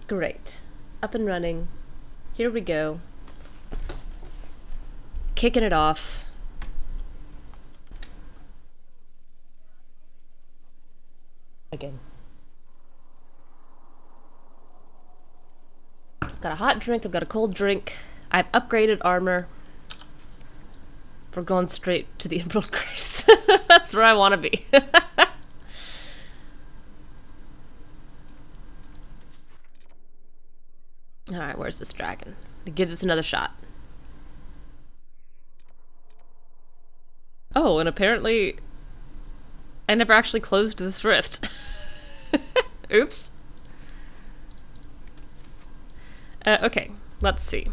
Great. Up and running. Here we go. Kicking it off. Again. I've got a hot drink, I've got a cold drink. I've upgraded armor. We're going straight to the Emerald Graves. That's where I want to be. Alright, where's this dragon? Give this another shot. Oh, and apparently I never actually closed this rift. Oops. Okay, let's see.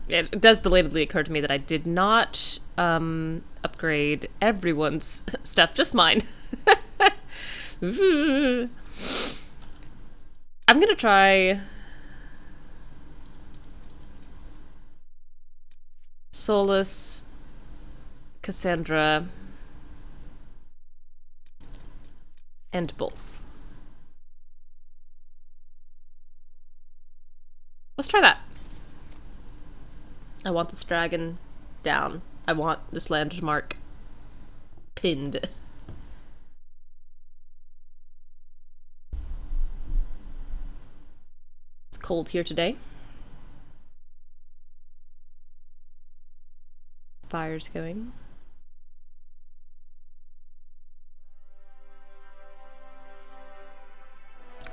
It does belatedly occur to me that I did not upgrade everyone's stuff, just mine. I'm gonna try Solas, Cassandra, and Bull. Let's try that. I want this dragon down. I want this landmark pinned. It's cold here today. Fire's going.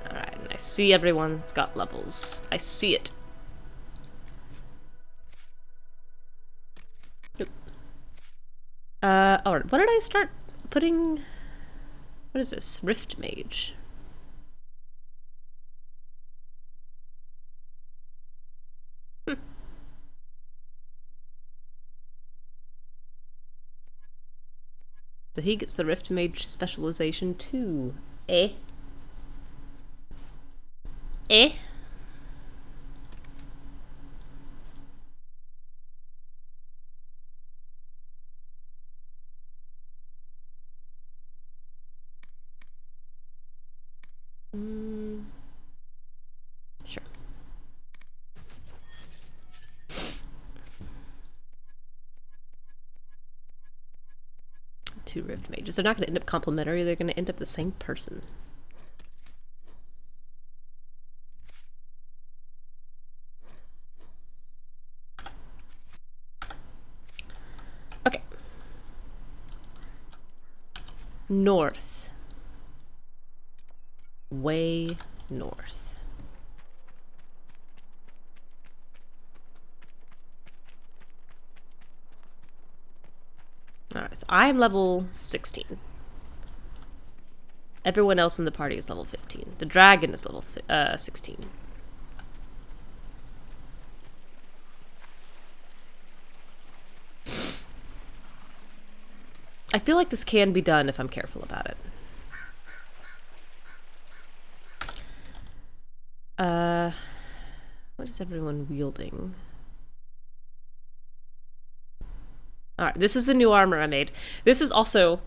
Alright, and I see everyone's got levels. I see it. Alright, what did I start putting? What is this? Rift Mage. So he gets the Rift Mage specialization too. Eh? Eh? Sure. Two Rift Mages. They're not going to end up complementary, they're going to end up the same person. Okay. North. Way north. Alright, so I'm level 16. Everyone else in the party is level 15. The dragon is level 16. I feel like this can be done if I'm careful about it. What is everyone wielding? Alright, this is the new armor I made. This is also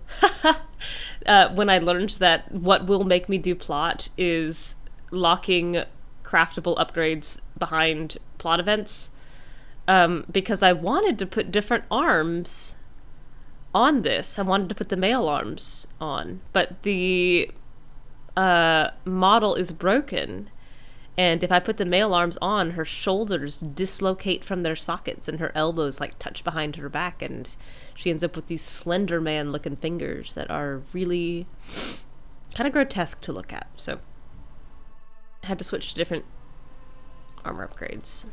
when I learned that what will make me do plot is locking craftable upgrades behind plot events. Because I wanted to put different arms on this. I wanted to put the male arms on, but the model is broken. And if I put the male arms on, her shoulders dislocate from their sockets and her elbows like touch behind her back, and she ends up with these Slender Man looking fingers that are really kind of grotesque to look at. So I had to switch to different armor upgrades.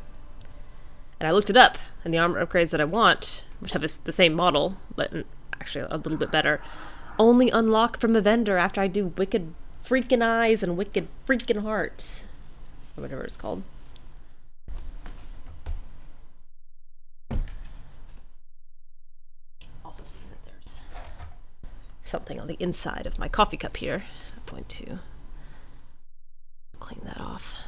And I looked it up, and the armor upgrades that I want, which have the same model, but actually a little bit better, only unlock from a vendor after I do Wicked Freaking Eyes and Wicked Freaking Hearts. Or whatever it's called. Also seeing that there's something on the inside of my coffee cup here. I'm going to clean that off.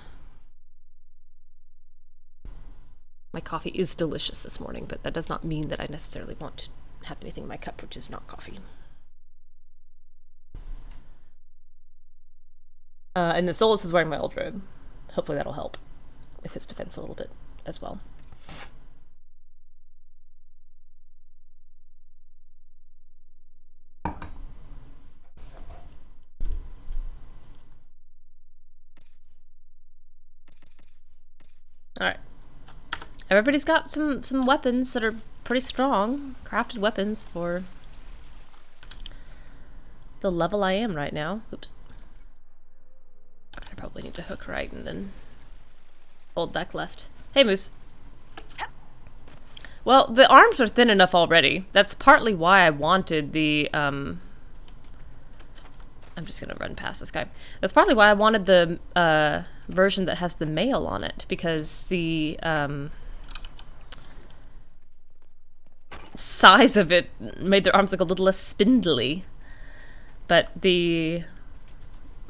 My coffee is delicious this morning, but that does not mean that I necessarily want to have anything in my cup which is not coffee. And the Solas is wearing my old robe. hopefully that'll help with his defense a little bit as well. Alright. Everybody's got some weapons that are pretty strong. Crafted weapons for the level I am right now. Oops. I probably need to hook right and then hold back left. Hey, Moose. Well, the arms are thin enough already. That's partly why I wanted the, I'm just gonna run past this guy. That's partly why I wanted the, version that has the mail on it, because the, size of it made their arms look a little less spindly. But the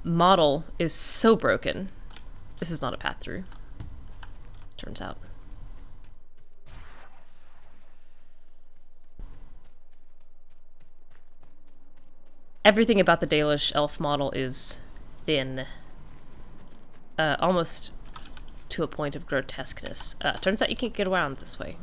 model is so broken. This is not a path through, turns out. Everything about the Dalish elf model is thin. Almost to a point of grotesqueness. Turns out you can't get around this way.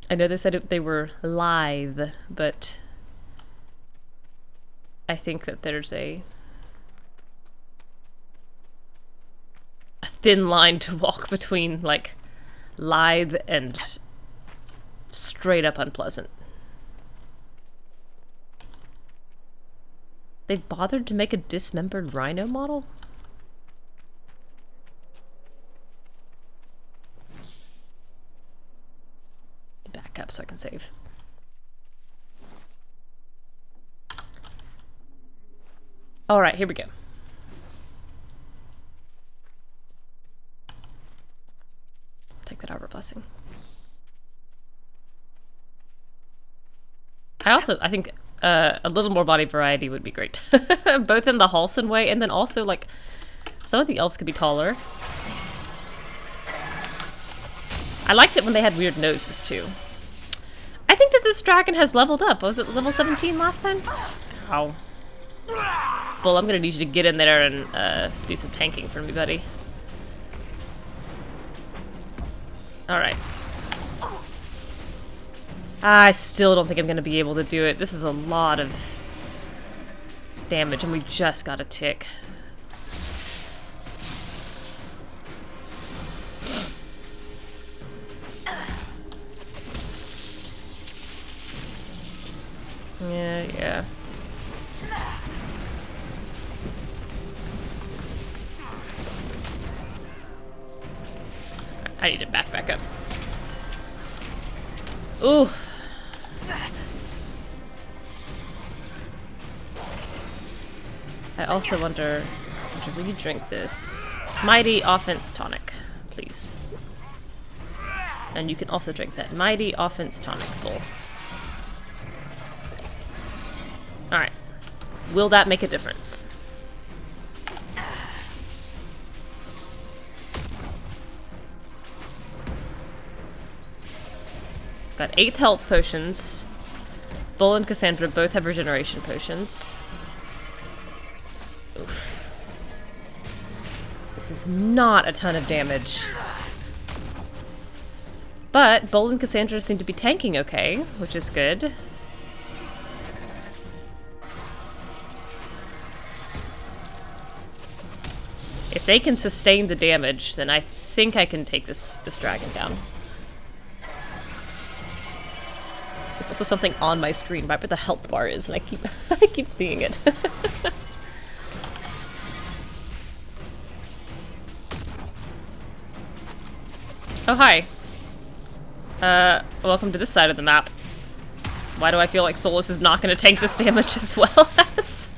I know they said they were lithe, but I think that there's a thin line to walk between, like, lithe and straight up unpleasant. They bothered to make a dismembered rhino model? Back up so I can save. Alright, here we go. Take that Arbor Blessing. I think a little more body variety would be great. Both in the Halson way, and then also, like, some of the elves could be taller. I liked it when they had weird noses, too. I think that this dragon has leveled up. Was it level 17 last time? Ow. Bull, I'm gonna need you to get in there and do some tanking for me, buddy. Alright. I still don't think I'm gonna be able to do it. This is a lot of damage, and we just got a tick. Yeah. I need to back up. Ooh. I also wonder, so to re-drink this Mighty Offense Tonic, please. And you can also drink that Mighty Offense Tonic bowl. Alright. Will that make a difference? Got 8 health potions. Bull and Cassandra both have regeneration potions. Oof. This is not a ton of damage. But Bull and Cassandra seem to be tanking okay, which is good. If they can sustain the damage, then I think I can take this dragon down. There's also something on my screen right where the health bar is, and I keep seeing it. Oh, hi. Welcome to this side of the map. Why do I feel like Solas is not going to tank this damage as well as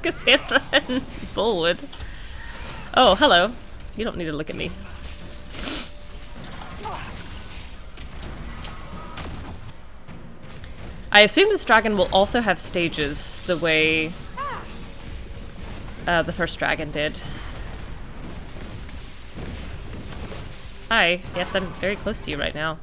Cassandra and Bullwood? Oh, hello. You don't need to look at me. I assume this dragon will also have stages the way the first dragon did. Hi. Yes, I'm very close to you right now.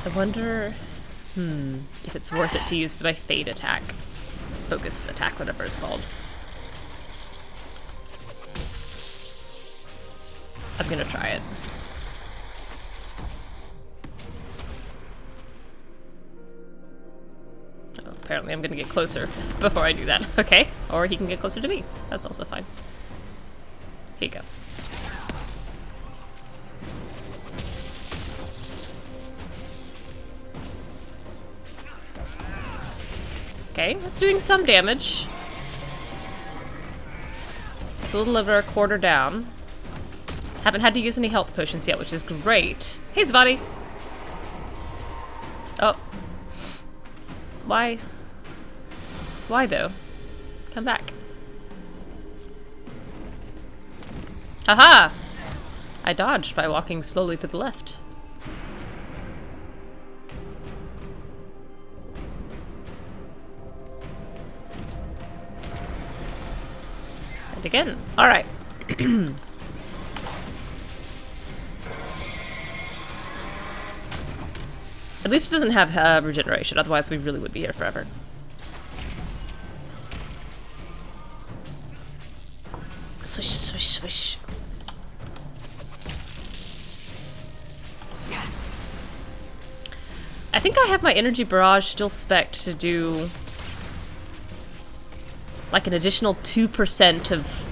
I wonder, if it's worth it to use my fade attack. Focus attack, whatever it's called. I'm gonna try it. Oh, apparently I'm gonna get closer before I do that. Okay, or he can get closer to me. That's also fine. Here you go. Okay, that's doing some damage. It's a little over a quarter down. Haven't had to use any health potions yet, which is great. Hey, Zvati! Oh. Why? Why, though? Come back. Aha! I dodged by walking slowly to the left. And again. Alright. At least it doesn't have regeneration, otherwise we really would be here forever. Swish, swish, swish. I think I have my energy barrage still spec'd to do like an additional 2% of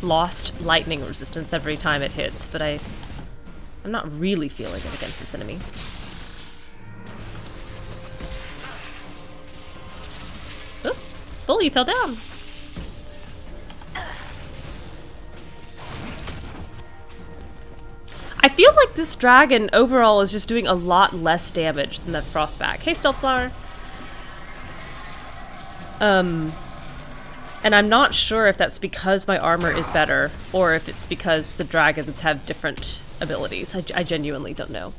lost lightning resistance every time it hits, but I'm not really feeling it against this enemy. Oh, Bull, you fell down. I feel like this dragon overall is just doing a lot less damage than that Frostback. Hey, Stealth Flower. And I'm not sure if that's because my armor is better, or if it's because the dragons have different abilities. I genuinely don't know.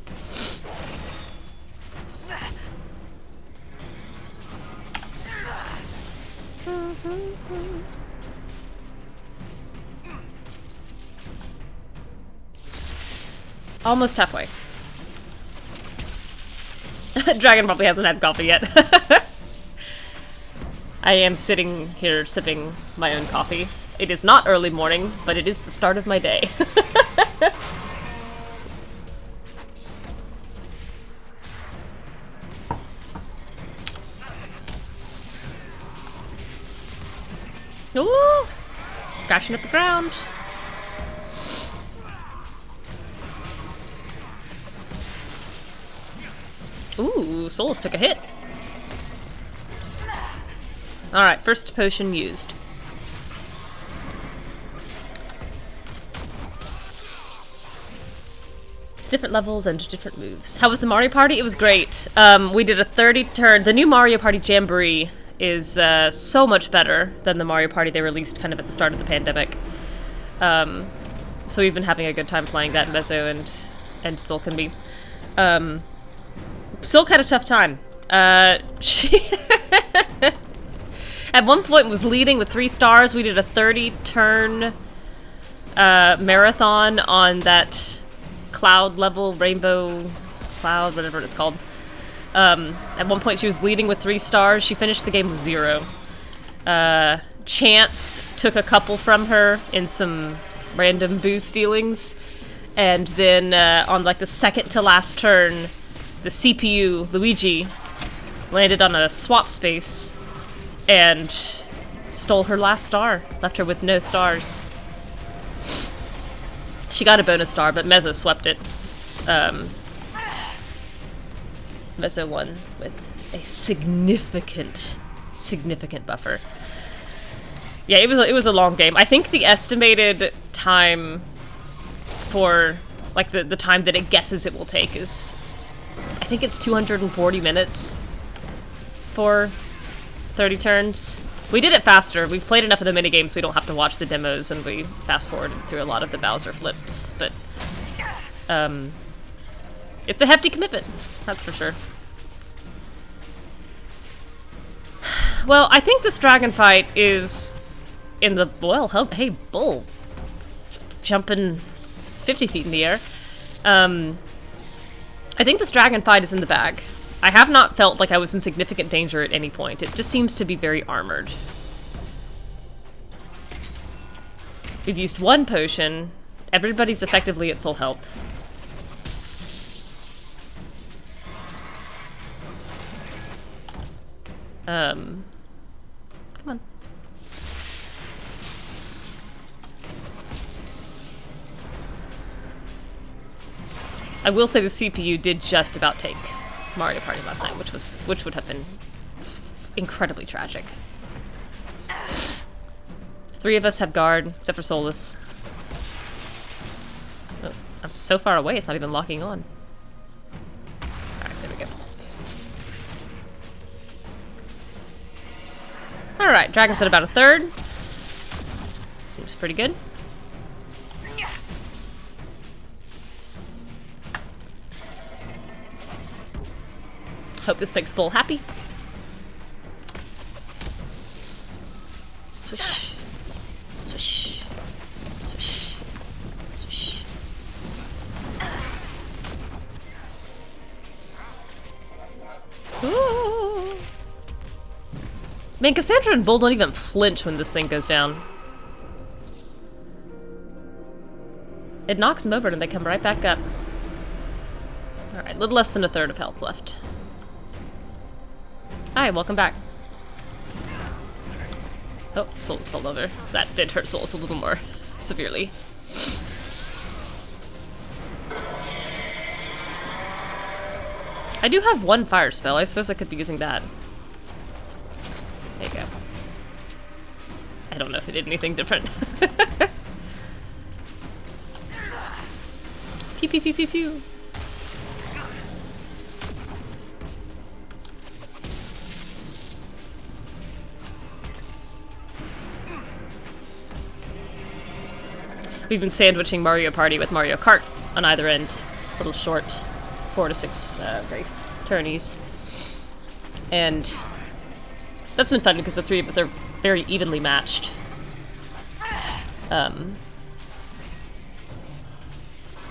Almost halfway. Dragon probably hasn't had coffee yet. I am sitting here sipping my own coffee. It is not early morning, but it is the start of my day. Ooh! Scratching up the ground. Ooh, Solas took a hit. Alright, first potion used. Different levels and different moves. How was the Mario Party? It was great. We did a 30 turn. The new Mario Party Jamboree is so much better than the Mario Party they released kind of at the start of the pandemic. So we've been having a good time playing that in Mezzo and Silk can be. Silk had a tough time. She at one point was leading with 3 stars. We did a 30-turn marathon on that cloud level, rainbow cloud, whatever it's called. At one point she was leading with 3 stars. She finished the game with 0. Chance took a couple from her in some random booze stealings. And then on like the second to last turn, the CPU, Luigi, landed on a swap space and stole her last star. Left her with no stars. She got a bonus star, but Mezzo swept it. Mezzo won with a significant buffer. Yeah, it was a long game. I think the estimated time for, like, the time that it guesses it will take is, I think it's 240 minutes for 30 turns. We did it faster. We've played enough of the minigames we don't have to watch the demos, and we fast-forwarded through a lot of the Bowser flips, but it's a hefty commitment, that's for sure. Well, I think this dragon fight is in the... Well, hey, Bull. Jumping 50 feet in the air. I think this dragon fight is in the bag. I have not felt like I was in significant danger at any point. It just seems to be very armored. We've used one potion. Everybody's effectively at full health. Come on. I will say the CPU did just about take Mario Party last night, which would have been incredibly tragic. 3 of us have guard, except for Solas. Oh, I'm so far away, it's not even locking on. Alright, there we go. Alright, dragon's at about a third. Seems pretty good. Hope this makes Bull happy. Swish. Swish. Swish. Swish. Ooh. Man, Cassandra and Bull don't even flinch when this thing goes down. It knocks them over and they come right back up. Alright, a little less than a third of health left. Hi, welcome back. Oh, Solas fell over. That did hurt Solas a little more severely. I do have one fire spell. I suppose I could be using that. There you go. I don't know if it did anything different. Pew pew pew pew pew. We've been sandwiching Mario Party with Mario Kart on either end. Little short 4 to 6 race tourneys. And that's been fun because the 3 of us are very evenly matched.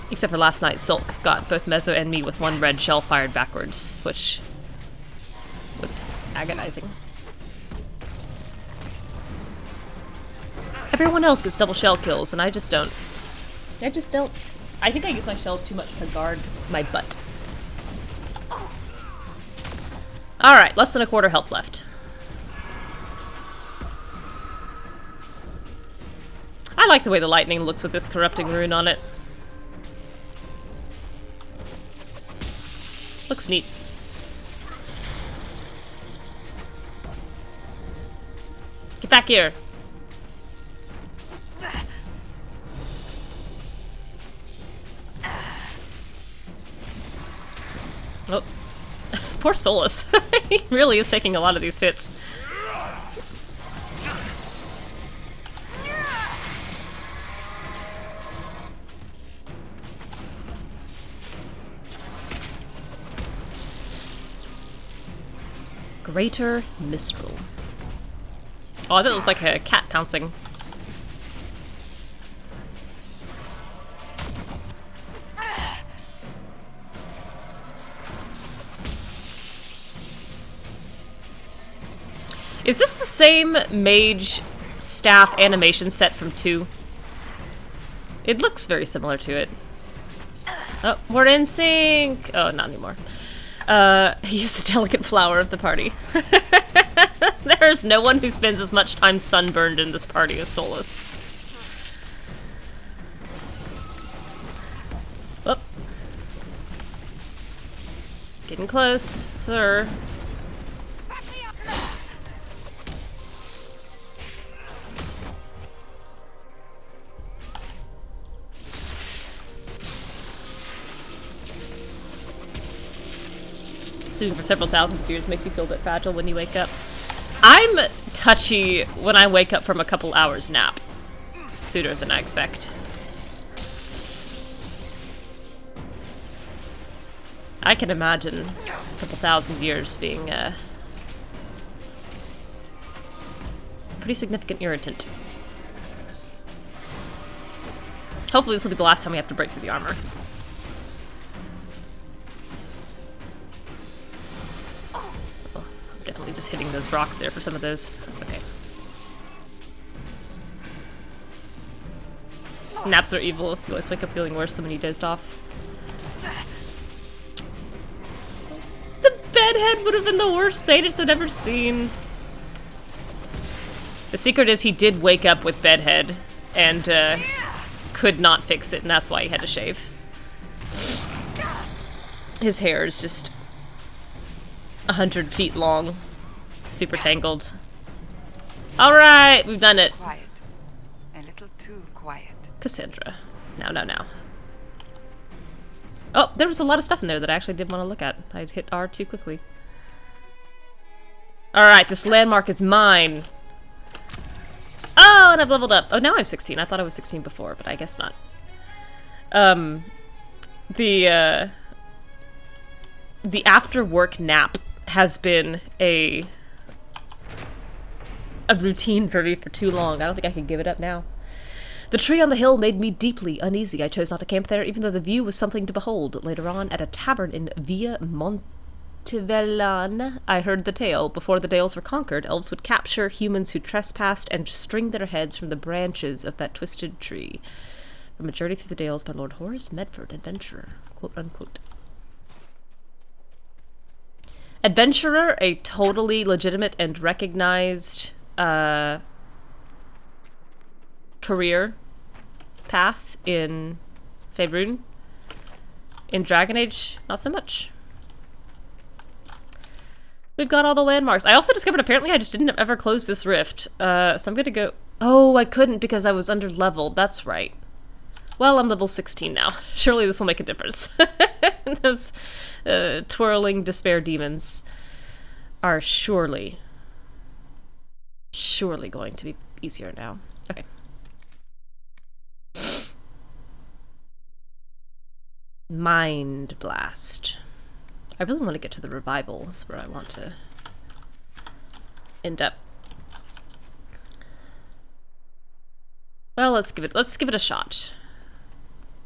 Except for last night, Silk got both Mezzo and me with 1 red shell fired backwards, which was agonizing. Everyone else gets double shell kills, and I just don't. I think I use my shells too much to guard my butt. Alright, less than a quarter health left. I like the way the lightning looks with this corrupting rune on it. Looks neat. Get back here. Oh, poor Solas. He really is taking a lot of these hits. Greater Mistral. Oh, that looks like a cat pouncing. Is this the same mage staff animation set from 2? It looks very similar to it. Oh, we're in sync! Oh, not anymore. He's the delicate flower of the party. There's no one who spends as much time sunburned in this party as Solas. Oh. Getting close, sir. Sleeping for several thousands of years makes you feel a bit fragile when you wake up. I'm touchy when I wake up from a couple hours nap. Sooner than I expect. I can imagine a couple thousand years being a pretty significant irritant. Hopefully this will be the last time we have to break through the armor. actually just hitting those rocks there for some of those. That's okay. Naps are evil. You always wake up feeling worse than when you dozed off. The bedhead would have been the worst Thanos had ever seen. The secret is he did wake up with bedhead and could not fix it, and that's why he had to shave. His hair is just 100 feet long. Super tangled. Alright, we've done it. Quiet. A little too quiet. Cassandra. Now. Oh, there was a lot of stuff in there that I actually did want to look at. I hit R too quickly. Alright, this landmark is mine. Oh, and I've leveled up. Oh, now I'm 16. I thought I was 16 before, but I guess not. The after work nap has been a routine for me for too long. I don't think I can give it up now. The tree on the hill made me deeply uneasy. I chose not to camp there, even though the view was something to behold. Later on, at a tavern in Via Montevelan, I heard the tale. Before the Dales were conquered, elves would capture humans who trespassed and string their heads from the branches of that twisted tree. From a journey through the Dales by Lord Horace Medford, adventurer, quote unquote. Adventurer, a totally legitimate and recognized career path in Faerun. In Dragon Age, not so much. We've got all the landmarks. I also discovered apparently I just didn't ever close this rift. So I'm gonna go... Oh, I couldn't because I was under leveled. That's right. Well, I'm level 16 now. Surely this will make a difference. Those twirling despair demons are surely going to be easier now. Okay. Mind Blast. I really want to get to the revivals where I want to end up. Well, let's give it a shot.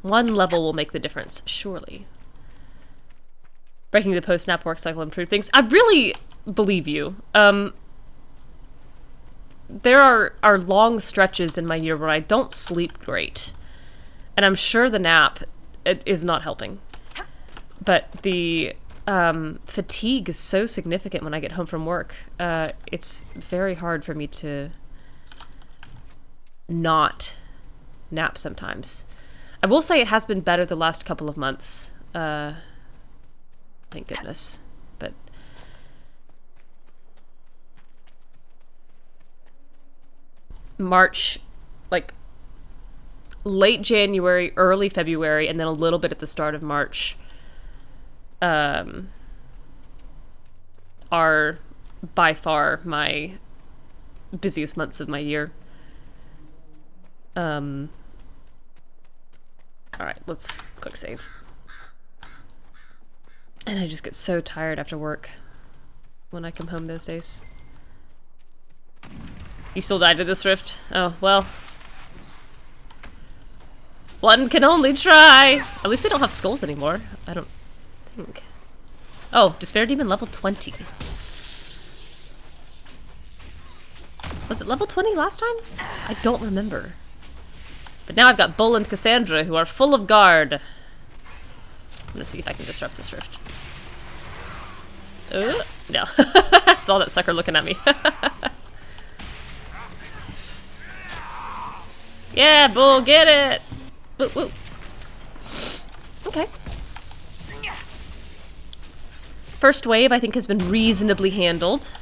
One level will make the difference, surely. Breaking the post-nap work cycle improved things. I really believe you. There are long stretches in my year where I don't sleep great. And I'm sure the nap is not helping. But the fatigue is so significant when I get home from work. It's very hard for me to not nap sometimes. I will say it has been better the last couple of months. Thank goodness. But March, like late January, early February, and then a little bit at the start of March are by far my busiest months of my year. Alright, let's quick save. And I just get so tired after work when I come home those days. You still died to this rift? Oh, well. One can only try! At least they don't have skulls anymore. I don't think. Oh, Despair Demon level 20. Was it level 20 last time? I don't remember. But now I've got Bull and Cassandra, who are full of guard. I'm gonna see if I can disrupt this rift. No. I saw that sucker looking at me. Yeah, Bull, get it! Woo, woo. Okay. First wave, I think, has been reasonably handled.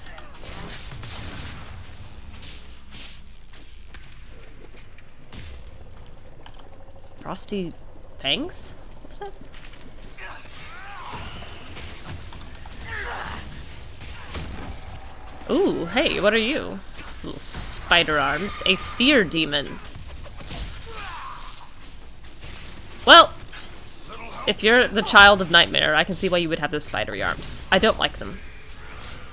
Frosty Fangs? What's that? Ooh, hey, what are you? Little spider arms. A fear demon. Well, if you're the child of nightmare, I can see why you would have those spidery arms. I don't like them.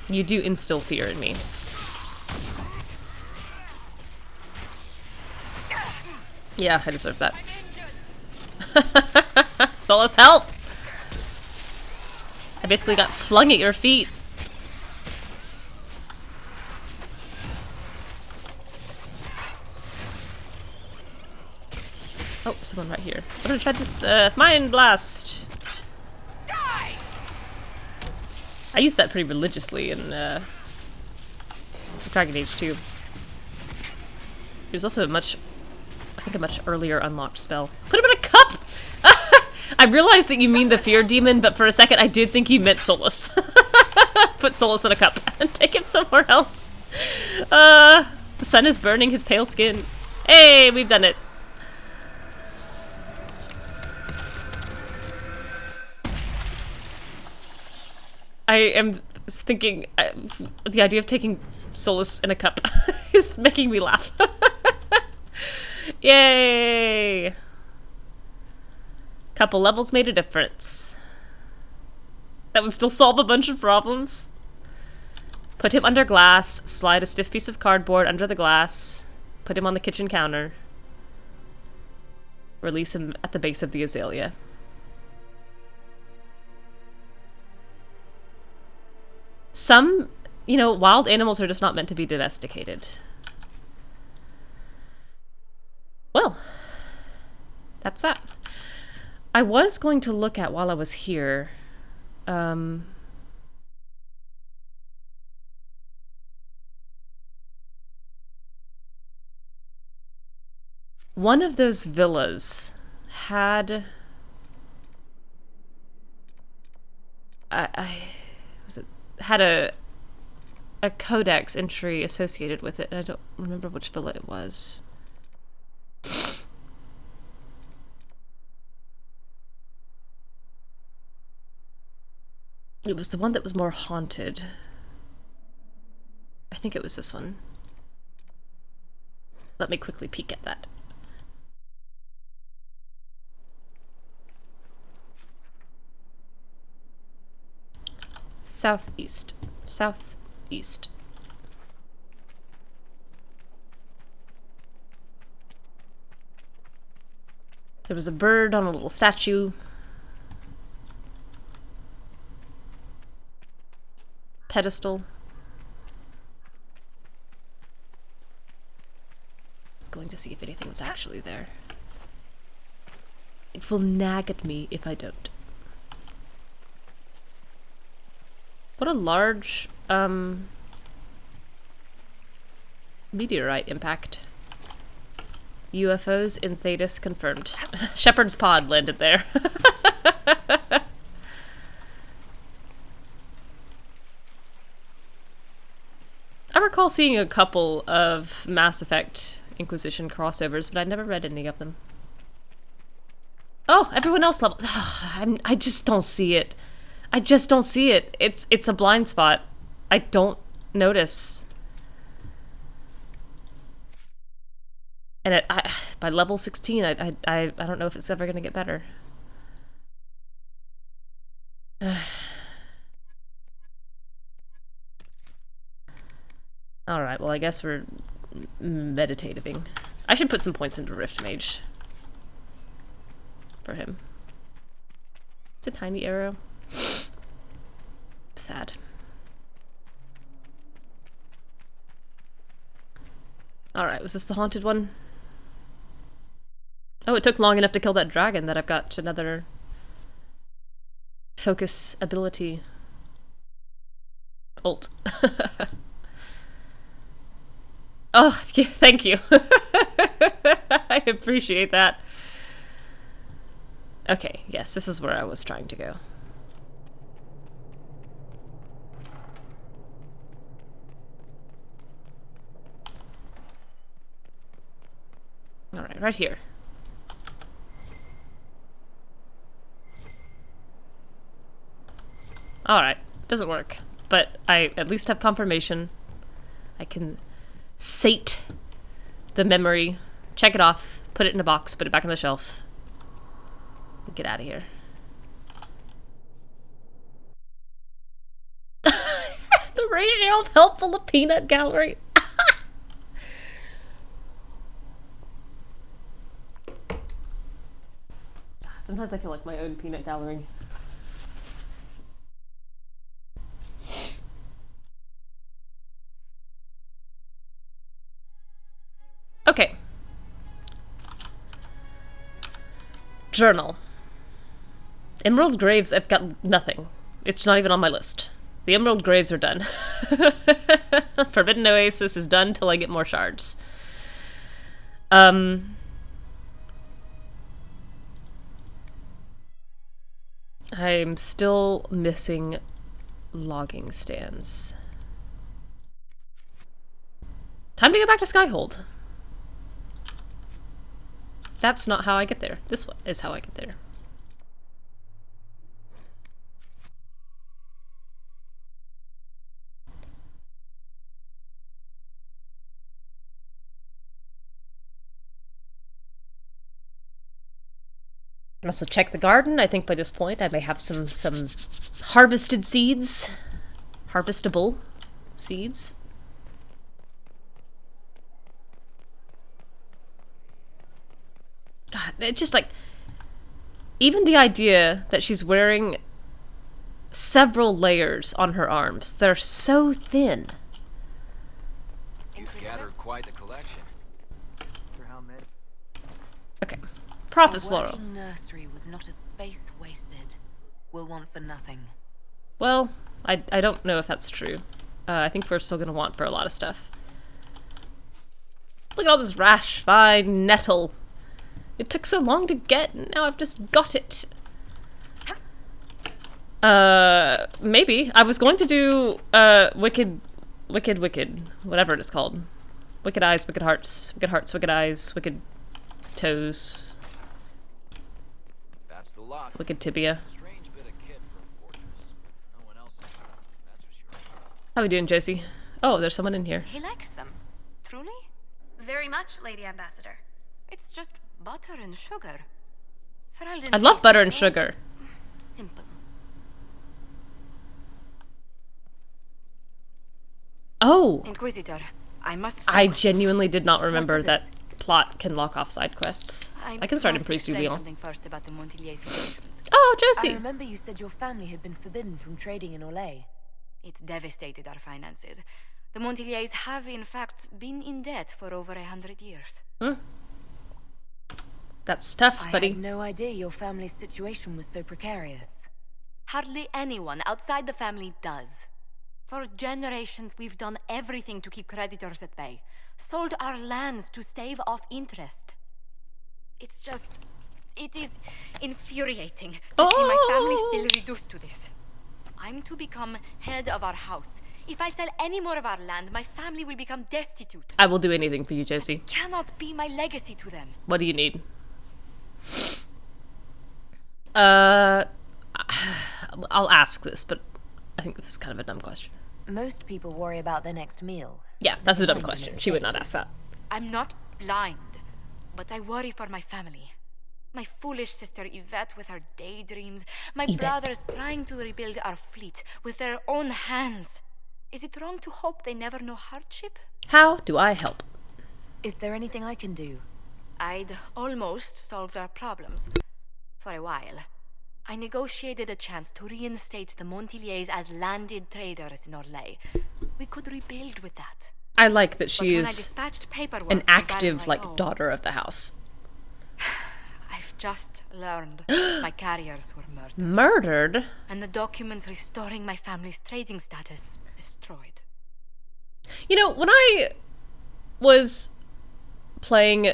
You do instill fear in me. Yeah, I deserve that. Solas, help! I basically got flung at your feet. Oh, someone right here. I'm gonna try this Mind Blast. Die! I used that pretty religiously in Dragon Age 2. It was also a much earlier unlocked spell. Put him in a cup! I realized that you mean the fear demon, but for a second I did think you meant Solas. Put Solas in a cup and take him somewhere else. The sun is burning his pale skin. Hey, we've done it. I am thinking the idea of taking Solas in a cup is making me laugh. Yay! Couple levels made a difference. That would still solve a bunch of problems. Put him under glass, slide a stiff piece of cardboard under the glass, put him on the kitchen counter, release him at the base of the azalea. Some, you know, wild animals are just not meant to be domesticated. Well, that's that. I was going to look at while I was here. One of those villas had had a codex entry associated with it, and I don't remember which villa it was. It was the one that was more haunted. I think it was this one. Let me quickly peek at that. Southeast. Southeast. There was a bird on a little statue. Pedestal. I was going to see if anything was actually there. It will nag at me if I don't. What a large, meteorite impact. UFOs in Thetis confirmed. Shepherd's pod landed there. I recall seeing a couple of Mass Effect Inquisition crossovers, but I never read any of them. Oh, everyone else level. I just don't see it. I just don't see it. It's a blind spot. I don't notice. And by level 16, I don't know if it's ever gonna get better. Alright, well I guess we're meditating. I should put some points into Rift Mage. For him. It's a tiny arrow. Sad. Alright, was this the haunted one? Oh, it took long enough to kill that dragon that I've got another focus ability. Ult. Oh, yeah, thank you. I appreciate that. Okay, yes, this is where I was trying to go. Alright, right here. Alright, doesn't work. But I at least have confirmation. I can sate the memory, check it off, put it in a box, put it back on the shelf. Get out of here. The ratio of helpful of peanut gallery. Sometimes I feel like my own peanut gallery. Okay. Journal. Emerald Graves, I've got nothing. It's not even on my list. The Emerald Graves are done. Forbidden Oasis is done till I get more shards. I'm still missing logging stands. Time to go back to Skyhold. That's not how I get there. This one is how I get there. I also check the garden. I think by this point I may have some harvested seeds. Harvestable seeds. God, it's just like... Even the idea that she's wearing several layers on her arms. They're so thin. You've gathered quite the collection. For how many? Okay. Prophet's A Laurel. working nursery with not a space wasted will want for nothing. Well, I don't know if that's true. I think we're still gonna want for a lot of stuff. Look at all this rash, vine, nettle. It took so long to get, and now I've just got it. Maybe. I was going to do, wicked, whatever it is called. Wicked eyes, wicked hearts, wicked eyes, wicked toes. That's the lot. Wicked tibia. Strange bit of kit for a fortress. No one else. That's for sure. How we doing, Josie? Oh, there's someone in here. He likes them. Truly? Very much, Lady Ambassador. It's just butter and sugar. Ferelden I love tastes butter and so sugar. simple. Oh! Inquisitor, I must... I genuinely did not remember is that plot can lock off side quests. I can start Emprise explain Beyond. something first about the Montiliers' connections. Oh, I Josie! remember you said your family had been forbidden from trading in Orlais. It's devastated our finances. The Montiliers have, in fact, been in debt for over 100 years. That's tough, I buddy. had no idea your family's situation was so precarious. Hardly anyone outside the family does. For generations, we've done everything to keep creditors at bay. Sold our lands to stave off interest. It's just... It is infuriating to see my family still reduced to this. I'm to become head of our house. If I sell any more of our land, my family will become destitute. I will do anything for you, Josie. Cannot be my legacy to them. What do you need? I'll ask this, but I think this is kind of a dumb question. Most people worry about their next meal. Yeah, that's a dumb Mind question. your She would not mistakes. ask that. I'm not blind, but I worry for my family. My foolish sister Yvette with her daydreams. My Yvette. brothers trying to rebuild our fleet with their own hands. Is it wrong to hope they never know hardship? How do I help? Is there anything I can do? I'd almost solved our problems. For a while. I negotiated a chance to reinstate the Montiliers as landed traders in Orlais. We could rebuild with that. I like that But she when I is dispatched paperwork an to Baron active, like, Raoul, daughter of the house. I've just learned my carriers were murdered. Murdered? And the documents restoring my family's trading status destroyed. You know, when I was playing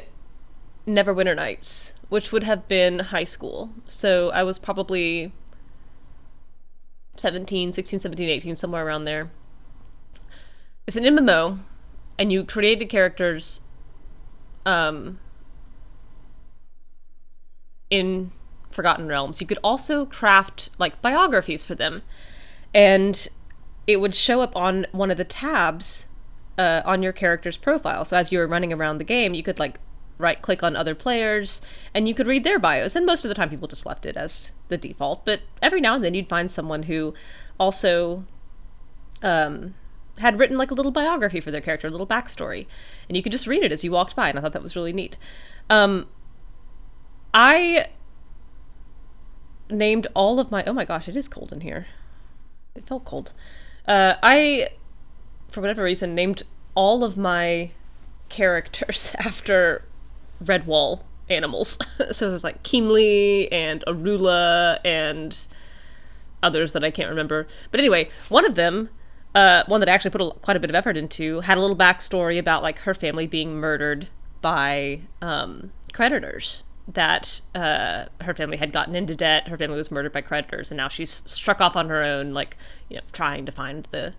Neverwinter Nights, which would have been high school, so I was probably 16, 17, 18, somewhere around there. It's an MMO, and you created characters in Forgotten Realms. You could also craft, like, biographies for them, and it would show up on one of the tabs on your character's profile. So as you were running around the game, you could, like, right-click on other players, and you could read their bios, and most of the time people just left it as the default, but every now and then you'd find someone who also had written, like, a little biography for their character, a little backstory, and you could just read it as you walked by, and I thought that was really neat. I named all of my... Oh my gosh, it is cold in here. It felt cold. I, for whatever reason, named all of my characters after Redwall animals. So there's like Keemly and Arula and others that I can't remember. But anyway, one of them, one that I actually put quite a bit of effort into, had a little backstory about like her family being murdered by creditors. That her family had gotten into debt, her family was murdered by creditors, and now she's struck off on her own, like, you know, trying to find the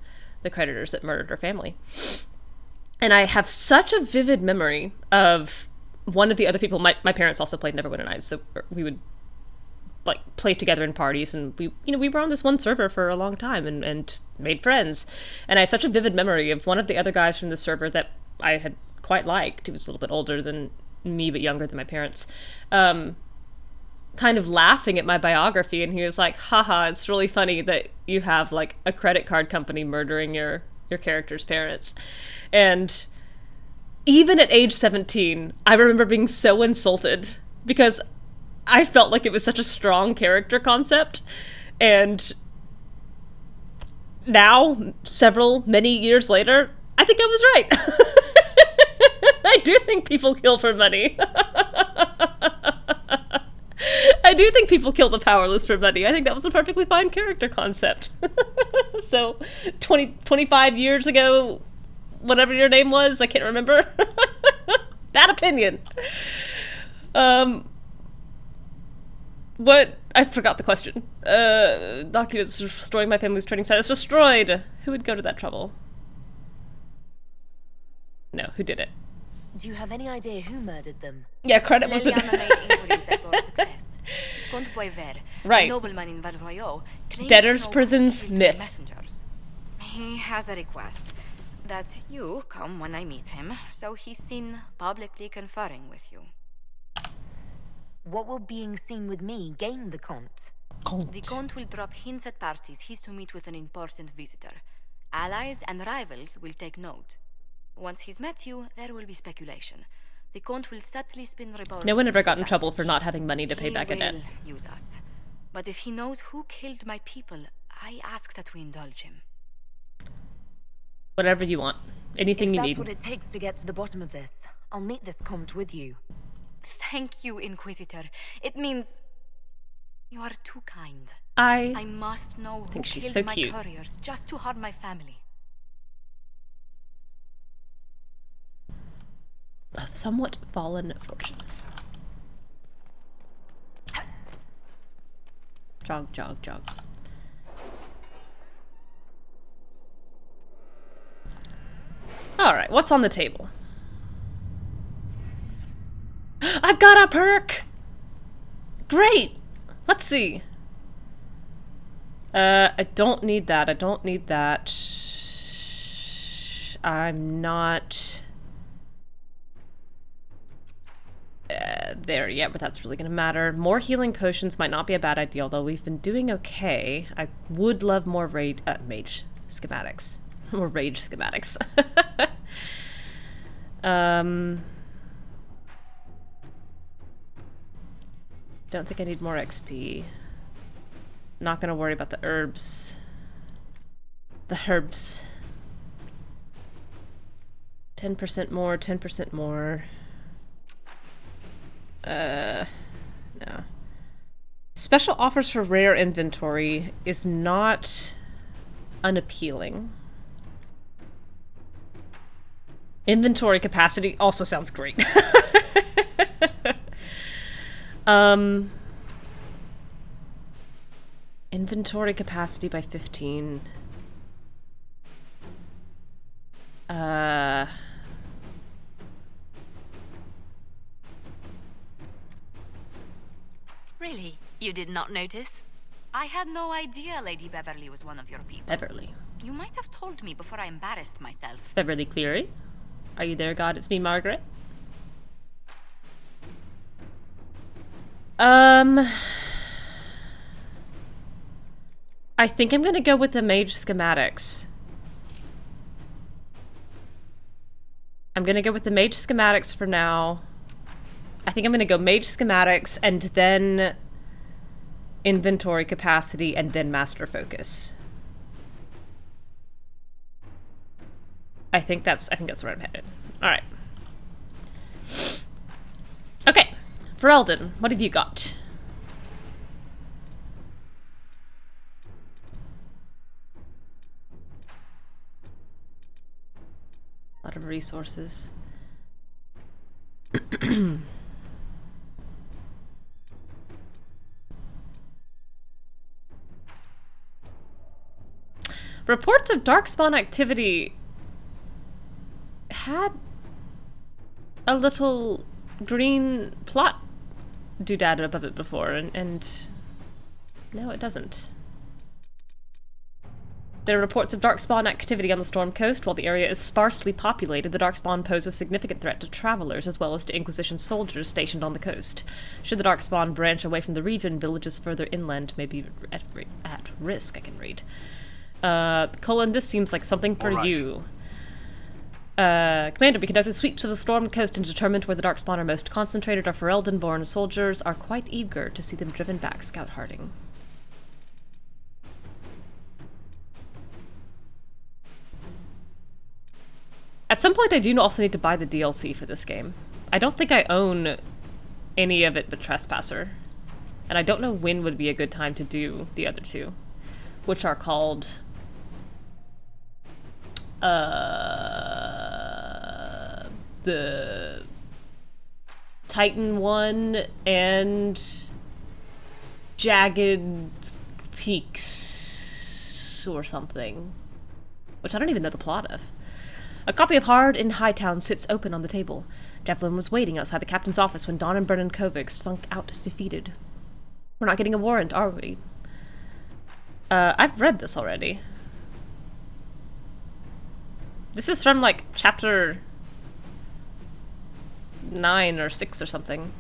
creditors that murdered her family. And I have such a vivid memory of one of the other people. My parents also played Neverwinter Nights, so we would like play together in parties, and we were on this one server for a long time and made friends. And I have such a vivid memory of one of the other guys from the server that I had quite liked. He was a little bit older than me, but younger than my parents. Kind of laughing at my biography, and he was like, haha, it's really funny that you have like a credit card company murdering your character's parents. And even at age 17, I remember being so insulted because I felt like it was such a strong character concept. And now, many years later, I think I was right. I do think people kill for money. I do think people kill the powerless for money. I think that was a perfectly fine character concept. So, 25 years ago, whatever your name was, I can't remember. Bad opinion. What? I forgot the question. Documents restoring my family's trading status destroyed. Who would go to that trouble? No, who did it? Do you have any idea who murdered them? Yeah, credit wasn't... Liliana made inquiries that brought success. Comte Boisvert, Right. a nobleman in Valroyo, claims Debtor's to know prisons who killed myth. the messengers. He has a request that you come when I meet him, so he's seen publicly conferring with you. What will being seen with me gain the Comte? The Comte will drop hints at parties he's to meet with an important visitor. Allies and rivals will take note. Once he's met you, there will be speculation. The Comte will subtly spin reports. No one ever to his got in trouble for advantage. not having money to pay back a debt. He will use us. But if he knows who killed my people, I ask that we indulge him. Whatever you want. Anything If you that's need. what it takes to get to the bottom of this, I'll meet this Comte with you. Thank you, Inquisitor. It means you are too kind. I I must know who think she's killed so my cute. couriers just to harm my family. Of somewhat fallen fortune. Jog, jog, jog. Alright, what's on the table? I've got a perk! Great! Let's see. I don't need that. I don't need that. I'm not... there yet, but that's really gonna matter. More healing potions might not be a bad idea, although we've been doing okay. I would love more mage schematics. More rage schematics. Don't think I need more XP. Not gonna worry about the herbs. The herbs. 10% more, 10% more. No. Special offers for rare inventory is not unappealing. Inventory capacity also sounds great. Inventory capacity by 15. Really? You did not notice? I had no idea Lady Beverly was one of your people. Beverly. You might have told me before I embarrassed myself. Beverly Cleary? Are you there, God? It's me, Margaret. I think I'm gonna go with the mage schematics. I'm gonna go with the mage schematics for now. I think I'm gonna go mage schematics and then inventory capacity and then master focus. I think that's where I'm headed. All right. Okay. Ferelden, what have you got? A lot of resources. Reports of darkspawn activity had a little green plot doodad above it before, and now it doesn't. There are reports of darkspawn activity on the Storm Coast. While the area is sparsely populated, the darkspawn pose a significant threat to travelers as well as to Inquisition soldiers stationed on the coast. Should the darkspawn branch away from the region, villages further inland may be at risk. I can read. Cullen, this seems like something for you. Commander, we conducted sweeps to the Storm Coast and determined where the darkspawn are most concentrated. Our Ferelden-born soldiers are quite eager to see them driven back, Scout Harding. At some point, I do also need to buy the DLC for this game. I don't think I own any of it but Trespasser. And I don't know when would be a good time to do the other two, which are called the Titan one and Jagged Peaks or something, which I don't even know the plot of. A copy of Hard in Hightown sits open on the table. Devlin was waiting outside the captain's office when Don and Brennan Kovic slunk out defeated. We're not getting a warrant, are we? I've read this already. This is from, like, chapter 9 or 6 or something.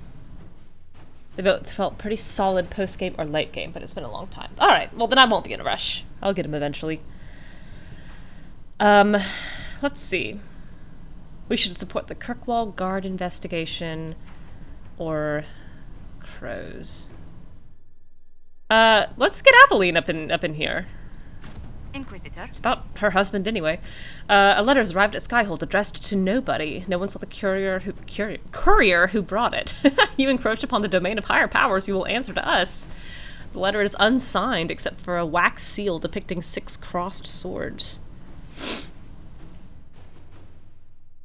They both felt pretty solid post-game or late game, but it's been a long time. Alright, well then I won't be in a rush. I'll get him eventually. Let's see. We should support the Kirkwall Guard investigation or crows. Let's get Aveline up in here. Inquisitor? It's about her husband anyway. A letter has arrived at Skyhold addressed to nobody. No one saw the courier who brought it. You encroach upon the domain of higher powers, you will answer to us. The letter is unsigned except for a wax seal depicting 6 crossed swords.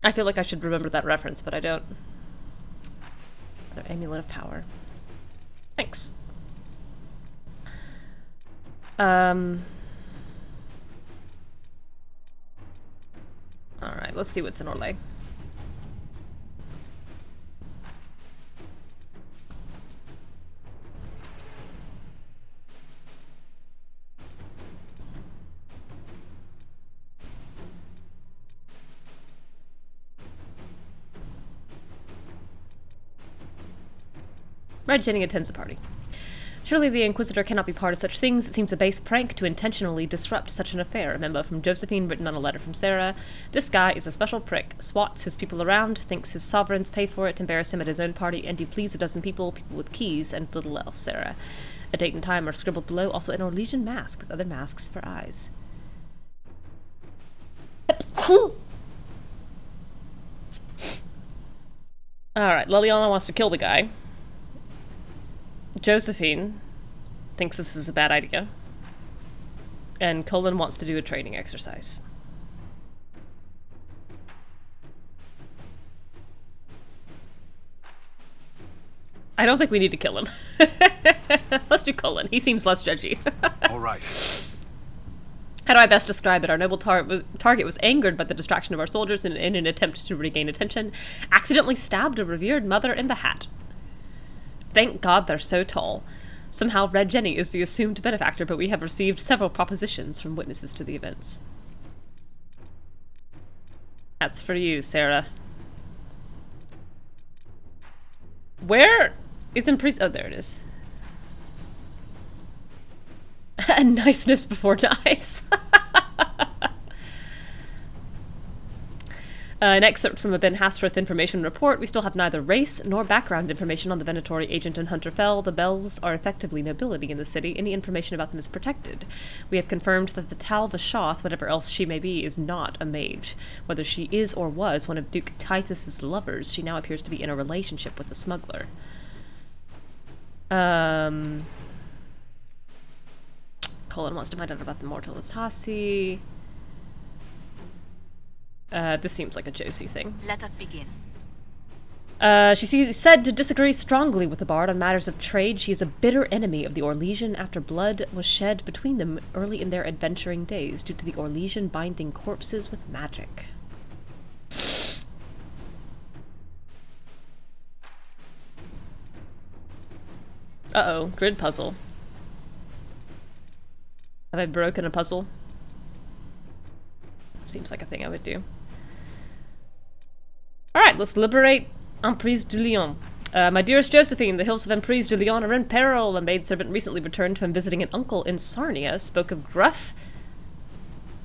I feel like I should remember that reference, but I don't. Another amulet of power. Thanks. Alright, let's see what's in Orlais. Red Jenny attends the party. Surely the Inquisitor cannot be part of such things. It seems a base prank to intentionally disrupt such an affair. A memo from Josephine written on a letter from Sarah. This guy is a special prick. Swats his people around, thinks his sovereigns pay for it, embarrass him at his own party, and do please a dozen people with keys, and little else, Sarah. A date and time are scribbled below, also an Orlesian mask with other masks for eyes. Alright, Liliana wants to kill the guy. Josephine thinks this is a bad idea. And Cullen wants to do a training exercise. I don't think we need to kill him. Let's do Cullen. He seems less judgy. All right. How do I best describe it? Our noble target was angered by the distraction of our soldiers and in an attempt to regain attention, accidentally stabbed a revered mother in the hat. Thank God they're so tall. Somehow Red Jenny is the assumed benefactor, but we have received several propositions from witnesses to the events. That's for you, Sarah. Where is Emprise? Oh, there it is. Niceness before nice. An excerpt from a Ben Hasforth information report. We still have neither race nor background information on the Venatori agent in Hunter Fell. The Bells are effectively nobility in the city. Any information about them is protected. We have confirmed that the Tal Vashoth, whatever else she may be, is not a mage. Whether she is or was one of Duke Tithus' lovers, she now appears to be in a relationship with the smuggler. Colin wants to find out about the mortal Tassi. This seems like a Josie thing. Let us begin. She's said to disagree strongly with the bard on matters of trade. She is a bitter enemy of the Orlesian after blood was shed between them early in their adventuring days due to the Orlesian binding corpses with magic. Uh-oh, grid puzzle. Have I broken a puzzle? Seems like a thing I would do. Alright, let's liberate Emprise du Lion. My dearest Josephine, the hills of Emprise du Lion are in peril. A maidservant recently returned from visiting an uncle in Sarnia spoke of gruff,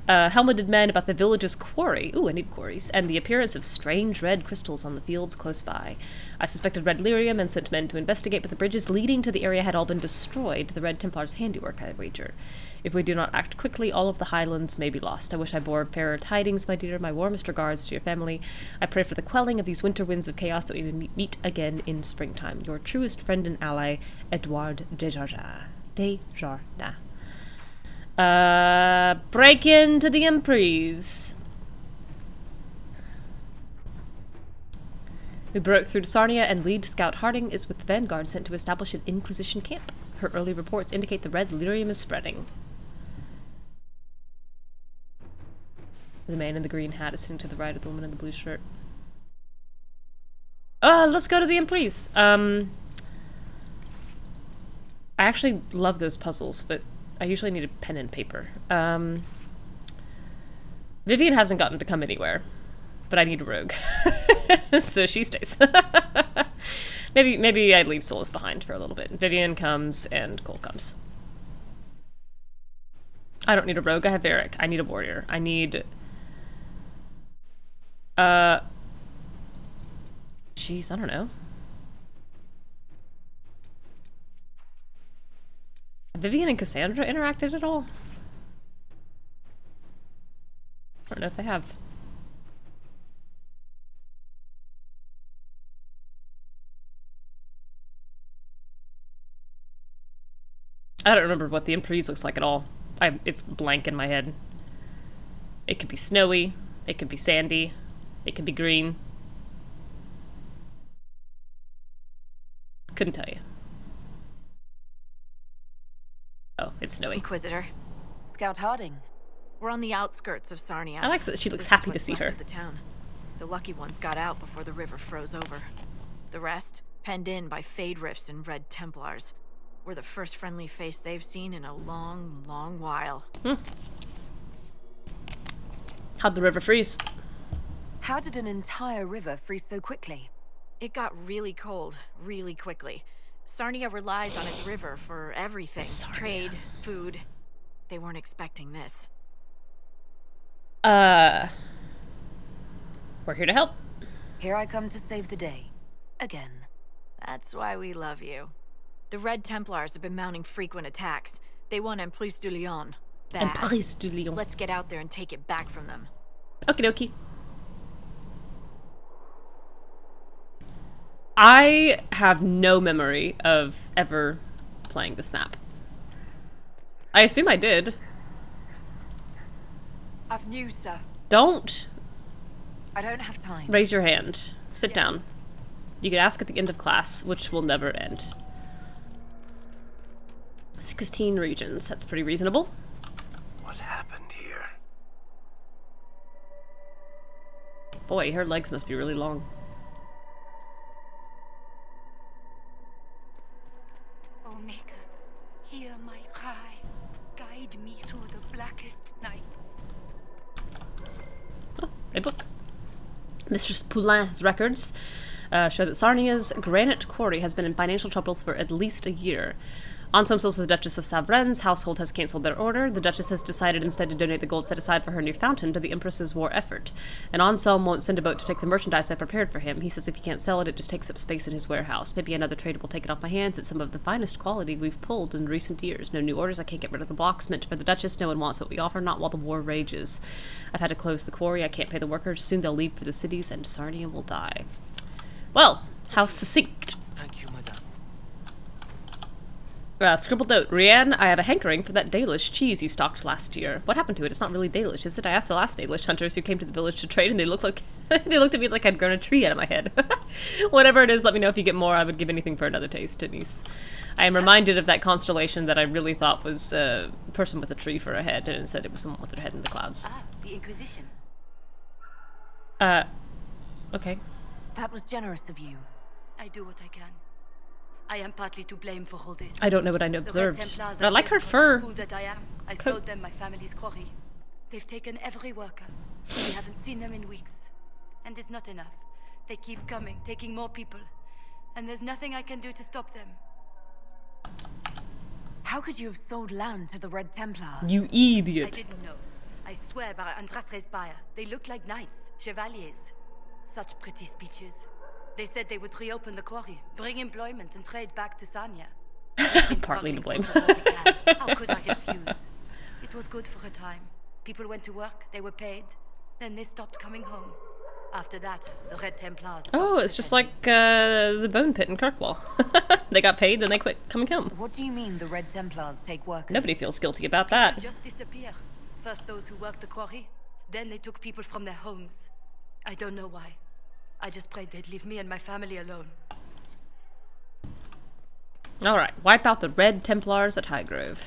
helmeted men about the village's quarry. Ooh, I need quarries. And the appearance of strange red crystals on the fields close by. I suspected red lyrium and sent men to investigate, but the bridges leading to the area had all been destroyed. The Red Templars' handiwork, I wager. If we do not act quickly, all of the Highlands may be lost. I wish I bore fairer tidings, my dear. My warmest regards to your family. I pray for the quelling of these winter winds of chaos that we may meet again in springtime. Your truest friend and ally, Edouard Desjardins. Break into the Emprise. We broke through to Sarnia, and lead scout Harding is with the vanguard sent to establish an Inquisition camp. Her early reports indicate the red lyrium is spreading. The man in the green hat is sitting to the right of the woman in the blue shirt. Let's go to the Emprise. I actually love those puzzles, but I usually need a pen and paper. Vivian hasn't gotten to come anywhere, but I need a rogue. So she stays. Maybe I'd leave Solas behind for a little bit. Vivian comes and Cole comes. I don't need a rogue, I have Varric. I need a warrior. I need... Jeez, I don't know. Have Vivian and Cassandra interacted at all? I don't know if they have. I don't remember what the Emprise looks like at all. It's blank in my head. It could be snowy. It could be sandy. It could be green. Couldn't tell you. Oh, it's snowy. Inquisitor. Scout Harding. We're on the outskirts of Sarnia. I like that she looks This is happy to what's see left her. of the town. The lucky ones got out before the river froze over. The rest, penned in by Fade Rifts and Red Templars. We're the first friendly face they've seen in a long, long while. How'd the river freeze? How did an entire river freeze so quickly? It got really cold, really quickly. Sarnia relies on its river for everything. Sarnia. Trade, food. They weren't expecting this. We're here to help. Here I come to save the day. Again. That's why we love you. The Red Templars have been mounting frequent attacks. They want Emprise du Lion. Bad. Emprise du Lion. Let's get out there and take it back from them. Okie dokie. I have no memory of ever playing this map. I assume I did. I've news, sir. Don't I don't have time. raise your hand. Sit down. You can ask at the end of class, which will never end. 16 regions. That's pretty reasonable. What happened here? Boy, her legs must be really long. O Maker, hear my cry. Guide me through the blackest nights. A book. Mistress Poulin's records show that Sarnia's granite quarry has been in financial trouble for at least a year. On some sources, the Duchess of Savren's household has cancelled their order. The Duchess has decided instead to donate the gold set aside for her new fountain to the Empress's war effort. And Anselm won't send a boat to take the merchandise I prepared for him. He says if he can't sell it, it just takes up space in his warehouse. Maybe another trader will take it off my hands. It's some of the finest quality we've pulled in recent years. No new orders. I can't get rid of the blocks meant for the Duchess. No one wants what we offer, not while the war rages. I've had to close the quarry. I can't pay the workers. Soon they'll leave for the cities, and Sarnia will die. Well, how succinct. Thank you, madame. Scribbled note. Rianne, I have a hankering for that Dalish cheese you stocked last year. What happened to it? It's not really Dalish, is it? I asked the last Dalish hunters who came to the village to trade, and they looked like they looked at me like I'd grown a tree out of my head. Whatever it is, let me know if you get more. I would give anything for another taste, Denise. I am reminded of that constellation that I really thought was a person with a tree for a head, and instead it was someone with their head in the clouds. Ah, the Inquisition. Okay. That was generous of you. I do what I can. I am partly to blame for all this. I don't know what I The Red observed. Templars But I are like here her because fur. fool that I am. I coat. sold them my family's quarry. They've taken every worker. We haven't seen them in weeks. And it's not enough. They keep coming, taking more people. And there's nothing I can do to stop them. How could you have sold land to the Red Templars? You I idiot. didn't know. I swear by Andrastre's buyer. They look like knights, chevaliers. Such pretty speeches. They said they would reopen the quarry, bring employment and trade back to Sanya. Partly to blame. How could I refuse? It was good for a time. People went to work, they were paid. Then they stopped coming home. After that, the Red Templars stopped Oh, it's just defending. like the bone pit in Kirkwall. They got paid, then they quit coming home. What do you mean the Red Templars take workers? Nobody feels guilty about that. Just disappear. First those who worked the quarry, then they took people from their homes. I don't know why. I just prayed they'd leave me and my family alone. Alright, wipe out the Red Templars at Highgrove.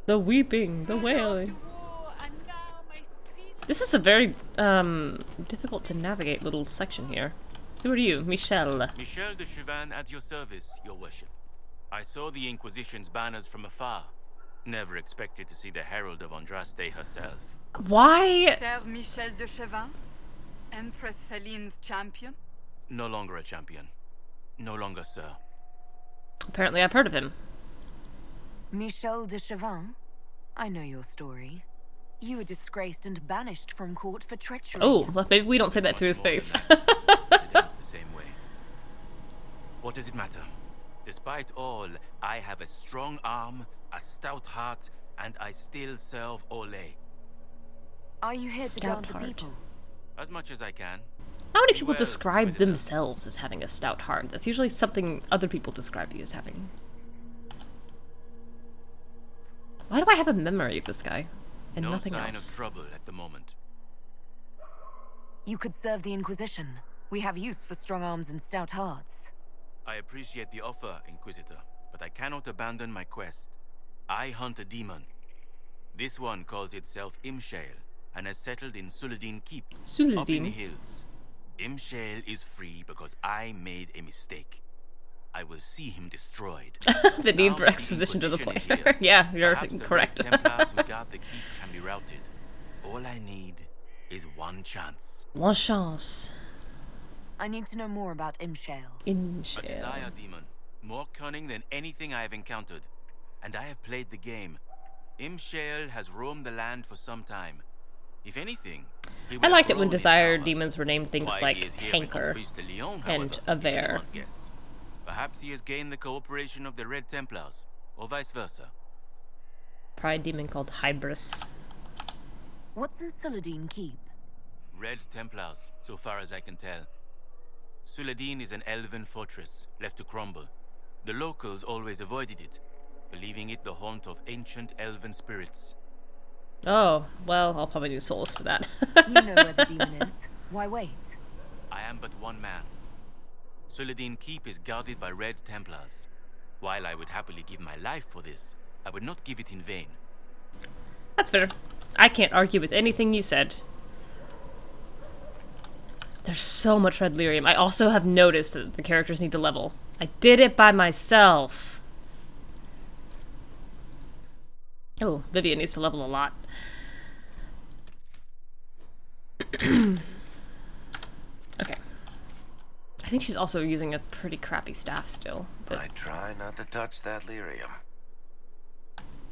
The weeping, the wailing. This is a very, difficult to navigate little section here. Who are you? Michel. Michel de Chauvin at your service, your worship. I saw the Inquisition's banners from afar. Never expected to see the Herald of Andraste herself. Why? Sir Michel de Chauvin, Empress Celine's champion. No longer a champion. No longer, sir. Apparently I've heard of him. Michel de Chauvin? I know your story. You were disgraced and banished from court for treachery. Oh, well, maybe we don't say that to his face. It ends the same way. What does it matter? Despite all, I have a strong arm, a stout heart, and I still serve Ole. Are you here to Stout guard the heart. people? As much as I can. How many people Well, describe Inquisitor. themselves as having a stout heart? That's usually something other people describe you as having. Why do I have a memory of this guy? And No nothing sign else. of trouble at the moment. You could serve the Inquisition. We have use for strong arms and stout hearts. I appreciate the offer, Inquisitor, but I cannot abandon my quest. I hunt a demon. This one calls itself Imshael, and has settled in Suladin Keep, up in the Suladin. hills. Imshael is free because I made a mistake. I will see him destroyed. The need for Now that exposition to the Inquisition is player. here, Yeah, you're perhaps the correct. Red Templars who guard the keep can be routed. All I need is one chance. One chance. I need to know more about Imshael. A Imshael. desire demon, more cunning than anything I have encountered. And I have played the game. Imshael has roamed the land for some time. If anything, he will I liked it have when grown in Desire power. demons were named things Why he like is here with Hanker. Emprise de Lyon, and however, a is bear. anyone's guess. Perhaps he has gained the cooperation of the Red Templars, or vice versa. Pride demon called Hybris. What's in Suladin Keep? Red Templars, so far as I can tell. Suladin is an elven fortress, left to crumble. The locals always avoided it, believing it the haunt of ancient elven spirits. Oh, well, I'll probably need souls for that. You know where the demon is. Why wait? I am but one man. Suladin Keep is guarded by Red Templars. While I would happily give my life for this, I would not give it in vain. That's fair. I can't argue with anything you said. There's so much red lyrium. I also have noticed that the characters need to level. I did it by myself. Oh, Vivian needs to level a lot. Okay. I think she's also using a pretty crappy staff still. But I try not to touch that lyrium.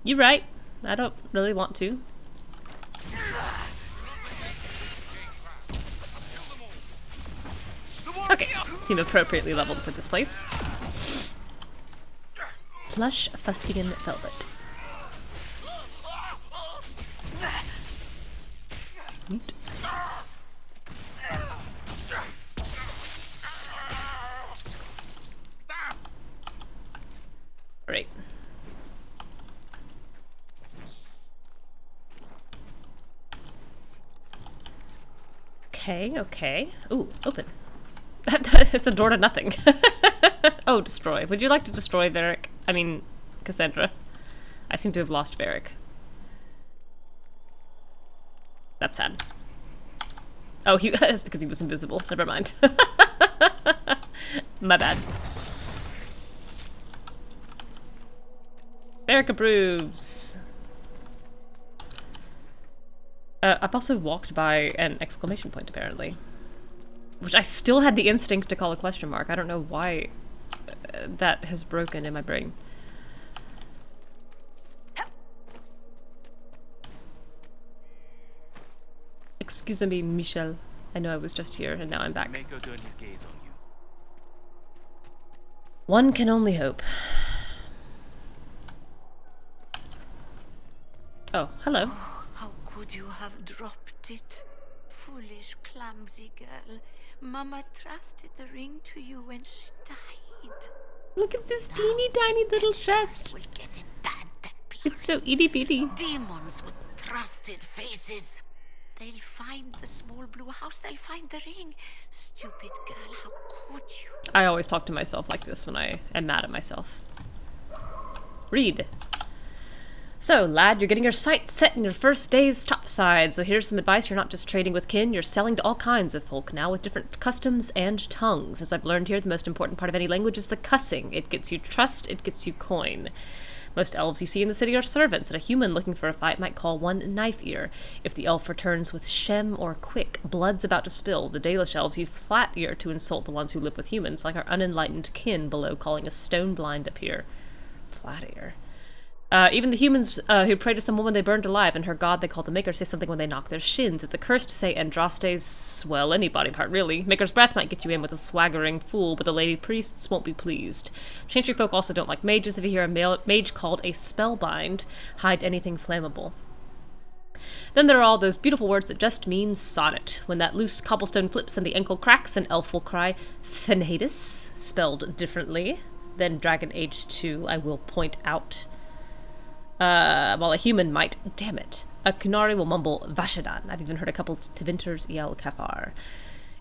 you're right. I don't really want to. Okay, seem appropriately leveled for this place. Plush fustian velvet. Right. Okay, okay. Ooh, open. It's a door to nothing. Oh, destroy. Would you like to destroy Varric? I mean, Cassandra. I seem to have lost Varric. That's sad. Oh, that's because he was invisible. Never mind. My bad. Varric approves. I've also walked by an exclamation point, apparently. Which I still had the instinct to call a question mark. I don't know why that has broken in my brain. Excuse me, Michel. I know I was just here, and now I'm back. Mako turned his gaze on you. One can only hope. Oh, hello. How could you have dropped it? Foolish, clumsy girl. Mama trusted the ring to you when she died. Look at this teeny tiny little chest. We'll get it bad, Templars. It's so itty bitty. Demons with trusted faces. They'll find the small blue house. They'll find the ring. Stupid girl, how could you? I always talk to myself like this when I am mad at myself. Read. So, lad, you're getting your sights set in your first day's topside, so here's some advice. You're not just trading with kin, you're selling to all kinds of folk now with different customs and tongues. As I've learned here, the most important part of any language is the cussing. It gets you trust, it gets you coin. Most elves you see in the city are servants, and a human looking for a fight might call one Knife Ear. If the elf returns with Shem or Quick, blood's about to spill. The Dalish elves use Flat Ear to insult the ones who live with humans, like our unenlightened kin below calling a stone blind up here. Flat Ear. Even the humans who pray to some woman they burned alive and her god they call the Maker say something when they knock their shins. It's a curse to say Andraste's, well, any body part, really. Maker's breath might get you in with a swaggering fool, but the lady priests won't be pleased. Chantry folk also don't like mages. If you hear a mage called a spellbind, hide anything flammable. Then there are all those beautiful words that just mean sonnet. When that loose cobblestone clips and the ankle cracks, an elf will cry, Fenhatus, spelled differently than Dragon Age 2, I will point out. While a human might, damn it. A Kunari will mumble Vashadan. I've even heard a couple Tevinters yell Kafar.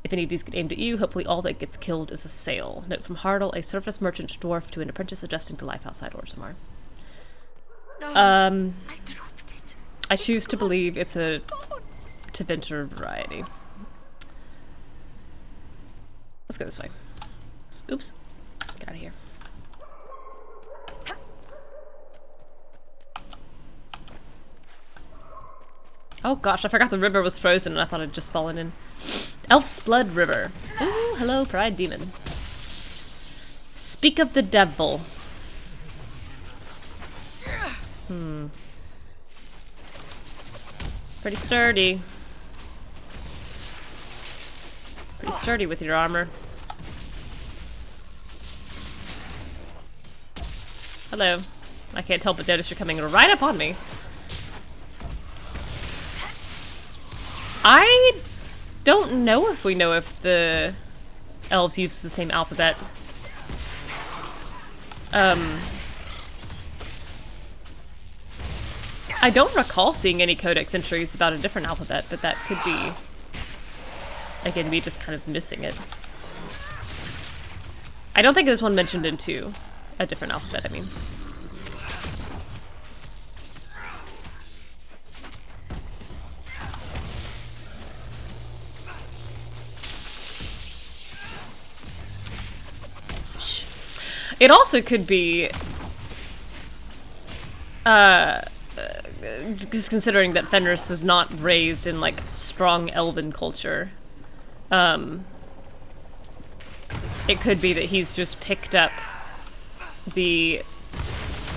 If any of these get aimed at you, hopefully all that gets killed is a sail. Note from Hardle, a surface merchant dwarf to an apprentice adjusting to life outside Orzammar. I dropped it. I choose to believe it's a Tevinter variety. Let's go this way. Oops. Get out of here. Oh gosh, I forgot the river was frozen and I thought I'd just fallen in. Elf's Blood River. Ooh, hello, Pride Demon. Speak of the devil. Pretty sturdy. Pretty sturdy with your armor. Hello. I can't help but notice you're coming right up on me. I don't know if we know if the elves use the same alphabet. I don't recall seeing any codex entries about a different alphabet, but that could be, again, me just kind of missing it. I don't think there's one mentioned in 2. A different alphabet, I mean. It also could be, just considering that Fenris was not raised in, like, strong elven culture, it could be that he's just picked up a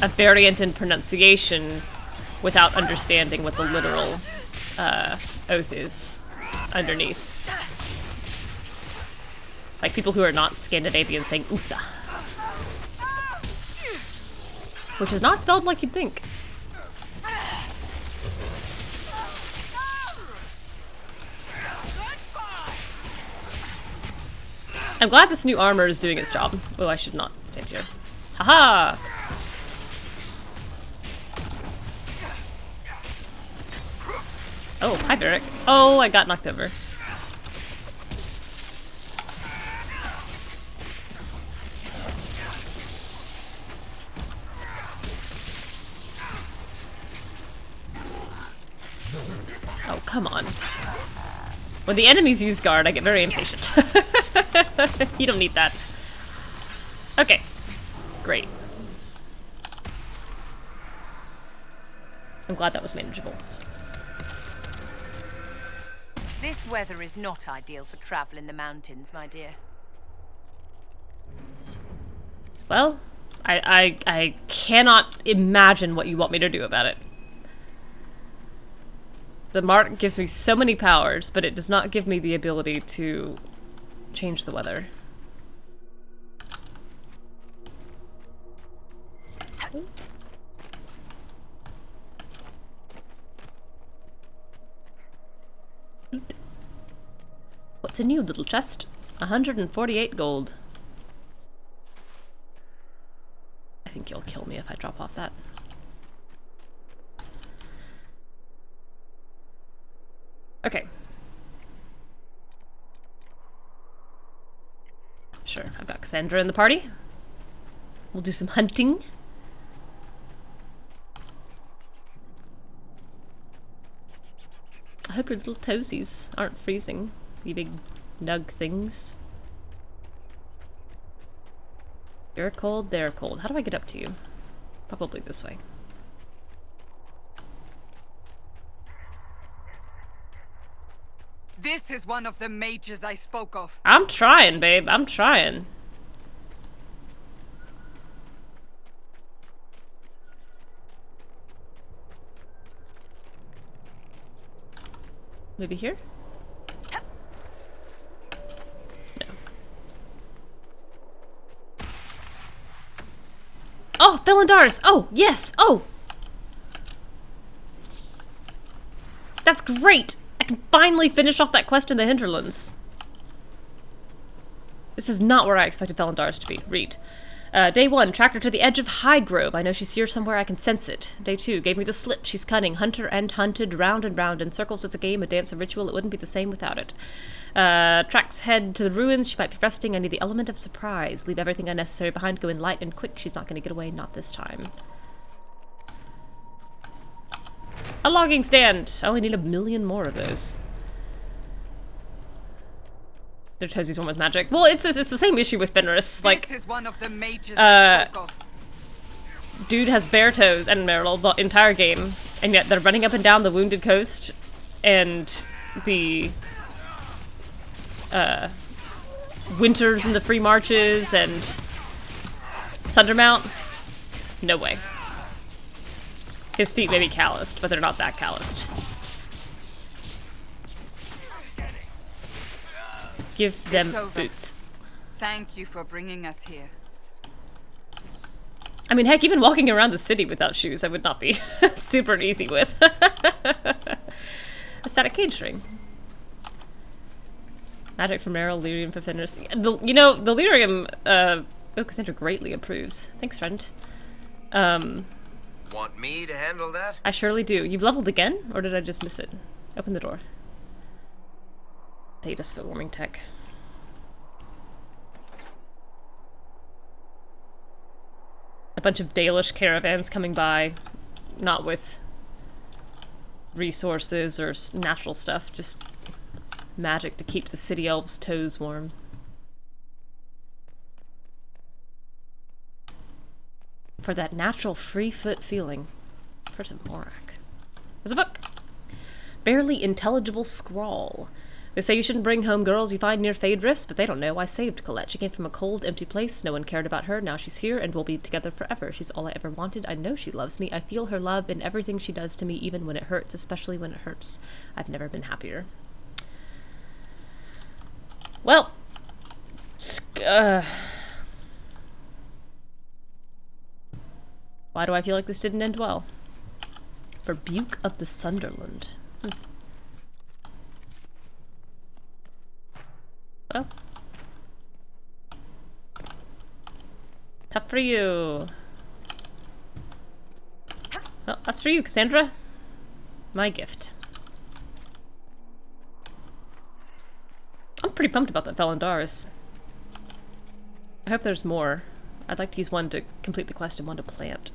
variant in pronunciation without understanding what the literal, oath is underneath. Like, people who are not Scandinavian saying Uta. Which is not spelled like you'd think. I'm glad this new armor is doing its job. Oh, I should not stand here. Haha! Oh, hi, Derek. Oh, I got knocked over. Oh, come on. When the enemies use guard, I get very impatient. You don't need that. Okay. Great. I'm glad that was manageable. This weather is not ideal for travel in the mountains, my dear. Well, I cannot imagine what you want me to do about it. The mark gives me so many powers, but it does not give me the ability to change the weather. What's in you, little chest? 148 gold. I think you'll kill me if I drop off that. Okay. Sure, I've got Cassandra in the party. We'll do some hunting. I hope your little toesies aren't freezing, you big nug things. You're cold, they're cold. How do I get up to you? Probably this way. This is one of the mages I spoke of. I'm trying, babe. I'm trying. Maybe here? No. Oh, felandaris! Oh, yes! Oh! That's great! I can finally finish off that quest in the Hinterlands. This is not where I expected felandaris to be. Read. Day 1, tracked her to the edge of High Grove. I know she's here somewhere, I can sense it. Day 2, gave me the slip. She's cunning, hunter and hunted, round and round, in circles. It's a game, a dance, a ritual. It wouldn't be the same without it. Tracks head to the ruins. She might be resting. I need the element of surprise. Leave everything unnecessary behind. Go in light and quick. She's not going to get away, not this time. A logging stand. I only need 1 million more of those. Their toesies one with magic. Well, it's the same issue with Fenris. Like, this is one of the mages I spoke of. Dude has bare toes and Meryl the entire game, and yet they're running up and down the Wounded Coast, and the Winters and the Free Marches and Sundermount. No way. His feet may be calloused, but they're not that calloused. Give them boots. Thank you for bringing us here. I mean, heck, even walking around the city without shoes, I would not be super easy with. A static cage ring. Magic for Meryl, lyrium for Fenris. You know, the lyrium, Cassandra greatly approves. Thanks, friend. Want me to handle that? I surely do. You've leveled again? Or did I just miss it? Open the door. Thetis foot warming tech. A bunch of Dalish caravans coming by, not with resources or natural stuff, just magic to keep the city elves' toes warm. For that natural free foot feeling. Curse of Morak. There's a book. Barely intelligible scrawl. They say you shouldn't bring home girls you find near Fade Rifts, but they don't know. I saved Colette. She came from a cold, empty place. No one cared about her. Now she's here, and we'll be together forever. She's all I ever wanted. I know she loves me. I feel her love in everything she does to me, even when it hurts, especially when it hurts. I've never been happier. Well, why do I feel like this didn't end well? Rebuke of the Sunderland. Well, Tough for you. Well, that's for you, Cassandra. My gift. I'm pretty pumped about that felandaris. I hope there's more. I'd like to use one to complete the quest and one to plant.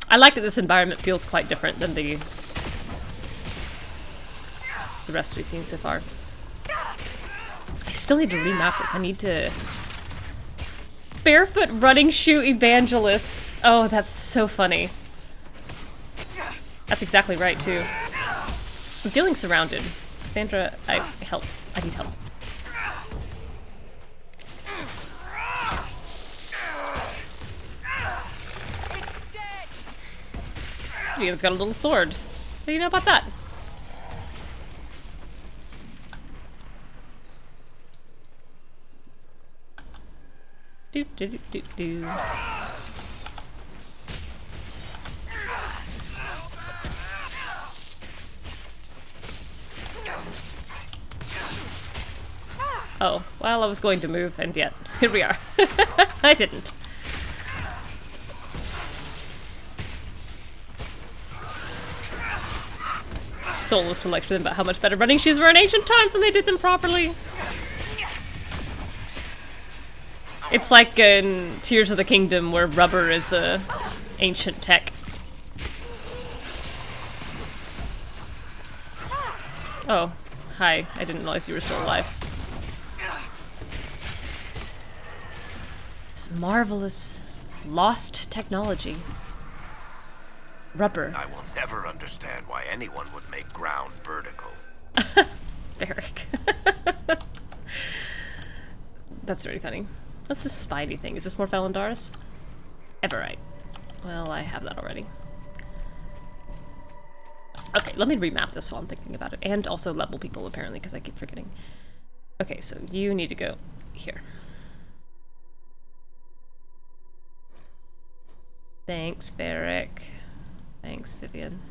I like that this environment feels quite different than the rest we've seen so far. I still need to remap this. I need to... Barefoot running shoe evangelists. Oh, that's so funny. That's exactly right, too. I'm feeling surrounded. Sandra, I need help. Dorian's got a little sword. What do you know about that? Do do do do do. Oh, well, I was going to move, and yet here we are. I didn't. Solas to lecture them about how much better running shoes were in ancient times when they did them properly. It's like in Tears of the Kingdom where rubber is a ancient tech. Oh, hi. I didn't realize you were still alive. This marvelous lost technology. Rubber. I will never understand why anyone would make ground vertical. Barrick. That's very funny. What's this spidey thing? Is this more felandaris? Everite. Well, I have that already. Okay, let me remap this while I'm thinking about it. And also level people, apparently, because I keep forgetting. Okay, so you need to go here. Thanks, Barrick. Thanks, Vivian.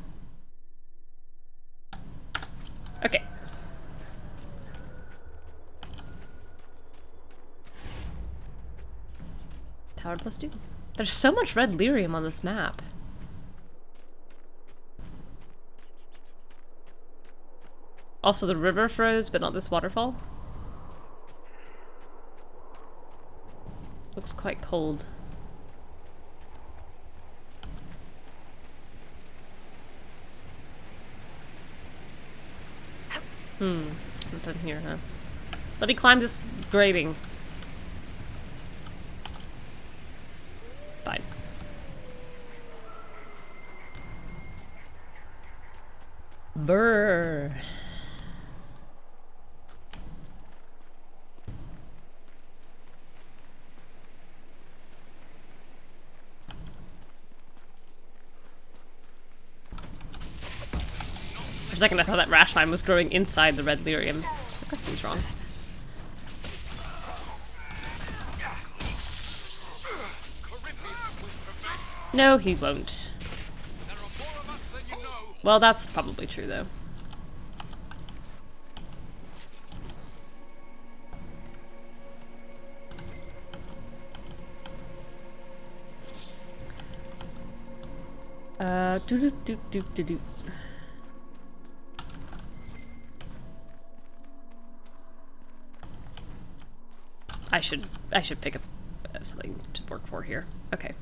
Okay. Powered +2. There's so much red lyrium on this map. Also, the river froze, but not this waterfall. Looks quite cold. Not done here, huh? Let me climb this grating. Fine. Brrr. For a second I thought that rash vine was growing inside the red lyrium. So that seems wrong. No, he won't. Well, that's probably true, though. Do. I should pick up something to work for here. Okay.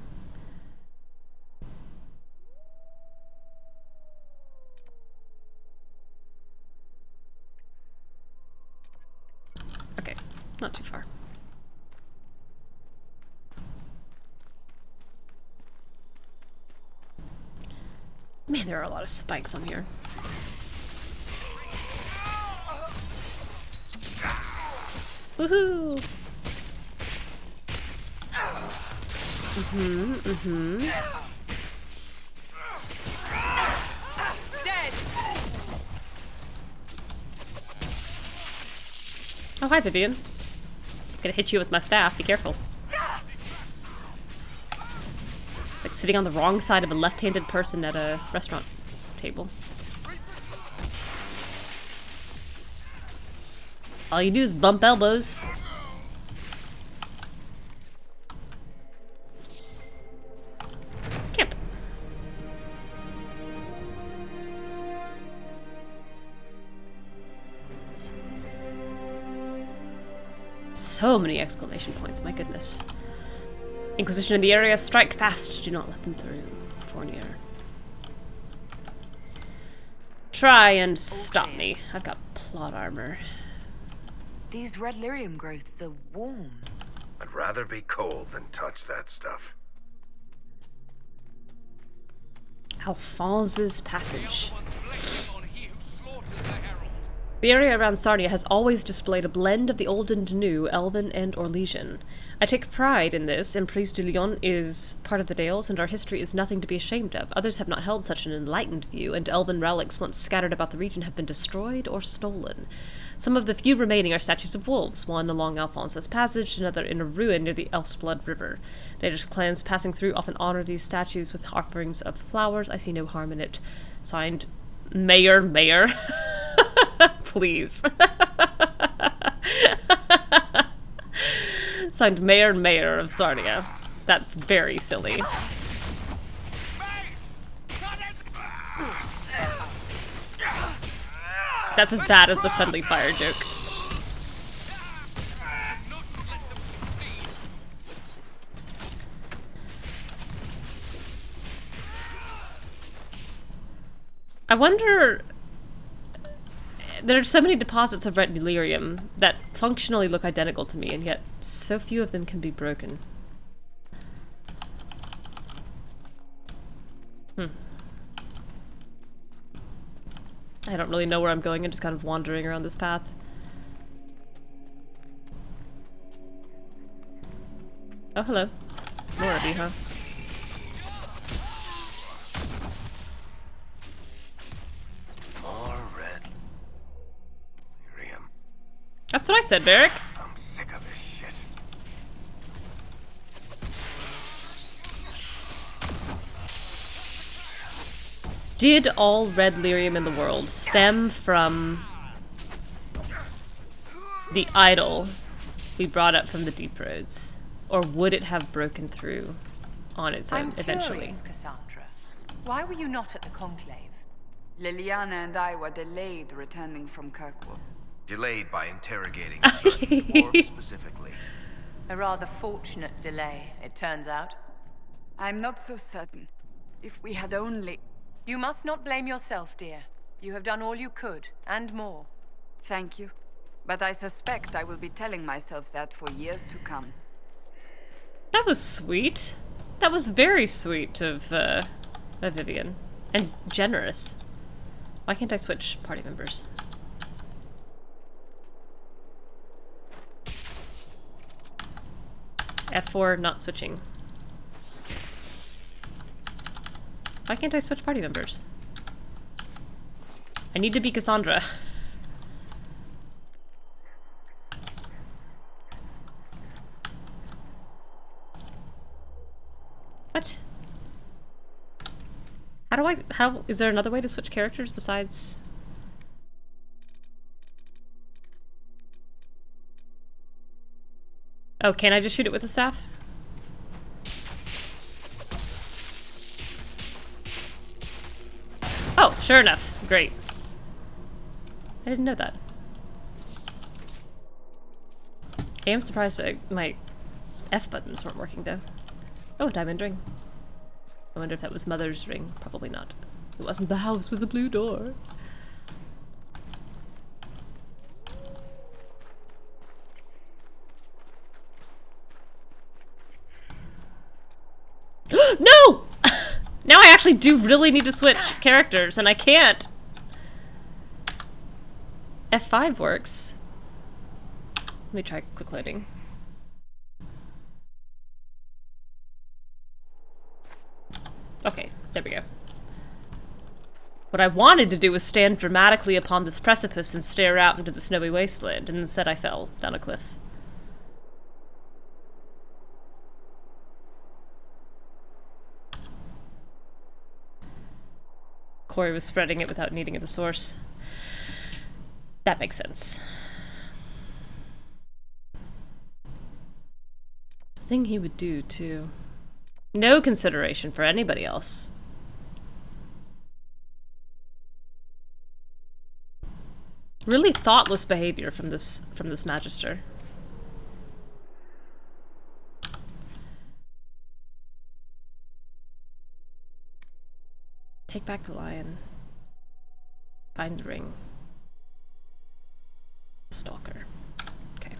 Okay, not too far. Man, there are a lot of spikes on here. Woohoo! Dead. Oh, hi, Vivian. I'm gonna hit you with my staff. Be careful. It's like sitting on the wrong side of a left-handed person at a restaurant table. All you do is bump elbows. Camp. So many exclamation points, my goodness. Inquisition in the area, strike fast, do not let them through. Fournier. Try and stop me. I've got plot armor. These red lyrium growths are warm. I'd rather be cold than touch that stuff. Alphonse's Passage. The area around Sarnia has always displayed a blend of the old and new, Elven and Orlesian. I take pride in this. Emprise de Lyon is part of the Dales, and our history is nothing to be ashamed of. Others have not held such an enlightened view, and Elven relics once scattered about the region have been destroyed or stolen. Some of the few remaining are statues of wolves, one along Alphonse's Passage, another in a ruin near the Elfsblood River. Dangerous clans passing through often honor these statues with offerings of flowers. I see no harm in it. Signed, Mayor. Please. Signed Mayor of Sarnia. That's very silly. That's as bad as the friendly fire joke. I wonder... There are so many deposits of red delirium that functionally look identical to me, and yet so few of them can be broken. I don't really know where I'm going. I'm just kind of wandering around this path. Oh, hello. More of you, huh? That's what I said, Barrick. I'm sick of this shit. Did all red lyrium in the world stem from the idol we brought up from the deep roads? Or would it have broken through on its own eventually? Curious, Cassandra. Why were you not at the conclave? Liliana and I were delayed returning from Kirkwood. Delayed by interrogating certain more specifically. A rather fortunate delay, it turns out. I'm not so certain. If we had only... You must not blame yourself, dear. You have done all you could, and more. Thank you. But I suspect I will be telling myself that for years to come. That was sweet. That was very sweet of Vivian. And generous. Why can't I switch party members? F4, not switching. Why can't I switch party members? I need to be Cassandra. What? How is there another way to switch characters besides... Oh, can I just shoot it with the staff? Oh, sure enough. Great. I didn't know that. I am surprised my F buttons weren't working, though. Oh, a diamond ring. I wonder if that was Mother's ring. Probably not. It wasn't the house with the blue door. No! Now I actually do really need to switch characters, and I can't. F5 works. Let me try quick loading. Okay, there we go. What I wanted to do was stand dramatically upon this precipice and stare out into the snowy wasteland, and instead I fell down a cliff. Corey was spreading it without needing it at the source. That makes sense. thing he would do, too. No consideration for anybody else. Really thoughtless behavior from this Magister. Take back the lion. Find the ring. Stalker. Okay.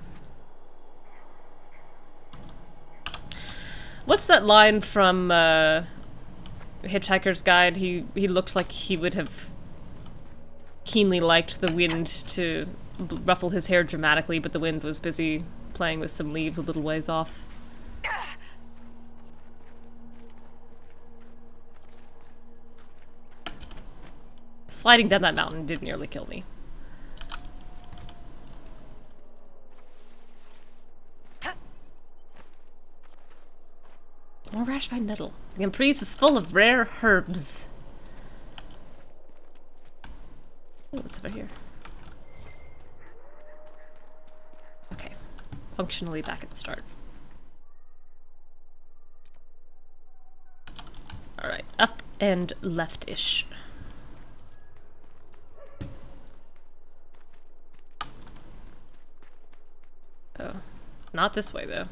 What's that line from Hitchhiker's Guide? He looked like he would have keenly liked the wind to ruffle his hair dramatically, but the wind was busy playing with some leaves a little ways off. Sliding down that mountain did nearly kill me. More rash vine nettle. The Emprise is full of rare herbs. Oh, what's over here? Okay. Functionally back at the start. Alright, up and left-ish. Oh. Not this way, though.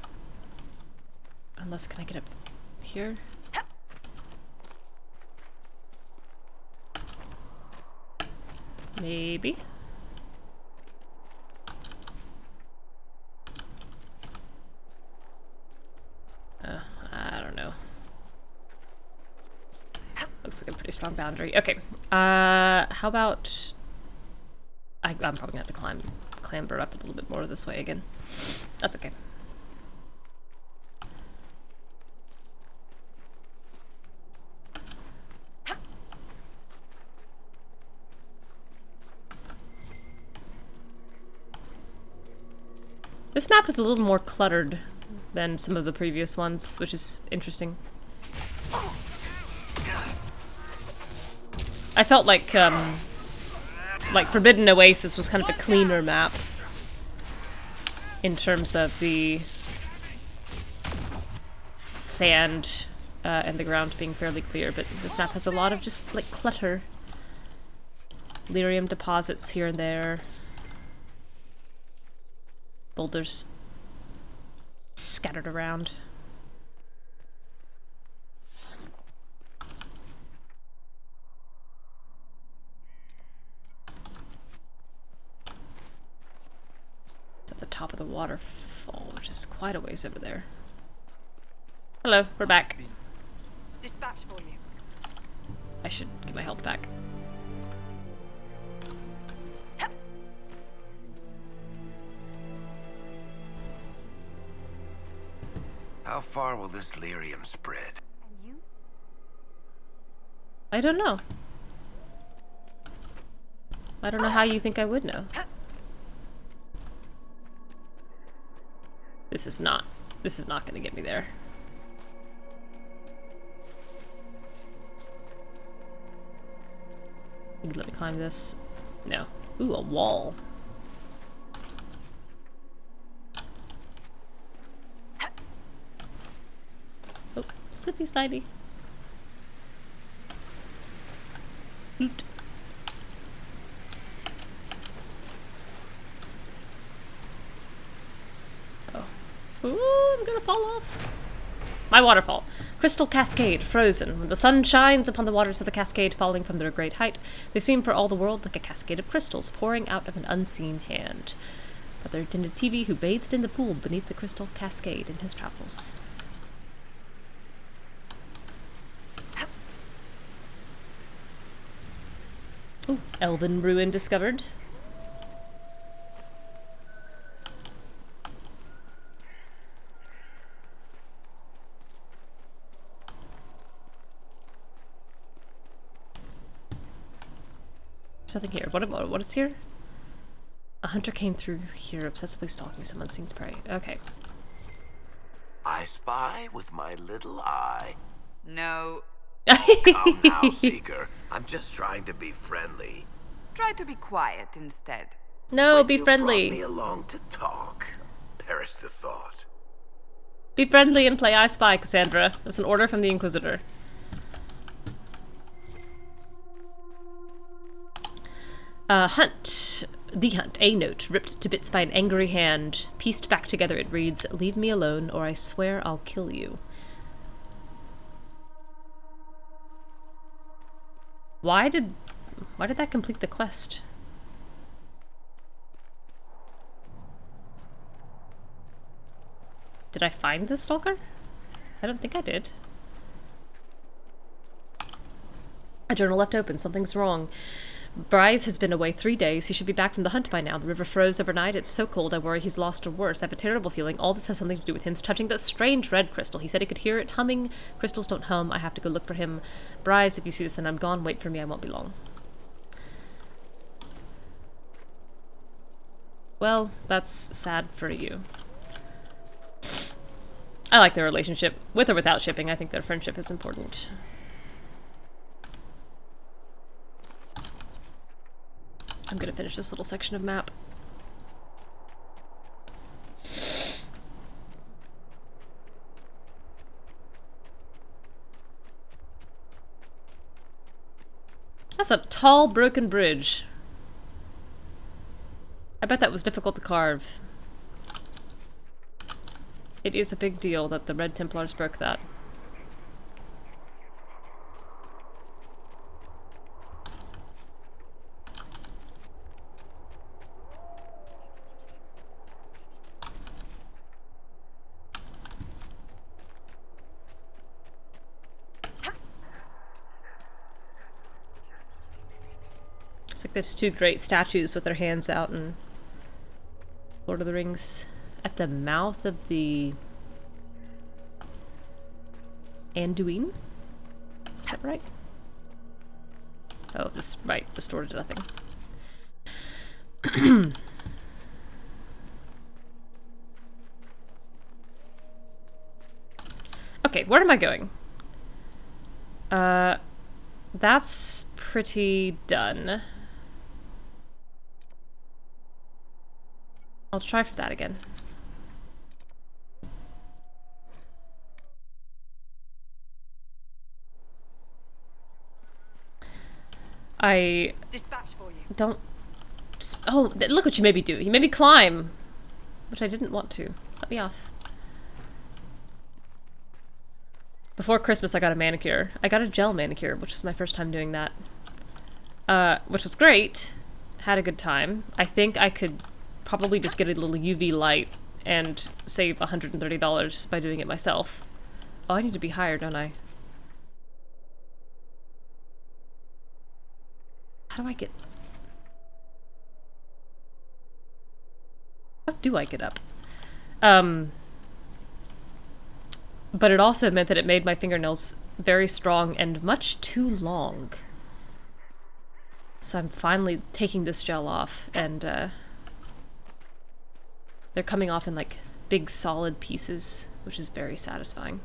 Unless, can I get up here? Maybe. I don't know. Looks like a pretty strong boundary. Okay. How about... I'm probably gonna have to clamber up a little bit more this way again. That's okay. This map is a little more cluttered than some of the previous ones, which is interesting. I felt like Forbidden Oasis was kind of a cleaner map in terms of the sand and the ground being fairly clear, but this map has a lot of just, like, clutter. Lyrium deposits here and there. Boulders scattered around. It's at the top of the waterfall, which is quite a ways over there. Hello, we're back. Dispatch for you. I should get my health back. How far will this lyrium spread? I don't know. I don't know how you think I would know. This is not gonna get me there. You can let me climb this. No. Ooh, a wall. Oh, slippy slidey. Loot. Oh. Ooh, I'm gonna fall off. My waterfall. Crystal cascade, frozen. When the sun shines upon the waters of the cascade falling from their great height, they seem for all the world like a cascade of crystals pouring out of an unseen hand. Brother attended TV who bathed in the pool beneath the crystal cascade in his travels. Ooh, elven ruin discovered. There's nothing here. What is here? A hunter came through here, obsessively stalking some unseen prey. Okay. I spy with my little eye. No. Calm now, Seeker. I'm just trying to be friendly. Try to be quiet instead. No, When be you friendly. brought me along to talk. Perish the thought. Be friendly and play I Spy, Cassandra. It's an order from the Inquisitor. Hunt. The Hunt. A note, ripped to bits by an angry hand. Pieced back together it reads, "Leave me alone, or I swear I'll kill you." Why did that complete the quest? Did I find the stalker? I don't think I did. A journal left open. Something's wrong. Bryce has been away 3 days. He should be back from the hunt by now. The river froze overnight. It's so cold I worry he's lost or worse. I have a terrible feeling all this has something to do with him touching that strange red crystal. He said he could hear it humming. Crystals don't hum. I have to go look for him. Bryce, if you see this and I'm gone, wait for me. I won't be long. Well, that's sad for you. I like their relationship. With or without shipping, I think their friendship is important. I'm gonna finish this little section of map. That's a tall, broken bridge. I bet that was difficult to carve. It is a big deal that the Red Templars broke that. It's like there's two great statues with their hands out in Lord of the Rings. At the mouth of the Anduin? Is that right? Oh, this right, distorted nothing. Okay, where am I going? That's pretty done. I'll try for that again. I Dispatch for you. Don't. Oh, look what you made me do. You made me climb, which I didn't want to. Let me off. Before Christmas, I got a manicure. I got a gel manicure, which was my first time doing that. Which was great. Had a good time. I think I could probably just get a little UV light and save $130 by doing it myself. Oh, I need to be higher, don't I? How do I get... How do I get up? But it also meant that it made my fingernails very strong and much too long. So I'm finally taking this gel off, and they're coming off in like big solid pieces, which is very satisfying.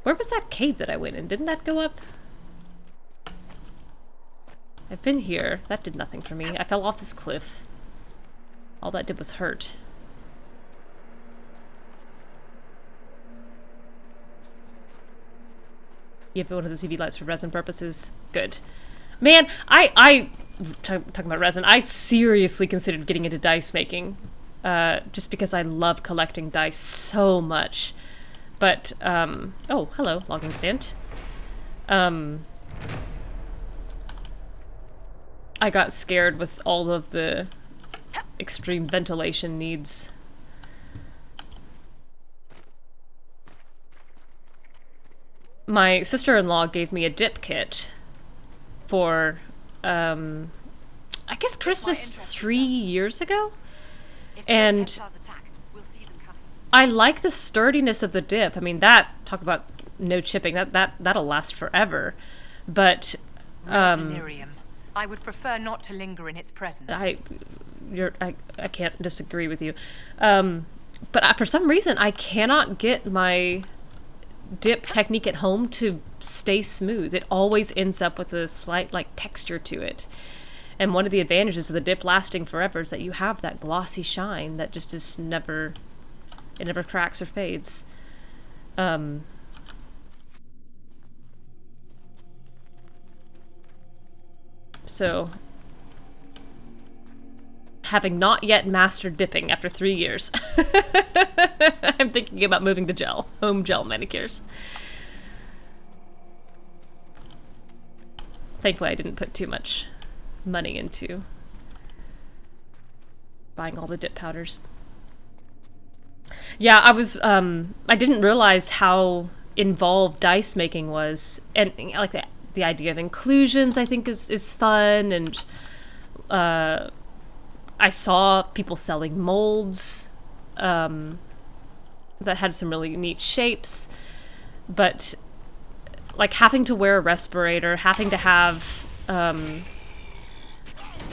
Where was that cave that I went in? Didn't that go up? I've been here. That did nothing for me. I fell off this cliff. All that did was hurt. You have one of those UV lights for resin purposes? Good. Man, talking about resin, I seriously considered getting into dice making. Just because I love collecting dice so much. But, oh, hello, logging stand. I got scared with all of the extreme ventilation needs. My sister-in-law gave me a dip kit for, I guess Christmas 3 years ago? And I like the sturdiness of the dip. I mean, talk about no chipping, that'll last forever. But, delirium. I would prefer not to linger in its presence. I can't disagree with you. But for some reason, I cannot get my dip technique at home to stay smooth. It always ends up with a slight, like, texture to it. And one of the advantages of the dip lasting forever is that you have that glossy shine that just is never It never cracks or fades. So, having not yet mastered dipping after 3 years, I'm thinking about moving to gel, home gel manicures. Thankfully, I didn't put too much money into buying all the dip powders. Yeah, I didn't realize how involved dice making was, and like the idea of inclusions I think is fun, and I saw people selling molds that had some really neat shapes, but like having to wear a respirator, having to have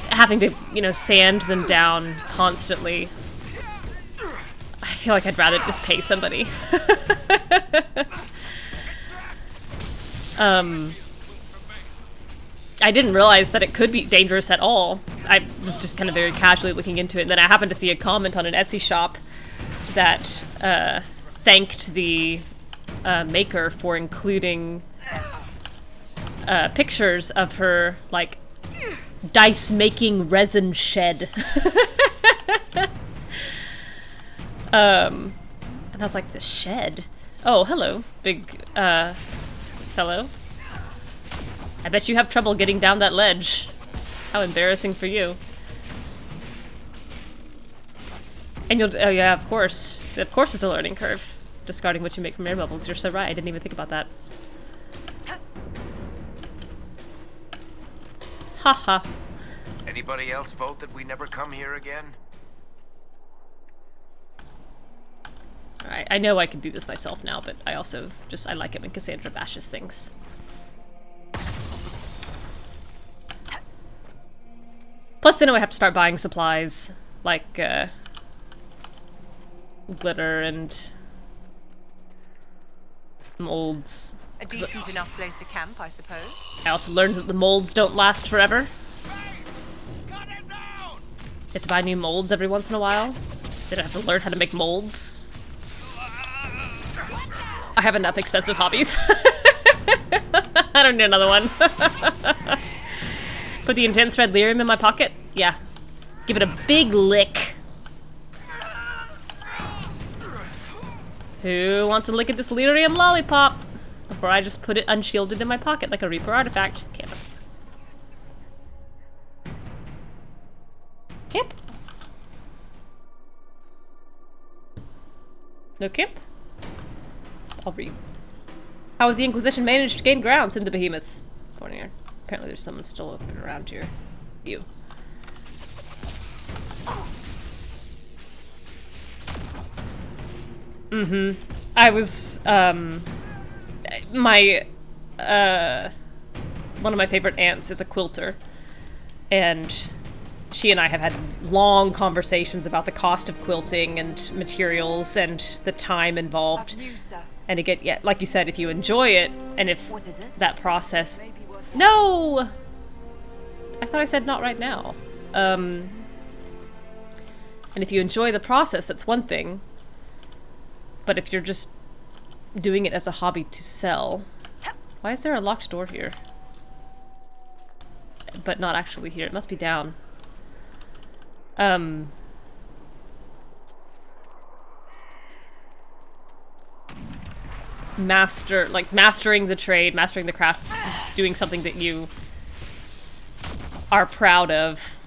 having to, you know, sand them down constantly. I feel like I'd rather just pay somebody. I didn't realize that it could be dangerous at all. I was just kind of very casually looking into it, and then I happened to see a comment on an Etsy shop that thanked the maker for including pictures of her, like, dice-making resin shed. And I was like, this shed? Oh, hello, big fellow. I bet you have trouble getting down that ledge. How embarrassing for you. And you'll, oh yeah, of course. Of course there's a learning curve. Discarding what you make from air bubbles. You're so right, I didn't even think about that. Haha. Anybody else vote that we never come here again? Alright, I know I can do this myself now, but I also I like it when Cassandra bashes things. Plus, then I would have to start buying supplies, like, glitter and molds. A decent enough place to camp, I suppose. I also learned that the molds don't last forever. You have to buy new molds every once in a while. Then I have to learn how to make molds. I have enough expensive hobbies. I don't need another one. Put the intense red lyrium in my pocket? Yeah. Give it a big lick. Who wants to lick at this lyrium lollipop? Before I just put it unshielded in my pocket like a Reaper artifact. Camp. Camp. No camp? I'll read. How has the Inquisition managed to gain grounds in the behemoth? Corner. Apparently there's someone still open around here. You. Mm-hmm. I was, my, one of my favorite aunts is a quilter, and she and I have had long conversations about the cost of quilting and materials and the time involved. And again, yeah, like you said, if you enjoy it, and if that process... No! I thought I said not right now. And if you enjoy the process, that's one thing. But if you're just doing it as a hobby to sell... Why is there a locked door here? But not actually here. It must be down. Mastering the trade, mastering the craft, doing something that you are proud of,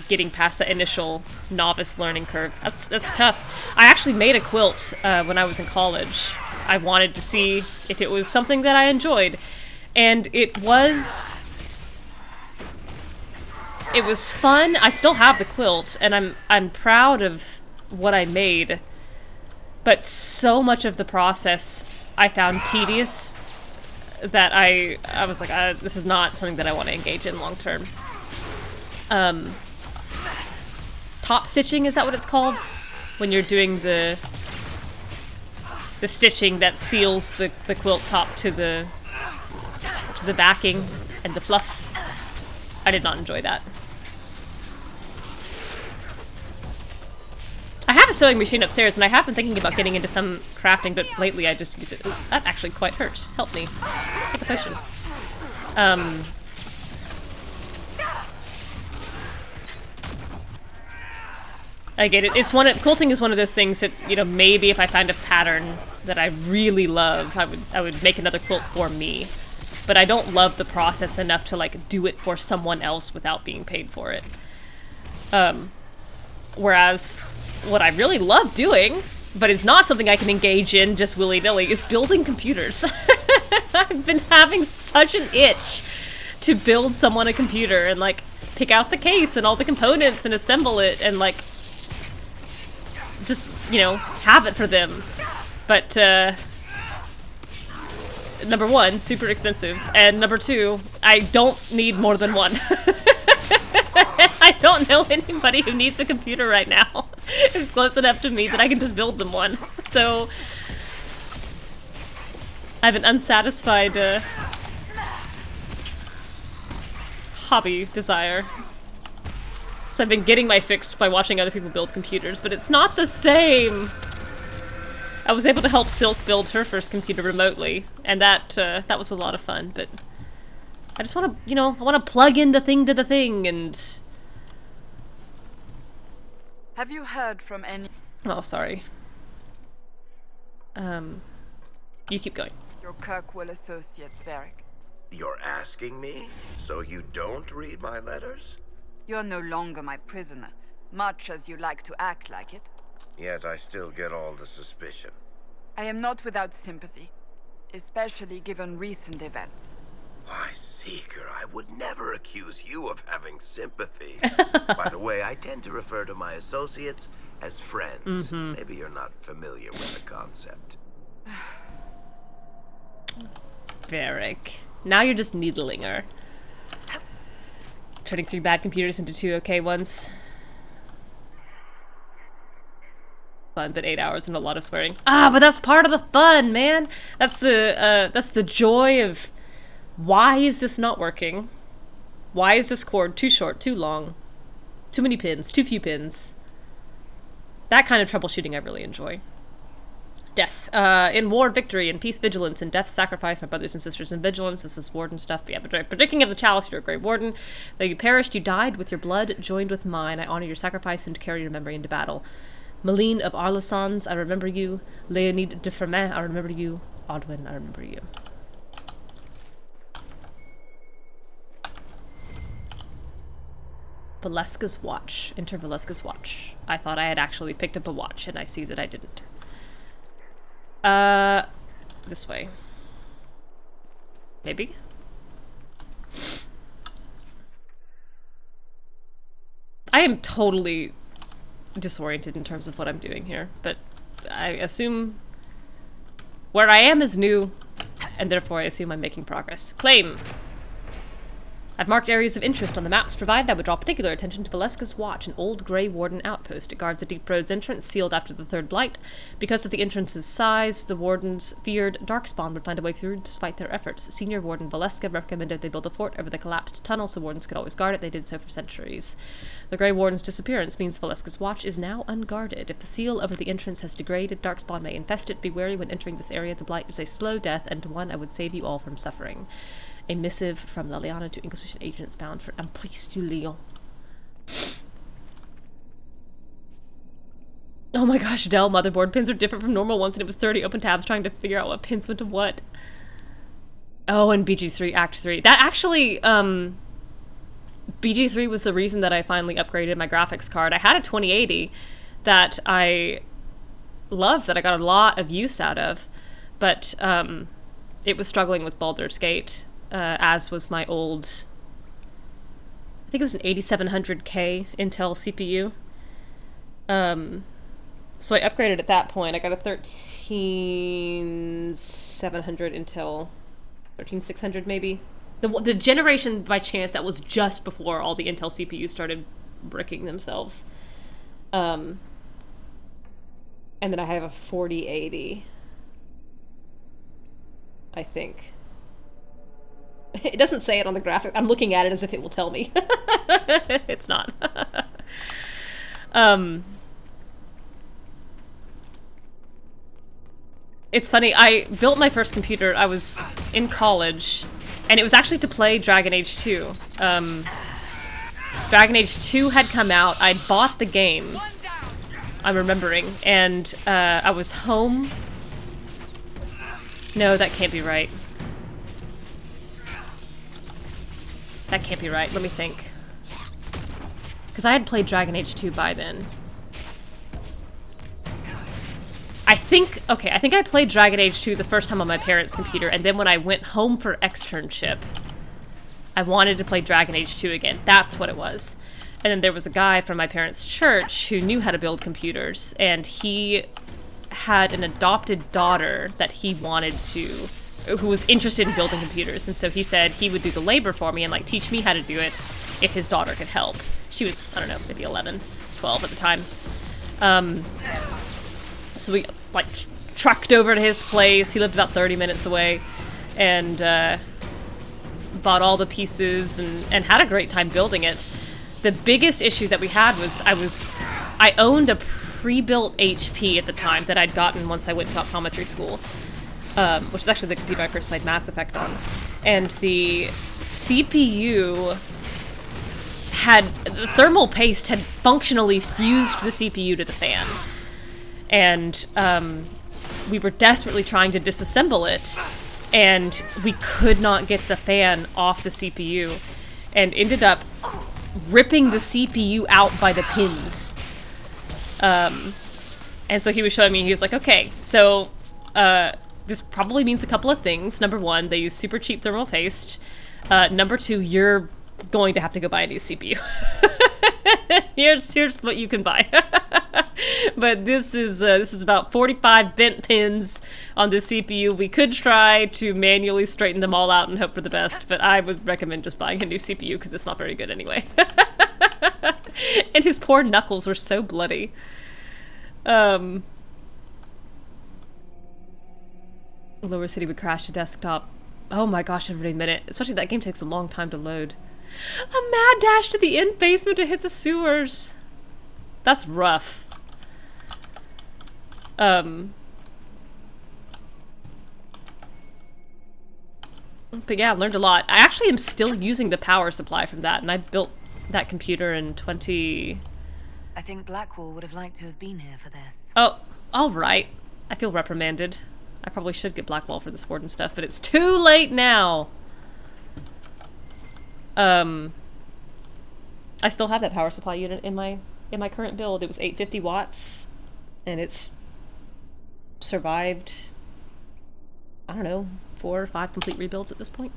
getting past the initial novice learning curve. That's tough. I actually made a quilt when I was in college. I wanted to see if it was something that I enjoyed, and it was fun. I still have the quilt, and I'm proud of what I made. But so much of the process I found tedious that I was like, this is not something that I want to engage in long term. Top stitching, is that what it's called? When you're doing the stitching that seals the quilt top to the backing and the fluff. I did not enjoy that. I have a sewing machine upstairs, and I have been thinking about getting into some crafting, but lately I just use it. Ooh, that actually quite hurt. Help me. Take a potion. I get it. It's quilting is one of those things that, you know, maybe if I find a pattern that I really love, I would make another quilt for me. But I don't love the process enough to, like, do it for someone else without being paid for it. Whereas what I really love doing, but is not something I can engage in just willy-nilly, is building computers. I've been having such an itch to build someone a computer and, like, pick out the case and all the components and assemble it and, like, just, you know, have it for them. But, number one, super expensive, and number two, I don't need more than one. I don't know anybody who needs a computer right now. It's close enough to me that I can just build them one. So, I have an unsatisfied, hobby desire. So I've been getting my fix by watching other people build computers, but it's not the same! I was able to help Silk build her first computer remotely, and that was a lot of fun, but I just want to, you know, I want to plug in the thing to the thing, and... Have you heard from any... Oh, sorry. You keep going. Your Kirkwall associates, Varric? You're asking me? So you don't read my letters? You're no longer my prisoner, much as you like to act like it. Yet I still get all the suspicion. I am not without sympathy, especially given recent events. Why, Seeker, I would never accuse you of having sympathy. By the way, I tend to refer to my associates as friends. Mm-hmm. Maybe you're not familiar with the concept. Varric. Now you're just needling her. Turning 3 bad computers into 2 okay ones. Fun, but 8 hours and a lot of swearing. Ah, but that's part of the fun, man! That's the joy of... Why is this not working? Why is this cord too short, too long? Too many pins, too few pins. That kind of troubleshooting I really enjoy. Death. In war, victory. In peace, vigilance. In death, sacrifice. My brothers and sisters in vigilance. This is warden stuff. Yeah, but predicting of the chalice, you're a great warden. Though you perished, you died with your blood joined with mine. I honor your sacrifice and carry your memory into battle. Meline of Arlesans, I remember you. Leonid de Fermin, I remember you. Odwin, I remember you. Valeska's watch. Enter Valeska's watch. I thought I had actually picked up a watch, and I see that I didn't. This way. Maybe? I am totally disoriented in terms of what I'm doing here, but I assume where I am is new, and therefore I assume I'm making progress. Claim! I've marked areas of interest on the maps provided. I would draw particular attention to Valeska's Watch, an old Grey Warden outpost. It guards the Deep Road's entrance, sealed after the Third Blight. Because of the entrance's size, the Wardens feared Darkspawn would find a way through despite their efforts. Senior Warden Valeska recommended they build a fort over the collapsed tunnel so Wardens could always guard it. They did so for centuries. The Grey Warden's disappearance means Valeska's Watch is now unguarded. If the seal over the entrance has degraded, Darkspawn may infest it. Be wary when entering this area. The Blight is a slow death, and one I would save you all from suffering. A missive from Liliana to Inquisition agents bound for Emprise du Lion. Oh my gosh, Dell, motherboard pins are different from normal ones, and it was 30 open tabs trying to figure out what pins went to what. Oh, and BG3 Act 3. That actually, BG3 was the reason that I finally upgraded my graphics card. I had a 2080 that I loved, that I got a lot of use out of, but it was struggling with Baldur's Gate. As was my old, I think it was an 8700K Intel CPU. So I upgraded at that point. I got a 13700 Intel, 13600 maybe. The generation by chance that was just before all the Intel CPUs started bricking themselves. And then I have a 4080, I think. It doesn't say it on the graphic. I'm looking at it as if it will tell me. It's not. It's funny, I built my first computer, I was in college, and it was actually to play Dragon Age 2. Dragon Age 2 had come out, I'd bought the game, I'm remembering, and I was home. No, that can't be right. That can't be right, let me think. Because I had played Dragon Age 2 by then. I think I played Dragon Age 2 the first time on my parents' computer, and then when I went home for externship, I wanted to play Dragon Age 2 again. That's what it was. And then there was a guy from my parents' church who knew how to build computers, and he had an adopted daughter that he wanted to, who was interested in building computers, and so he said he would do the labor for me and like teach me how to do it if his daughter could help. She was, I don't know, maybe 11, 12 at the time. So we like trucked over to his place. He lived about 30 minutes away, and bought all the pieces and had a great time building it. The biggest issue that we had was I owned a pre-built HP at the time that I'd gotten once I went to optometry school, which is actually the computer I first played Mass Effect on, and the CPU the thermal paste had functionally fused the CPU to the fan. And we were desperately trying to disassemble it, and we could not get the fan off the CPU, and ended up ripping the CPU out by the pins. And so he was showing me, he was like, okay, so this probably means a couple of things. Number one, they use super cheap thermal paste. Number two, you're going to have to go buy a new CPU. Here's what you can buy. But this is about 45 bent pins on the CPU. We could try to manually straighten them all out and hope for the best, but I would recommend just buying a new CPU because it's not very good anyway. And his poor knuckles were so bloody. Lower City would crash to desktop. Oh my gosh, every minute. Especially that game takes a long time to load. A mad dash to the end basement to hit the sewers. That's rough. But yeah, I learned a lot. I actually am still using the power supply from that, and I built that computer in 20... I think Blackwall would have liked to have been here for this. Oh, alright. I feel reprimanded. I probably should get Blackwall for this warden stuff, but it's too late now! I still have that power supply unit in my current build. It was 850 watts, and it's survived, I don't know, 4 or 5 complete rebuilds at this point.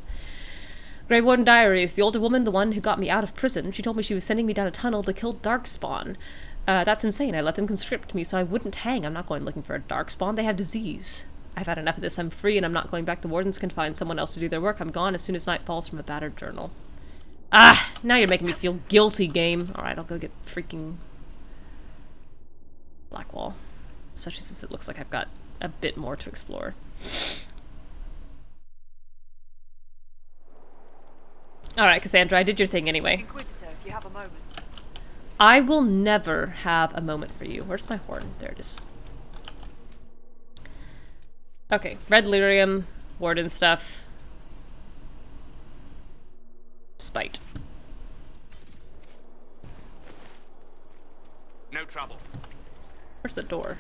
Grey Warden Diaries. The older woman, the one who got me out of prison, she told me she was sending me down a tunnel to kill Darkspawn. That's insane. I let them conscript me so I wouldn't hang. I'm not going looking for a Darkspawn. They have disease. I've had enough of this. I'm free and I'm not going back. The wardens can find someone else to do their work. I'm gone as soon as night falls from a battered journal. Ah, now you're making me feel guilty, game. Alright, I'll go get freaking Blackwall. Especially since it looks like I've got a bit more to explore. Alright, Cassandra, I did your thing anyway. Inquisitor, if you have a moment. I will never have a moment for you. Where's my horn? There it is. Okay, red lyrium, warden stuff. Spite. No trouble. Where's the door?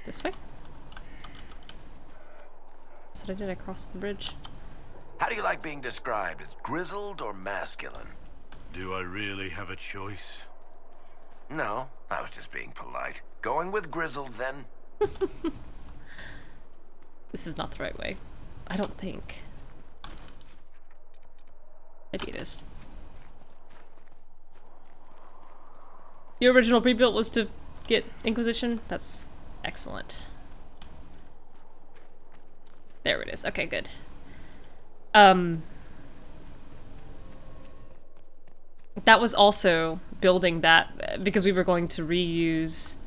This way? That's what I did, I crossed the bridge. How do you like being described, as grizzled or masculine? Do I really have a choice? No, I was just being polite. Going with grizzled, then? This is not the right way. I don't think. Maybe it is. Your original pre-built was to get Inquisition? That's excellent. There it is. Okay, good. That was also building that because we were going to reuse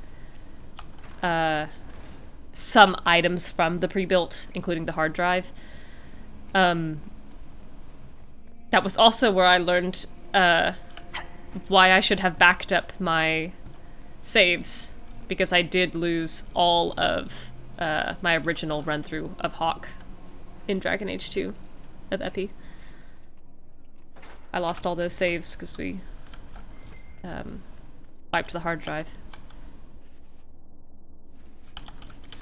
some items from the pre-built, including the hard drive. That was also where I learned why I should have backed up my saves, because I did lose all of my original run-through of Hawk in Dragon Age 2 of Epi. I lost all those saves because we wiped the hard drive.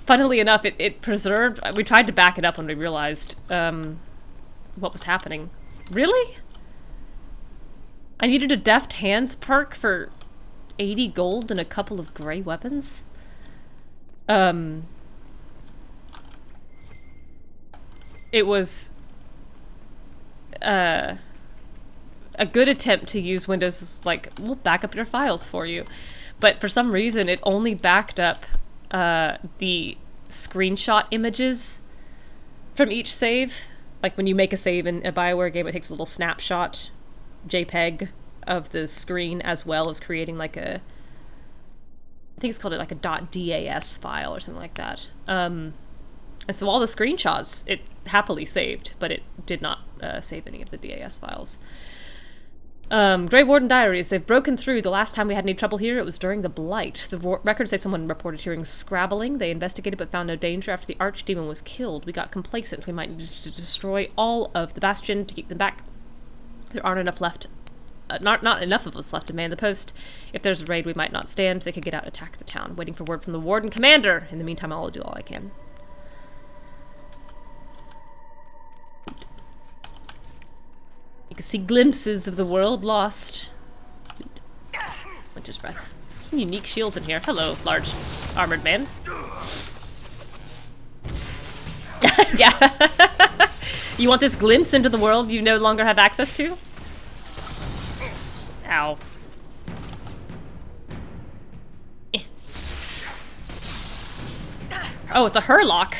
Funnily enough, it preserved... We tried to back it up when we realized what was happening. Really? I needed a Deft Hands perk for 80 gold and a couple of grey weapons? It was... a good attempt to use Windows as like, we'll back up your files for you. But for some reason, it only backed up the screenshot images from each save. Like when you make a save in a BioWare game, it takes a little snapshot JPEG of the screen, as well as creating like a, I think it's called like a .das file or something like that. And so all the screenshots, it happily saved, but it did not save any of the DAS files. Grey Warden Diaries. They've broken through. The last time we had any trouble here, it was during the Blight. The records say someone reported hearing scrabbling. They investigated but found no danger after the Archdemon was killed. We got complacent. We might need to destroy all of the Bastion to keep them back. There aren't enough left. Not enough of us left to man the post. If there's a raid we might not stand, they could get out and attack the town. Waiting for word from the Warden Commander. In the meantime, I'll do all I can. You can see glimpses of the world lost. Winter's Breath. Some unique shields in here. Hello, large armored man. Yeah. You want this glimpse into the world you no longer have access to? Ow. Eh. Oh, it's a Hurlock.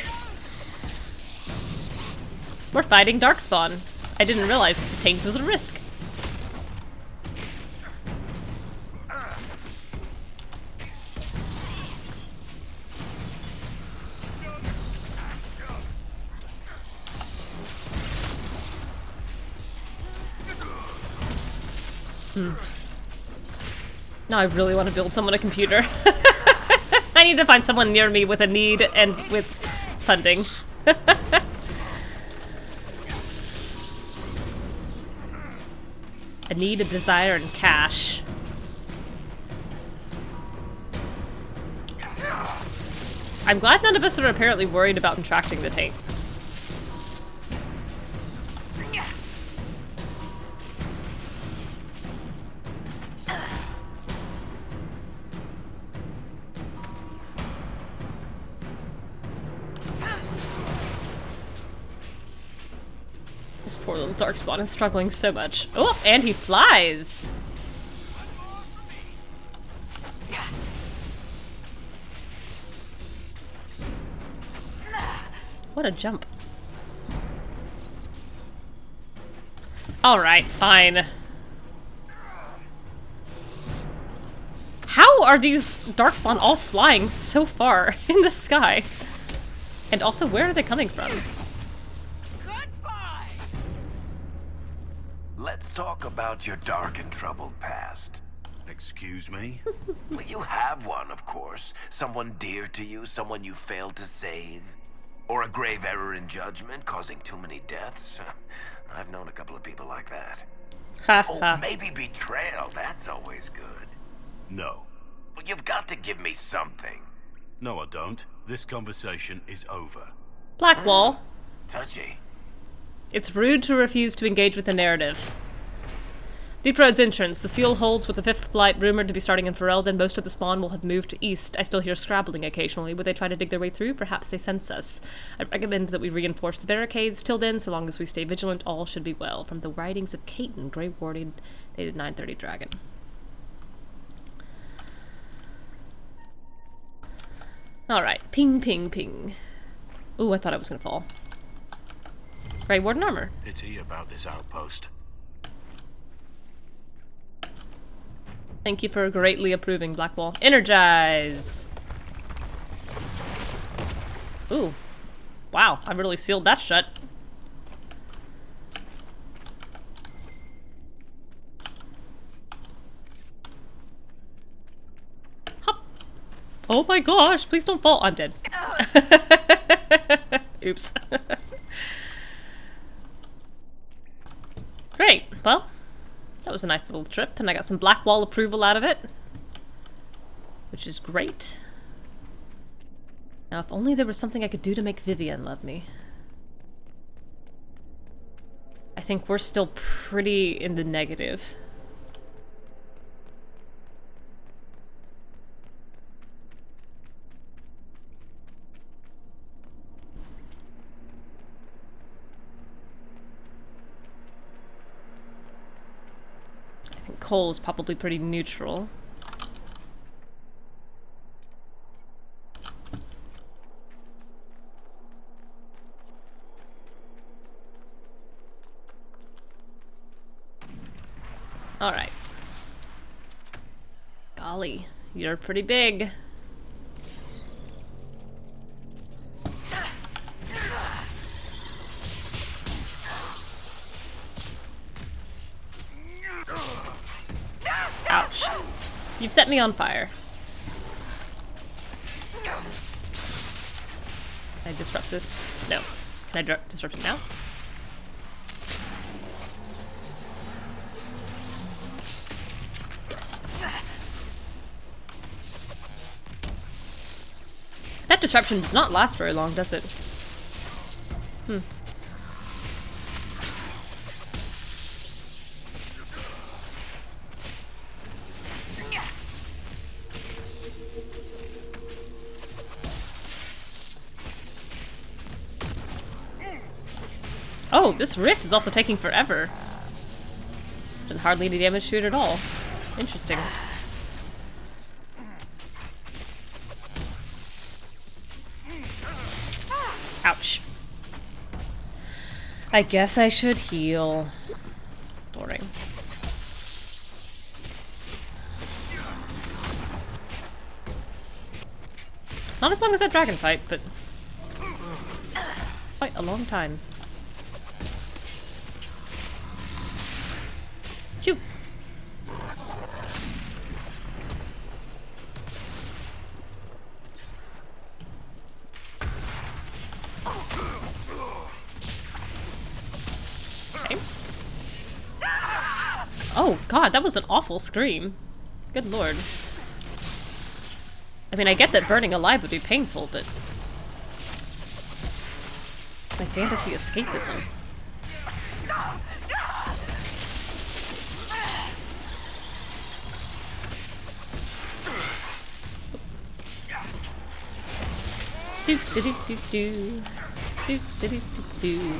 We're fighting Darkspawn. I didn't realize the tank was a risk. Now I really want to build someone a computer. I need to find someone near me with a need and with funding. A need, a desire, and cash. I'm glad none of us are apparently worried about contracting the tape. This poor little Darkspawn is struggling so much. Oh, and he flies! What a jump. Alright, fine. How are these Darkspawn all flying so far in the sky? And also, where are they coming from? Let's talk about your dark and troubled past. Excuse me? Well, you have one, of course. Someone dear to you, someone you failed to save. Or a grave error in judgment, causing too many deaths. I've known a couple of people like that. Oh, maybe betrayal. That's always good. No. Well, you've got to give me something. No, I don't. This conversation is over. Blackwall. Touchy. It's rude to refuse to engage with the narrative. Deep Road's entrance. The seal holds with the fifth blight rumored to be starting in Ferelden. Most of the spawn will have moved to east. I still hear scrabbling occasionally. Would they try to dig their way through? Perhaps they sense us. I recommend that we reinforce the barricades. Till then, so long as we stay vigilant, all should be well. From the writings of Caton, Grey Warden, dated 930 Dragon. Alright. Ping, ping, ping. Ooh, I thought I was gonna fall. Grey Warden armor. Pity about this outpost. Thank you for greatly approving, Blackwall. Energize! Ooh. Wow, I really sealed that shut. Oh my gosh, please don't fall. I'm dead. Oops. Great. Well, that was a nice little trip, and I got some Blackwall approval out of it, which is great. Now, if only there was something I could do to make Vivian love me. I think we're still pretty in the negative. I think Cole is probably pretty neutral. Alright. Golly, you're pretty big. Ouch. You've set me on fire. Can I disrupt this? No. Can I disrupt it now? Yes. That disruption does not last very long, does it? Oh, this rift is also taking forever. Did hardly any damage to it at all. Interesting. Ouch. I guess I should heal. Boring. Not as long as that dragon fight, but quite a long time. Phew. Okay. Oh god, that was an awful scream. Good lord. I mean, I get that burning alive would be painful, but my fantasy escapism. Do do do do do do do do do.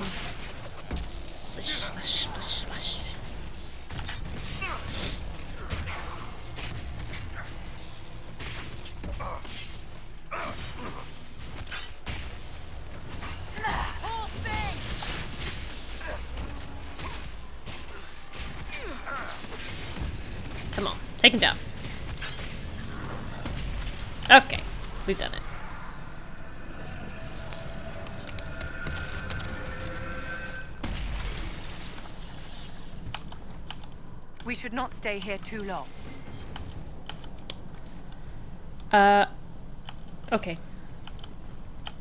Slish slish slish slish. Come on, take him down. Okay, we've done it. We should not stay here too long. Okay.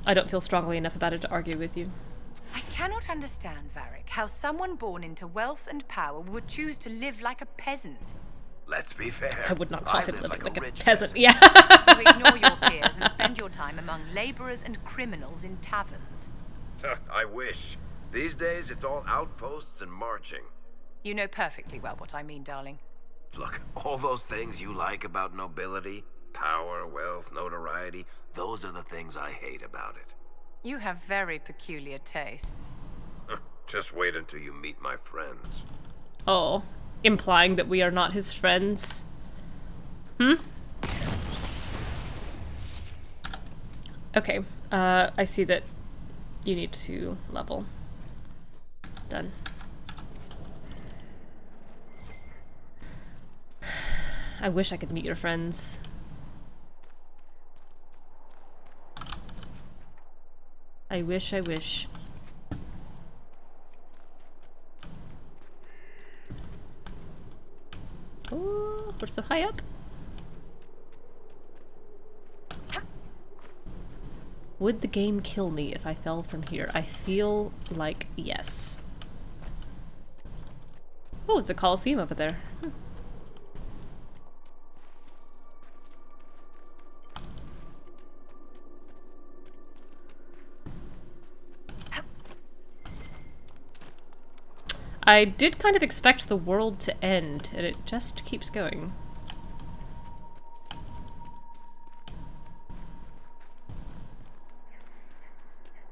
I don't feel strongly enough about it to argue with you. I cannot understand, Varric, how someone born into wealth and power would choose to live like a peasant. Let's be fair. I would not call him live living like a rich peasant. peasant. Yeah. You ignore your peers and spend your time among laborers and criminals in taverns. I wish. These days, it's all outposts and marching. You know perfectly well what I mean, darling. Look, all those things you like about nobility, power, wealth, notoriety, those are the things I hate about it. You have very peculiar tastes. Just wait until you meet my friends. Oh, implying that we are not his friends. Okay, I see that you need to level. Done. I wish I could meet your friends. I wish, I wish. Oh, we're so high up. Would the game kill me if I fell from here? I feel like yes. Oh, it's a Colosseum over there. I did kind of expect the world to end, and it just keeps going.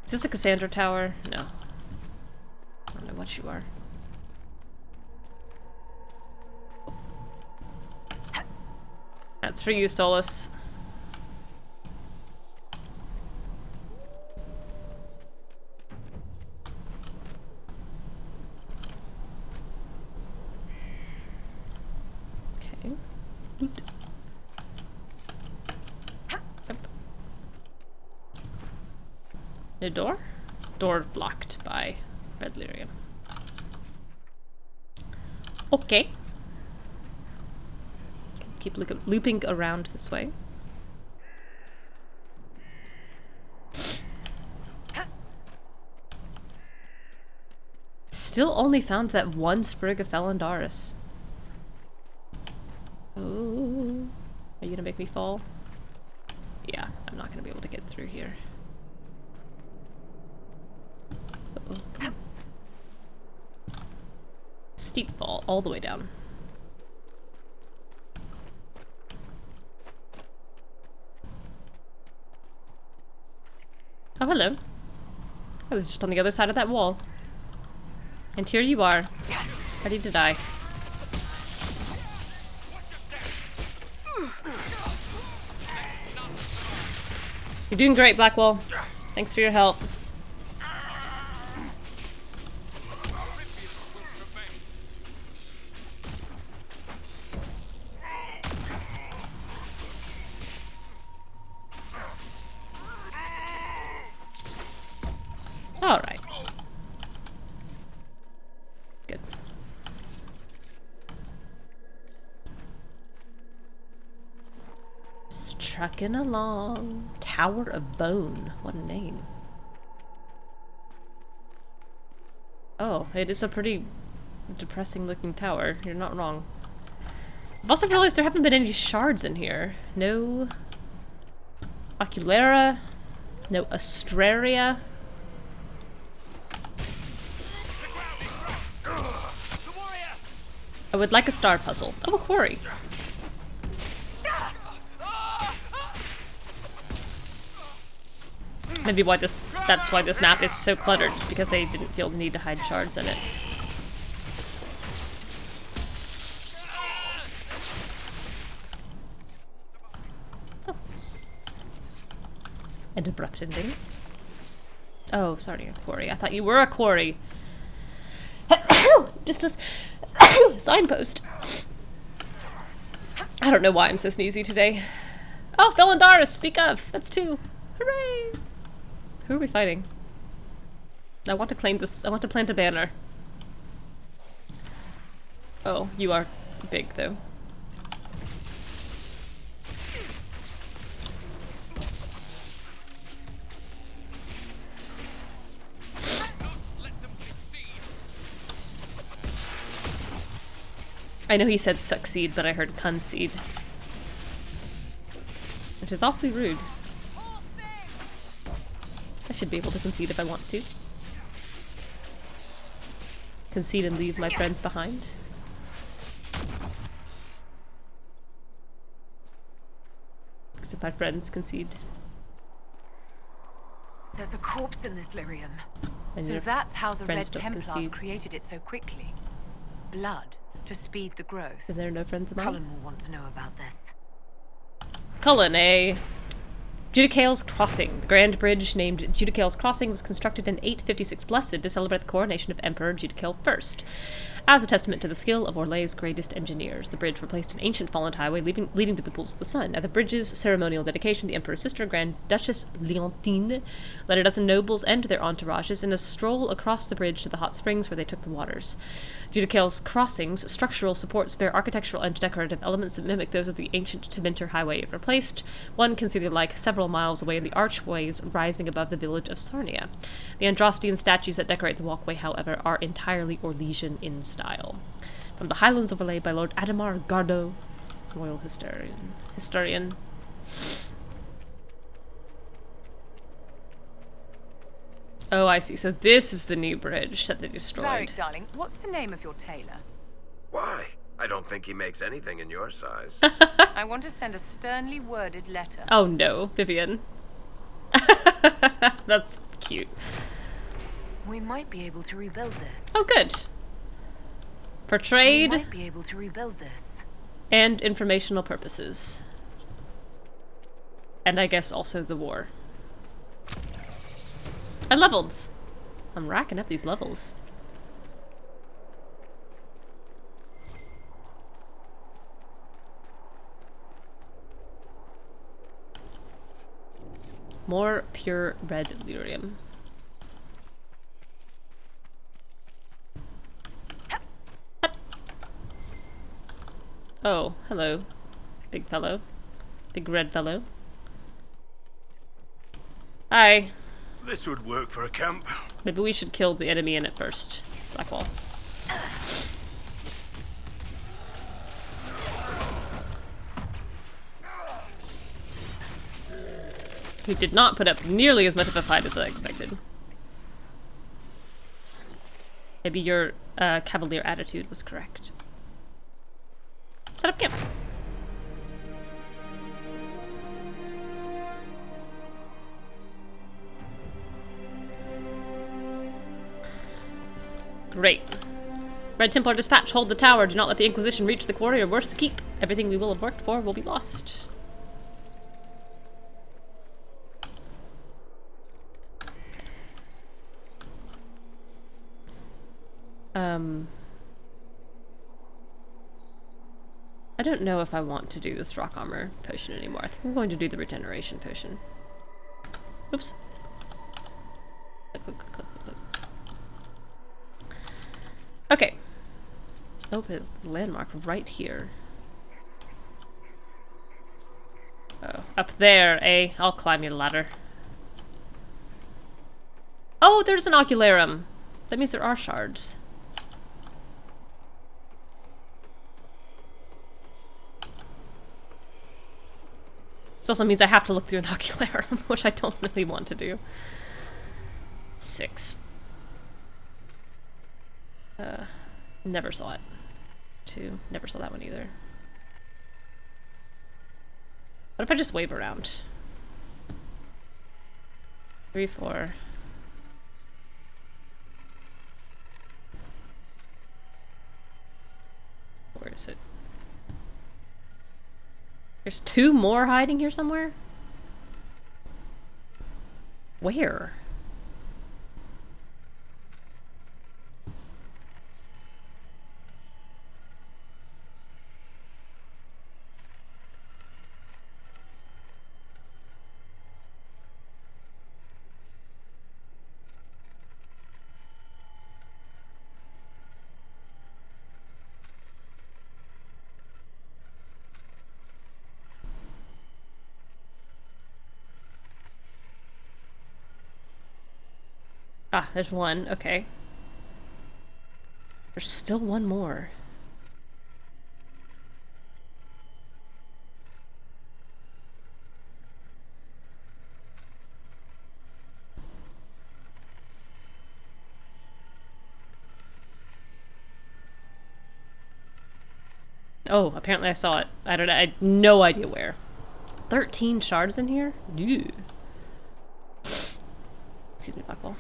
Is this a Cassandra tower? No. I don't know what you are. That's for you, Solas. Okay. Loot. Yep. No door? Door blocked by red lyrium. Okay. Keep looping around this way. Still only found that one sprig of felandaris. Oh, are you gonna make me fall? Yeah, I'm not gonna be able to get through here. Uh-oh. Steep fall all the way down. Oh, hello. I was just on the other side of that wall. And here you are, ready to die. You're doing great, Blackwall. Thanks for your help. All right. Good. Just trucking along. Tower of Bone. What a name. Oh, it is a pretty depressing looking tower. You're not wrong. I've also realized there haven't been any shards in here. No Oculera. No Astraria. I would like a star puzzle. Oh, a quarry. Maybe that's why this map is so cluttered, because they didn't feel the need to hide shards in it. Oh. An abrupt ending. Oh, sorry, a quarry. I thought you were a quarry. Just a signpost. I don't know why I'm so sneezy today. Oh, felandaris, speak of. That's two. Hooray! Who are we fighting? I want to claim this. I want to plant a banner. Oh, you are big, though. I know he said succeed, but I heard concede. Which is awfully rude. I should be able to concede if I want to. Concede and leave my friends behind. Because if my friends concede. There's a corpse in this lyrium. So that's how the Red Templars concede. created it so quickly. Blood to speed the growth. Is there no friends of mine? Cullen will want to know about this. Cullen, Judicale's Crossing. The grand bridge named Judicale's Crossing was constructed in 856 Blessed to celebrate the coronation of Emperor Judicale I. As a testament to the skill of Orlay's greatest engineers, the bridge replaced an ancient fallen highway leading to the pools of the sun. At the bridge's ceremonial dedication, the Emperor's sister, Grand Duchess Leontine, led a dozen nobles and their entourages in a stroll across the bridge to the hot springs where they took the waters. Judicale's Crossing's structural supports bear architectural and decorative elements that mimic those of the ancient Tevinter highway it replaced. One can see the like several several miles away in the archways rising above the village of Sarnia. The Androstian statues that decorate the walkway, however, are entirely Orlesian in style. From the Highlands overlaid by Lord Adamar Gardo, royal historian. Oh, I see. So this is the new bridge that they destroyed. Varric, darling, what's the name of your tailor? Why? I don't think he makes anything in your size. I want to send a sternly worded letter. Oh no, Vivian. That's cute. We might be able to rebuild this. Oh, good. For trade. We might be able to rebuild this. And informational purposes. And I guess also the war. I leveled. I'm racking up these levels. More pure red lyrium. Oh, hello. Big fellow. Big red fellow. Hi. This would work for a camp. Maybe we should kill the enemy in it first. Blackwall. He did not put up nearly as much of a fight as I expected. Maybe your cavalier attitude was correct. Set up camp. Great. Red Templar dispatch, hold the tower. Do not let the Inquisition reach the quarry, or worse, the keep. Everything we will have worked for will be lost. I don't know if I want to do this rock armor potion anymore. I think I'm going to do the regeneration potion. Oops. Okay. Oh, it's a landmark right here. Oh, up there, eh? I'll climb your ladder. Oh, there's an ocularum. That means there are shards. This also means I have to look through an ocularum, which I don't really want to do. 6. Never saw it. 2. Never saw that one either. What if I just wave around? 3, 4. Where is it? There's 2 more hiding here somewhere? Where? Ah, there's one. Okay. There's still one more. Oh, apparently I saw it. I don't know. I had no idea where. 13 shards in here? Ew. Excuse me, Blackwall.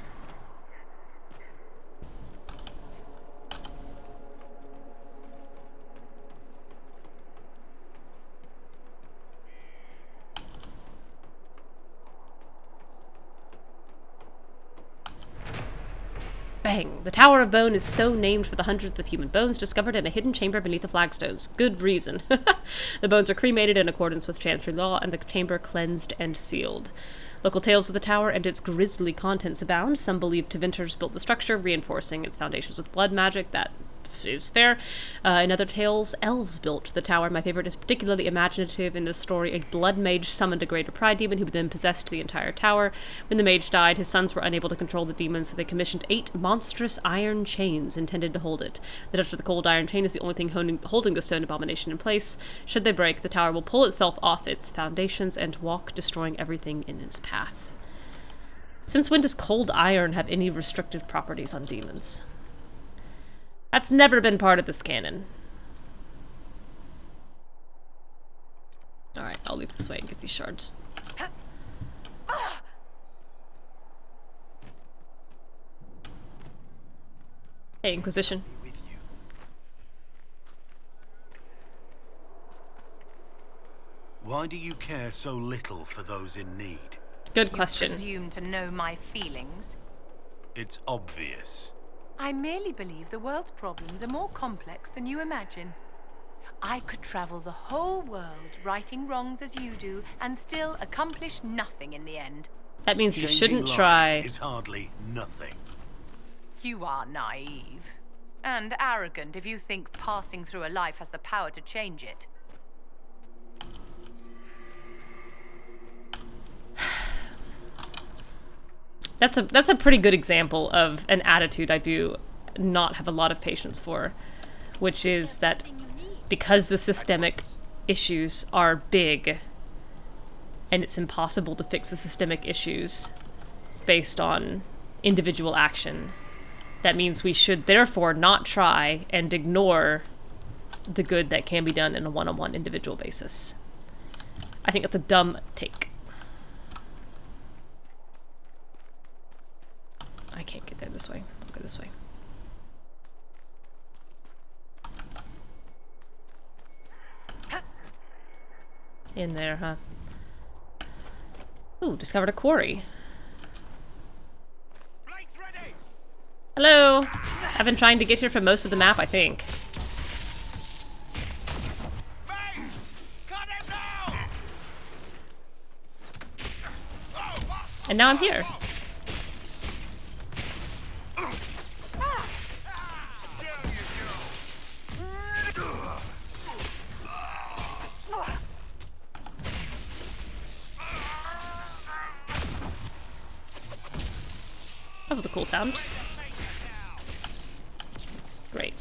Bang! The Tower of Bone is so named for the hundreds of human bones discovered in a hidden chamber beneath the flagstones. Good reason. The bones are cremated in accordance with Chancery law, and the chamber cleansed and sealed. Local tales of the tower and its grisly contents abound. Some believe Tevinters built the structure, reinforcing its foundations with blood magic that is fair. In other tales, elves built the tower. My favorite is particularly imaginative. In this story, a blood mage summoned a greater pride demon who then possessed the entire tower. When the mage died, his sons were unable to control the demon, so they commissioned 8 monstrous iron chains intended to hold it. The touch of the cold iron chain is the only thing holding the stone abomination in place. Should they break, the tower will pull itself off its foundations and walk, destroying everything in its path. Since when does cold iron have any restrictive properties on demons? That's never been part of this canon. Alright, I'll leap this way and get these shards. Hey, Inquisition. Why do you care so little for those in need? Good question. You presume to know my feelings? It's obvious. I merely believe the world's problems are more complex than you imagine. I could travel the whole world righting wrongs as you do and still accomplish nothing in the end. That means you Changing shouldn't lives try. is hardly nothing. You are naive. And arrogant if you think passing through a life has the power to change it. That's a pretty good example of an attitude I do not have a lot of patience for, which is that because the systemic issues are big and it's impossible to fix the systemic issues based on individual action, that means we should therefore not try and ignore the good that can be done in a one-on-one individual basis. I think that's a dumb take. I can't get there this way. I'll go this way. In there, huh? Ooh, discovered a quarry. Hello! I've been trying to get here for most of the map, I think. And now I'm here. That was a cool sound. Great.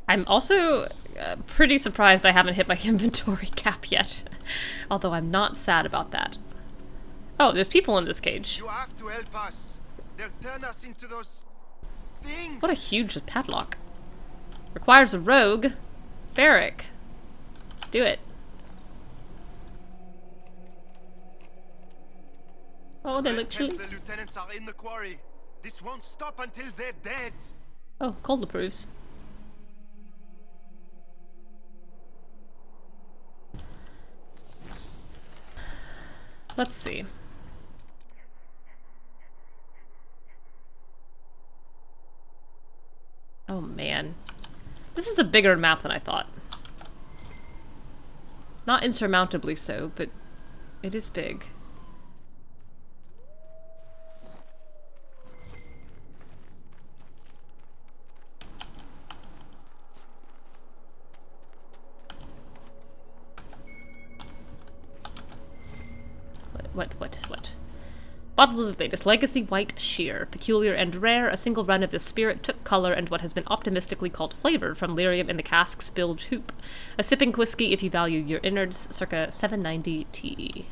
I'm also pretty surprised I haven't hit my inventory cap yet. Although I'm not sad about that. Oh, there's people in this cage. You have to help us. They'll turn us into those things. What a huge padlock. Requires a rogue. Barrack. Do it. Oh, they look chilly. The lieutenants are in the quarry. This won't stop until they're dead. Oh, cold approves. Let's see. Oh man. This is a bigger map than I thought. Not insurmountably so, but it is big. What? Bottles of Thetis Legacy White Sheer. Peculiar and rare, a single run of this spirit took color and what has been optimistically called flavor from lyrium in the cask spilled hoop. A sipping whiskey if you value your innards, circa 790 TE.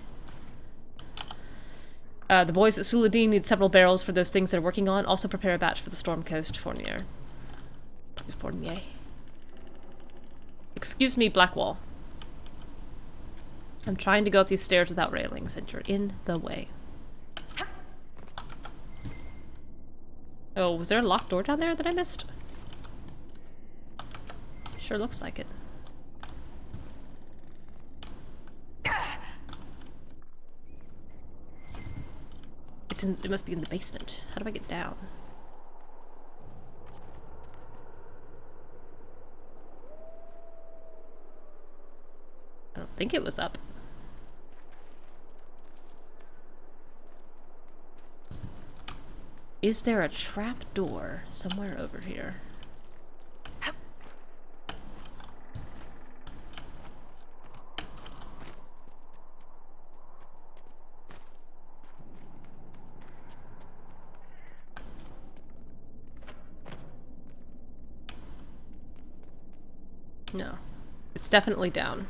The boys at Suladin need several barrels for those things they're working on. Also prepare a batch for the Storm Coast Fournier. Excuse me, Blackwall. I'm trying to go up these stairs without railings, and you're in the way. Oh, was there a locked door down there that I missed? Sure looks like it. It must be in the basement. How do I get down? I don't think it was up. Is there a trap door somewhere over here? No. It's definitely down.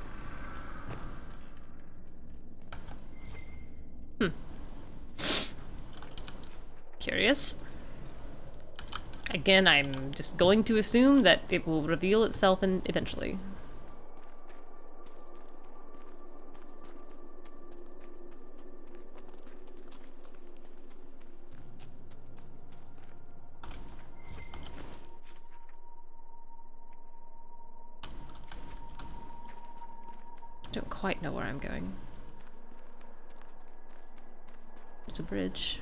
Curious. Again, I'm just going to assume that it will reveal itself eventually. Don't quite know where I'm going. There's a bridge.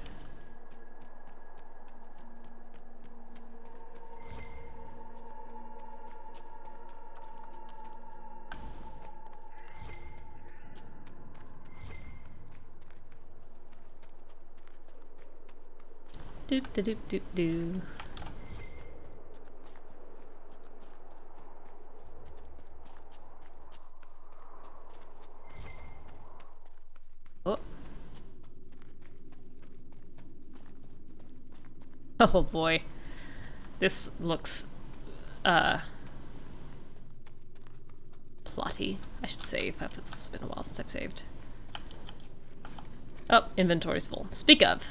Do do do do do. Oh. Oh boy. This looks plotty. I should save. It's been a while since I've saved. Oh, inventory's full. Speak of.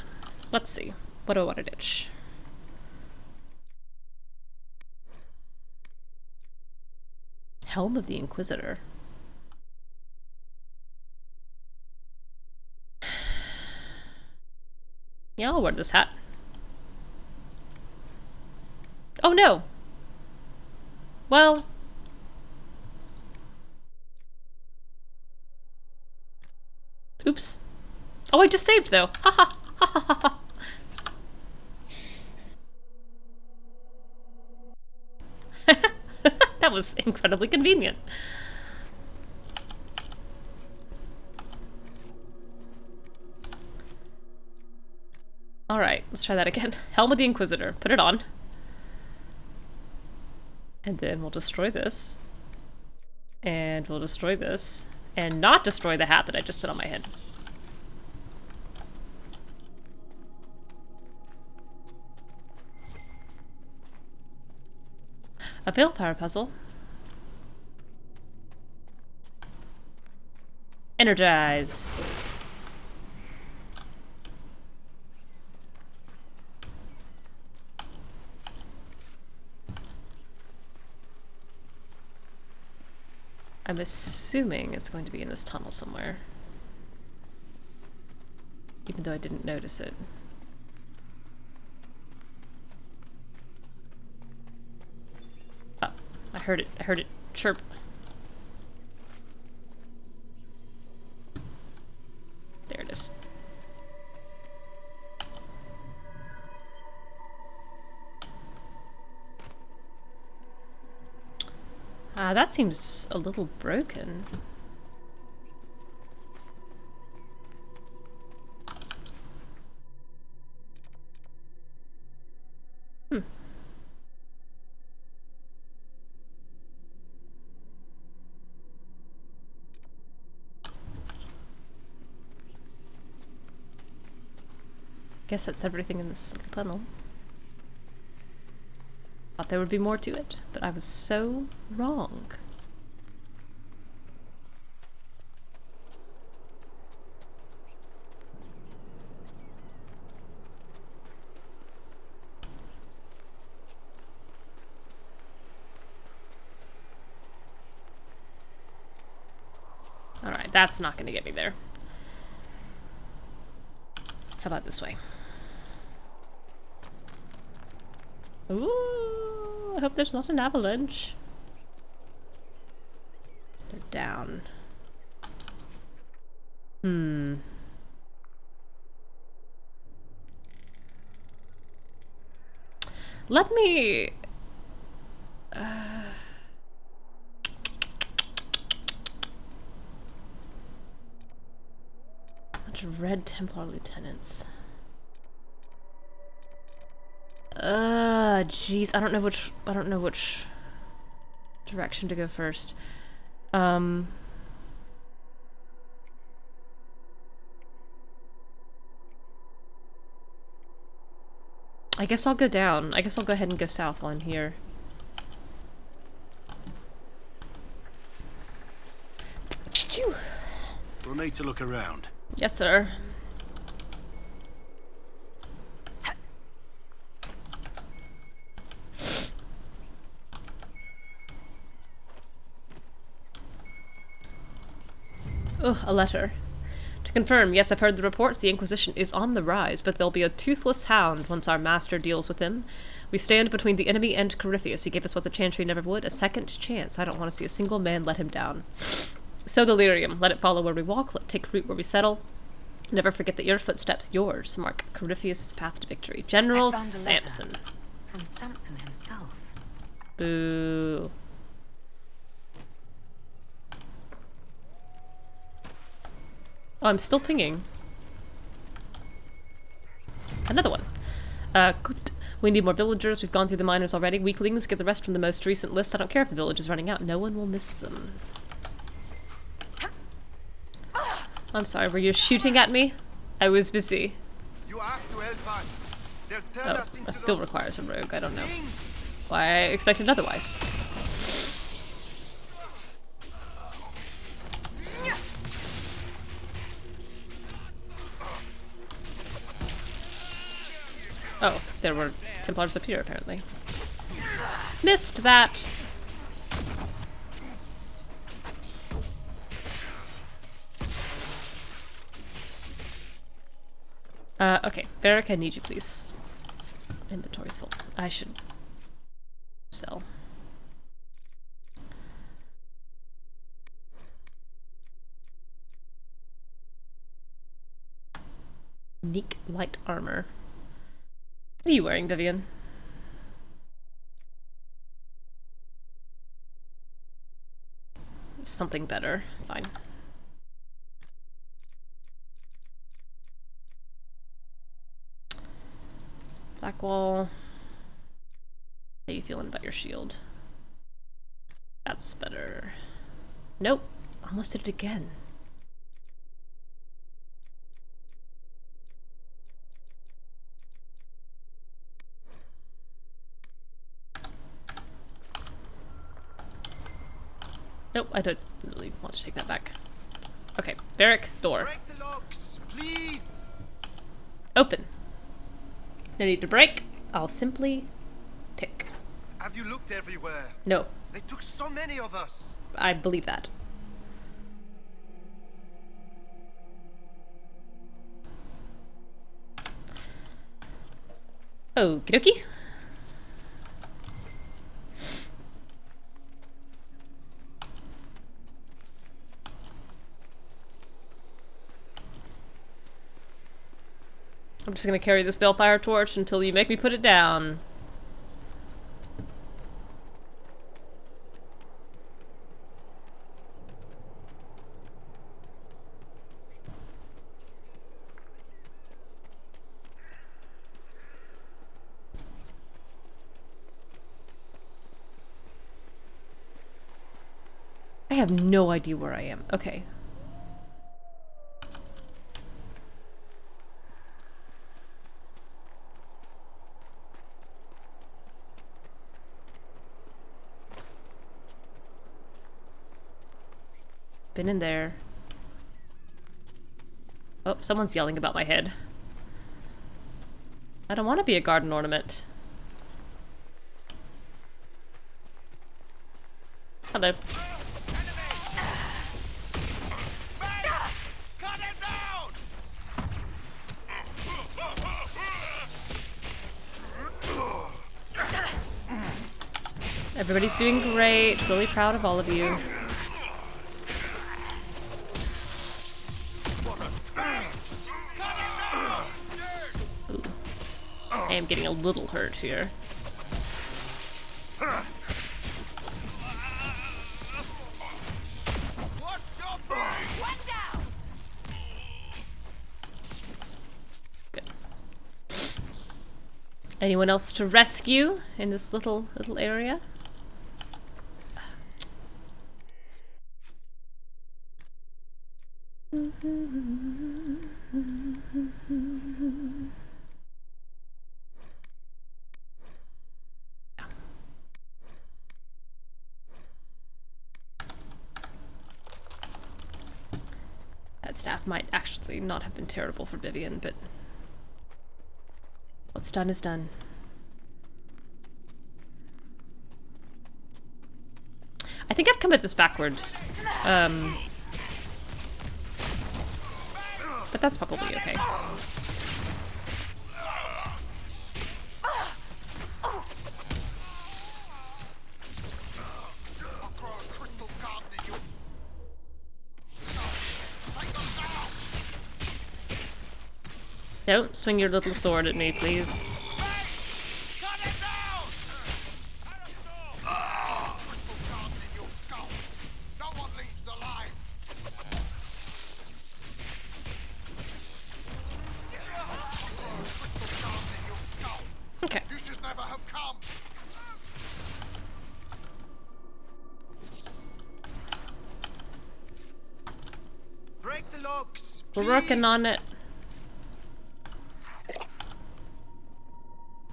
Let's see. What do I want to ditch? Helm of the Inquisitor. Yeah, I'll wear this hat. Oh no! Well... Oops. Oh, I just saved though. Ha ha ha ha ha ha. That was incredibly convenient. Alright, let's try that again. Helm of the Inquisitor. Put it on. And then we'll destroy this. And we'll destroy this. And not destroy the hat that I just put on my head. A veil power puzzle. Energize. I'm assuming it's going to be in this tunnel somewhere. Even though I didn't notice it. Oh, I heard it chirp. There it is. That seems a little broken. Guess that's everything in this little tunnel. Thought there would be more to it, but I was so wrong. Alright, that's not gonna get me there. How about this way? Ooh, I hope there's not an avalanche. They're down. Let me... bunch of Red Templar lieutenants. Jeez, I don't know which direction to go first. I guess I'll go down. I guess I'll go ahead and go south while I'm here. We'll need to look around. Yes, sir. Ugh, a letter. To confirm, yes, I've heard the reports. The Inquisition is on the rise, but there'll be a toothless hound once our master deals with him. We stand between the enemy and Corypheus. He gave us what the Chantry never would, a second chance. I don't want to see a single man let him down. Sow the lyrium. Let it follow where we walk. Let it take root where we settle. Never forget that your footsteps, yours, mark Corypheus' path to victory. General Samson. From Samson himself. Boo. Oh, I'm still pinging. Another one. Good. We need more villagers. We've gone through the miners already. Weaklings, get the rest from the most recent list. I don't care if the village is running out. No one will miss them. I'm sorry, were you shooting at me? I was busy. You have to help us. They'll turn us into that still requires a rogue. I don't know why I expected otherwise. Oh, there were Templars up here, apparently. Missed that! Okay. Varric, I need you, please. Inventory's full. I should sell. Unique light armor. What are you wearing, Vivian? Something better. Fine. Blackwall. How are you feeling about your shield? That's better. Nope. Almost did it again. Nope, I don't really want to take that back. Okay, Varric, door. Break the locks, please. Open. No need to break. I'll simply pick. Have you looked everywhere? No. They took so many of us. I believe that. Okie dokie. I'm just gonna carry this Spellfire torch until you make me put it down. I have no idea where I am. Okay. Been in there. Oh, someone's yelling about my head. I don't want to be a garden ornament. Hello. Everybody's doing great. Really proud of all of you. Ooh. I am getting a little hurt here. Good. Anyone else to rescue in this little area? That staff might actually not have been terrible for Vivian, but what's done is done. I think I've come at this backwards. But that's probably okay. Don't swing your little sword at me, please. Okay. You should never have come. Break the locks. We're working on it.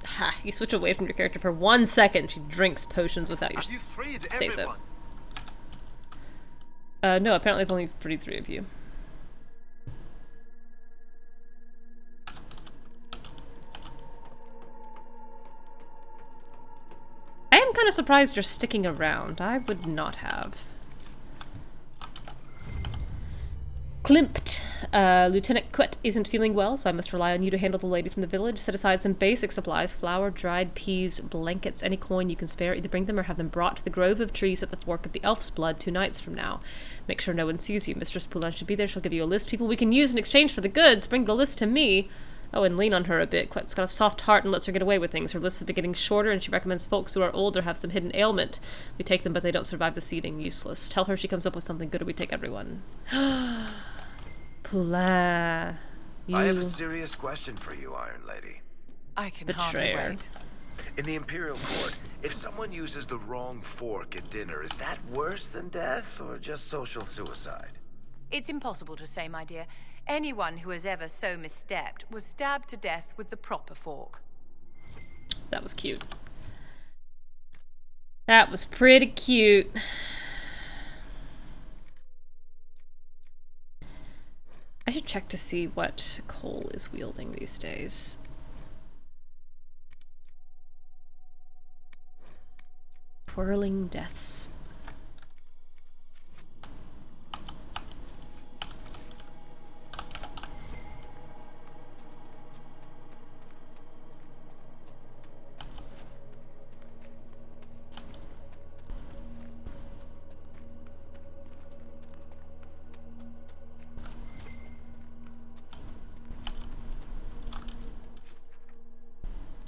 Ha! You switch away from your character for 1 second. She drinks potions without your say so. No, apparently I've only freed 3 of you. I am kind of surprised you're sticking around. I would not have. Klimt. Lieutenant Quet isn't feeling well, so I must rely on you to handle the lady from the village. Set aside some basic supplies: flour, dried peas, blankets, any coin you can spare. Either bring them or have them brought to the grove of trees at the fork of the Elf's Blood 2 nights from now. Make sure no one sees you. Mistress Poulin should be there. She'll give you a list of people we can use in exchange for the goods. Bring the list to me. Oh, and lean on her a bit. Quet's got a soft heart and lets her get away with things. Her lists have been getting shorter, and she recommends folks who are old or have some hidden ailment. We take them, but they don't survive the seeding. Useless. Tell her she comes up with something good, or we take everyone. Poulin. You... I have a serious question for you, Iron Lady. I can Betrayer. hardly wait. In the Imperial Court, if someone uses the wrong fork at dinner, is that worse than death, or just social suicide? It's impossible to say, my dear. Anyone who has ever so misstepped was stabbed to death with the proper fork. That was cute. That was pretty cute. I should check to see what Cole is wielding these days. Twirling Deaths.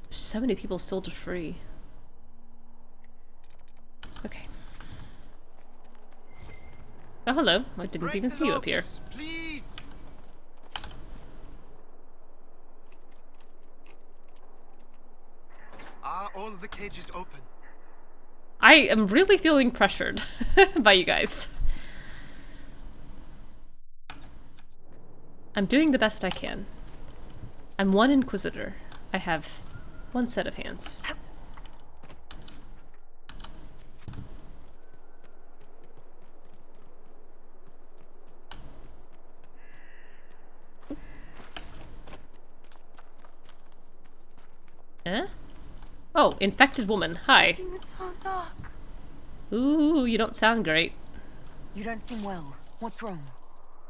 So many people still to free. Okay. Oh, hello. I didn't even see you up here. Please. Are all the cages open? I am really feeling pressured by you guys. I'm doing the best I can. I'm one Inquisitor. I have 1 set of hands. Eh? Oh, infected woman. Hi. It's so dark. Ooh, you don't sound great. You don't seem well. What's wrong?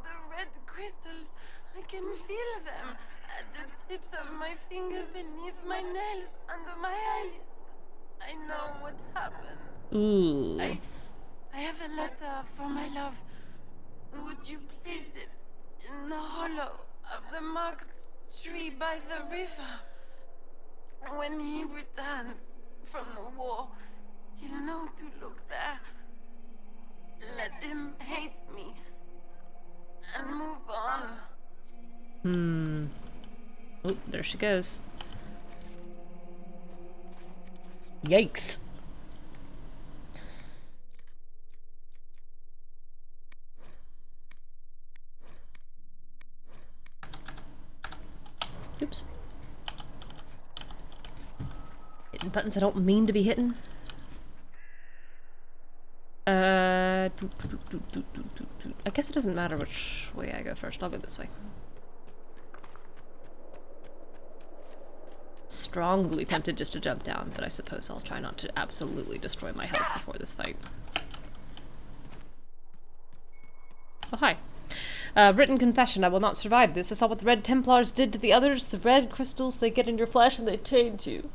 The red crystals, I can feel them at the tips of my fingers, beneath my nails, under my eyelids. I know what happened. Ooh. I have a letter for my love. Would you place it in the hollow of the marked tree by the river? When he returns from the war, he'll know to look there. Let him hate me and move on. Oh, there she goes. Yikes. Oops. Hitting buttons I don't mean to be hitting. I guess it doesn't matter which way I go first. I'll go this way. Strongly tempted just to jump down, but I suppose I'll try not to absolutely destroy my health before this fight. Oh, hi. Written confession, I will not survive this. I saw what the Red Templars did to the others. The red crystals, they get in your flesh and they change you.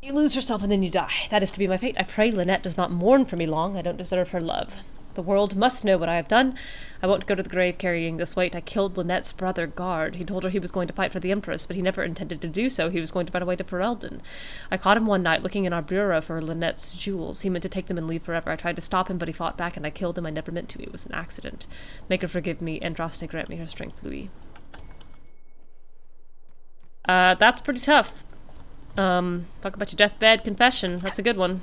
You lose yourself and then you die. That is to be my fate. I pray Lynette does not mourn for me long. I don't deserve her love. The world must know what I have done. I won't go to the grave carrying this weight. I killed Lynette's brother, Guard. He told her he was going to fight for the Empress, but he never intended to do so. He was going to run away to Ferelden. I caught him one night looking in our bureau for Lynette's jewels. He meant to take them and leave forever. I tried to stop him, but he fought back, and I killed him. I never meant to. It was an accident. Make her forgive me. Andraste grant me her strength, Louis. That's pretty tough. Talk about your deathbed confession. That's a good one.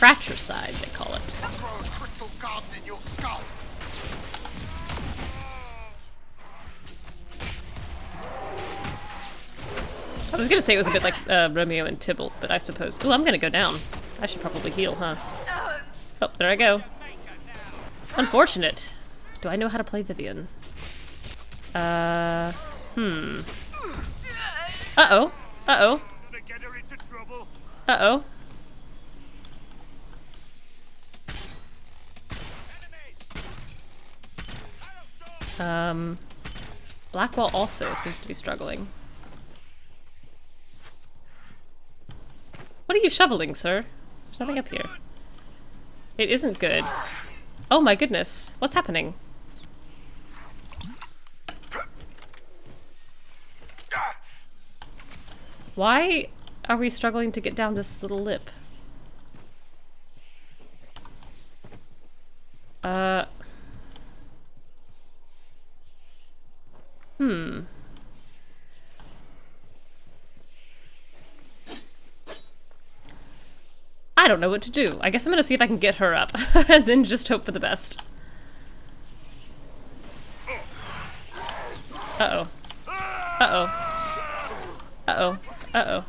Fratricide, they call it. I was gonna say it was a bit like Romeo and Tybalt, but I suppose... Ooh, I'm gonna go down. I should probably heal, huh? Oh, there I go. Unfortunate. Do I know how to play Vivian? Uh-oh. Uh-oh. Uh-oh. Blackwall also seems to be struggling. What are you shoveling, sir? There's nothing up here. It isn't good. Oh my goodness. What's happening? Why are we struggling to get down this little lip? I don't know what to do. I guess I'm gonna see if I can get her up, and then just hope for the best. Uh-oh. Uh-oh. Uh-oh. Uh-oh.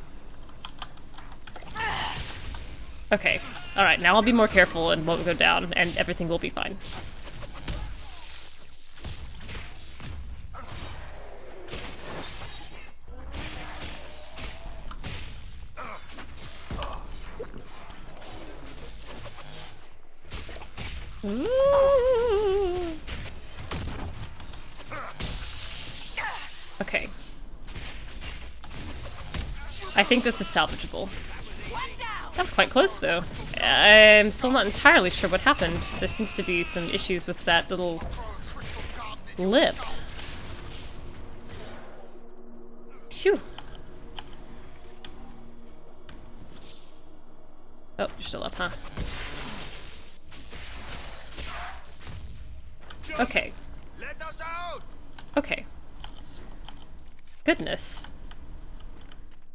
Okay. Alright, now I'll be more careful and won't go down, and everything will be fine. Ooh. Okay. I think this is salvageable. That's quite close, though. I'm still not entirely sure what happened. There seems to be some issues with that little lip. Phew. Oh, you're still up, huh? Okay. Okay. Goodness.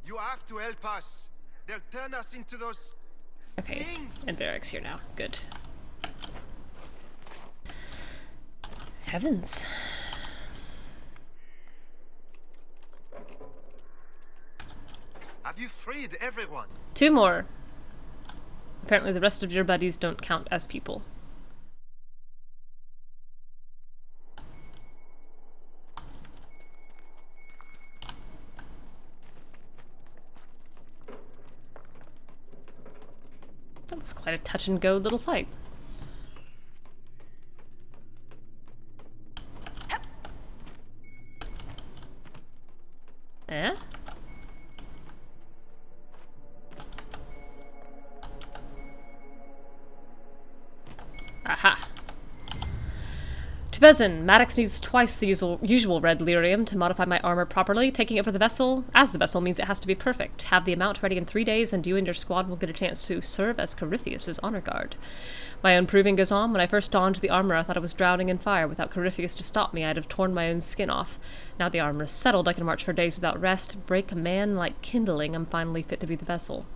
You have to help us. They'll turn us into those things. And Barrack's here now. Good. Heavens. Have you freed everyone? 2 more. Apparently the rest of your buddies don't count as people. That was quite a touch-and-go little fight. Eh? Aha. Too Bezin, Maddox needs twice the usual red lyrium to modify my armor properly. Taking it for the vessel, as the vessel, means it has to be perfect. Have the amount ready in 3 days, and you and your squad will get a chance to serve as Corypheus' honor guard. My own proving goes on. When I first donned the armor, I thought I was drowning in fire. Without Corypheus to stop me, I'd have torn my own skin off. Now the armor is settled, I can march for days without rest. Break a man like kindling, I'm finally fit to be the vessel.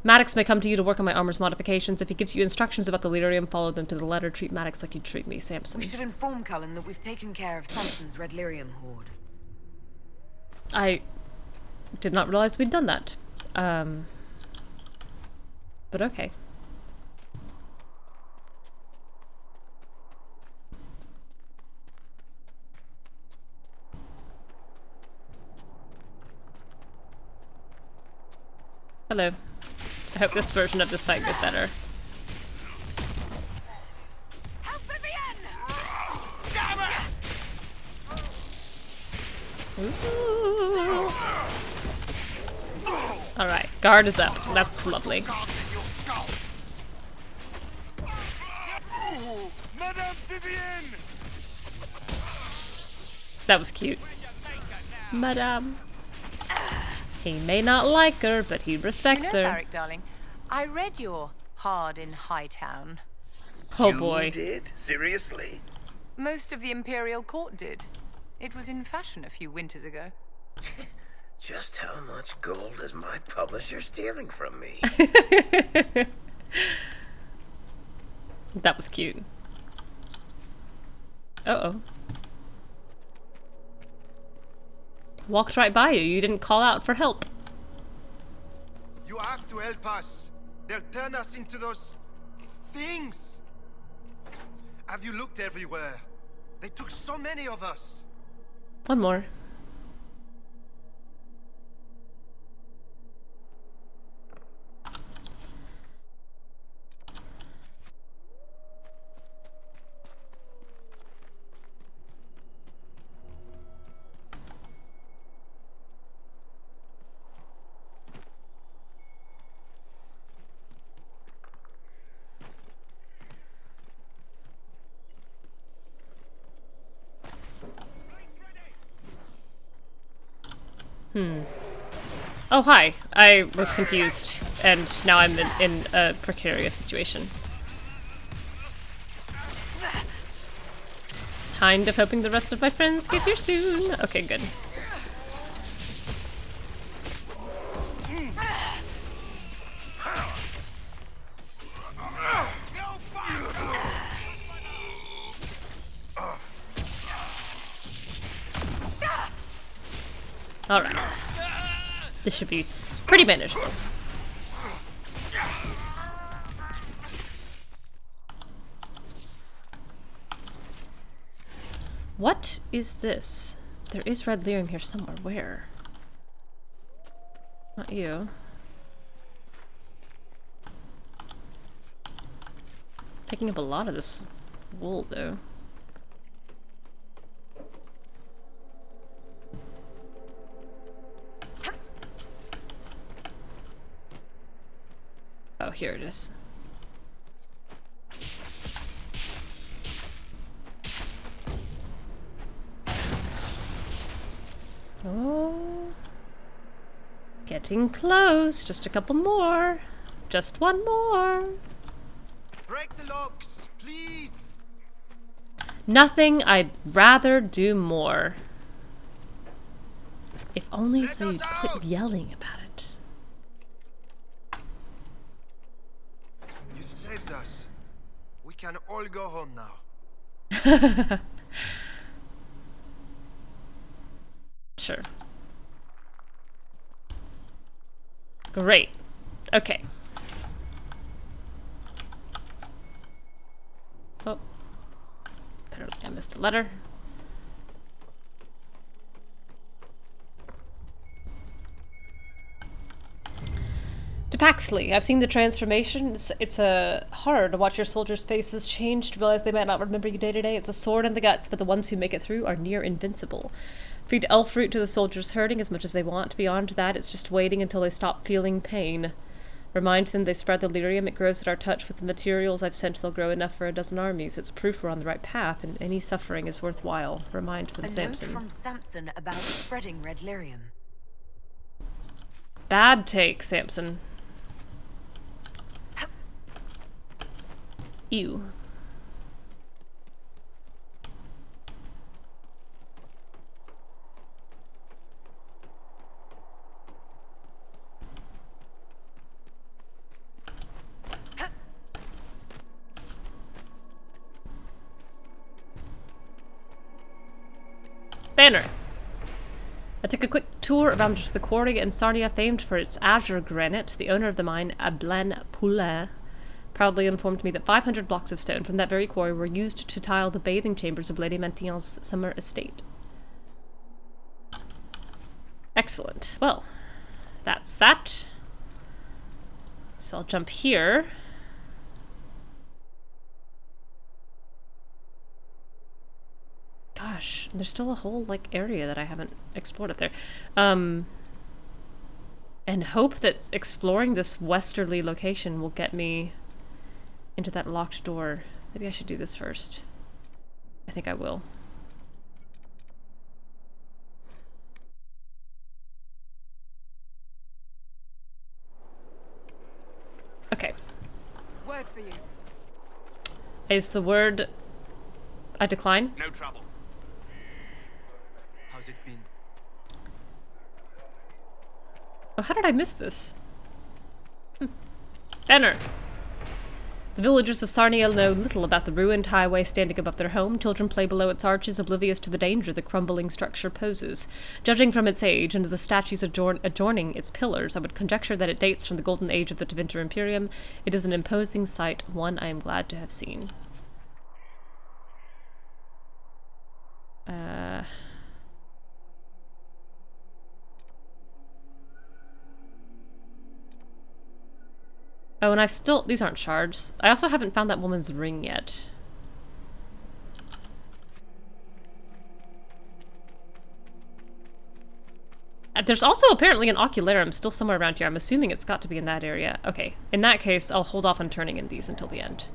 Maddox may come to you to work on my armor's modifications. If he gives you instructions about the lyrium, follow them to the letter. Treat Maddox like you'd treat me, Samson. We should inform Cullen that we've taken care of Samson's red lyrium hoard. I did not realize we'd done that. But okay. Hello. I hope this version of this fight goes better. Alright, guard is up. That's lovely. That was cute. Madame. He may not like her, but he respects her. Varric, darling, I read your Hard in Hightown. Oh boy. You did? Seriously? Most of the Imperial Court did. It was in fashion a few winters ago. Just how much gold is my publisher stealing from me? That was cute. Uh-oh. Walked right by you. You didn't call out for help. You have to help us. They'll turn us into those things. Have you looked everywhere? They took so many of us. One more. Oh, hi. I was confused, and now I'm in a precarious situation. Kind of hoping the rest of my friends get here soon. Okay, good. Alright. This should be pretty manageable. What is this? There is red lyrium here somewhere. Where? Not you. Picking up a lot of this wool, though. Oh, here it is. Oh. Getting close. Just a couple more. Just one more. Break the locks, please. Nothing I'd rather do more. If only so you'd quit yelling about it. You've saved us. We can all go home now. Sure. Great. Okay. Oh. Apparently I missed a letter. To Paxley, I've seen the transformation. It's horror to watch your soldiers' faces change, to realize they might not remember you day to day. It's a sword in the guts, but the ones who make it through are near invincible. Feed elf fruit to the soldiers hurting as much as they want. Beyond that, it's just waiting until they stop feeling pain. Remind them they spread the lyrium. It grows at our touch. With the materials I've sent, they'll grow enough for a dozen armies. It's proof we're on the right path, and any suffering is worthwhile. Remind them, Samson. A note from Samson about spreading red lyrium. Bad take, Samson. Ew. Banner. I took a quick tour around the quarry in Sarnia, famed for its azure granite. The owner of the mine, Ablan Poulin, proudly informed me that 500 blocks of stone from that very quarry were used to tile the bathing chambers of Lady Mantion's summer estate. Excellent. Well, that's that. So I'll jump here. Gosh, there's still a whole, like, area that I haven't explored up there. And hope that exploring this westerly location will get me into that locked door. Maybe I should do this first. I think I will. Okay. Word for you. Is the word... I decline? No trouble. How's it been? Oh, how did I miss this? Banner! The villagers of Sarniel know little about the ruined highway standing above their home. Children play below its arches, oblivious to the danger the crumbling structure poses. Judging from its age and the statues adorning its pillars, I would conjecture that it dates from the golden age of the Tevinter Imperium. It is an imposing sight, one I am glad to have seen. Oh, and I still... These aren't shards. I also haven't found that woman's ring yet. There's also apparently an ocularum still somewhere around here. I'm assuming it's got to be in that area. Okay, in that case, I'll hold off on turning in these until the end.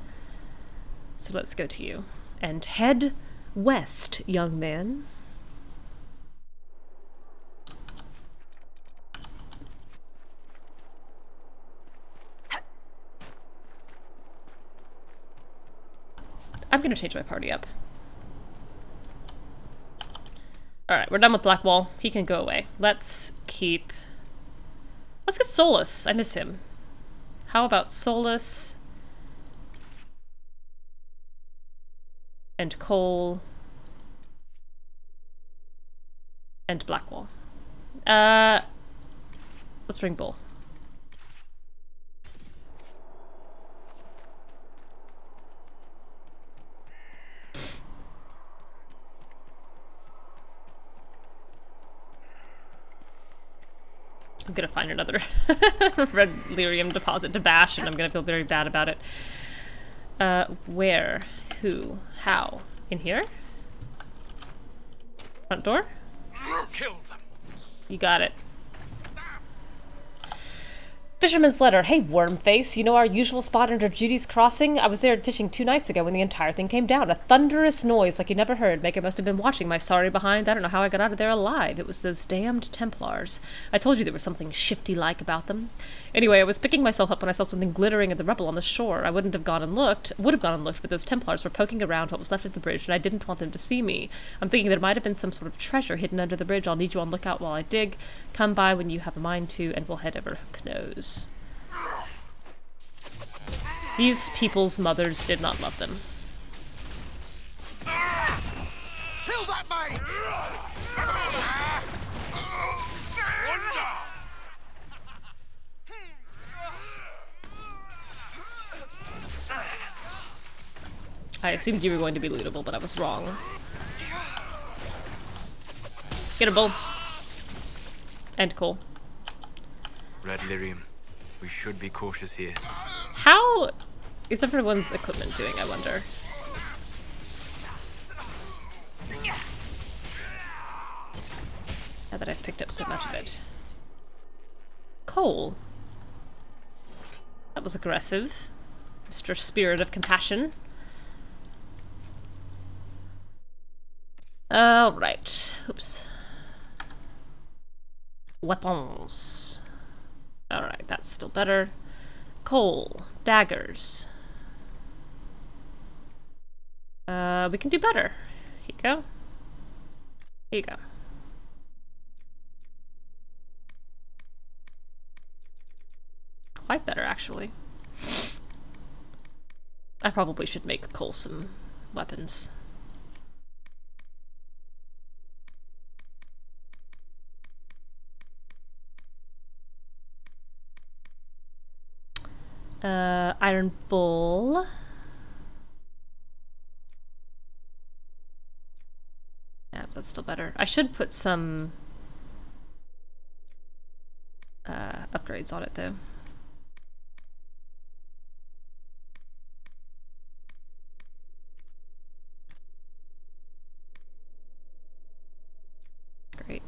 So let's go to you. And head west, young man. I'm gonna change my party up. Alright, we're done with Blackwall. He can go away. Let's get Solas. I miss him. How about Solas and Cole and Blackwall? Let's bring Bull. I'm gonna find another red lyrium deposit to bash, and I'm gonna feel very bad about it. Where? Who? How? In here? Front door? Kill them. You got it. Fisherman's letter. Hey, Wormface. You know our usual spot under Judy's Crossing? I was there fishing 2 nights ago when the entire thing came down. A thunderous noise like you never heard. Maker must have been watching my sorry behind. I don't know how I got out of there alive. It was those damned Templars. I told you there was something shifty-like about them. Anyway, I was picking myself up when I saw something glittering in the rubble on the shore. I would have gone and looked, but those Templars were poking around what was left of the bridge, and I didn't want them to see me. I'm thinking there might have been some sort of treasure hidden under the bridge. I'll need you on lookout while I dig. Come by when you have a mind to, and we'll head over Hook Nose. These people's mothers did not love them. Kill that mate! I assumed you were going to be lootable, but I was wrong. Get a Bull. And Cole. Red lyrium. We should be cautious here. How is everyone's equipment doing, I wonder? Now that I've picked up so much of it. Cole. was aggressive. Mr. Spirit of Compassion. Alright. Oops. Weapons. Alright, that's still better. Coal. Daggers. We can do better. Here you go. Here you go. Quite better, actually. I probably should make Cole some weapons. Iron bowl. Yeah, that's still better. I should put some upgrades on it, though. Great.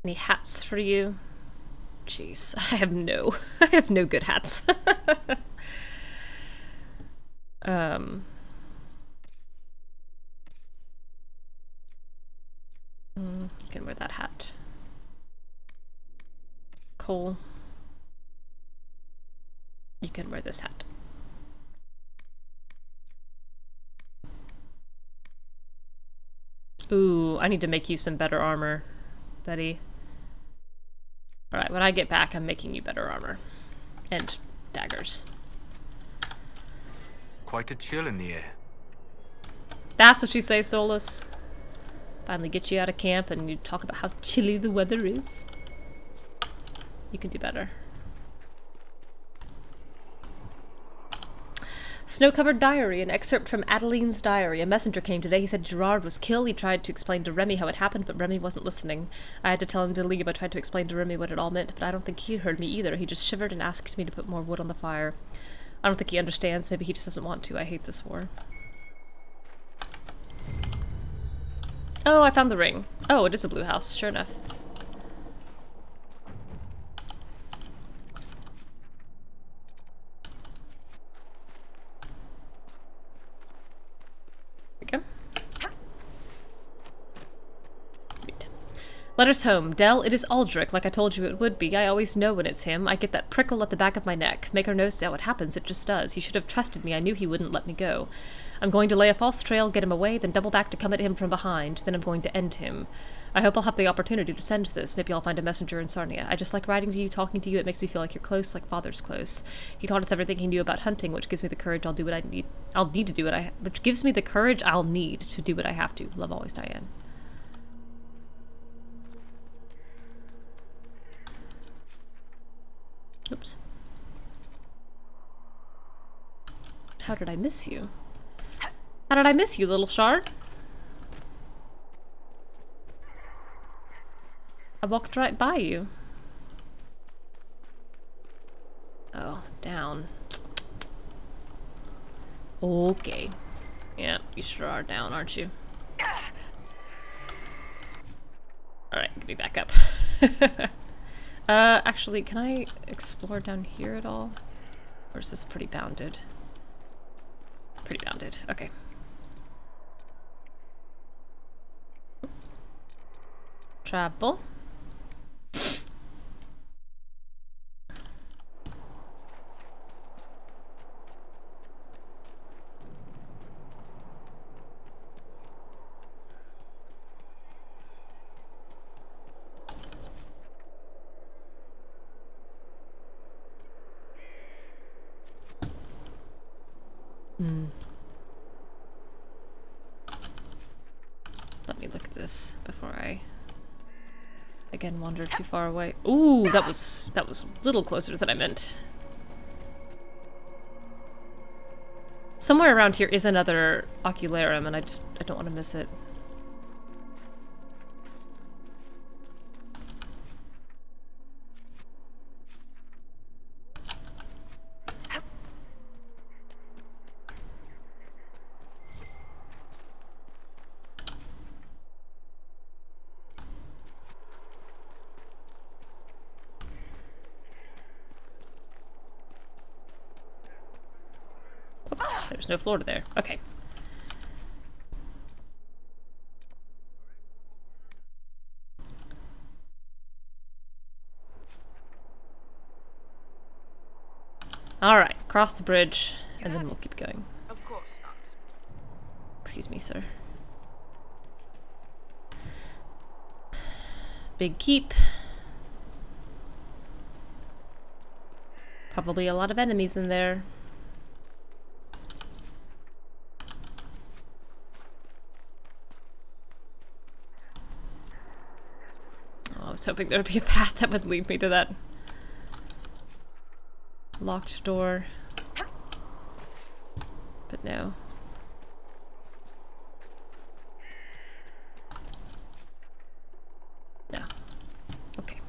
Any hats for you? Jeez, I have no good hats. You can wear that hat. Cole. You can wear this hat. Ooh, I need to make you some better armor, Betty. Alright, when I get back, I'm making you better armor. And daggers. Quite a chill in the air. That's what you say, Solas. Finally get you out of camp and you talk about how chilly the weather is. You can do better. Snow-covered diary, an excerpt from Adeline's diary. A messenger came today. He said Gerard was killed. He tried to explain to Remy how it happened, but Remy wasn't listening. I had to tell him to leave. I tried to explain to Remy what it all meant, but I don't think he heard me either. He just shivered and asked me to put more wood on the fire. I don't think he understands. Maybe he just doesn't want to. I hate this war. Oh, I found the ring. Oh, it is a blue house. Sure enough. There we go. Sweet. Letters home. Dell, it is Aldrich, like I told you it would be. I always know when it's him. I get that prickle at the back of my neck. Make her know how it happens. It just does. He should have trusted me. I knew he wouldn't let me go. I'm going to lay a false trail, get him away, then double back to come at him from behind. Then I'm going to end him. I hope I'll have the opportunity to send this. Maybe I'll find a messenger in Sarnia. I just like writing to you, talking to you. It makes me feel like you're close, like father's close. He taught us everything he knew about hunting, which gives me the courage which gives me the courage I'll need to do what I have to. Love always, Diane. Oops. How did I miss you? How did I miss you, little shard? I walked right by you. Oh, down. Okay. Yeah, you sure are down, aren't you? Alright, get me back up. Actually, can I explore down here at all? Or is this pretty bounded? Pretty bounded, okay. Travel. Let me look at this before I again wander too far away. Ooh, that was a little closer than I meant. Somewhere around here is another ocularum, and I don't want to miss it. There's no floor to there. Okay. Alright, cross the bridge, and then we'll keep going. Of course not. Excuse me, sir. Big keep. Probably a lot of enemies in there. Oh, I was hoping there would be a path that would lead me to that locked door. But no. No. Okay.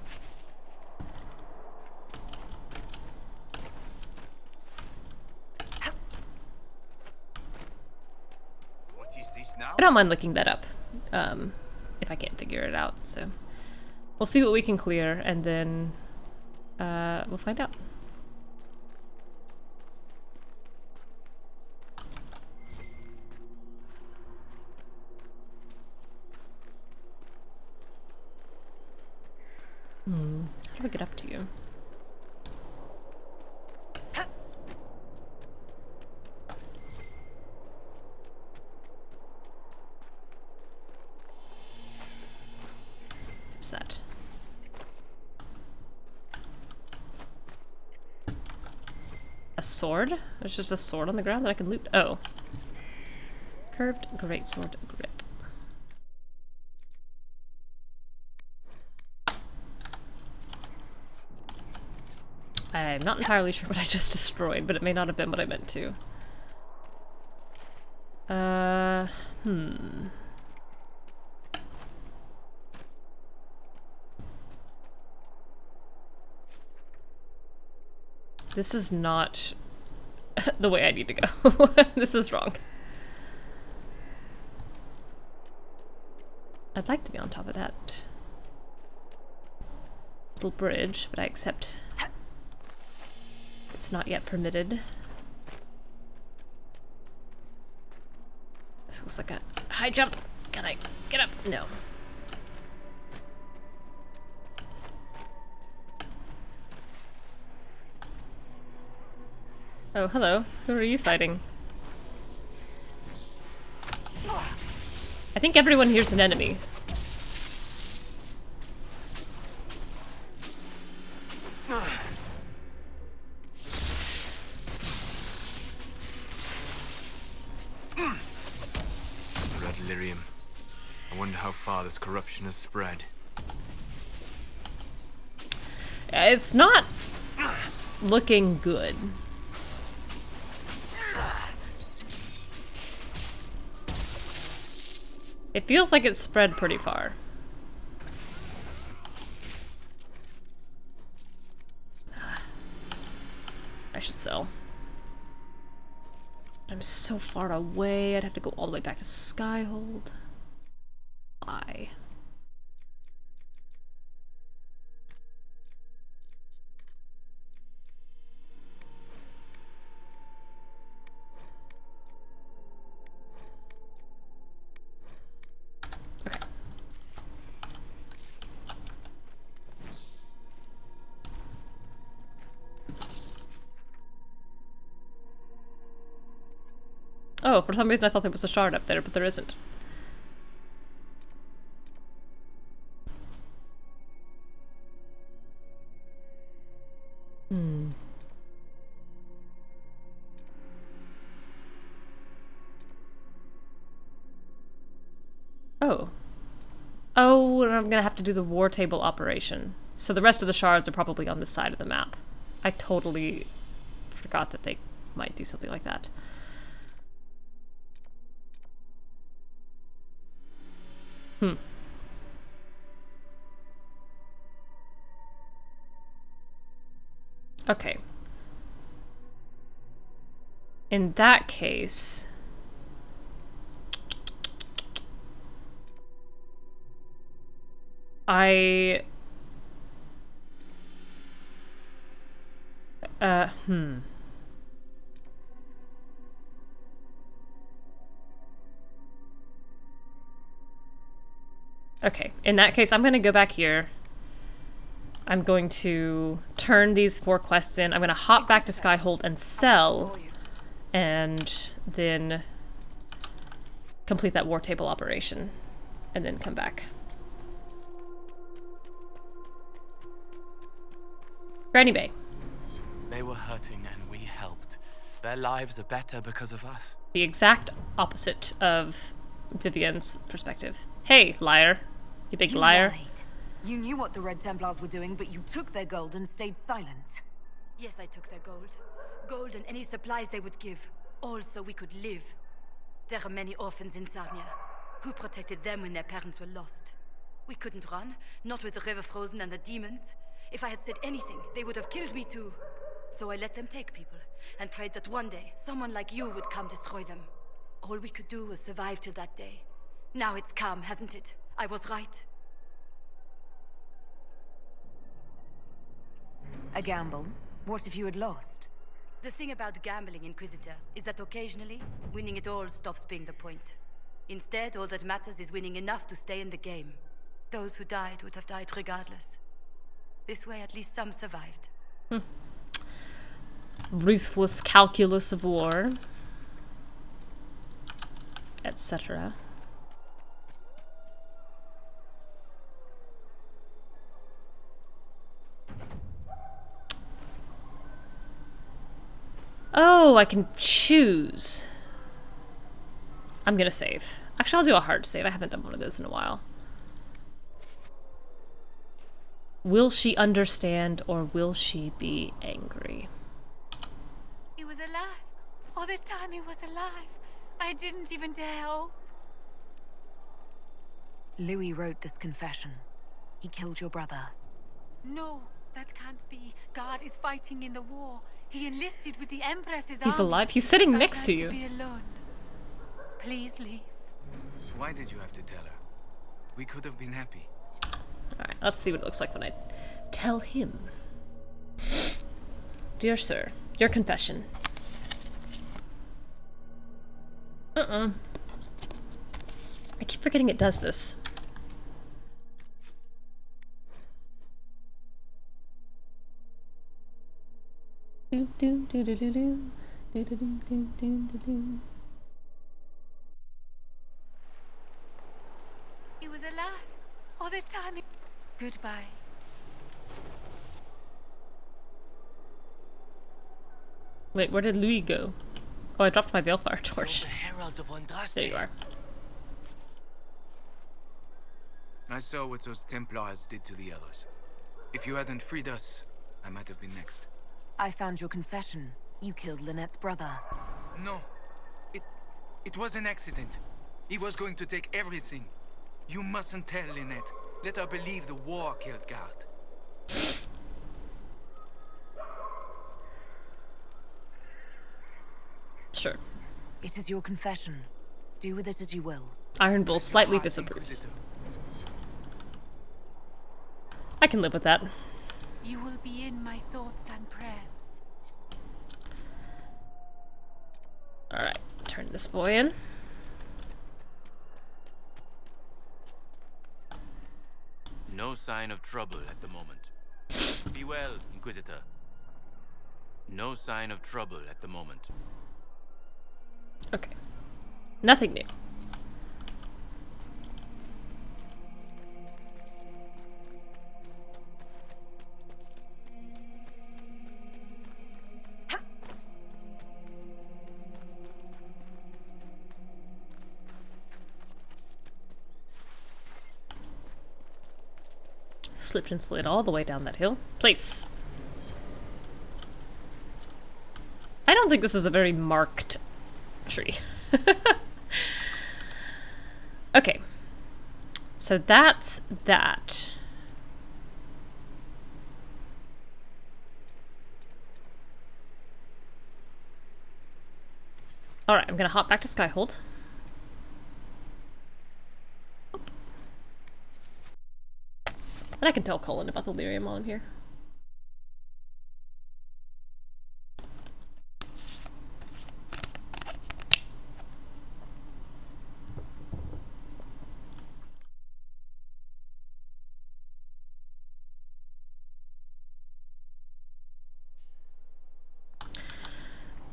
What is this now? I don't mind looking that up, if I can't figure it out, so we'll see what we can clear, and then we'll find out. How do we get up to you? What's that? A sword? There's just a sword on the ground that I can loot. Oh. Curved greatsword grip. I'm not entirely sure what I just destroyed, but it may not have been what I meant to. This is not the way I need to go. This is wrong. I'd like to be on top of that little bridge, but I accept it's not yet permitted. This looks like a high jump. Can I get up? No. Oh, hello. Who are you fighting? I think everyone here's an enemy. Red lyrium. I wonder how far this corruption has spread. It's not looking good. It feels like it's spread pretty far. I should sell. I'm so far away, I'd have to go all the way back to Skyhold. Why? Okay. Oh, for some reason I thought there was a shard up there, but there isn't. Oh. Oh, and I'm gonna have to do the war table operation. So the rest of the shards are probably on this side of the map. I totally forgot that they might do something like that. Okay. In that case... Okay, in that case, I'm going to go back here. I'm going to turn these 4 quests in. I'm going to hop back to Skyhold and sell, and then complete that war table operation, and then come back. Granny Bay. They were hurting and we helped. Their lives are better because of us. The exact opposite of Vivian's perspective. Hey, liar. You big liar. Lied. You knew what the Red Templars were doing, but you took their gold and stayed silent. Yes, I took their gold. Gold and any supplies they would give. All so we could live. There are many orphans in Sarnia. Who protected them when their parents were lost? We couldn't run, not with the river frozen and the demons. If I had said anything, they would have killed me too. So I let them take people, and prayed that one day, someone like you would come destroy them. All we could do was survive till that day. Now it's come, hasn't it? I was right. A gamble? What if you had lost? The thing about gambling, Inquisitor, is that occasionally, winning it all stops being the point. Instead, all that matters is winning enough to stay in the game. Those who died would have died regardless. This way, at least some survived. Ruthless calculus of war, etc. Oh, I can choose. I'm gonna save. Actually, I'll do a hard save. I haven't done one of those in a while. Will she understand, or will she be angry? He was alive. All this time he was alive. I didn't even dare. Oh. Louis wrote this confession. He killed your brother. No, that can't be. God is fighting in the war. He enlisted with the Empress's He's army. alive. He's sitting I'd next like to you. Be alone. Please leave. Why did you have to tell her? We could have been happy. Alright, let's see what it looks like when I tell him. Dear sir, your confession. I keep forgetting it does this. Do do do do do do do do do do do do. He was alive. All this time. Goodbye. Wait, where did Louis go? Oh, I dropped my Veilfire torch. The Herald of Andraste. There you are. I saw what those Templars did to the others. If you hadn't freed us, I might have been next. I found your confession. You killed Lynette's brother. No. It was an accident. He was going to take everything. You mustn't tell Lynette. Let her believe the war killed Guard. Sure. It is your confession. Do with it as you will. Iron Bull slightly disapproves. I can live with that. You will be in my thoughts and prayers. Alright, turn this boy in. No sign of trouble at the moment. Be well, Inquisitor. No sign of trouble at the moment. Okay. Nothing new. Slipped and slid all the way down that hill. Place. I don't think this is a very marked tree. Okay. So that's that. Alright, I'm gonna hop back to Skyhold. And I can tell Cullen about the lyrium while I'm here.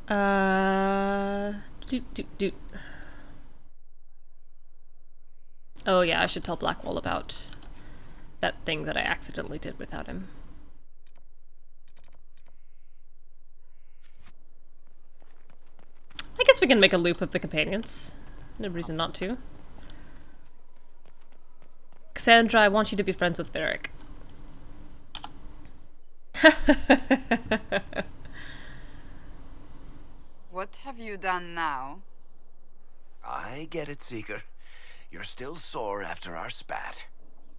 Oh yeah, I should tell Blackwall about that thing that I accidentally did without him. I guess we can make a loop of the companions. No reason not to. Cassandra, I want you to be friends with Varric. What have you done now? I get it, Seeker. You're still sore after our spat.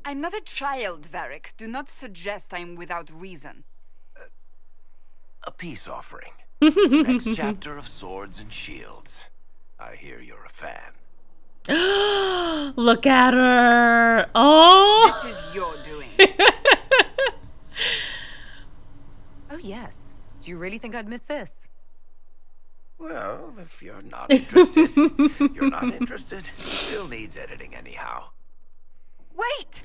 I'm not a child, Varric. Do not suggest I'm without reason. A peace offering. The next chapter of Swords and Shields. I hear you're a fan. Look at her! Oh! This is your doing. Oh yes. Do you really think I'd miss this? Well, if you're not interested, you're not interested. Still needs editing anyhow. Wait!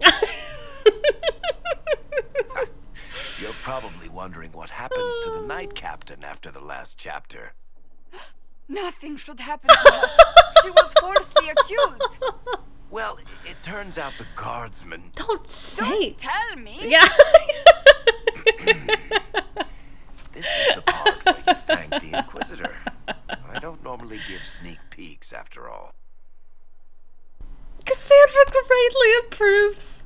You're probably wondering what happens to the Knight Captain after the last chapter. Nothing should happen to her. She was falsely accused. Well, it turns out the guardsman... Don't say... Don't tell me! Yeah. This is the part where you thank the Inquisitor. I don't normally give sneak peeks, after all. Cassandra greatly approves.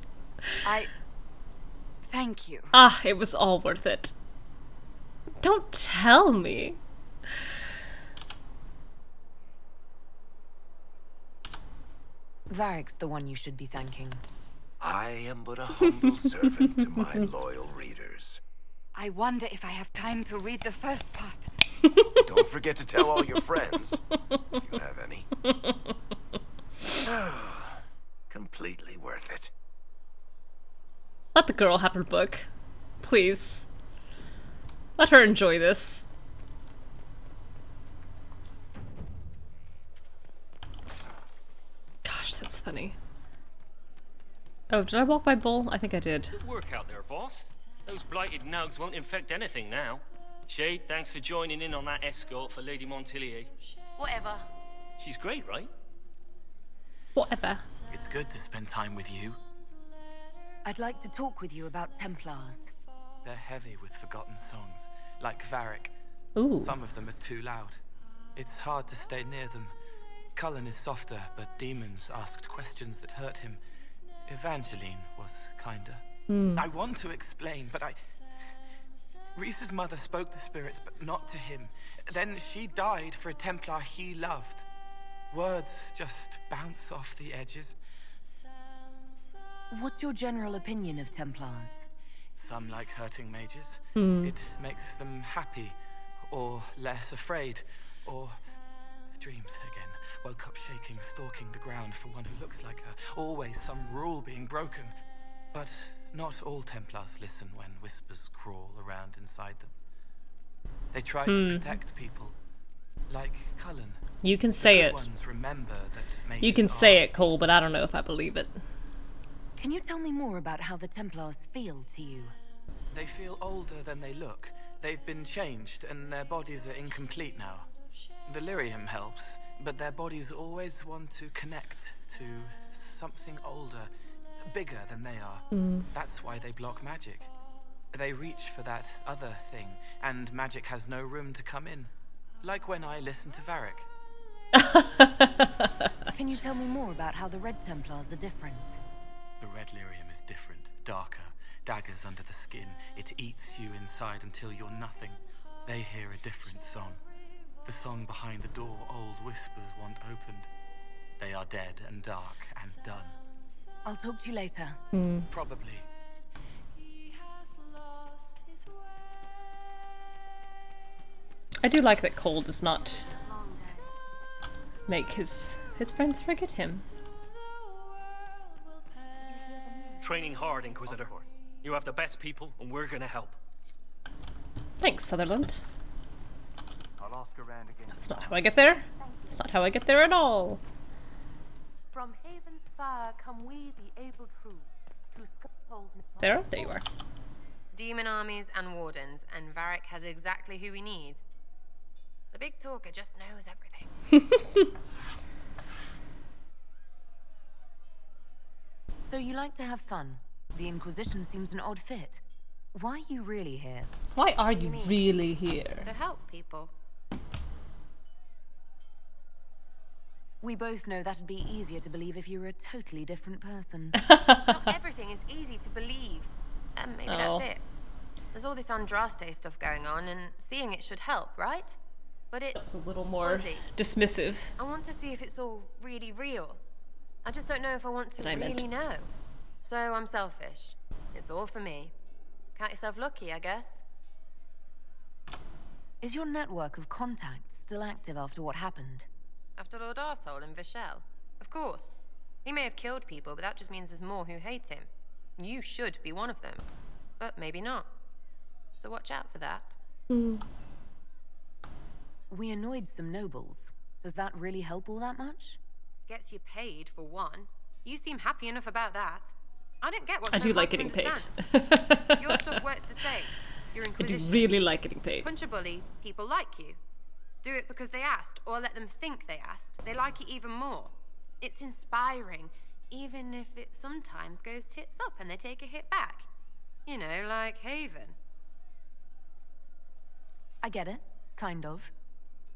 Thank you. Ah, it was all worth it. Don't tell me. Varric's the one you should be thanking. I am but a humble servant to my loyal readers. I wonder if I have time to read the first part. Don't forget to tell all your friends, if you have any. Completely worth it. Let the girl have her book. Please. Let her enjoy this. Gosh, that's funny. Oh, did I walk by Bull? I think I did. Good work out there, boss. Those blighted nugs won't infect anything now. Shade, thanks for joining in on that escort for Lady Montilier. Whatever. She's great, right? Whatever. It's good to spend time with you. I'd like to talk with you about Templars. They're heavy with forgotten songs, like Varric. Ooh. Some of them are too loud. It's hard to stay near them. Cullen is softer, but demons asked questions that hurt him. Evangeline was kinder. I want to explain, but Reese's mother spoke to spirits, but not to him. Then she died for a Templar he loved. Words just bounce off the edges. What's your general opinion of Templars? Some like hurting mages. It makes them happy, or less afraid, or dreams again. Woke up shaking, stalking the ground for one who looks like her. Always some rule being broken. But not all Templars listen when whispers crawl around inside them. They try to protect people, like Cullen. You can say it. Ones remember that you can say it, Cole, but I don't know if I believe it. Can you tell me more about how the Templars feel to you? They feel older than they look. They've been changed, and their bodies are incomplete now. The lyrium helps, but their bodies always want to connect to something older, bigger than they are. That's why they block magic. They reach for that other thing, and magic has no room to come in. Like when I listen to Varric. Can you tell me more about how the Red Templars are different? The red lyrium is different, darker, daggers under the skin. It eats you inside until you're nothing. They hear a different song. The song behind the door old whispers want opened. They are dead and dark and done. I'll talk to you later. Probably. I do like that Cole does not make his friends forget him. Training hard, Inquisitor. You have the best people, and we're gonna help. Thanks, Sutherland. I'll ask around again. That's not how I get there. That's not how I get there at all. From Haven's fire come we, the able true, to Skyhold. Sarah, there you are. Demon armies and wardens, and Varric has exactly who we need. The big talker just knows everything. So you like to have fun. The Inquisition seems an odd fit. Why are you really here? Why are you really here? To help people. We both know that'd be easier to believe if you were a totally different person. Not everything is easy to believe. Maybe Oh. that's it. There's all this Andraste stuff going on, and seeing it should help, right? But it's a little more fuzzy. dismissive. I want to see if it's all really real. I just don't know if I want to Than I meant. really know. So I'm selfish. It's all for me. Count yourself lucky, I guess. Is your network of contacts still active after what happened? After Lord Arsehole and Imshael? Of course. He may have killed people, but that just means there's more who hate him. You should be one of them. But maybe not. So watch out for that. We annoyed some nobles. Does that really help all that much? Gets you paid, for one. You seem happy enough about that. I don't get what's I so do hard like to getting paid. understand. Your stuff works the same. Your I do Inquisition. really like getting paid. Punch a bully, people like you. Do it because they asked, or let them think they asked. They like it even more. It's inspiring, even if it sometimes goes tits up and they take a hit back. You know, like Haven. I get it, kind of.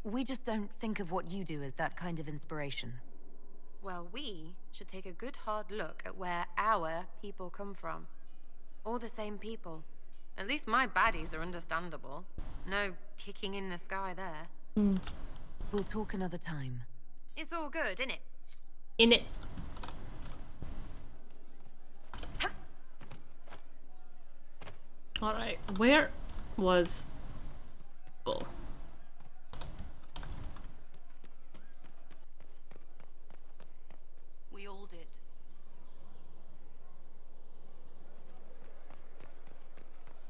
We just don't think of what you do as that kind of inspiration. Well, we should take a good hard look at where our people come from. All the same people. At least my baddies are understandable. No kicking in the sky there. We'll talk another time. It's all good, innit? In it. Alright, where was... Oh. We all did.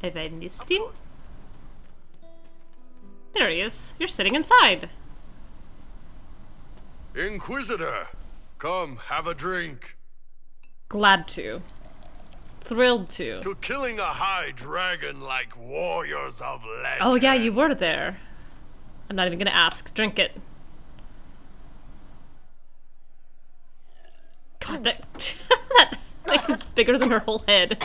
Have I missed him? There he is. You're sitting inside. Inquisitor, come have a drink. Glad to. Thrilled to. To killing a high dragon like warriors of legend. Oh yeah, you were there. I'm not even gonna ask. Drink it. God, that that thing is bigger than her whole head.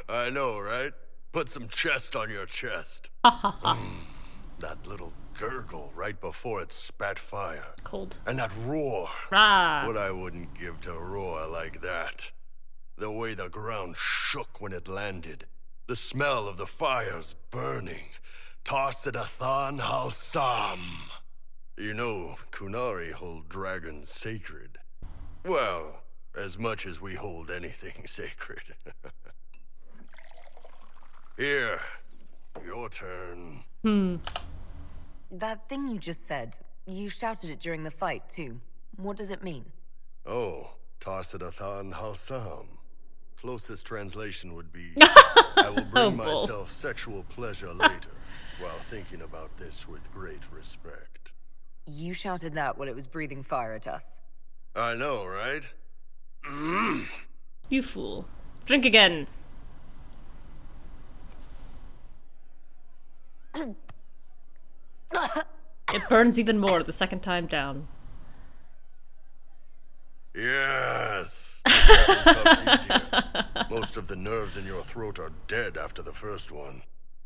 I know, right? Put some chest on your chest. That little gurgle right before it spat fire. Cold. And that roar. Rah. What I wouldn't give to roar like that. The way the ground shook when it landed. The smell of the fires burning. Tarsidathan Halsam. You know, Kunari hold dragons sacred. Well, as much as we hold anything sacred. Here, your turn. That thing you just said, you shouted it during the fight, too. What does it mean? Oh, Tarsidathan Halsam. Closest translation would be, I will bring myself sexual pleasure later, while thinking about this with great respect. You shouted that while it was breathing fire at us. I know, right? You fool. Drink again. It burns even more the second time down. Yes. Most of the nerves in your throat are dead after the first one.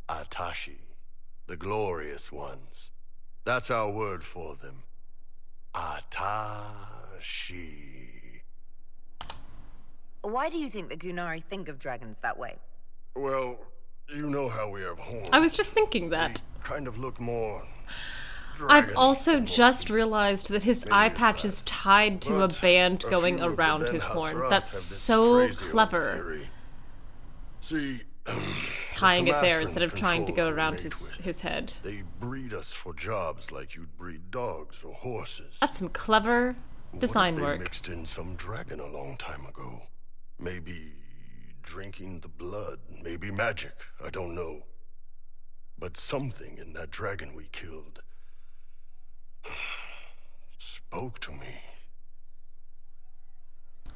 Atashi. The glorious ones. That's our word for them. Atashi. Why do you think the Gunari think of dragons that way? Well, you know how we have horns. I was just thinking that. They kind of look more... I've also just realized that his eye patch is tied to a band going around his horn. That's so clever. See, tying it there instead of trying to go around his head. They breed us for jobs like you'd breed dogs or horses. That's some clever design What if work. they mixed in some dragon a long time ago? Maybe drinking the blood, maybe magic, I don't know. But something in that dragon we killed spoke to me.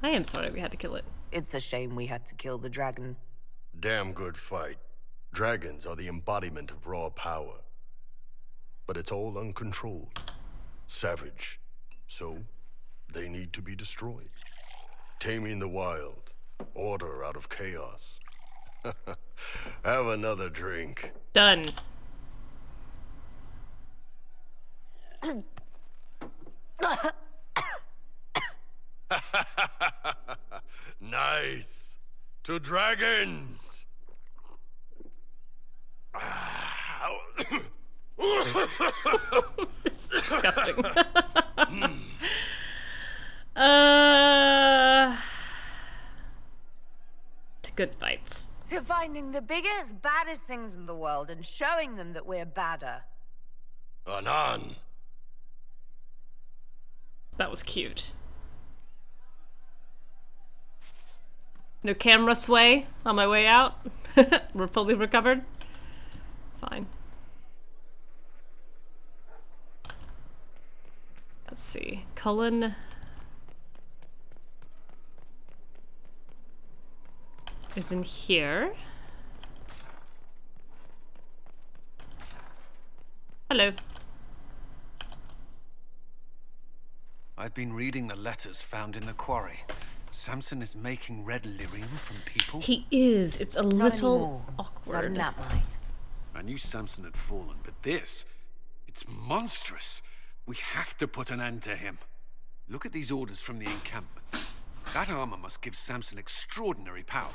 I am sorry we had to kill it. It's a shame we had to kill the dragon. Damn good fight. Dragons are the embodiment of raw power. But it's all uncontrolled. Savage. So, they need to be destroyed. Taming the wild. Order out of chaos. Have another drink. Done. Nice. To dragons. This is disgusting. Good fights. To finding the biggest, baddest things in the world and showing them that we're badder. Anan. That was cute. No camera sway on my way out. We're fully recovered. Fine. Let's see. Cullen. Is in here. Hello. I've been reading the letters found in the quarry. Samson is making red lyrium from people? He is. It's a little awkward. Not mine. I knew Samson had fallen, but this, it's monstrous. We have to put an end to him. Look at these orders from the encampment. That armor must give Samson extraordinary power.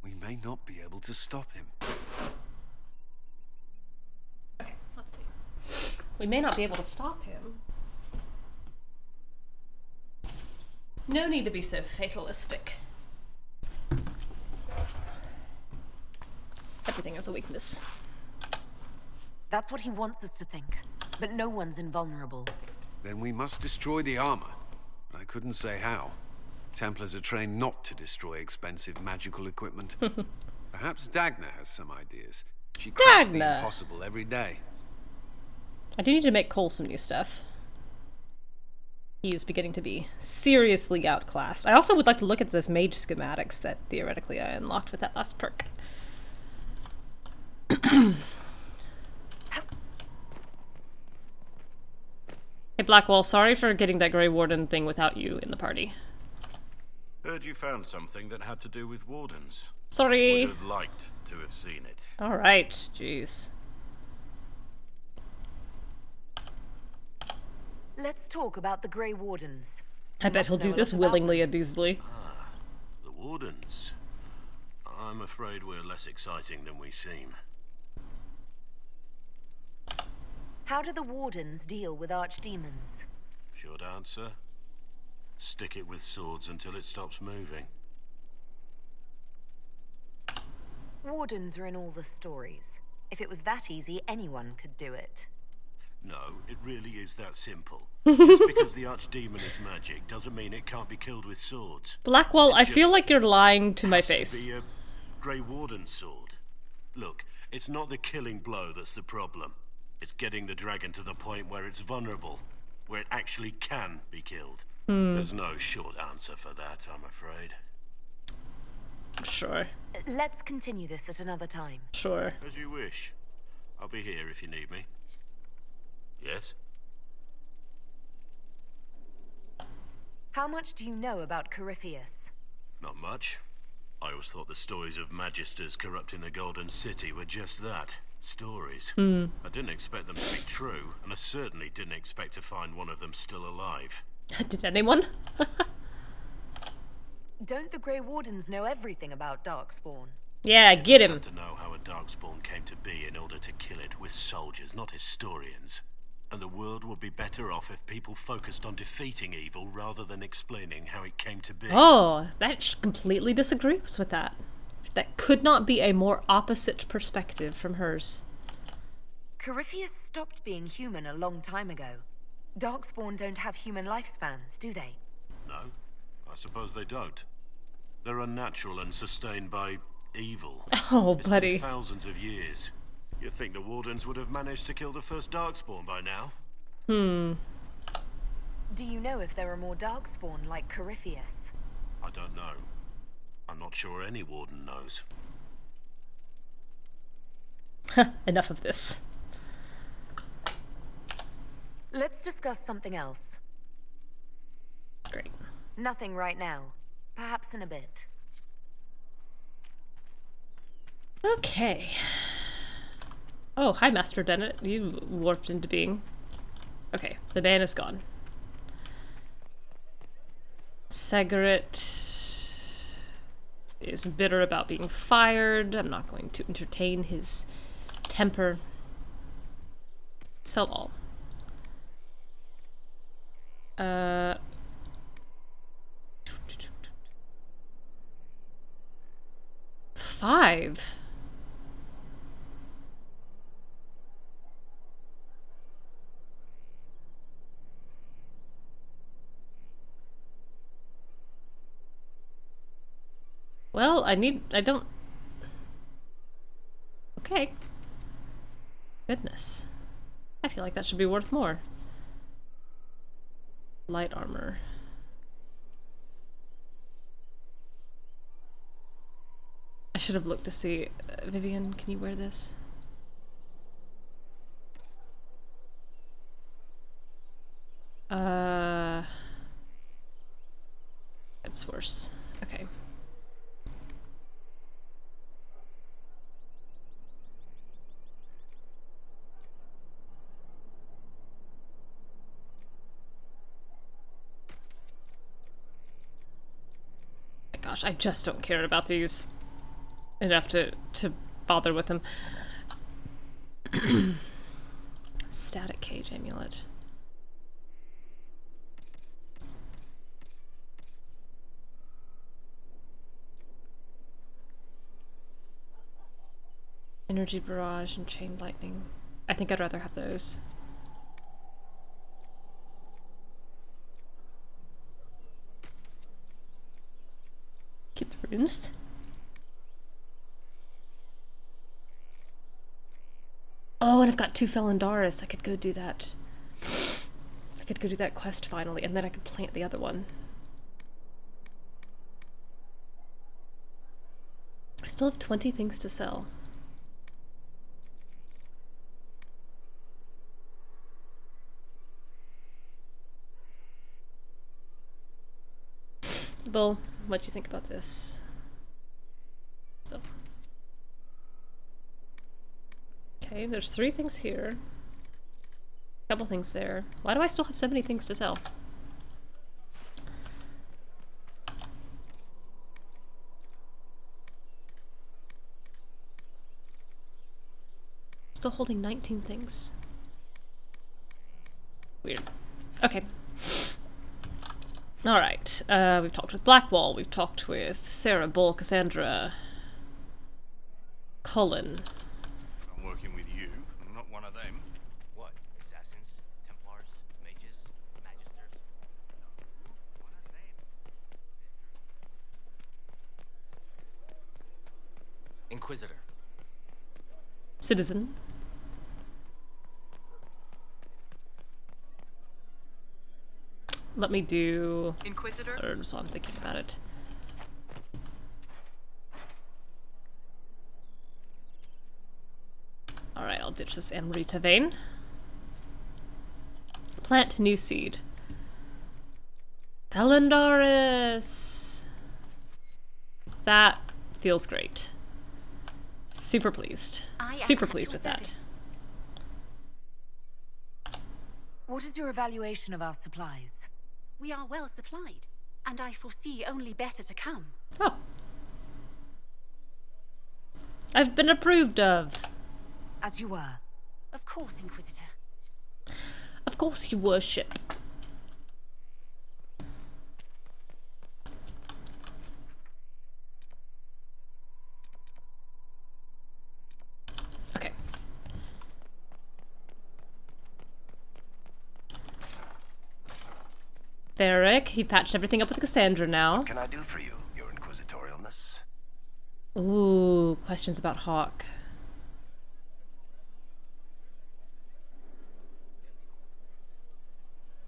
We may not be able to stop him. Okay, let's see. We may not be able to stop him. No need to be so fatalistic. Everything has a weakness. That's what he wants us to think. But no one's invulnerable. Then we must destroy the armor. But I couldn't say how. Templars are trained not to destroy expensive magical equipment. Perhaps Dagna has some ideas. She crafts the impossible every day. I do need to make Cole some new stuff. He is beginning to be seriously outclassed. I also would like to look at those mage schematics that theoretically I unlocked with that last perk. Hey Blackwall, sorry for getting that Grey Warden thing without you in the party. Heard you found something that had to do with wardens. Sorry. Would have liked to have seen it. Alright, jeez. Let's talk about the Grey Wardens. I bet he'll do this willingly and easily. Ah, the wardens. I'm afraid we're less exciting than we seem. How do the Wardens deal with archdemons? Short answer. Stick it with swords until it stops moving. Wardens are in all the stories. If it was that easy, anyone could do it. No, it really is that simple. Just because the archdemon is magic doesn't mean it can't be killed with swords. Blackwall, I feel like you're lying to my face. To be a Grey Warden sword. Look, it's not the killing blow that's the problem. It's getting the dragon to the point where it's vulnerable, where it actually can be killed. There's no short answer for that, I'm afraid. Sure. Let's continue this at another time. Sure. As you wish. I'll be here if you need me. Yes? How much do you know about Corypheus? Not much. I always thought the stories of magisters corrupting the Golden City were just that. Stories. I didn't expect them to be true, and I certainly didn't expect to find one of them still alive. Did anyone? Don't the Grey Wardens know everything about Darkspawn? Yeah, get him. You have to know how a Darkspawn came to be in order to kill it with soldiers, not historians. And the world would be better off if people focused on defeating evil rather than explaining how it came to be. Oh, that completely disagrees with that. That could not be a more opposite perspective from hers. Corypheus stopped being human a long time ago. Darkspawn don't have human lifespans, do they? No, I suppose they don't. They're unnatural and sustained by evil. Oh, It's buddy. been thousands of years. You'd think the Wardens would have managed to kill the first Darkspawn by now. Do you know if there are more Darkspawn like Corypheus? I don't know. I'm not sure any Warden knows. Enough of this. Let's discuss something else. Great. Nothing right now. Perhaps in a bit. Okay. Oh, hi, Master Dennett. You warped into being. Okay, the ban is gone. Segaret is bitter about being fired. I'm not going to entertain his temper. Sell all. 5. Well, I don't... Okay. Goodness. I feel like that should be worth more. Light armor. I should have looked to see... Vivian, can you wear this? It's worse. Okay. Gosh, I just don't care about these enough to bother with them. Static cage amulet. Energy barrage and chain lightning. I think I'd rather have those. Keep the runes. Oh, and I've got 2 felandaris. I could go do that. I could go do that quest finally, and then I could plant the other one. I still have 20 things to sell. Bull, what do you think about this? So. Okay, there's 3 things here. Couple things there. Why do I still have so many things to sell? Still holding 19 things. Weird. Okay. Alright, we've talked with Blackwall, we've talked with Sarah, Bull, Cassandra, Cullen. I'm working with you, I'm not one of them. What? Assassins? Templars? Mages? Magisters? What are they? Inquisitor. Citizen. Let me do... Inquisitor? Herbs while I'm thinking about it. Alright, I'll ditch this Amrita vein. Plant new seed. Felandaris! That feels great. Super pleased. Super pleased with that. What is your evaluation of our supplies? We are well supplied, and I foresee only better to come. Oh. I've been approved of. As you were. Of course, Inquisitor. Of course, you worship. Okay. Varric, he patched everything up with Cassandra now. What can I do for you, your inquisitorialness? Ooh, questions about Hawk.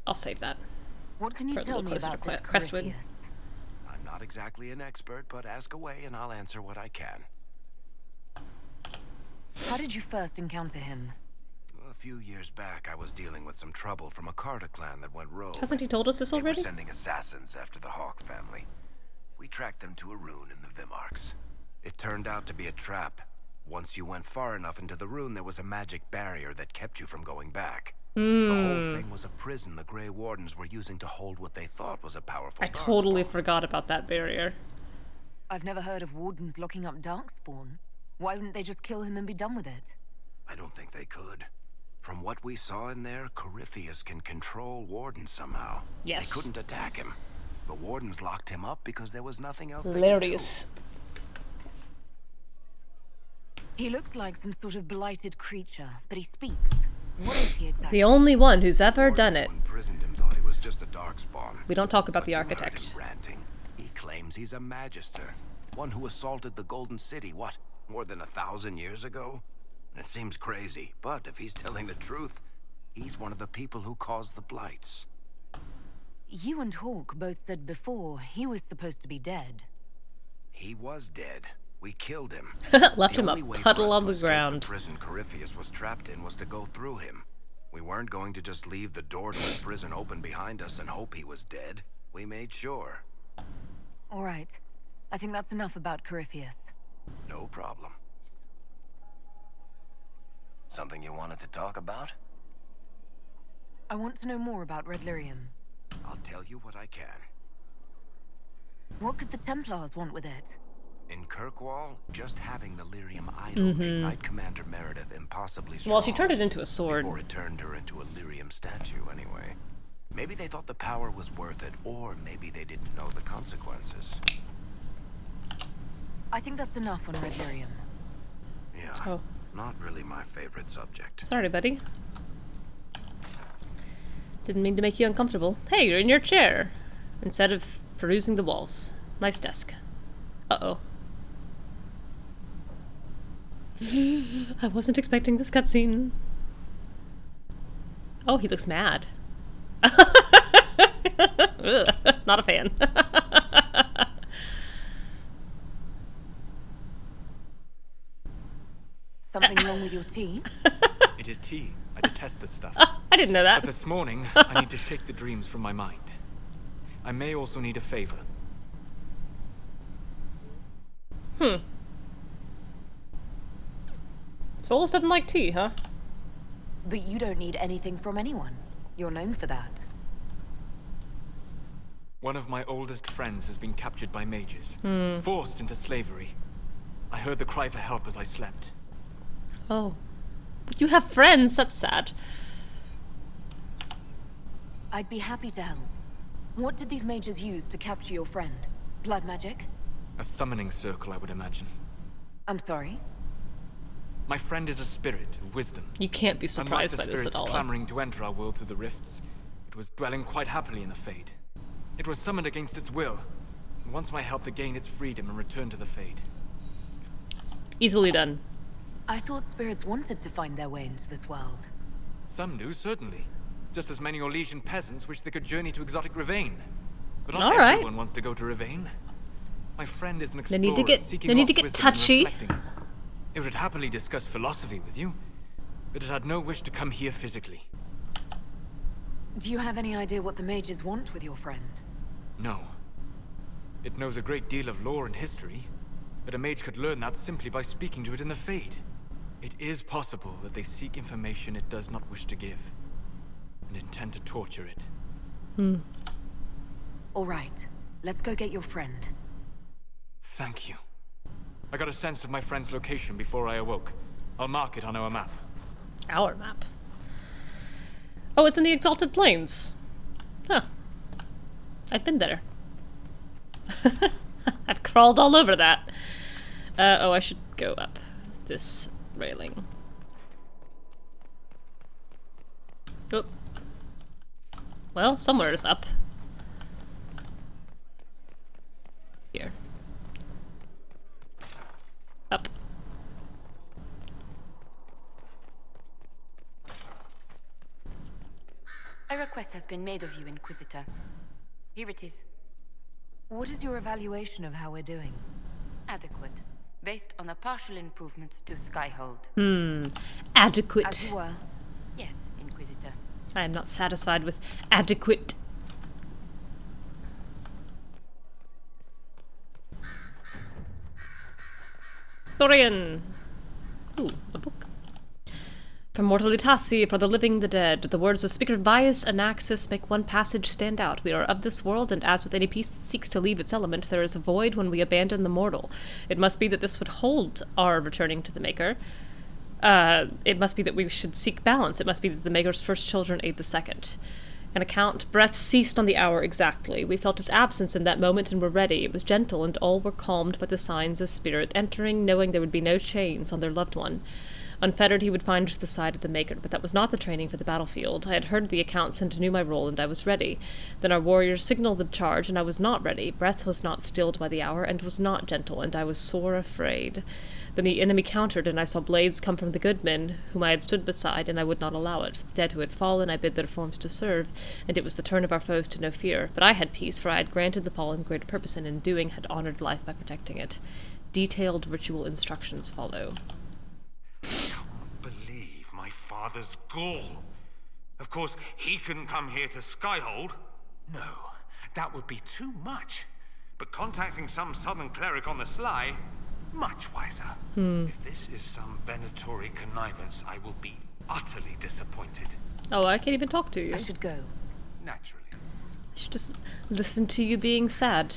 I'll save that. What can you tell me about this Crestwood? I'm not exactly an expert, but ask away and I'll answer what I can. How did you first encounter him? A few years back, I was dealing with some trouble from a Carter clan that went rogue. Hasn't he told us this already? They were sending assassins after the Hawk family. We tracked them to a rune in the Vimarks. It turned out to be a trap. Once you went far enough into the rune, there was a magic barrier that kept you from going back. The whole thing was a prison the Grey Wardens were using to hold what they thought was a powerful I totally forgot about that barrier. I've never heard of Wardens locking up Darkspawn. Why wouldn't they just kill him and be done with it? I don't think they could. From what we saw in there, Corypheus can control Wardens somehow. Yes. They couldn't attack him. The Wardens locked him up because there was nothing else Hilarious. He looks like some sort of blighted creature, but he speaks. What is he exactly? The only one who's ever done it. Imprisoned him thought he was just a darkspawn. We don't talk about the But you heard architect. him ranting. He claims he's a magister, one who assaulted the Golden City, what, more than 1,000 years ago? It seems crazy, but if he's telling the truth, he's one of the people who caused the blights. You and Hawk both said before he was supposed to be dead. He was dead. We killed him. Left The him only a way for puddle us on to the escape ground. The prison Corypheus was trapped in was to go through him. We weren't going to just leave the door to his prison open behind us and hope he was dead. We made sure. All right. I think that's enough about Corypheus. No problem. Something you wanted to talk about? I want to know more about Red Lyrium. I'll tell you what I can. What could the Templars want with it? In Kirkwall, just having the Lyrium idol made Knight Commander Meredith impossibly strong. Well, she turned it into a sword. Before it turned her into a Lyrium statue, anyway. Maybe they thought the power was worth it, or maybe they didn't know the consequences. I think that's enough on Red Lyrium. Yeah, Oh. Not really my favorite subject. Sorry, buddy. Didn't mean to make you uncomfortable. Hey, you're in your chair. Instead of perusing the walls. Nice desk. Uh-oh. I wasn't expecting this cutscene. Oh, he looks mad. Ugh, not a fan. Something wrong with your tea? It is tea. I detest this stuff. I didn't know that. But this morning, I need to shake the dreams from my mind. I may also need a favor. Solas doesn't like tea, huh? But you don't need anything from anyone. You're known for that. One of my oldest friends has been captured by mages, forced into slavery. I heard the cry for help as I slept. Oh. But you have friends, that's sad. I'd be happy to help. What did these mages use to capture your friend? Blood magic? A summoning circle, I would imagine. I'm sorry? My friend is a spirit of wisdom. You can't be surprised by Unlike the this at spirits all. clamoring to enter our world through the rifts, it was dwelling quite happily in the Fade. It was summoned against its will, and wants my help to gain its freedom and return to the Fade. Easily done. I thought spirits wanted to find their way into this world. Some do, certainly. Just as many Orlesian peasants wish they could journey to exotic Ravane. But not All right. everyone wants to go to Ravane. My friend is an They explorer need to get- seeking they need to lost get wisdom and touchy. reflecting. It would happily discuss philosophy with you, but it had no wish to come here physically. Do you have any idea what the mages want with your friend? No. It knows a great deal of lore and history, but a mage could learn that simply by speaking to it in the Fade. It is possible that they seek information it does not wish to give, and intend to torture it. All right. Let's go get your friend. Thank you. I got a sense of my friend's location before I awoke. I'll mark it on our map. Our map. Oh, it's in the Exalted Plains. Huh. I've been there. I've crawled all over that. Oh, I should go up this railing. Oh. Well, somewhere is up. Here. Up. A request has been made of you, Inquisitor. Here it is. What is your evaluation of how we're doing? Adequate. based on the partial improvements to Skyhold. Adequate. As you were. Yes, Inquisitor. I am not satisfied with adequate. Dorian! Ooh, a book. From mortalitassi, for the living, the dead, the words of Speaker Bias Anaxis make one passage stand out. We are of this world, and as with any piece that seeks to leave its element, there is a void when we abandon the mortal. It must be that this would hold our returning to the Maker. It must be that we should seek balance. It must be that the Maker's first children aid the second. An account, breath ceased on the hour exactly. We felt his absence in that moment and were ready. It was gentle, and all were calmed by the signs of spirit, entering, knowing there would be no chains on their loved one. Unfettered, he would find the side of the Maker, but that was not the training for the battlefield. I had heard the accounts and knew my role, and I was ready. Then our warriors signaled the charge, and I was not ready. Breath was not stilled by the hour, and was not gentle, and I was sore afraid. Then the enemy countered, and I saw blades come from the good men, whom I had stood beside, and I would not allow it. The dead who had fallen, I bid their forms to serve, and it was the turn of our foes to know fear. But I had peace, for I had granted the fallen great purpose, and in doing had honored life by protecting it. Detailed ritual instructions follow. Father's gall. Of course, he couldn't come here to Skyhold. No, that would be too much. But contacting some southern cleric on the sly, much wiser. If this is some Venatori connivance, I will be utterly disappointed. Oh, I can't even talk to you. I should go. Naturally. I should just listen to you being sad.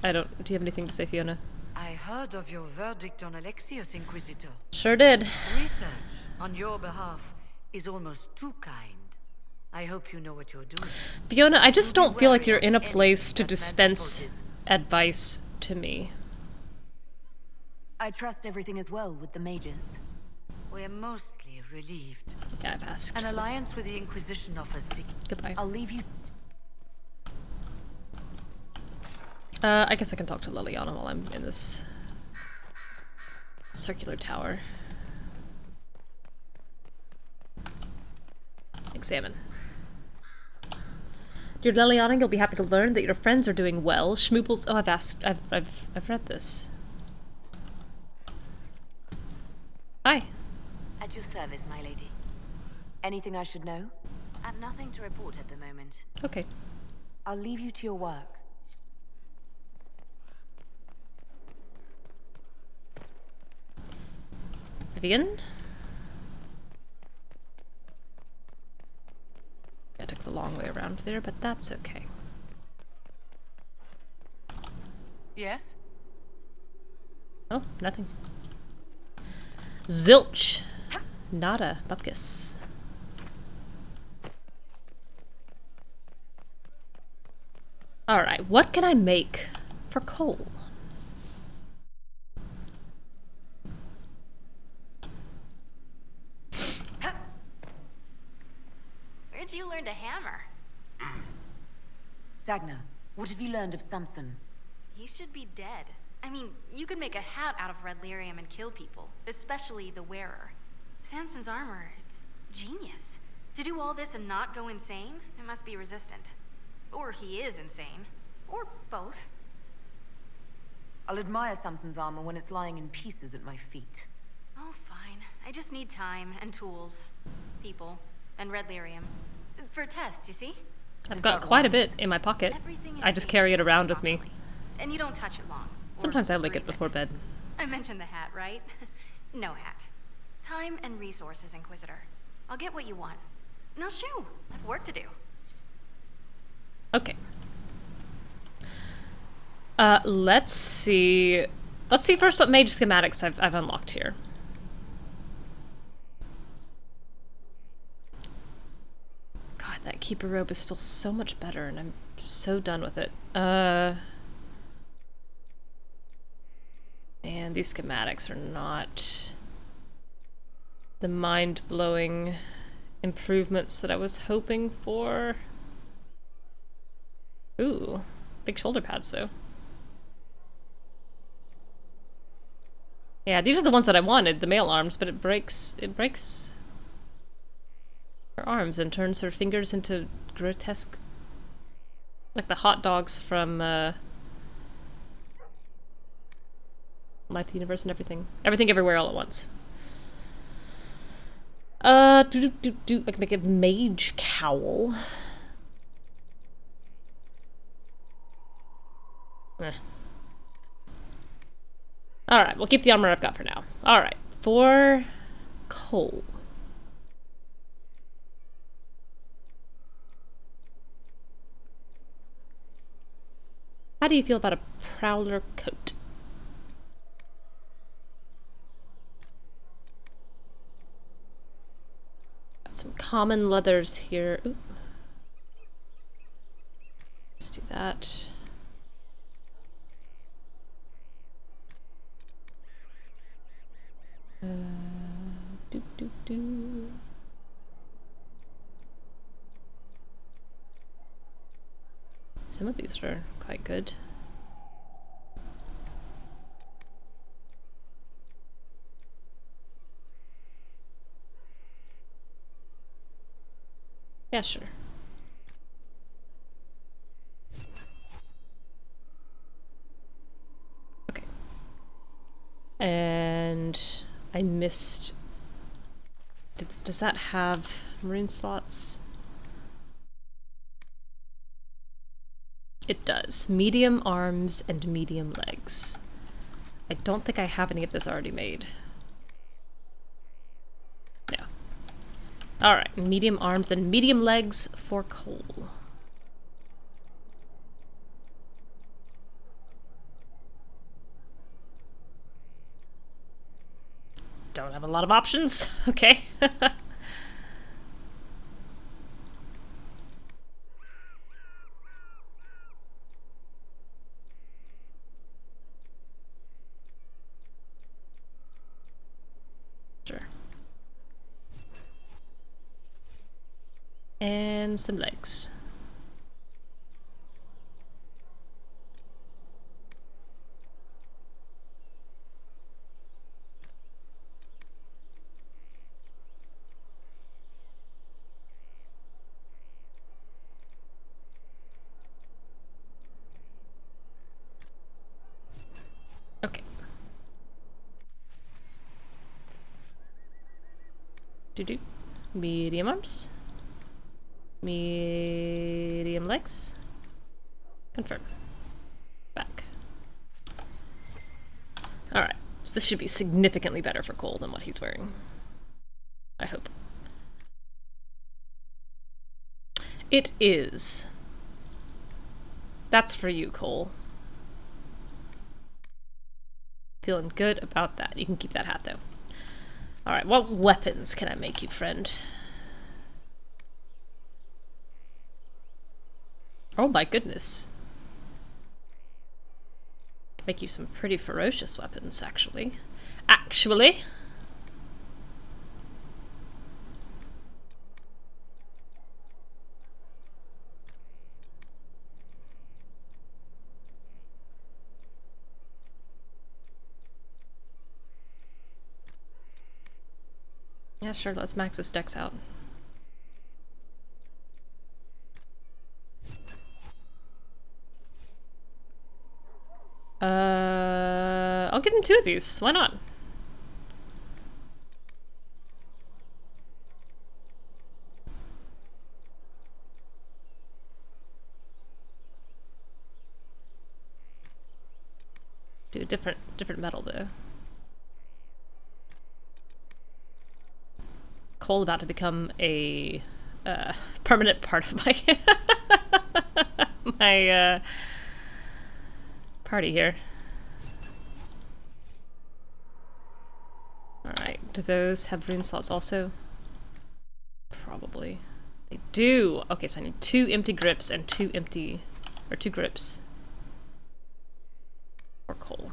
Do you have anything to say, Fiona? I heard of your verdict on Alexios, Inquisitor. Sure did. Research on your behalf is almost too kind. I hope you know what you're doing. Fiona, I just don't feel like you're in a place to dispense advice to me. I trust everything is well with the mages. We're mostly relieved. Yeah, I've asked. An alliance with the Inquisition offers. Goodbye. I'll leave you. I guess I can talk to Liliana while I'm in this circular tower. Examine. Dear Liliana, you'll be happy to learn that your friends are doing well. Schmooples. Oh, I've read this. Hi. At your service, my lady. Anything I should know? I've nothing to report at the moment. Okay. I'll leave you to your work. Vivian? I took the long way around there, but that's okay. Yes? Oh, nothing. Zilch. Nada. Bupkis. Alright, what can I make for coal? Where'd you learn to hammer? Dagna, what have you learned of Samson? He should be dead. I mean, you could make a hat out of red lyrium and kill people, especially the wearer. Samson's armor, it's genius. To do all this and not go insane, it must be resistant. Or he is insane. Or both. I'll admire Samson's armor when it's lying in pieces at my feet. Oh, fine. I just need time and tools, people, and red lyrium. For tests, you see? I've got quite a bit in my pocket. I just carry it around with me. And you don't touch it long. Sometimes I lick it before bed. I mentioned the hat, right? No hat. Time and resources, Inquisitor. I'll get what you want. Now shoo, I've work to do. Okay. Let's see. Let's see first what mage schematics I've unlocked here. God, that keeper robe is still so much better, and I'm so done with it. And these schematics are not the mind-blowing improvements that I was hoping for. Ooh, big shoulder pads though. Yeah, these are the ones that I wanted, the male arms, but it breaks her arms and turns her fingers into grotesque, like the hot dogs from Light the universe and everything. Everything everywhere all at once. I can make a mage cowl. Alright, we'll keep the armor I've got for now. Alright, for Cole. How do you feel about a prowler coat? Got some common leathers here. Ooh. Let's do that. Some of these are quite good. Yeah, sure. Okay. And I missed... Does that have rune slots? It does. Medium arms and medium legs. I don't think I have any of this already made. No. Alright, medium arms and medium legs for Cole. Don't have a lot of options. Okay. Sure. And some legs. Okay. Do-do. Medium arms. Medium legs. Confirm. Back. Alright, so this should be significantly better for Cole than what he's wearing. I hope. It is. That's for you, Cole. Feeling good about that. You can keep that hat, though. Alright, what weapons can I make you, friend? Oh my goodness. Make you some pretty ferocious weapons, actually. Yeah, sure, let's max his dex out. I'll give him 2 of these. Why not? Do a different metal though. Cole about to become a permanent part of my my party here. Alright, do those have rune slots also? Probably. They do! Okay, so I need 2 empty grips and 2 empty... or 2 grips. For Cole.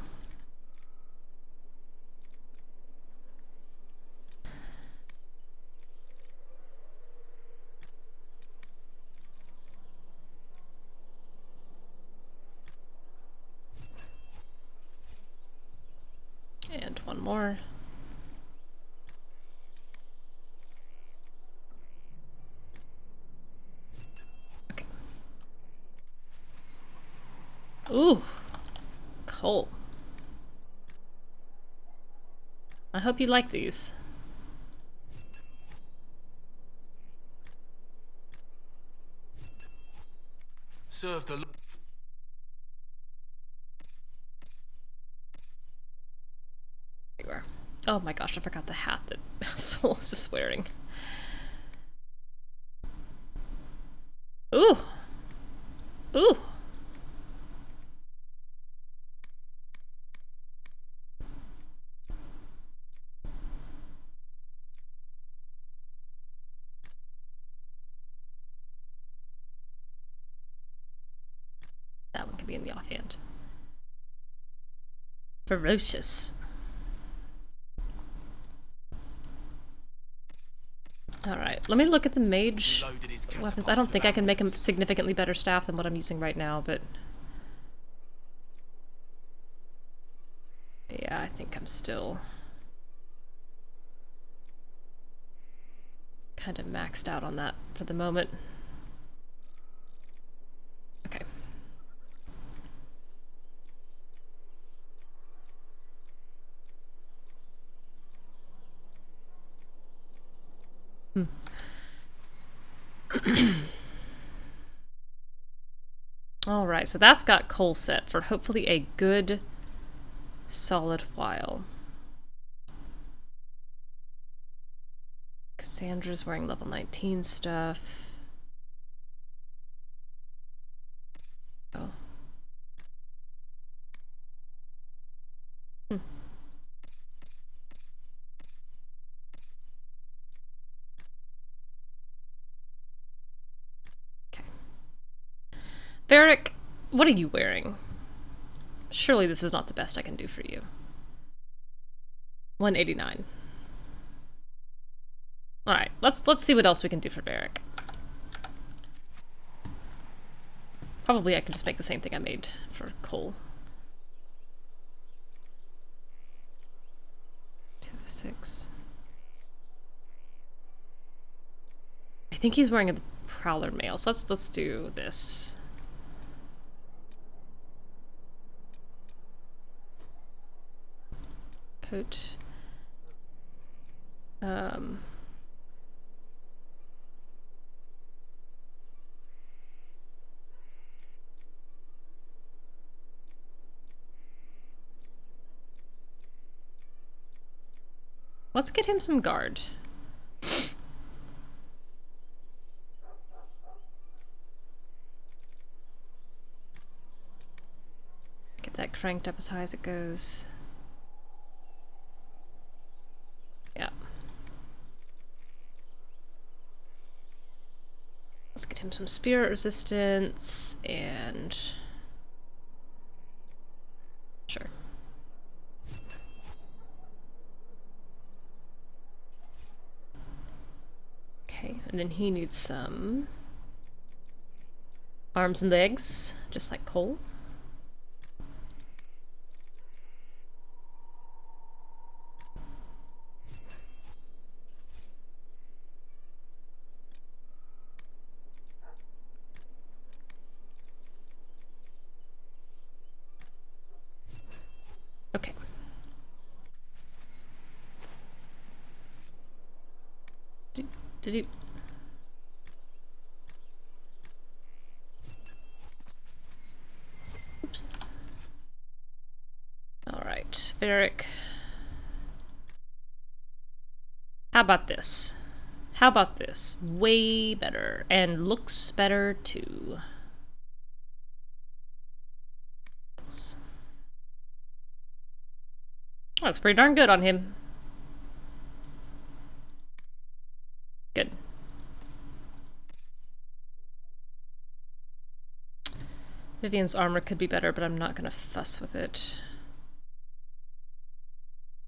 And 1 more. Okay. Ooh. Cole. I hope you like these. Serve the... Everywhere. Oh my gosh, I forgot the hat that Solas is wearing. Ooh. Ooh. That one can be in the offhand. Ferocious. Alright, let me look at the mage weapons. I don't think I can make a significantly better staff than what I'm using right now, but... yeah, I think I'm still... kind of maxed out on that for the moment. Okay. Alright, so that's got coal set for hopefully a good solid while. Cassandra's wearing level 19 stuff. Oh. Varric, what are you wearing? Surely this is not the best I can do for you. 189. Alright, let's see what else we can do for Varric. Probably I can just make the same thing I made for Cole. 206. I think he's wearing a Prowler mail, so let's do this. Coat. Let's get him some guard. Get that cranked up as high as it goes. Yeah. Let's get him some spirit resistance and... sure. Okay, and then he needs some arms and legs, just like Cole. Okay. Did he... oops. Alright, Varric. How about this? How about this? Way better. And looks better too. Looks pretty darn good on him. Good. Vivian's armor could be better, but I'm not gonna fuss with it.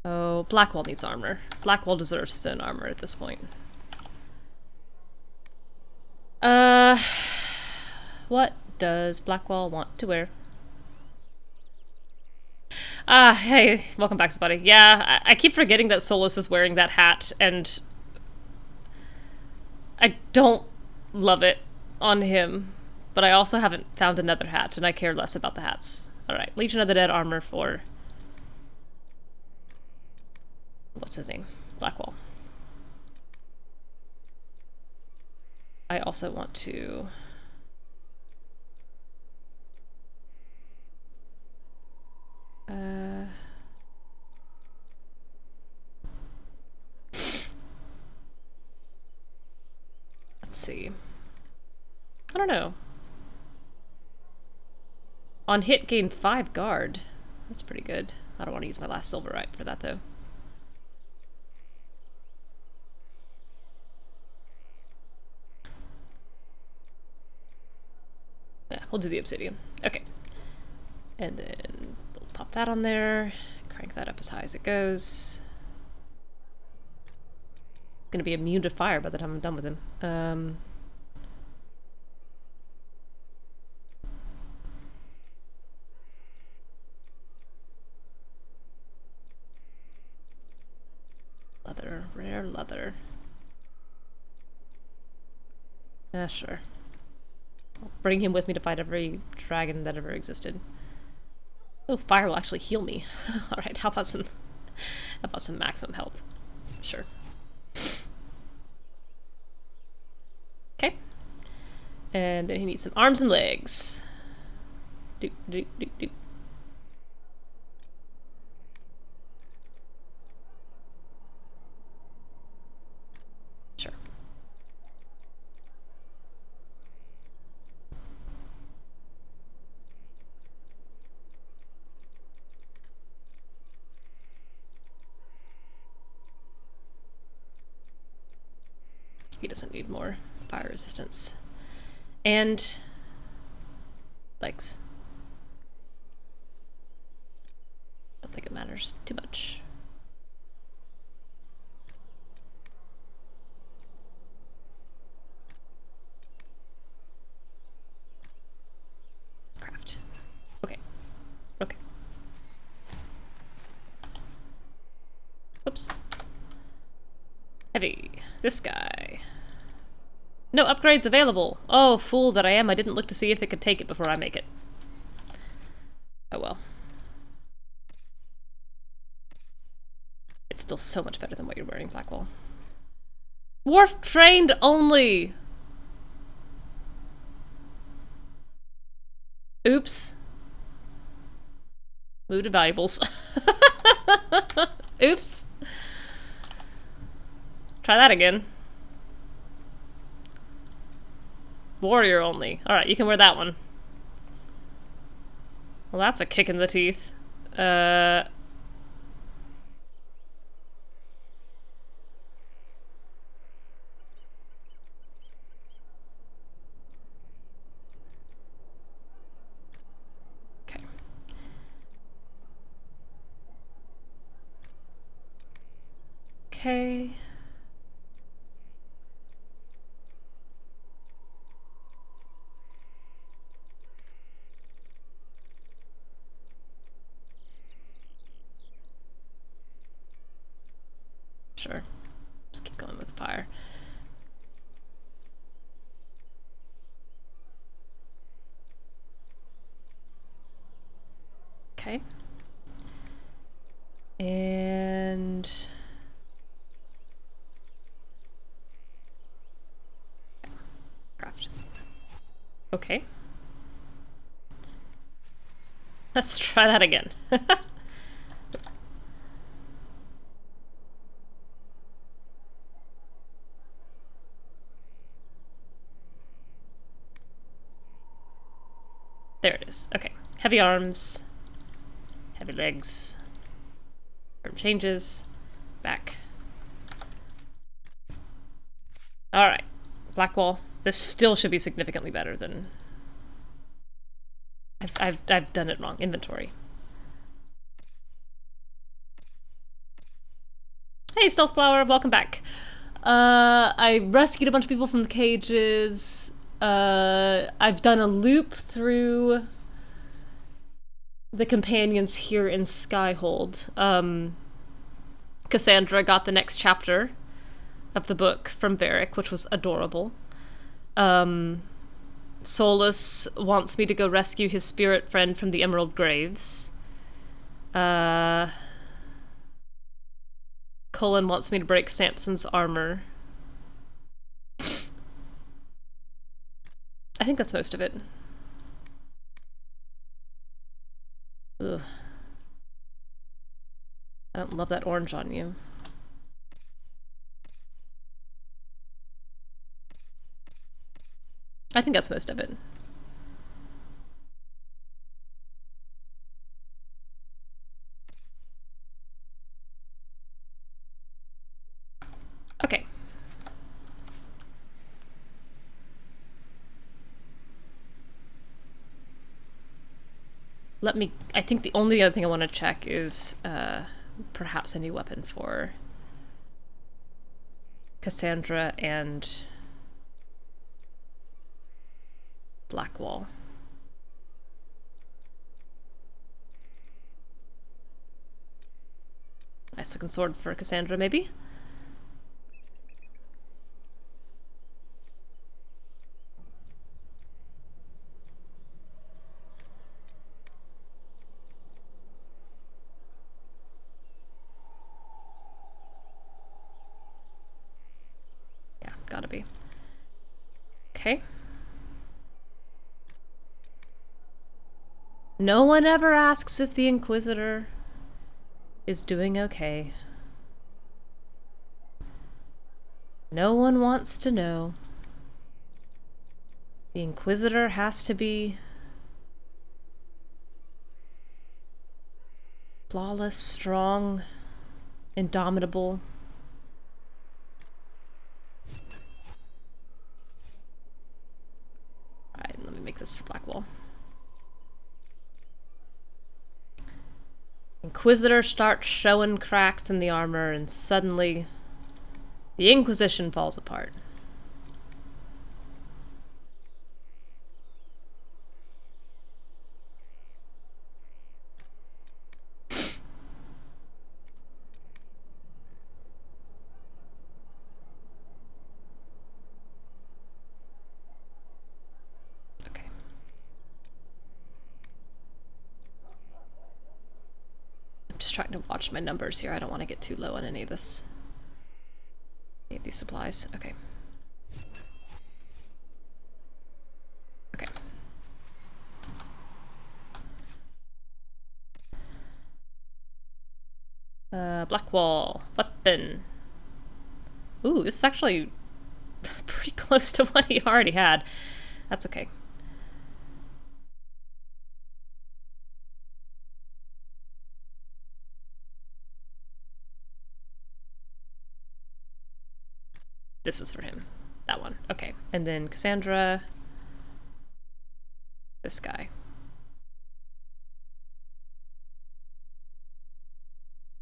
Oh, Blackwall needs armor. Blackwall deserves his own armor at this point. What does Blackwall want to wear? Hey, welcome back, buddy. Yeah, I keep forgetting that Solas is wearing that hat, and I don't love it on him, but I also haven't found another hat, and I care less about the hats. Alright, Legion of the Dead armor for What's his name? Blackwall. I also want to... let's see. I don't know. On hit, gain 5 guard. That's pretty good. I don't want to use my last silverite for that, though. Yeah, we'll do the obsidian. Okay. And then we'll pop that on there. Crank that up as high as it goes. Gonna be immune to fire by the time I'm done with him. Leather, rare leather. Sure. I'll bring him with me to fight every dragon that ever existed. Oh, fire will actually heal me. Alright, how about some maximum health? Sure. Okay. And then he needs some arms and legs. Do, do, do, do. Sure. He doesn't need more fire resistance. And legs. Don't think it matters too much. Craft. Okay. Okay. Oops. Heavy. This guy. No upgrades available. Oh, fool that I am. I didn't look to see if it could take it before I make it. Oh well. It's still so much better than what you're wearing, Blackwall. Dwarf trained only! Oops. Moved to valuables. Oops. Try that again. Warrior only. Alright, you can wear that one. Well, that's a kick in the teeth. Okay. Okay. Sure. Just keep going with fire. Okay. And... craft. Okay. Let's try that again. There it is. Okay. Heavy arms. Heavy legs. Arm changes. Back. Alright. Blackwall. This still should be significantly better than... I've done it wrong. Inventory. Hey, Stealth Flower. Welcome back. I rescued a bunch of people from the cages. I've done a loop through the companions here in Skyhold. Cassandra got the next chapter of the book from Varric, which was adorable. Solas wants me to go rescue his spirit friend from the Emerald Graves. Cole Cullen wants me to break Samson's armor. I think that's most of it. Ugh. I don't love that orange on you. I think that's most of it. Okay. Let me, I think the only other thing I want to check is perhaps a new weapon for Cassandra and Blackwall. Nice looking sword for Cassandra, maybe? Yeah, gotta be. Okay. No one ever asks if the Inquisitor is doing okay. No one wants to know. The Inquisitor has to be flawless, strong, indomitable. Alright, let me make this for Blackwall. Inquisitor starts showing cracks in the armor, and suddenly the Inquisition falls apart. Just trying to watch my numbers here. I don't want to get too low on any of this. Any of these supplies. Okay. Okay. Blackwall. Weapon. Ooh, this is actually pretty close to what he already had. That's okay. This is for him. That one. Okay. And then Cassandra. This guy.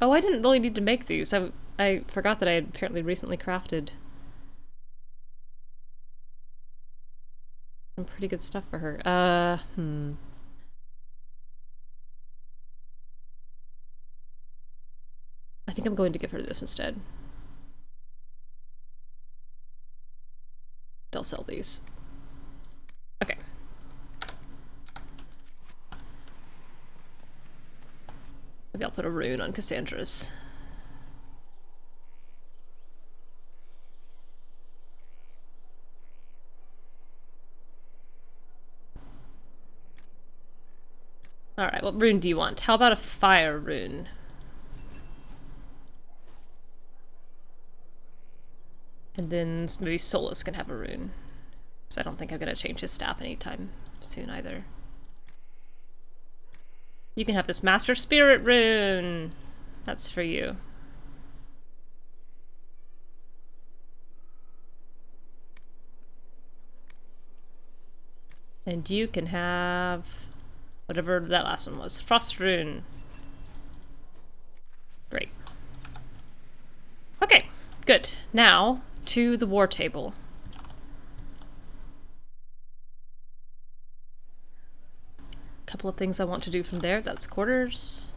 Oh, I didn't really need to make these. I forgot that I had apparently recently crafted some pretty good stuff for her. I think I'm going to give her this instead. I'll sell these. Okay. Maybe I'll put a rune on Cassandra's. Alright, what rune do you want? How about a fire rune? And then maybe Solas can have a rune. So I don't think I'm gonna change his staff anytime soon either. You can have this Master Spirit rune. That's for you. And you can have whatever that last one was. Frost rune. Great. Okay, good. Now to the war table. Couple of things I want to do from there. That's quarters.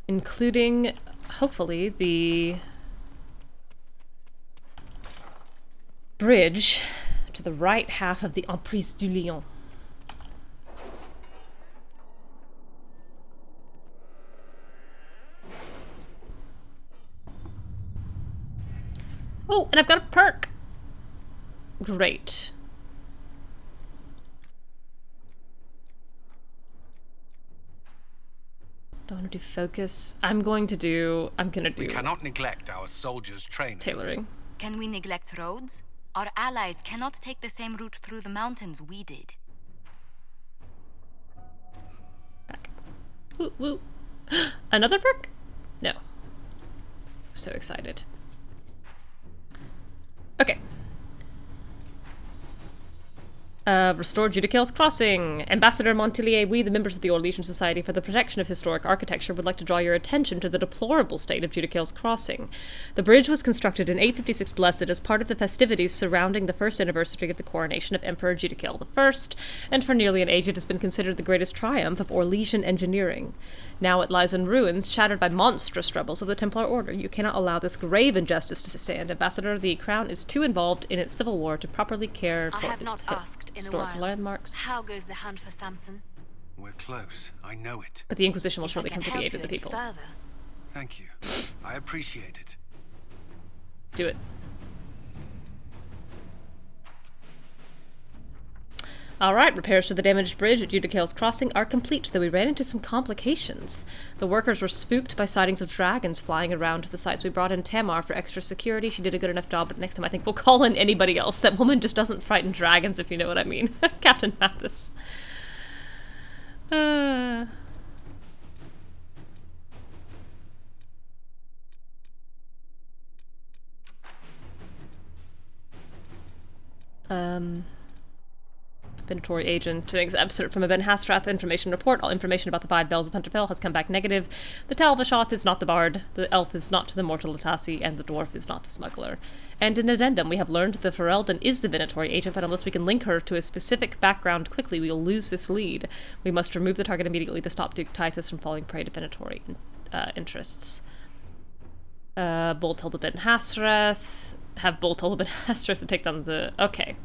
Including, hopefully, the bridge to the right half of the Emprise du Lion. Oh, and I've got a perk. Great. Don't want to do focus. I'm gonna do... We cannot neglect our soldiers' training. Tailoring. Can we neglect roads? Our allies cannot take the same route through the mountains we did. Back. Woo, woo. Another perk? No. So excited. Okay. Restore Judicale's Crossing. Ambassador Montilier, we, the members of the Orlesian Society for the Protection of Historic Architecture, would like to draw your attention to the deplorable state of Judicale's Crossing. The bridge was constructed in 856 Blessed as part of the festivities surrounding the first anniversary of the coronation of Emperor Judicale I, and for nearly an age it has been considered the greatest triumph of Orlesian engineering. Now it lies in ruins, shattered by monstrous rebels of the Templar Order. You cannot allow this grave injustice to stand. Ambassador, the Crown is too involved in its civil war to properly care for I have not its asked in a historic while. landmarks. How goes the hunt for Samson? We're close. I know it. But the Inquisition will surely If I come can to the help aid of you the any people. further. Thank you. I appreciate it. Do it. Alright, repairs to the damaged bridge at Judicale's Crossing are complete, though we ran into some complications. The workers were spooked by sightings of dragons flying around to the sites. We brought in Tamar for extra security. She did a good enough job, but next time I think we'll call in anybody else. That woman just doesn't frighten dragons, if you know what I mean. Captain Mathis. Inventory agent. Today's excerpt from a Ben Hastrath information report. All information about the 5 bells of Hunterfell has come back negative. The Talvashoth is not the bard, the elf is not the mortal Latasi, and the dwarf is not the smuggler. And in addendum, we have learned the Ferelden is the Venatori agent, but unless we can link her to a specific background quickly, we will lose this lead. We must remove the target immediately to stop Duke Tithus from falling prey to Venatori interests. Bolt tell the Ben Hastrath. Have Bolt tell the Ben Hastrath to take down the... Okay.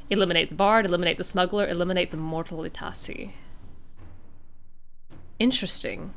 Eliminate the bard, eliminate the smuggler, eliminate the mortal Itasi. Interesting.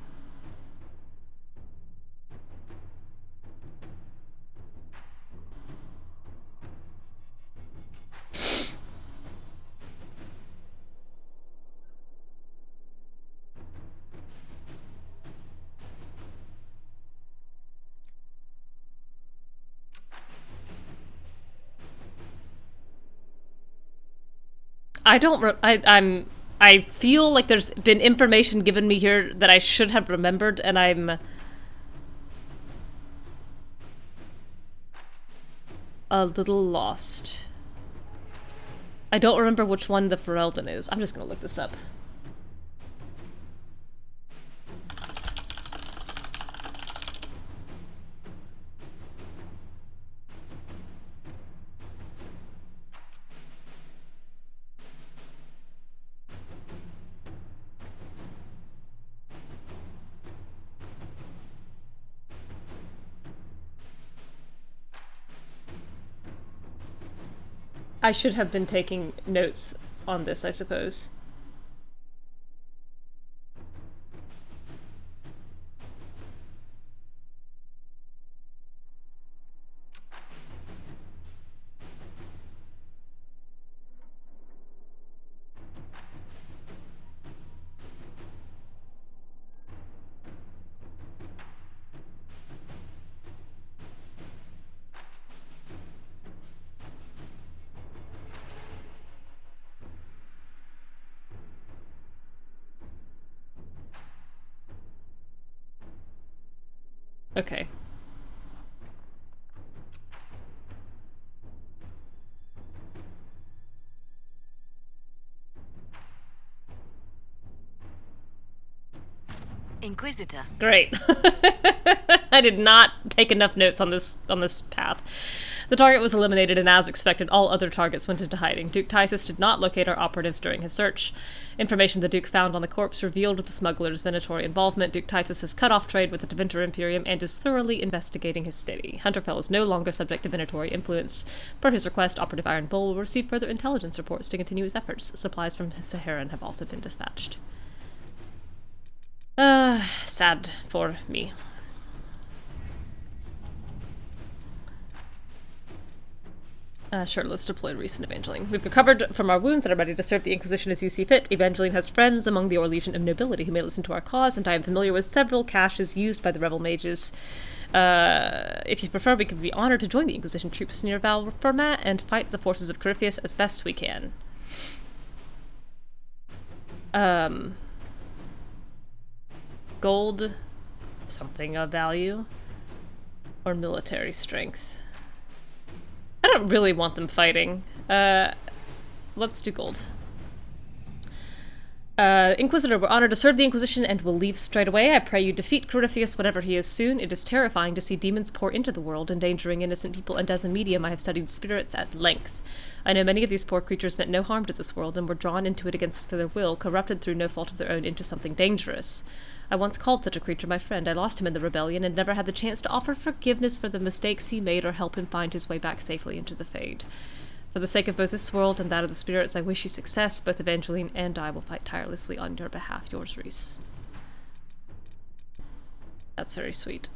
I feel like there's been information given me here that I should have remembered, and I'm a little lost. I don't remember which one the Ferelden is. I'm just gonna look this up. I should have been taking notes on this, I suppose. Okay. Inquisitor. Great. I did not take enough notes on this path. The target was eliminated, and as expected, all other targets went into hiding. Duke Tithus did not locate our operatives during his search. Information the Duke found on the corpse revealed the smuggler's Venatori involvement. Duke Tithus has cut off trade with the Deventer Imperium and is thoroughly investigating his city. Hunterfell is no longer subject to Venatori influence. Per his request, Operative Iron Bull will receive further intelligence reports to continue his efforts. Supplies from Saharan have also been dispatched. Sad for me. Sure, let's deploy recent Evangeline. We've recovered from our wounds and are ready to serve the Inquisition as you see fit. Evangeline has friends among the Orlesian of nobility who may listen to our cause, and I am familiar with several caches used by the rebel mages. If you prefer, we could be honored to join the Inquisition troops near Valfermat and fight the forces of Corypheus as best we can. Gold, something of value, or military strength. I don't really want them fighting. Let's do gold. Inquisitor, we're honored to serve the Inquisition and will leave straight away. I pray you defeat Corypheus, whatever he is soon. It is terrifying to see demons pour into the world, endangering innocent people, and as a medium I have studied spirits at length. I know many of these poor creatures meant no harm to this world and were drawn into it against their will, corrupted through no fault of their own into something dangerous. I once called such a creature my friend. I lost him in the rebellion and never had the chance to offer forgiveness for the mistakes he made or help him find his way back safely into the Fade. For the sake of both this world and that of the spirits, I wish you success. Both Evangeline and I will fight tirelessly on your behalf. Yours, Reese. That's very sweet.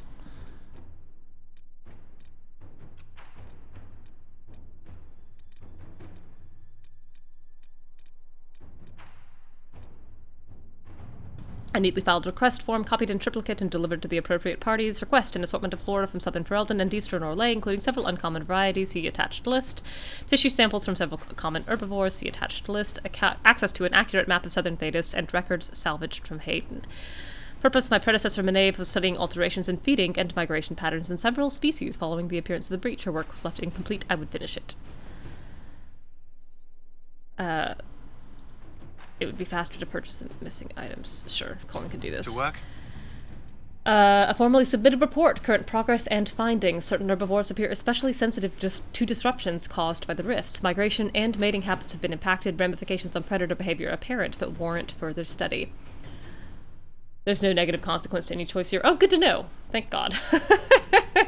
A neatly filed request form, copied in triplicate and delivered to the appropriate parties. Request an assortment of flora from southern Ferelden and eastern Orlais, including several uncommon varieties. See attached list. Tissue samples from several common herbivores. See attached list. Access to an accurate map of southern Thedas and records salvaged from Hayden. Purpose: my predecessor Menave was studying alterations in feeding and migration patterns in several species following the appearance of the breach. Her work was left incomplete. I would finish it. It would be faster to purchase the missing items. Sure, Colin can do this. To work? A formally submitted report, current progress and findings. Certain herbivores appear especially sensitive to disruptions caused by the rifts. Migration and mating habits have been impacted. Ramifications on predator behavior apparent, but warrant further study. There's no negative consequence to any choice here. Oh, good to know. Thank God.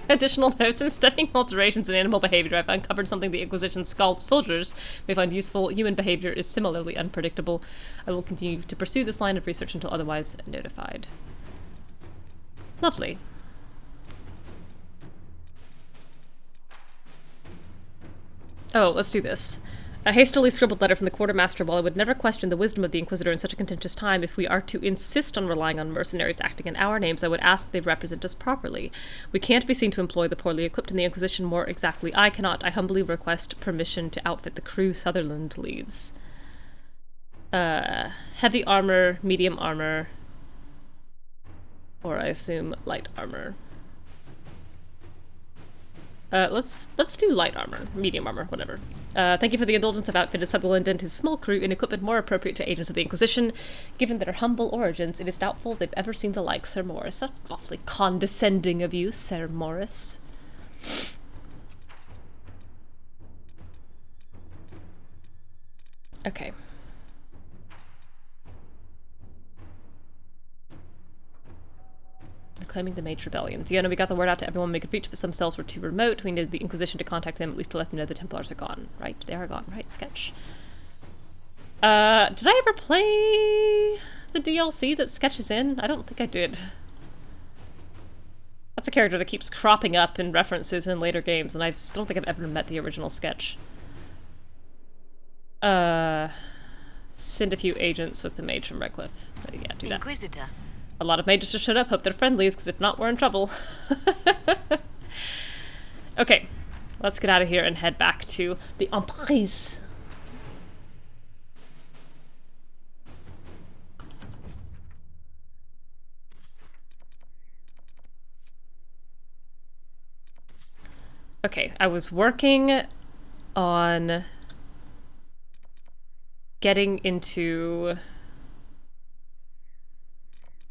Additional notes: in studying alterations in animal behavior, I've uncovered something the Inquisition's soldiers may find useful. Human behavior is similarly unpredictable. I will continue to pursue this line of research until otherwise notified. Lovely. Oh, let's do this. A hastily scribbled letter from the quartermaster. While I would never question the wisdom of the Inquisitor in such a contentious time, if we are to insist on relying on mercenaries acting in our names, I would ask they represent us properly. We can't be seen to employ the poorly equipped in the Inquisition. More exactly, I cannot. I humbly request permission to outfit the crew Sutherland leads. Heavy armor, medium armor, or I assume light armor. Let's do light armor, medium armor, whatever. Thank you for the indulgence. I've outfitted Sutherland and his small crew in equipment more appropriate to agents of the Inquisition. Given their humble origins, it is doubtful they've ever seen the like, Sir Morris. That's awfully condescending of you, Sir Morris. Okay. Claiming the Mage Rebellion. Fiona, we got the word out to everyone we could reach, but some cells were too remote. We needed the Inquisition to contact them, at least to let them know the Templars are gone. Right, they are gone. Right, Sketch. Did I ever play the DLC that Sketch is in? I don't think I did. That's a character that keeps cropping up in references in later games, and I just don't think I've ever met the original Sketch. Send a few agents with the mage from Redcliffe. Yeah, do that. Inquisitor. A lot of mages just showed up. Hope they're friendlies, because if not, we're in trouble. Okay, let's get out of here and head back to the Emprise. Okay, I was working on getting into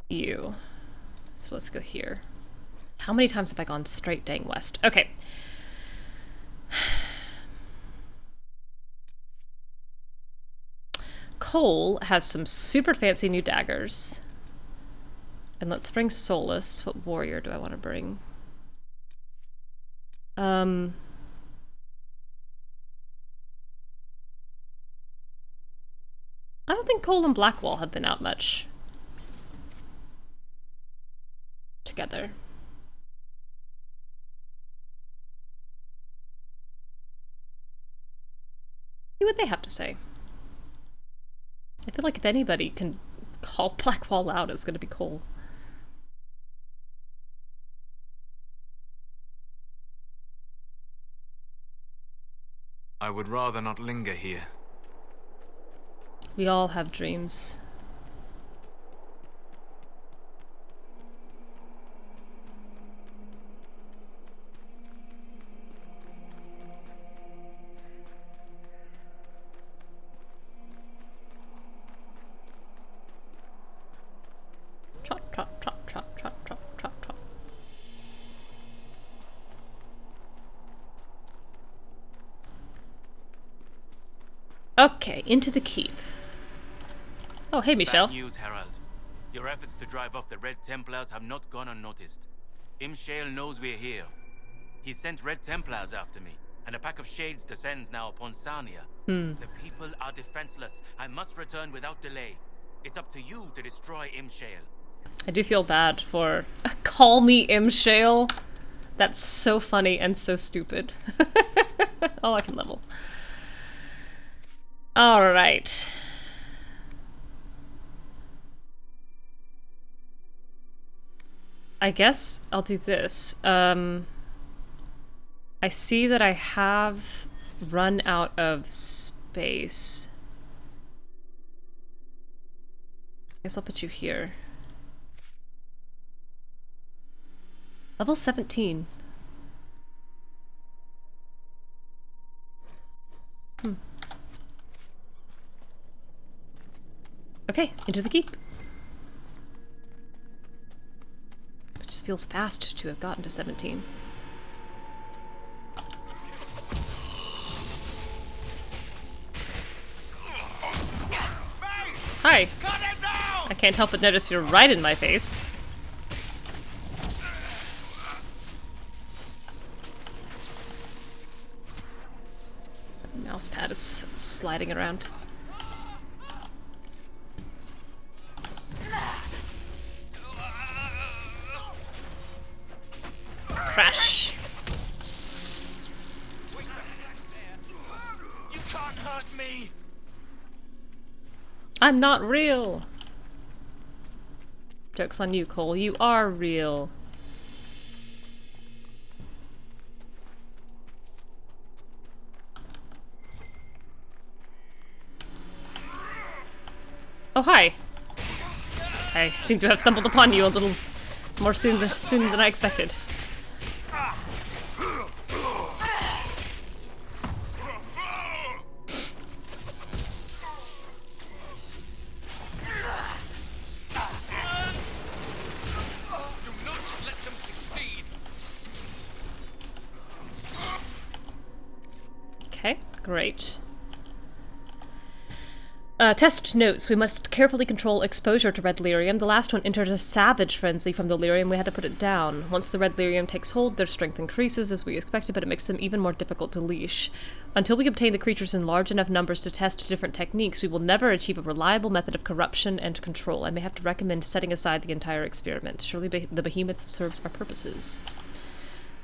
you. So let's go here. How many times have I gone straight dang west? Okay. Cole has some super fancy new daggers. And let's bring Solas. What warrior do I want to bring? I don't think Cole and Blackwall have been out much together. See what they have to say. I feel like if anybody can call Blackwall out, it's gonna be Cole. I would rather not linger here. We all have dreams. Trot, trot, trot, trot, trot, trot, trot, trot. Okay, into the keep. Oh, hey, Imshael. Bad news, Herald. Your efforts to drive off the Red Templars have not gone unnoticed. Imshael knows we're here. He sent Red Templars after me, and a pack of shades descends now upon Sarnia. The people are defenseless. I must return without delay. It's up to you to destroy Imshael. I do feel bad for call me Imshael. That's so funny and so stupid. Oh, I can level. All right. I guess I'll do this. I see that I have run out of space. I guess I'll put you here. Level 17. Okay, into the keep. It just feels fast to have gotten to 17. Hi! I can't help but notice you're right in my face. The mouse pad is sliding around. Crash. You can't hurt me. I'm not real. Joke's on you, Cole. You are real. Oh, hi. I seem to have stumbled upon you a little more soon than I expected. Okay, great. Test notes. We must carefully control exposure to red lyrium. The last one entered a savage frenzy from the lyrium. We had to put it down. Once the red lyrium takes hold, their strength increases as we expected, but it makes them even more difficult to leash. Until we obtain the creatures in large enough numbers to test different techniques, we will never achieve a reliable method of corruption and control. I may have to recommend setting aside the entire experiment. Surely the behemoth serves our purposes.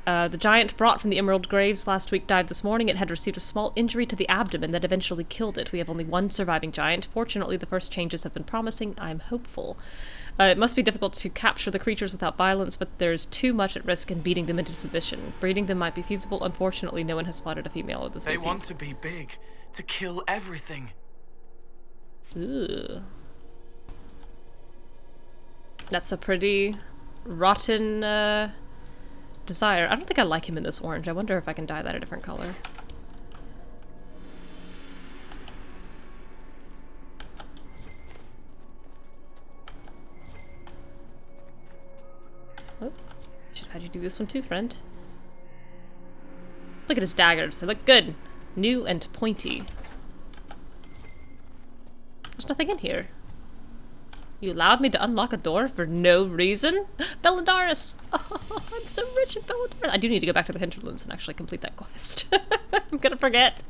The giant brought from the Emerald Graves last week died this morning. It had received a small injury to the abdomen that eventually killed it. We have only one surviving giant. Fortunately, the first changes have been promising. I am hopeful. It must be difficult to capture the creatures without violence, but there's too much at risk in beating them into submission. Breeding them might be feasible. Unfortunately, no one has spotted a female of the species. They want to be big, to kill everything. Ooh. That's a pretty rotten, desire. I don't think I like him in this orange. I wonder if I can dye that a different color. Oh, should have had you do this one too, friend. Look at his daggers. They look good. New and pointy. There's nothing in here. You allowed me to unlock a door for no reason? Felandaris! Oh, I'm so rich in Felandaris. I do need to go back to the Hinterlands and actually complete that quest. I'm gonna forget.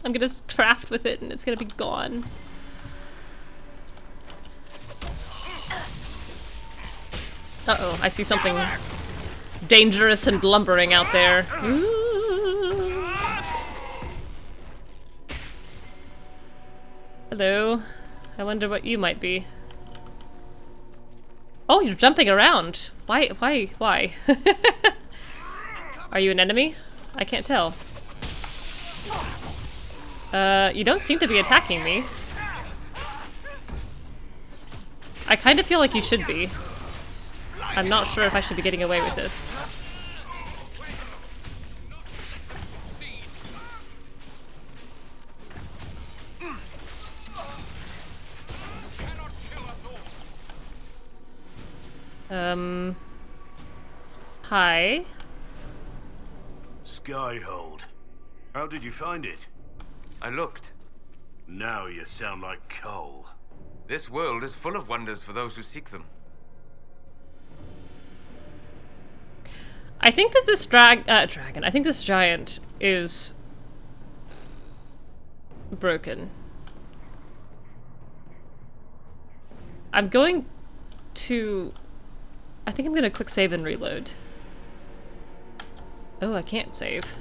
I'm gonna craft with it and it's gonna be gone. Uh-oh, I see something dangerous and lumbering out there. Ooh. Hello. I wonder what you might be. Oh, you're jumping around. Why? Are you an enemy? I can't tell. You don't seem to be attacking me. I kind of feel like you should be. I'm not sure if I should be getting away with this. Hi. Skyhold. How did you find it? I looked. Now you sound like coal. This world is full of wonders for those who seek them. I think that this I think this giant is broken. I think I'm gonna quick save and reload. Oh, I can't save.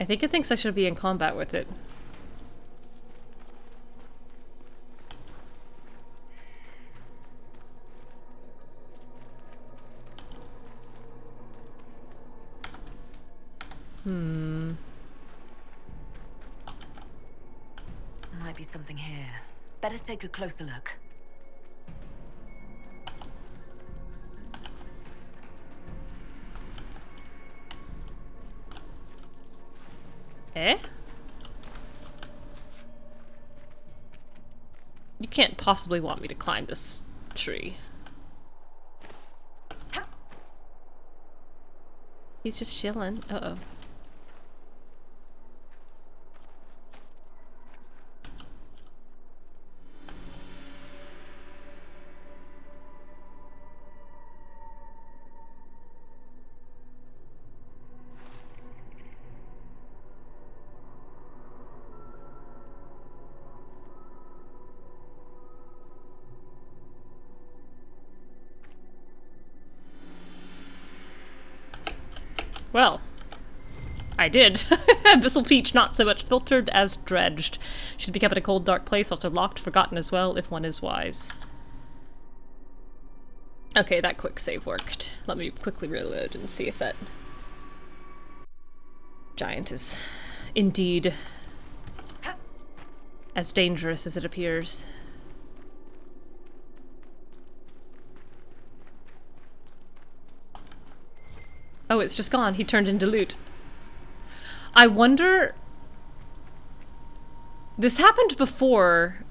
I think it thinks I should be in combat with it. Might be something here. Better take a closer look. Eh? You can't possibly want me to climb this tree. He's just chilling. Uh-oh. Well, I did. Abyssal Peach, not so much filtered as dredged. Should be kept in a cold, dark place, also locked, forgotten as well, if one is wise. Okay, that quick save worked. Let me quickly reload and see if that giant is indeed as dangerous as it appears. Oh, it's just gone. He turned into loot. I wonder... This happened before,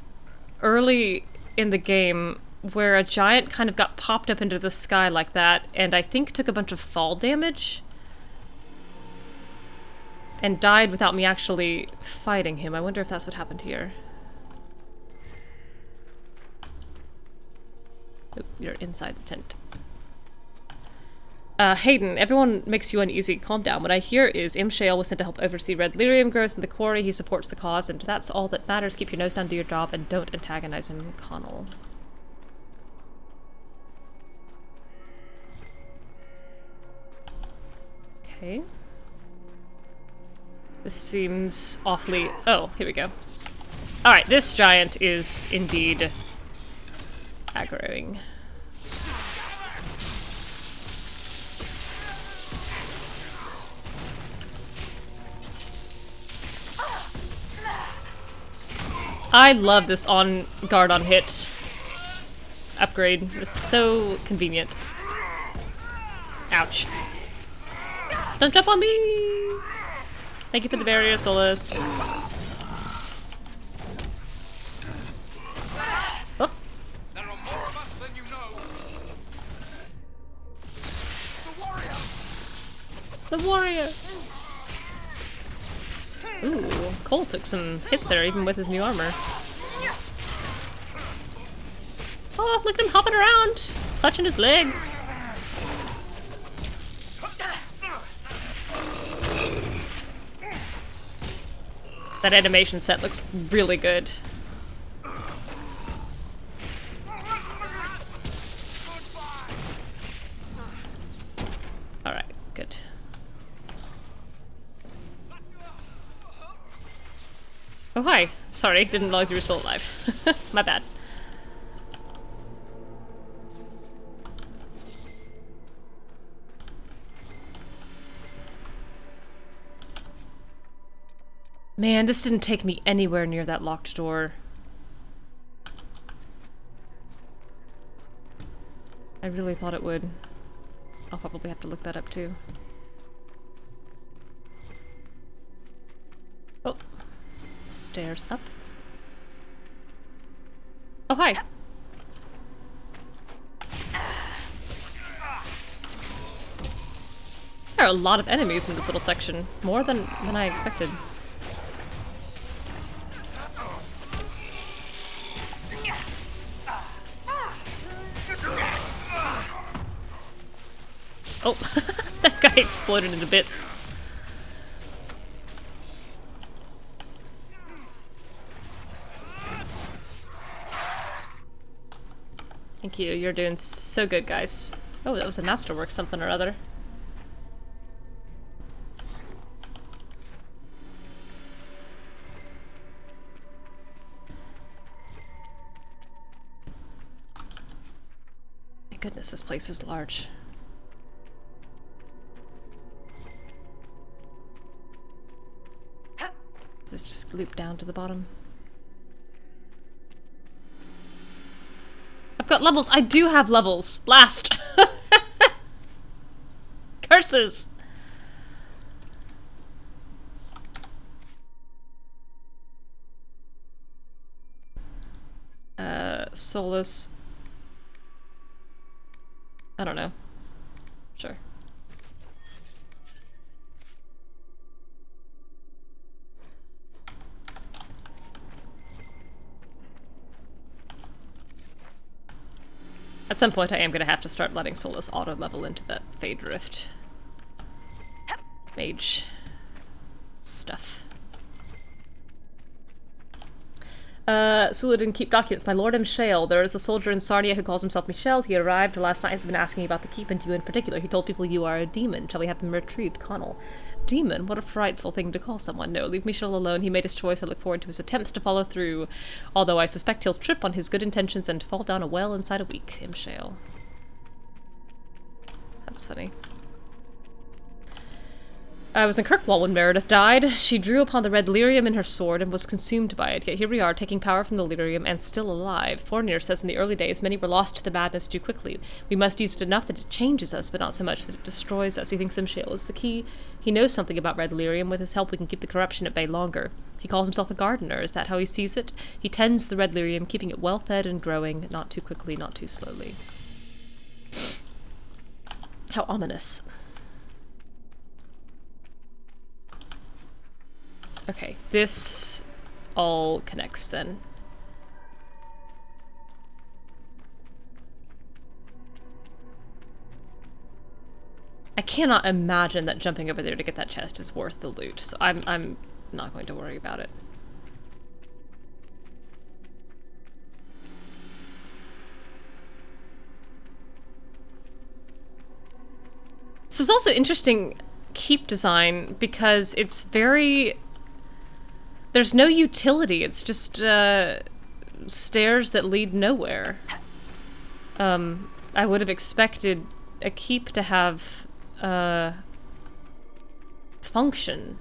early in the game, where a giant kind of got popped up into the sky like that, and I think took a bunch of fall damage. And died without me actually fighting him. I wonder if that's what happened here. Oh, you're inside the tent. Hayden, everyone makes you uneasy. Calm down. What I hear is Imshael was sent to help oversee red lyrium growth in the quarry. He supports the cause, and that's all that matters. Keep your nose down, do your job, and don't antagonize him, Connell. Okay. This seems awfully... Oh, here we go. Alright, this giant is indeed aggroing. I love this on guard on hit upgrade. It's so convenient. Ouch. Don't jump on me! Thank you for the barrier, Solas. Oh. There are more of us than you know. The warrior! Ooh, Cole took some hits there, even with his new armor. Oh, look at him hopping around! Clutching his leg. That animation set looks really good. Alright, good. Oh, hi. Sorry, didn't realize you were still alive. My bad. Man, this didn't take me anywhere near that locked door. I really thought it would. I'll probably have to look that up too. Oh. Stairs up. Oh, hi. There are a lot of enemies in this little section. More than I expected. Oh, that guy exploded into bits. Thank you, you're doing so good, guys. Oh, that was a masterwork something or other. My goodness, this place is large. Does this just loop down to the bottom? I've got levels! I do have levels! Blast! Curses! Solas. I don't know. Sure. At some point I am going to have to start letting Solas auto-level into that Fade Rift mage stuff. Sula didn't keep documents. My lord Imshael, there is a soldier in Sarnia who calls himself Michel. He arrived last night and has been asking about the keep and you in particular. He told people you are a demon. Shall we have him retrieved? Connell. Demon? What a frightful thing to call someone. No, leave Michel alone. He made his choice. I look forward to his attempts to follow through. Although I suspect he'll trip on his good intentions and fall down a well inside a week. Imshael. That's funny. I was in Kirkwall when Meredith died. She drew upon the red lyrium in her sword and was consumed by it, yet here we are, taking power from the lyrium and still alive. Fournier says in the early days many were lost to the madness too quickly. We must use it enough that it changes us, but not so much that it destroys us. He thinks Imshael is the key. He knows something about red lyrium. With his help we can keep the corruption at bay longer. He calls himself a gardener. Is that how he sees it? He tends the red lyrium, keeping it well fed and growing, not too quickly, not too slowly. How ominous. Okay, this all connects then. I cannot imagine that jumping over there to get that chest is worth the loot, so I'm not going to worry about it. This is also interesting keep design because it's very... There's no utility, it's just stairs that lead nowhere. I would have expected a keep to have function.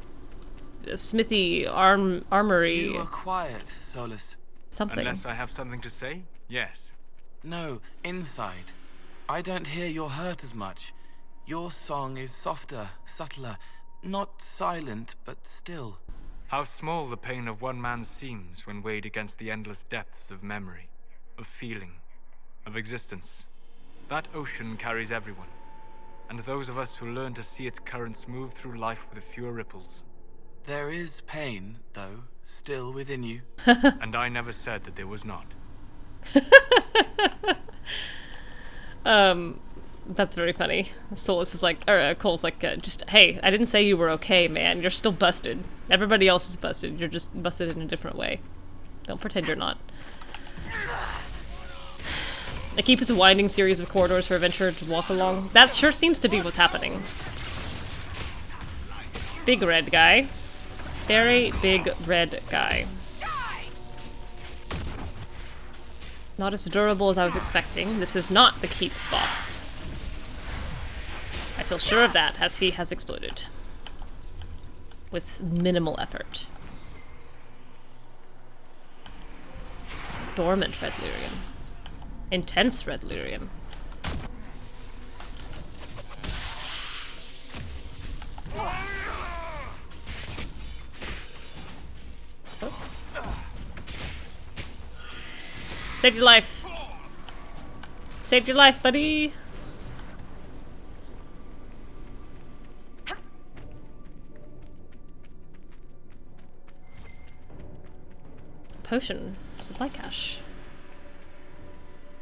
A smithy, armory. You are quiet, Solas. Something. Unless I have something to say? Yes. No, inside. I don't hear your hurt as much. Your song is softer, subtler, not silent, but still. How small the pain of one man seems when weighed against the endless depths of memory, of feeling, of existence. That ocean carries everyone, and those of us who learn to see its currents move through life with fewer ripples. There is pain, though, still within you. And I never said that there was not. That's very funny. Solas is like, or Cole's like, just, hey, I didn't say you were okay, man. You're still busted. Everybody else is busted. You're just busted in a different way. Don't pretend you're not. A keep is a winding series of corridors for a adventurer to walk along. That sure seems to be what's happening. Big red guy. Very big red guy. Not as durable as I was expecting. This is not the keep boss. I feel sure of that, as he has exploded. With minimal effort. Dormant red lyrium. Intense red lyrium. Oh. Save your life. Saved your life, buddy. Potion supply cache.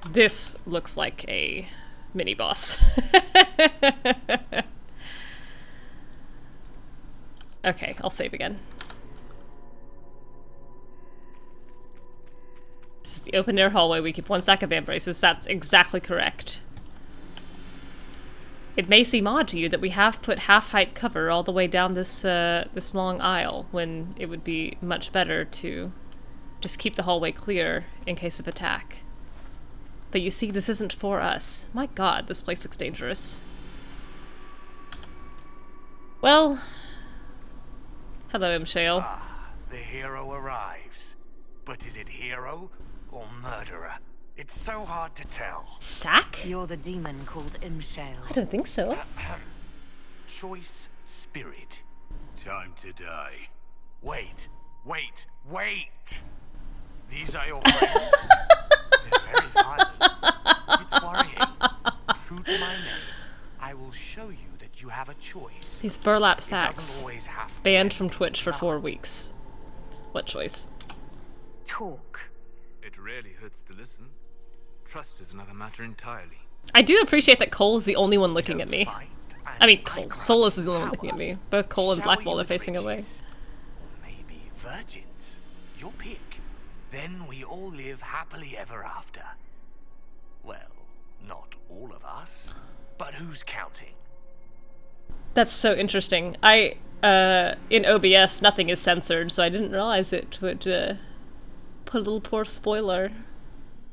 This looks like a mini boss. Okay, I'll save again. This is the open air hallway. We keep 1 stack of embraces. That's exactly correct. It may seem odd to you that we have put half-height cover all the way down this this long aisle, when it would be much better to just keep the hallway clear in case of attack. But you see, this isn't for us. My god, this place looks dangerous. Well... Hello, Imshael. Ah, the hero arrives. But is it hero or murderer? It's so hard to tell. Sack? You're the demon called Imshael. I don't think so. Choice spirit. Time to die. Wait, wait, wait! These are your friends? They're very violent. It's worrying. True to my name, I will show you that you have a choice. These burlap It sacks. doesn't always have to Banned end from Twitch for with 4 blood. weeks. What choice? Talk. It really hurts to listen. Trust is another matter entirely. I do appreciate that Cole's the only one looking at me. I mean, Cole. Solas is the only one looking at me. Both Cole and Blackwall are facing away. Maybe virgins. Your pick. Then we all live happily ever after. Well, not all of us. But who's counting? That's so interesting. In OBS, nothing is censored, so I didn't realize it would put a little poor spoiler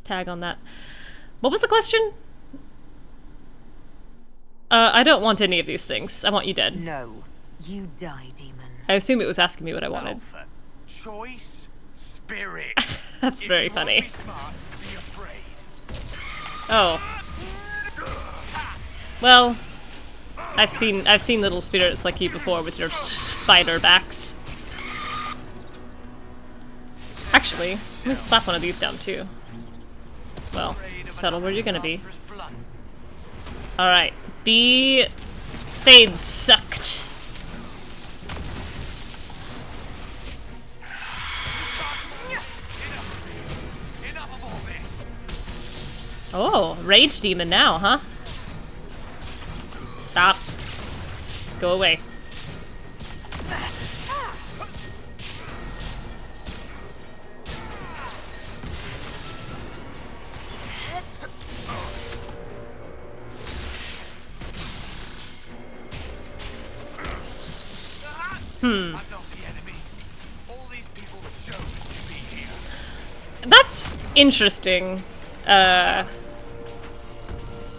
tag on that. What was the question? I don't want any of these things. I want you dead. No, you die, demon. I assume it was asking me what I wanted. Choice spirit. That's very If you funny. won't be smart, be afraid. Oh. Well, I've seen little spirits like you before with your spider backs. Actually, let me slap one of these down too. Well, settle where you're gonna be. Alright. Be fade sucked. Oh, rage demon now, huh? Stop. Go away. Hmm. That's interesting.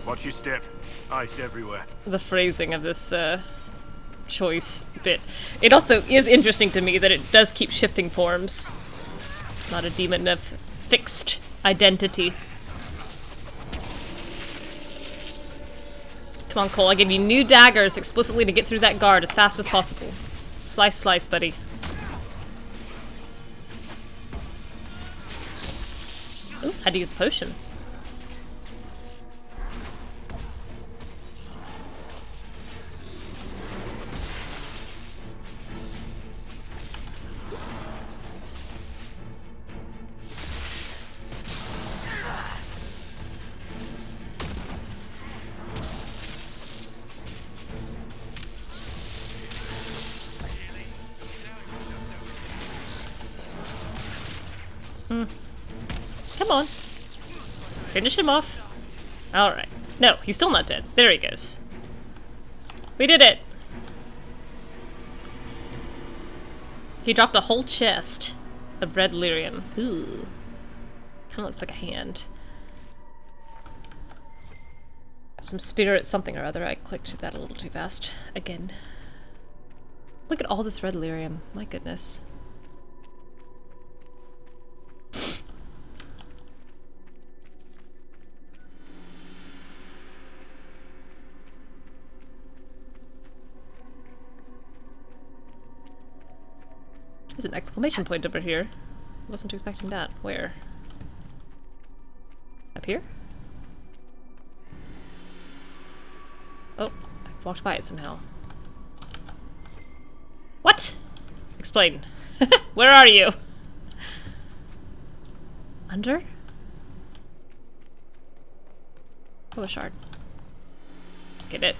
Watch your step. Ice everywhere. The phrasing of this choice bit. It also is interesting to me that it does keep shifting forms. Not a demon of fixed identity. Come on, Cole, I give you new daggers explicitly to get through that guard as fast as possible. Slice, slice, buddy. Ooh, had to use a potion. Come on. Finish him off. Alright. No, he's still not dead. There he goes. We did it! He dropped a whole chest of red lyrium. Ooh. Kinda looks like a hand. Some spirit something or other. I clicked that a little too fast. Again. Look at all this red lyrium. My goodness. There's an exclamation point over here. Wasn't expecting that. Where? Up here? Oh, I walked by it somehow. What? Explain. Where are you? Under? Oh, a shard. Get it.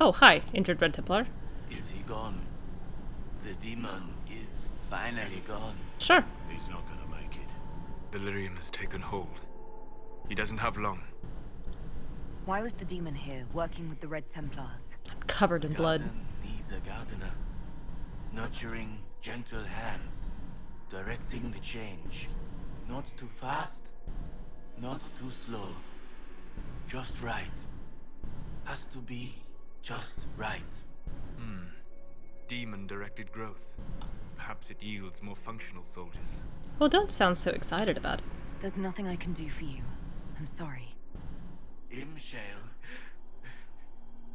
Oh, hi, injured Red Templar. Is he gone? The demon is finally gone. Sure. He's not gonna make it. The lyrium has taken hold. He doesn't have long. Why was the demon here, working with the Red Templars? I'm covered in blood. Garden needs a gardener. Nurturing gentle hands. Directing the change. Not too fast, not too slow. Just right. Has to be just right. Demon-directed growth. Perhaps it yields more functional soldiers. Well, don't sound so excited about it. There's nothing I can do for you. I'm sorry. Imshael.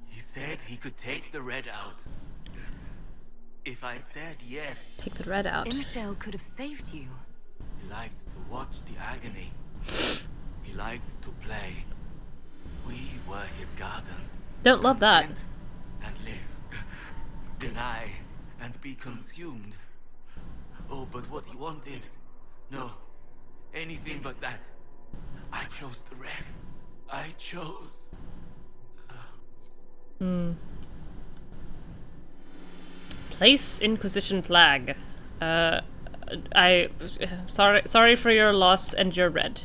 He said he could take the red out. If I said yes. Take the red out. Imshael could have saved you. He liked to watch the agony. He liked to play. We were his garden. Don't love that. Consent and live. Deny and be consumed. Oh, but what he wanted. No. Anything but that. I chose the red. I chose. Place Inquisition flag. Sorry for your loss and your red.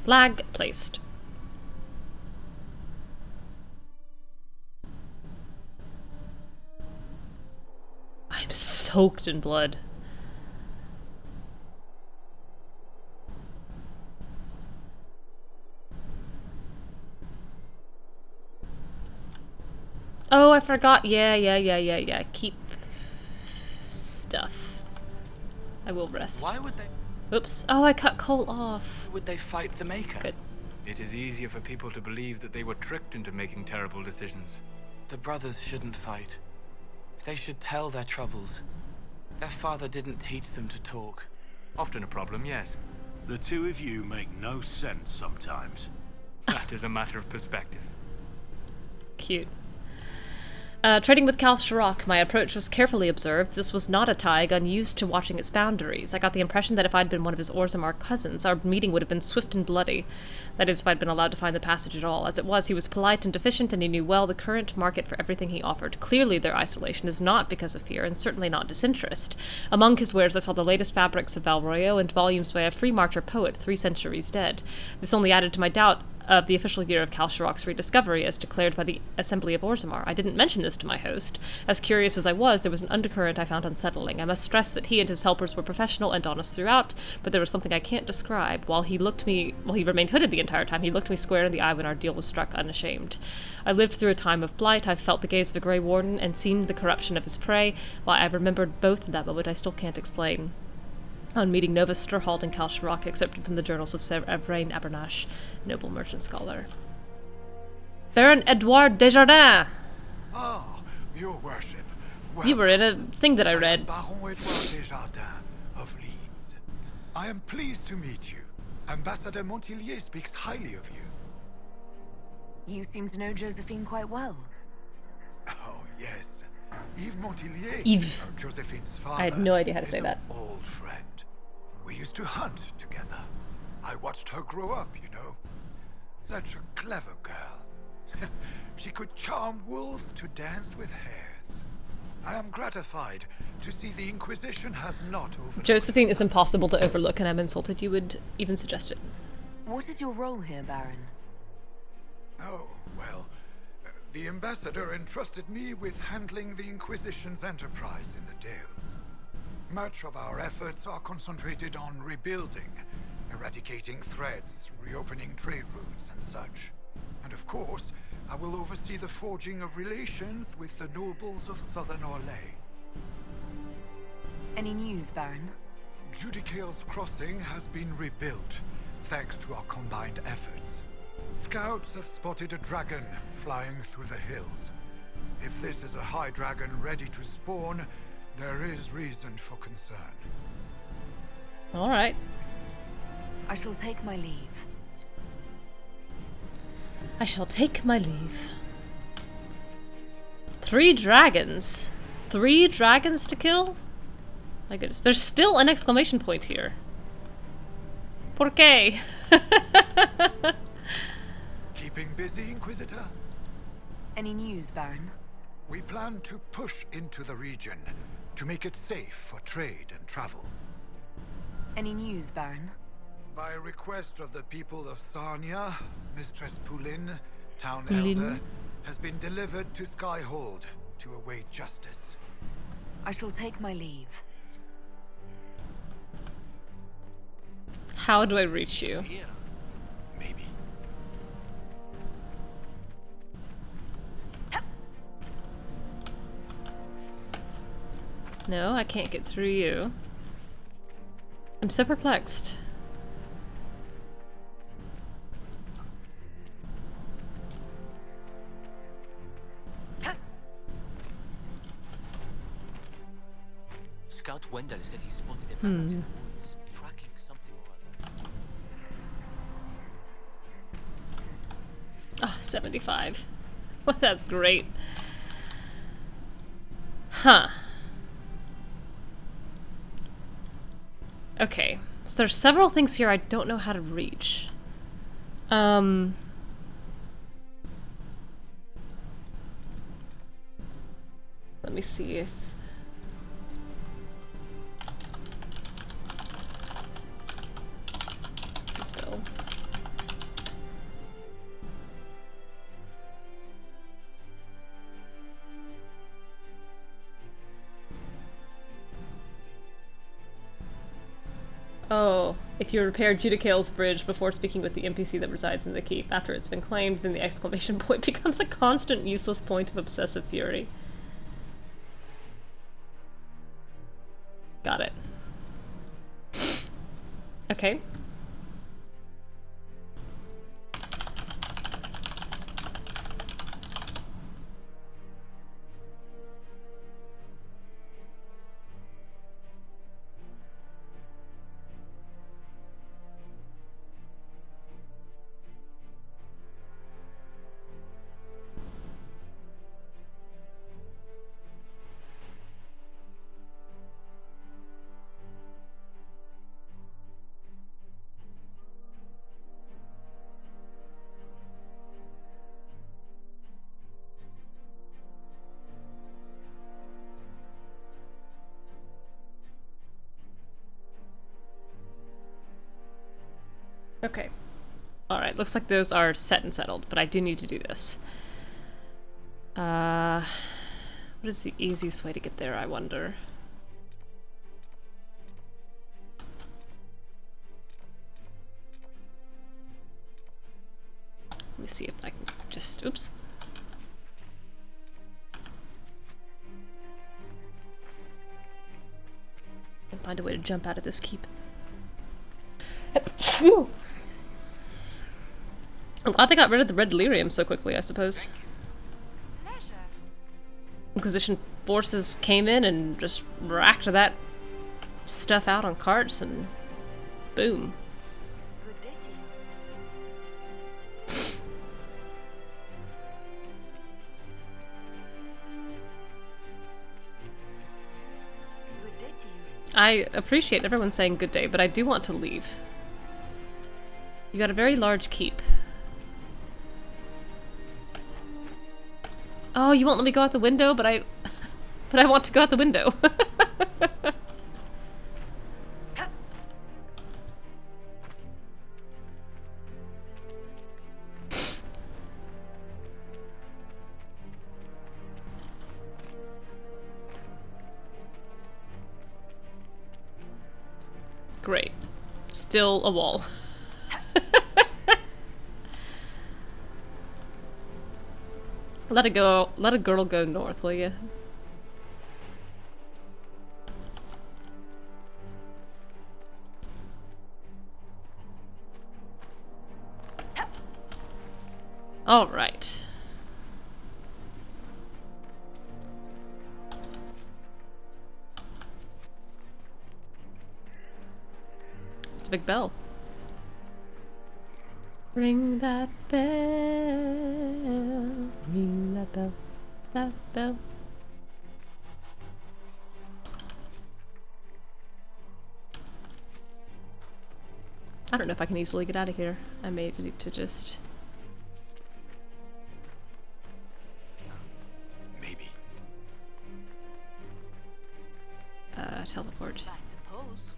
Flag placed. I'm soaked in blood. Oh, I forgot. Yeah. Keep stuff. I will rest. Why would they? Oops. Oh, I cut Cole off. Would they fight the Maker? Good. It is easier for people to believe that they were tricked into making terrible decisions. The brothers shouldn't fight. They should tell their troubles. Their father didn't teach them to talk. Often a problem, yes. The two of you make no sense sometimes. That is a matter of perspective. Cute. Trading with Kal Sharok, my approach was carefully observed. This was not a Taig unused to watching its boundaries. I got the impression that if I'd been one of his Orzammar cousins, our meeting would have been swift and bloody. That is, if I'd been allowed to find the passage at all. As it was, he was polite and efficient, and he knew well the current market for everything he offered. Clearly, their isolation is not because of fear, and certainly not disinterest. Among his wares, I saw the latest fabrics of Valroyo and volumes by a free marcher poet 3 centuries dead. This only added to my doubt of the official year of Kal Sharok's rediscovery as declared by the Assembly of Orzammar. I didn't mention this to my host. As curious as I was, there was an undercurrent I found unsettling. I must stress that he and his helpers were professional and honest throughout, but there was something I can't describe. While he remained hooded the entire time, he looked me square in the eye when our deal was struck, unashamed. I lived through a time of blight. I've felt the gaze of a Grey Warden and seen the corruption of his prey. While I've remembered both in that moment, I still can't explain. On meeting Novus Sturhald and Kal Sharok, accepted from the journals of Sir Evrain Abernash, noble merchant scholar. Baron Edouard Desjardins! Ah, your worship. You were in a thing that I read. Baron Edouard Desjardins of Leeds. I am pleased to meet you. Ambassador Montillier speaks highly of you. You seem to know Josephine quite well. Oh, yes. Yves Montillier, Yves. Josephine's father, I had no idea how to say is that. an old friend. We used to hunt together. I watched her grow up, you know. Such a clever girl. She could charm wolves to dance with hares. I am gratified to see the Inquisition has not overlooked. Josephine is impossible to overlook, and I'm insulted you would even suggest it. What is your role here, Baron? Oh, well, the ambassador entrusted me with handling the Inquisition's enterprise in the Dales. Much of our efforts are concentrated on rebuilding, eradicating threats, reopening trade routes and such. And of course, I will oversee the forging of relations with the nobles of Southern Orlais. Any news, Baron? Judicale's crossing has been rebuilt, thanks to our combined efforts. Scouts have spotted a dragon flying through the hills. If this is a high dragon ready to spawn, there is reason for concern. All right. I shall take my leave. I shall take my leave. 3 dragons. 3 dragons to kill? My goodness. There's still an exclamation point here. ¿Por qué? Keeping busy, Inquisitor? Any news, Baron? We plan to push into the region to make it safe for trade and travel. Any news, Baron? By request of the people of Sarnia, Mistress Poulin, Town Poulin. Elder, has been delivered to Skyhold to await justice. I shall take my leave. How do I reach you? Yeah. Maybe. No, I can't get through you. I'm so perplexed. Scout Wendell said he spotted a bandit in the woods, tracking something or other. Oh, 75. Well, that's great. Huh. Okay, so there's several things here I don't know how to reach. Let me see if... Let's go. Oh, if you repair Judicale's bridge before speaking with the NPC that resides in the keep after it's been claimed, then the exclamation point becomes a constant useless point of obsessive fury. Got it. Okay. Okay. Alright, looks like those are set and settled, but I do need to do this. What is the easiest way to get there, I wonder? Let me see if I can just... Oops. And find a way to jump out of this keep. Phew. I'm glad they got rid of the red delirium so quickly, I suppose. Inquisition forces came in and just racked that stuff out on carts and boom. Good day to you. Good day to you. I appreciate everyone saying good day, but I do want to leave. You got a very large keep. Oh, you won't let me go out the window, but I want to go out the window. Great. Still a wall. Let a girl go north, will you? All right. It's a big bell. Ring that bell. Ring that bell. That bell. I don't know if I can easily get out of here. I may need to just... Maybe. Teleport. I suppose.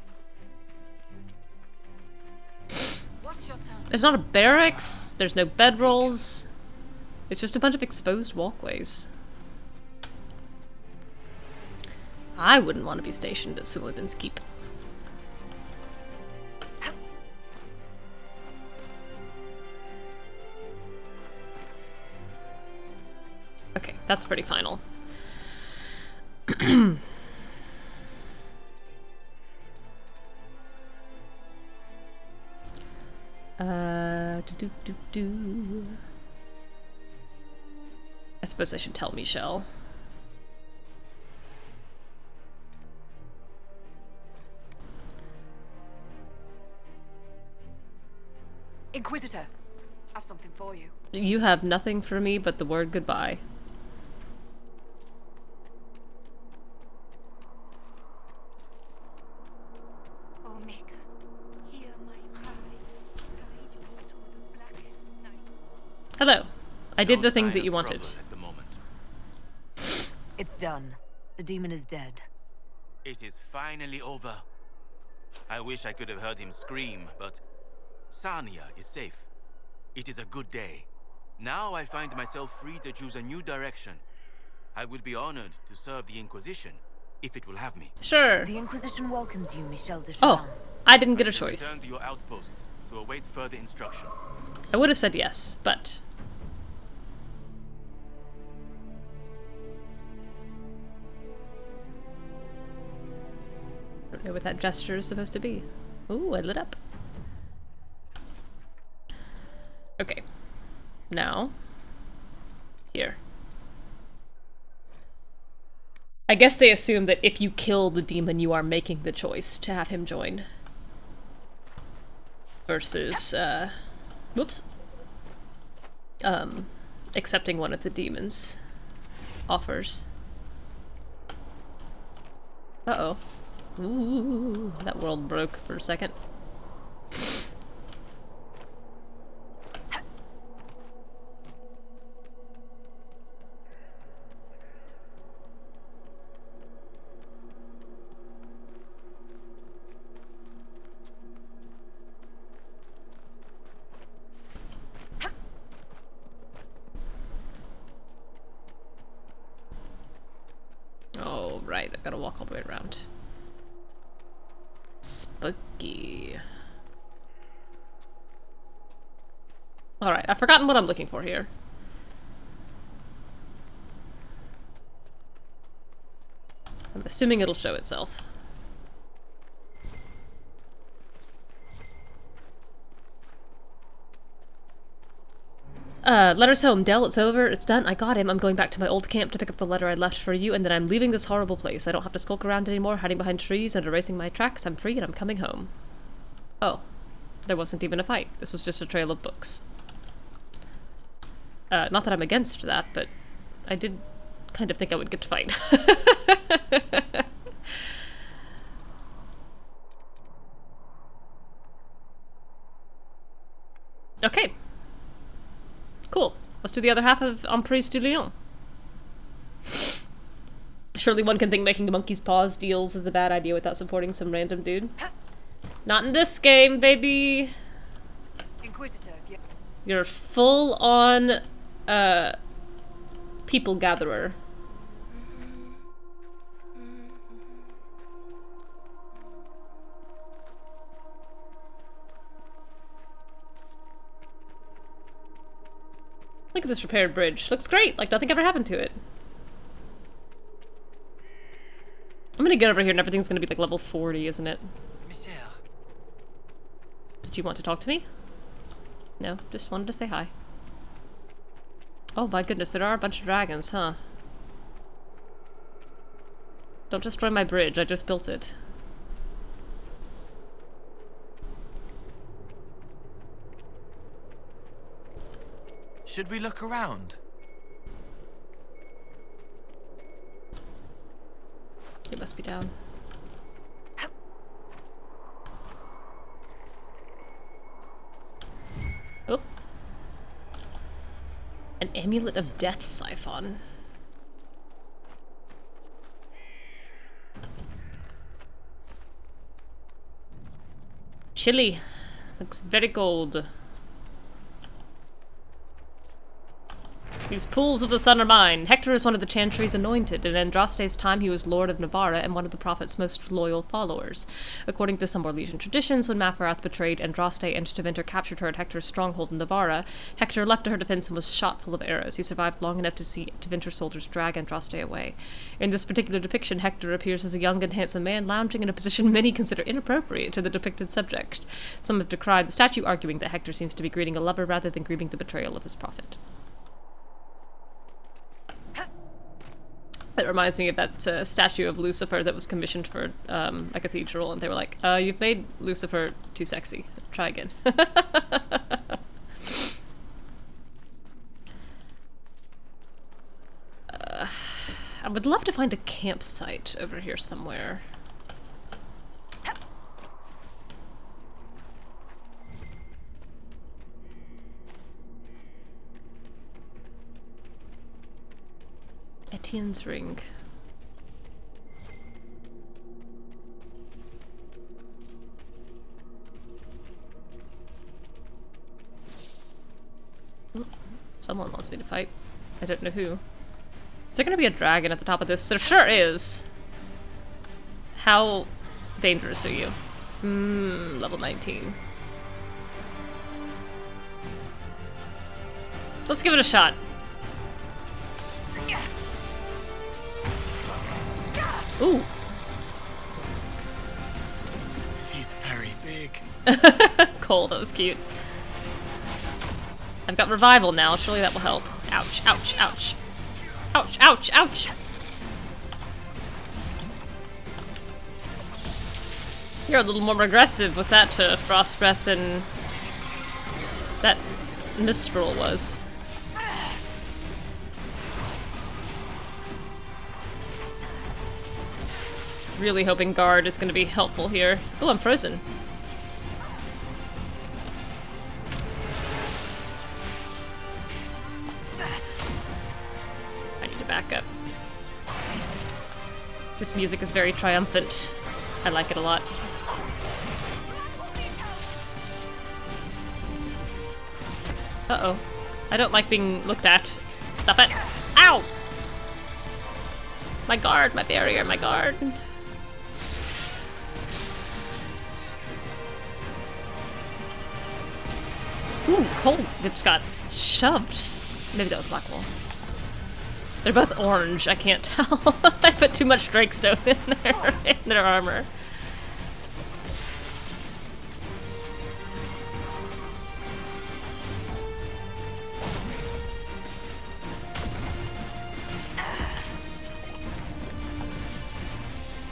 What's your turn? There's not a barracks, there's no bedrolls. It's just a bunch of exposed walkways. I wouldn't want to be stationed at Suladin's Keep. Okay, that's pretty final. I suppose I should tell Imshael. Inquisitor, I've something for you. You have nothing for me but the word goodbye. Hello. I did the thing that you wanted. At the moment. It's done. The demon is dead. It is finally over. I wish I could have heard him scream, but Sarnia is safe. It is a good day. Now I find myself free to choose a new direction. I would be honored to serve the Inquisition, if it will have me. Sure. The Inquisition welcomes you, Imshael de Oh, I didn't get a Return choice. to your outpost to await further instruction. I would have said yes, but... I don't know what that gesture is supposed to be. Ooh, I lit up. Okay. Now. Here. I guess they assume that if you kill the demon, you are making the choice to have him join. Versus, whoops. Accepting one of the demon's offers. Uh-oh. Ooh, that world broke for a second. Oh, right, I've got to walk all the way around. Spooky. Alright, I've forgotten what I'm looking for here. I'm assuming it'll show itself. Letter's home. Del, it's over. It's done. I got him. I'm going back to my old camp to pick up the letter I left for you, and then I'm leaving this horrible place. I don't have to skulk around anymore, hiding behind trees and erasing my tracks. I'm free and I'm coming home. Oh. There wasn't even a fight. This was just a trail of books. Not that I'm against that, but I did kind of think I would get to fight. Okay. Cool. Let's do the other half of Emprise du Lion. Surely one can think making monkey's paws deals is a bad idea without supporting some random dude. Not in this game, baby! Inquisitor, You're full on, people gatherer. Look at this repaired bridge. Looks great, like nothing ever happened to it. I'm gonna get over here and everything's gonna be like level 40, isn't it? Did you want to talk to me? No, just wanted to say hi. Oh my goodness, there are a bunch of dragons, huh? Don't destroy my bridge, I just built it. Should we look around? It must be down. Oh. An amulet of death siphon. Chilly. Looks very cold. These pools of the sun are mine. Hector is one of the Chantry's anointed. In Andraste's time, he was Lord of Navarra and one of the Prophet's most loyal followers. According to some Orlesian traditions, when Mafarath betrayed Andraste and Tevinter captured her at Hector's stronghold in Navarra, Hector leapt to her defense and was shot full of arrows. He survived long enough to see Tevinter soldiers drag Andraste away. In this particular depiction, Hector appears as a young and handsome man lounging in a position many consider inappropriate to the depicted subject. Some have decried the statue, arguing that Hector seems to be greeting a lover rather than grieving the betrayal of his prophet. It reminds me of that statue of Lucifer that was commissioned for a cathedral, and they were like, you've made Lucifer too sexy. Try again. I would love to find a campsite over here somewhere. Etienne's ring. Someone wants me to fight. I don't know who. Is there gonna be a dragon at the top of this? There sure is! How dangerous are you? Level 19. Let's give it a shot. Ooh. She's very big. Cole, that was cute. I've got revival now, surely that will help. Ouch, ouch, ouch. Ouch, ouch, ouch! You're a little more aggressive with that frost breath than that Mistral was. Really hoping guard is going to be helpful here. Oh, I'm frozen. I need to back up. This music is very triumphant. I like it a lot. Uh-oh. I don't like being looked at. Stop it. Ow! My guard, my barrier, my guard. Ooh, Cole just got shoved. Maybe that was Blackwall. They're both orange, I can't tell. I put too much Drakestone in their armor.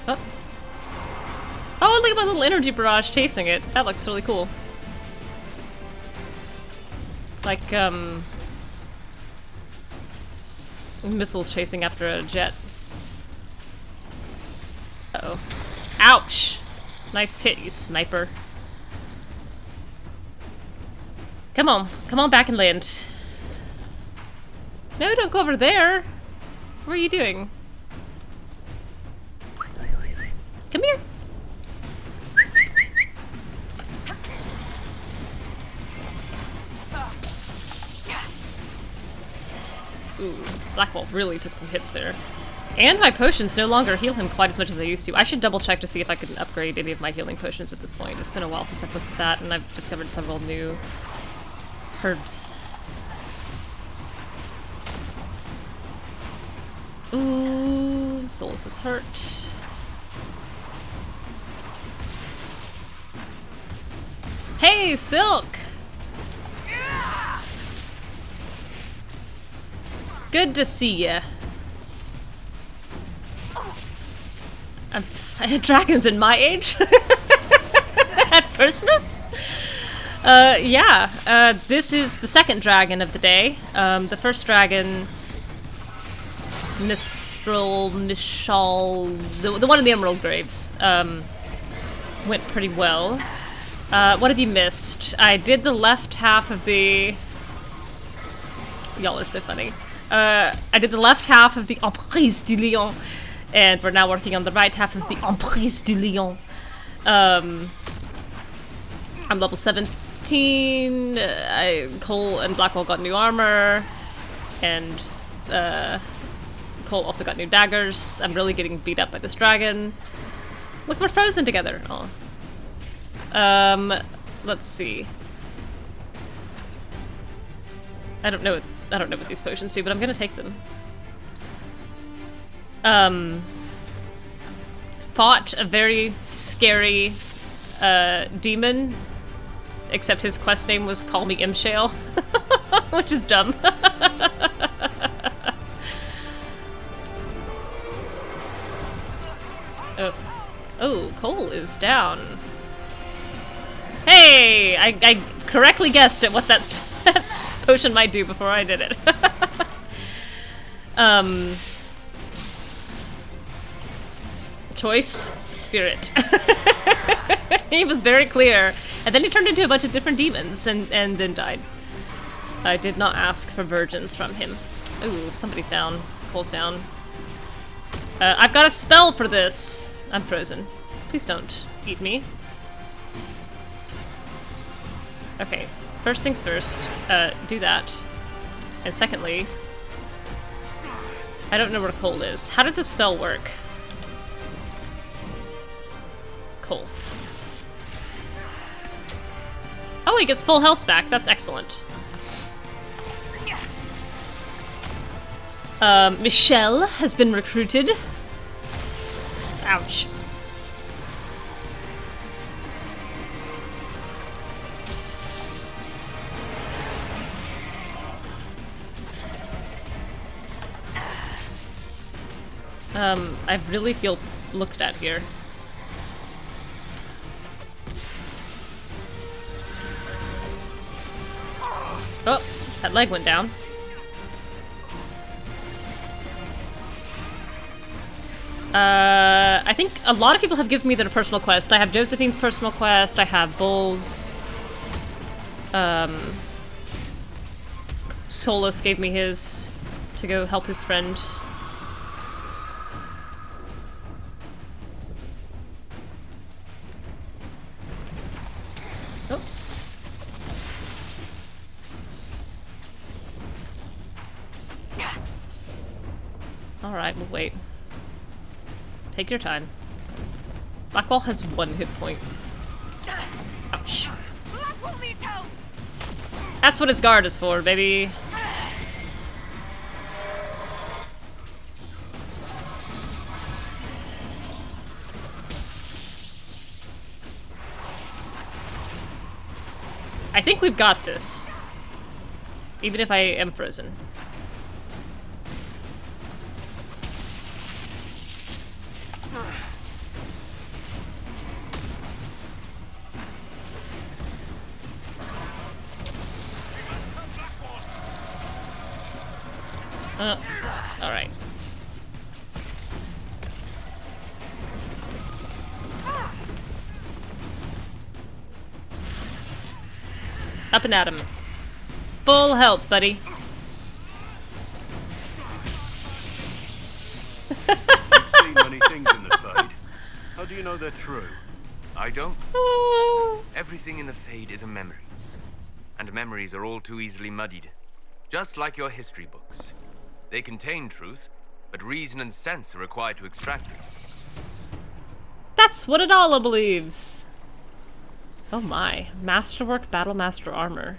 Oh. Oh, look at my little energy barrage chasing it. That looks really cool. Like, missiles chasing after a jet. Uh-oh. Ouch! Nice hit, you sniper. Come on back and land. No, don't go over there. What are you doing? Come here. Ooh, Blackwall really took some hits there. And my potions no longer heal him quite as much as they used to. I should double check to see if I can upgrade any of my healing potions at this point. It's been a while since I've looked at that, and I've discovered several new herbs. Ooh, Solas is hurt. Hey, Silk! Good to see ya. Dragons in my age? At Christmas? Yeah. This is the second dragon of the day. The first dragon... Mistral, the one in the Emerald Graves, went pretty well. What have you missed? I did the left half of the... Y'all are so funny. I did the left half of the Emprise du Lion, and we're now working on the right half of the Emprise du Lion. I'm level 17. Cole and Blackwall got new armor, and Cole also got new daggers. I'm really getting beat up by this dragon. Look, we're frozen together. Aw. Let's see. I don't know what these potions do, but I'm gonna take them. Fought a very scary demon, except his quest name was Call Me Imshael, which is dumb. Oh, Cole is down. Hey! I correctly guessed at what that potion might do before I did it. Choice, spirit. He was very clear. And then he turned into a bunch of different demons and then died. I did not ask for virgins from him. Ooh, somebody's down. Cole's down. I've got a spell for this. I'm frozen. Please don't eat me. Okay, first things first, do that. And secondly, I don't know where Cole is. How does this spell work? Cole. Oh, he gets full health back. That's excellent. Michelle has been recruited. Ouch. I really feel looked at here. Oh, that leg went down. I think a lot of people have given me their personal quest. I have Josephine's personal quest, I have Bull's. Solas gave me his to go help his friend. Oh. Alright, we'll wait. Take your time. Blackwall has 1 hit point. Ouch. That's what his guard is for, baby. I think we've got this. Even if I am frozen. Alright. Up and at him. Full health, buddy. You've seen many things in the Fade. How do you know they're true? I don't. Everything in the Fade is a memory. And memories are all too easily muddied. Just like your history books. They contain truth, but reason and sense are required to extract it. That's what Adala believes. Oh my. Masterwork Battlemaster armor.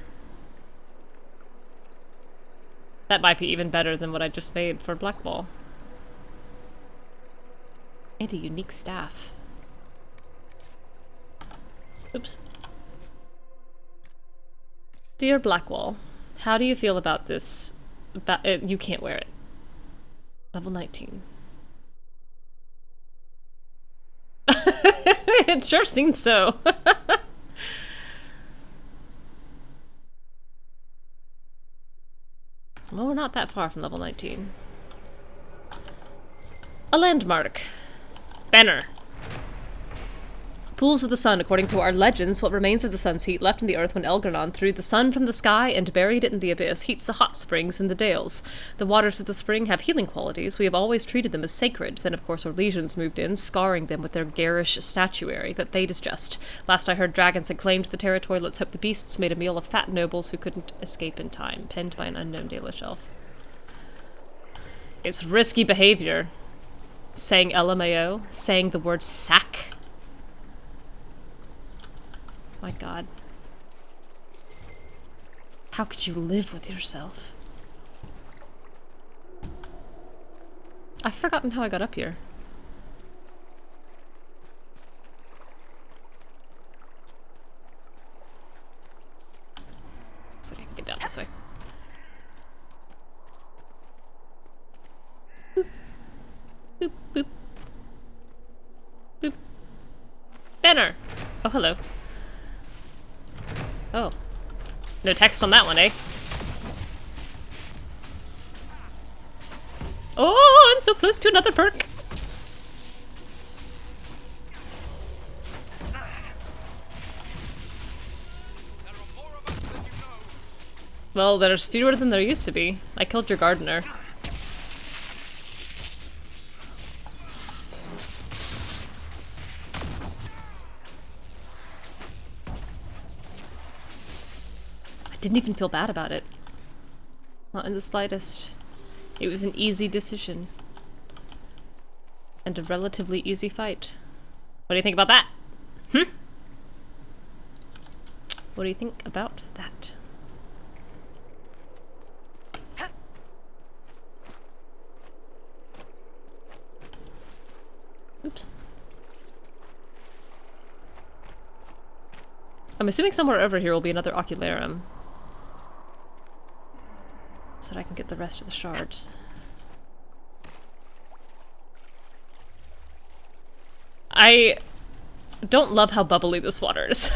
That might be even better than what I just made for Black Ball. And a unique staff. Oops. Dear Blackwall, how do you feel about this? You can't wear it. Level 19. It sure seems so. Well, we're not that far from level 19. A landmark. Banner. Pools of the sun, according to our legends, what remains of the sun's heat left in the earth when Elgar'nan threw the sun from the sky and buried it in the abyss, heats the hot springs in the dales. The waters of the spring have healing qualities. We have always treated them as sacred. Then, of course, our legions moved in, scarring them with their garish statuary. But fate is just. Last I heard, dragons had claimed the terror. Let's hope the beasts made a meal of fat nobles who couldn't escape in time. Penned by an unknown Dalish elf. It's risky behavior. Saying LMAO. Saying the word sack. My god. How could you live with yourself? I've forgotten how I got up here. So I can get down this way. Boop. Boop, boop. Boop. Banner! Oh, hello. Oh. No text on that one, eh? Oh, I'm so close to another perk! Well, there's fewer than there used to be. I killed your gardener. Didn't even feel bad about it. Not in the slightest. It was an easy decision. And a relatively easy fight. What do you think about that? What do you think about that? Oops. I'm assuming somewhere over here will be another ocularum. So that I can get the rest of the shards. I don't love how bubbly this water is.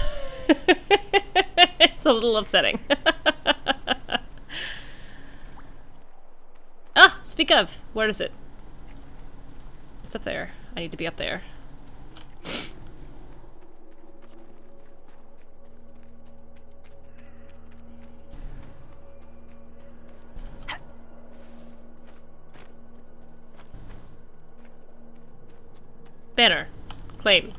It's a little upsetting. Ah, speak of, where is it? It's up there. I need to be up there. Banner. Claim.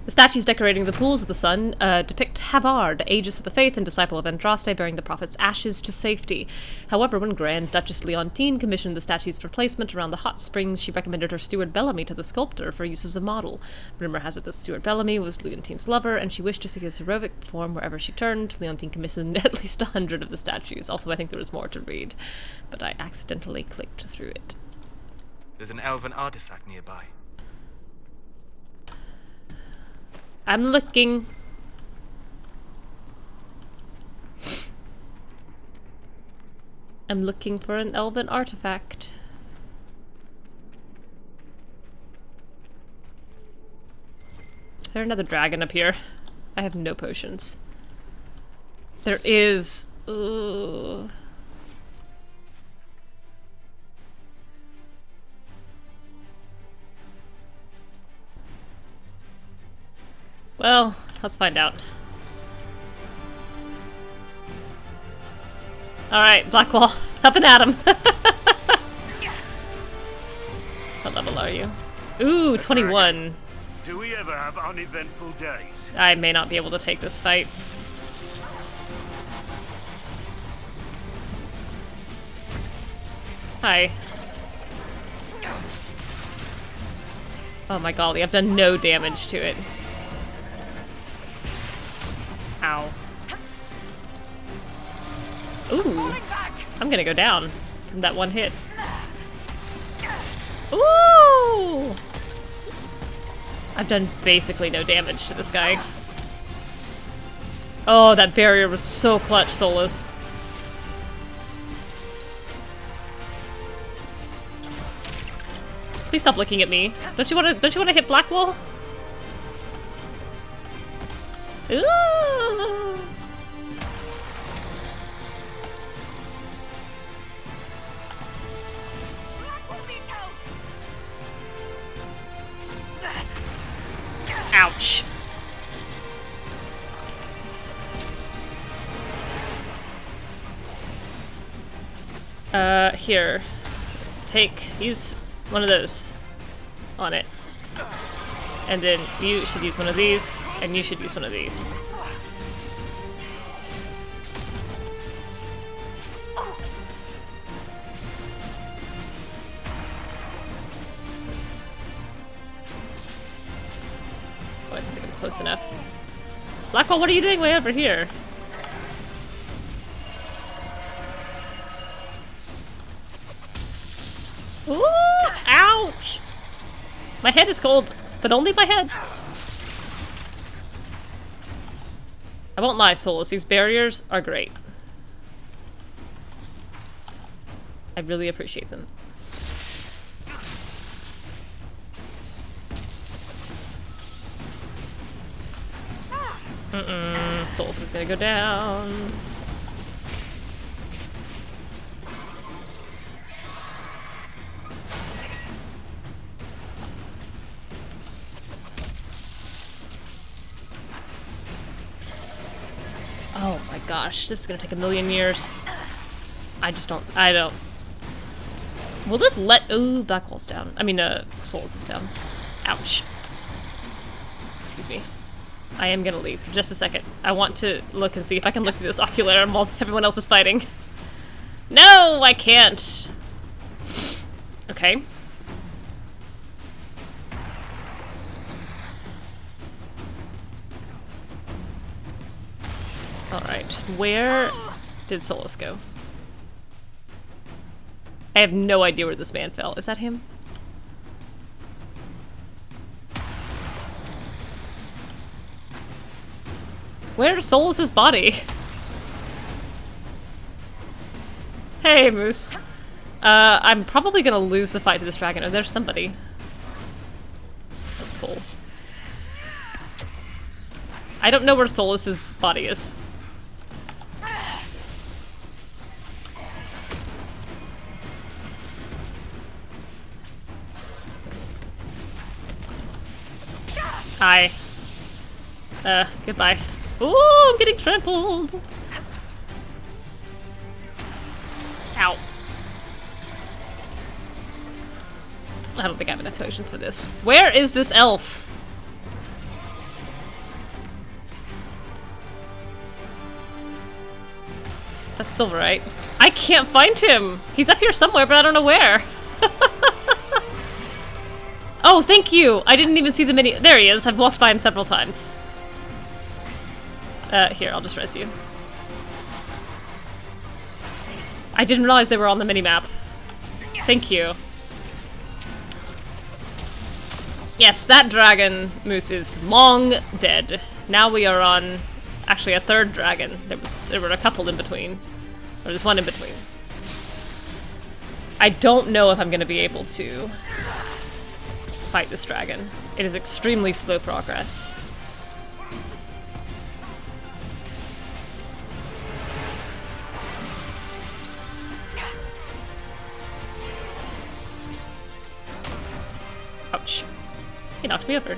The statues decorating the pools of the sun depict Havard, Aegis of the Faith and disciple of Andraste, bearing the prophet's ashes to safety. However, when Grand Duchess Leontine commissioned the statues for placement around the hot springs, she recommended her steward Bellamy to the sculptor for use as a model. Rumor has it that steward Bellamy was Leontine's lover, and she wished to see his heroic form wherever she turned. Leontine commissioned at least 100 of the statues. Also, I think there was more to read, but I accidentally clicked through it. There's an elven artifact nearby. I'm looking. I'm looking for an elven artifact. Is there another dragon up here? I have no potions. There is. Ooh. Well, let's find out. Alright, Blackwall, up and at him. What level are you? Ooh, 21. Do we ever have uneventful days? I may not be able to take this fight. Hi. Oh my golly, I've done no damage to it. Ow. Ooh. I'm gonna go down from that one hit. Ooh! No! I've done basically no damage to this guy. Oh, that barrier was so clutch, Solas. Please stop looking at me. Don't you wanna hit Blackwall? Ooh. Ouch. Here. Use one of those on it. And then you should use one of these, and you should use one of these. Oh, I think I'm close enough. Blackwall, what are you doing way over here? Ooh, ouch! My head is cold, but only my head. I won't lie, Solas, these barriers are great. I really appreciate them. Solas is gonna go down. Oh my gosh, this is gonna take a million years. I don't. Will it let— ooh, Blackwall's down. I mean, Solas is down. Ouch. Excuse me. I am gonna leave for just a second. I want to look and see if I can look through this ocular while everyone else is fighting. No, I can't. Okay. Alright, where did Solas go? I have no idea where this man fell. Is that him? Where's Solas' body? Hey, Moose. I'm probably gonna lose the fight to this dragon. Oh, there's somebody. That's cool. I don't know where Solas' body is. Hi. Goodbye. Ooh, I'm getting trampled! Ow. I don't think I have enough potions for this. Where is this elf? That's Silverite. I can't find him! He's up here somewhere, but I don't know where. Oh, thank you! I didn't even see the mini— there he is! I've walked by him several times. Here, I'll just res you. I didn't realize they were on the minimap. Thank you. Yes, that dragon, Moose, is long dead. Now we are on, actually, a third dragon. There were a couple in between. Or there's one in between. I don't know if I'm gonna be able to fight this dragon. It is extremely slow progress. Ouch. He knocked me over.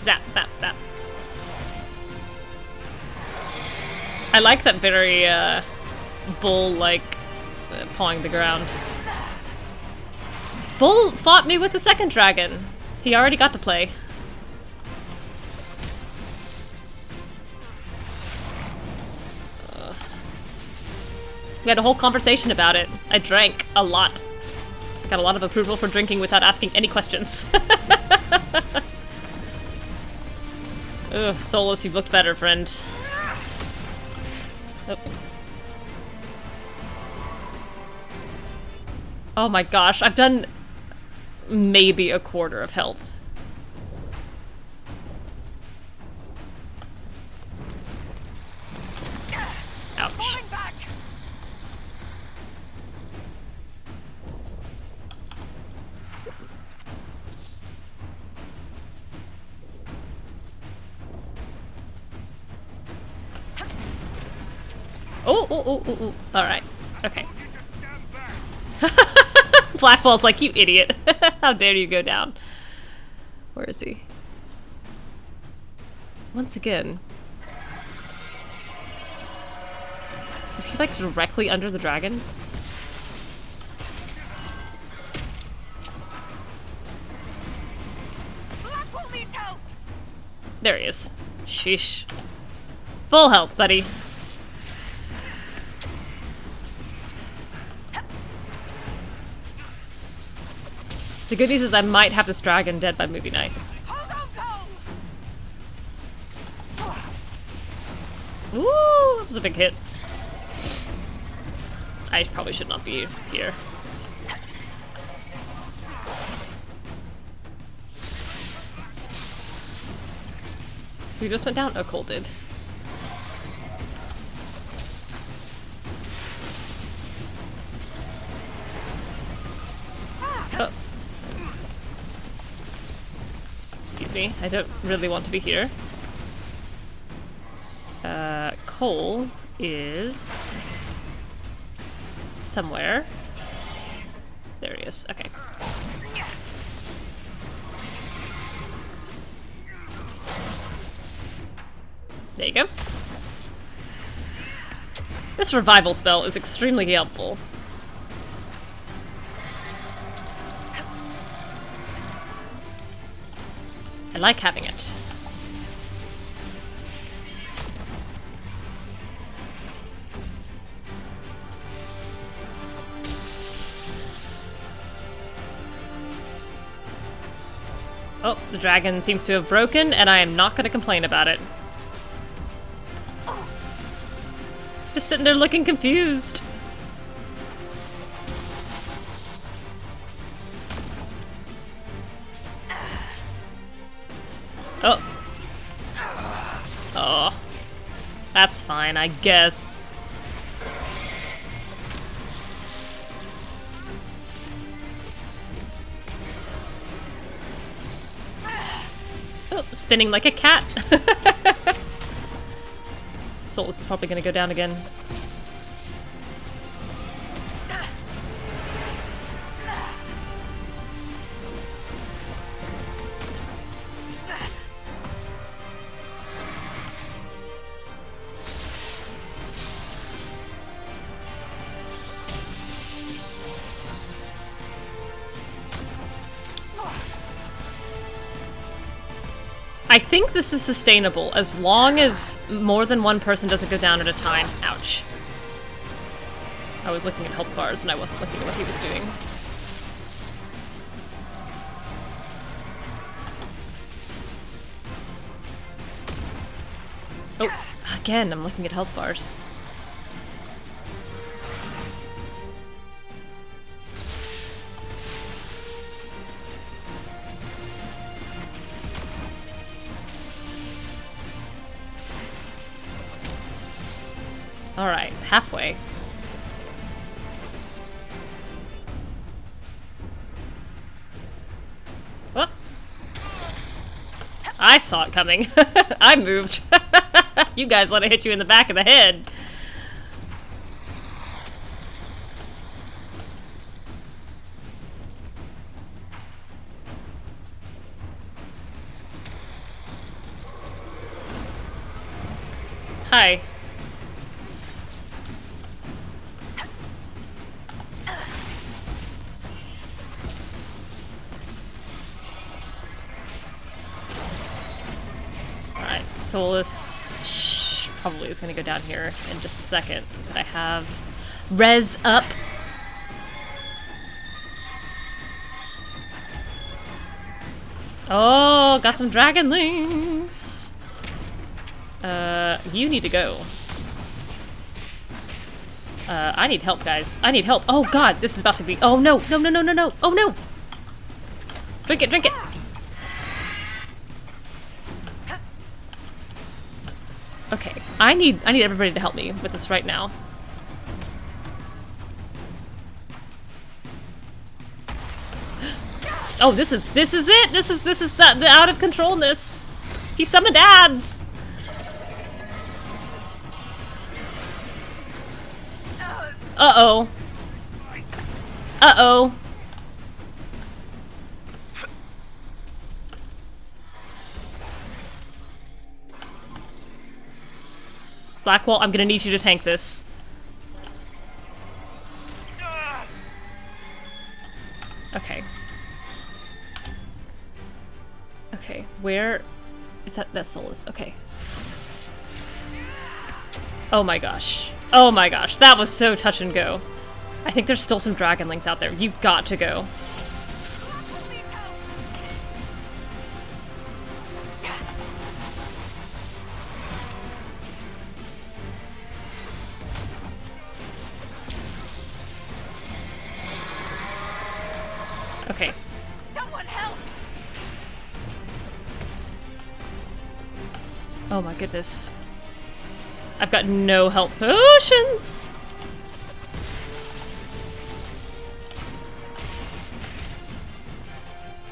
Zap, zap, zap. I like that very, bull-like pawing the ground. Bull fought me with the second dragon. He already got to play. We had a whole conversation about it. I drank a lot. Got a lot of approval for drinking without asking any questions. Ugh, Solas, you've looked better, friend. Oh. Oh my gosh, I've done maybe a quarter of health. Ouch. Oh. Alright. Okay. Blackball's like, you idiot. How dare you go down? Where is he? Once again. Is he like directly under the dragon? There he is. Sheesh. Full health, buddy. The good news is I might have this dragon dead by movie night. Ooh, that was a big hit. I probably should not be here. Who just went down? Oh, Cole did. Oh. Excuse me, I don't really want to be here. Cole is somewhere. There he is. Okay. There you go. This revival spell is extremely helpful. I like having it. Oh, the dragon seems to have broken, and I am not going to complain about it. Just sitting there looking confused. Oh. Oh. That's fine, I guess. Oh, spinning like a cat. Solas is probably gonna go down again. I think this is sustainable as long as more than one person doesn't go down at a time. Ouch. I was looking at health bars and I wasn't looking at what he was doing. Oh, again, I'm looking at health bars. Alright, halfway. Whoop. I saw it coming. I moved. You guys let it hit you in the back of the head. Hi. Solas probably is going to go down here in just a second. But I have res up. Oh, got some dragonlings. You need to go. I need help, guys. I need help. Oh god, this is about to be— oh no, no, no, no, no, no. Oh no! Drink it, drink it! Okay, I need everybody to help me with this right now. Oh, this is it! This is the out of controlness! He summoned ads! Uh-oh. Uh-oh. Blackwall, I'm gonna need you to tank this. Okay. Okay, where is that? That's Solas. Okay. Oh my gosh. Oh my gosh, that was so touch and go. I think there's still some dragonlings out there. You've got to go. Okay. Someone help! Oh my goodness. I've got no health potions!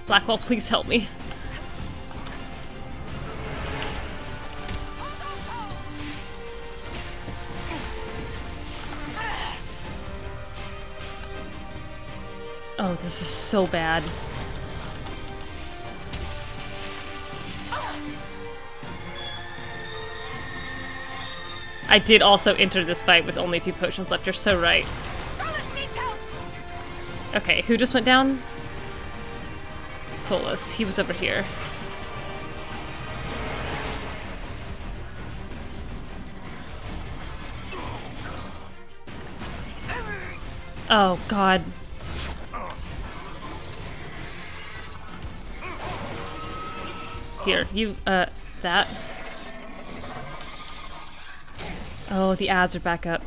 Blackwall, please help me. Oh, this is so bad. I did also enter this fight with only 2 potions left. You're so right. Okay, who just went down? Solas. He was over here. Oh, God. Here, you, that. Oh, the ads are back up.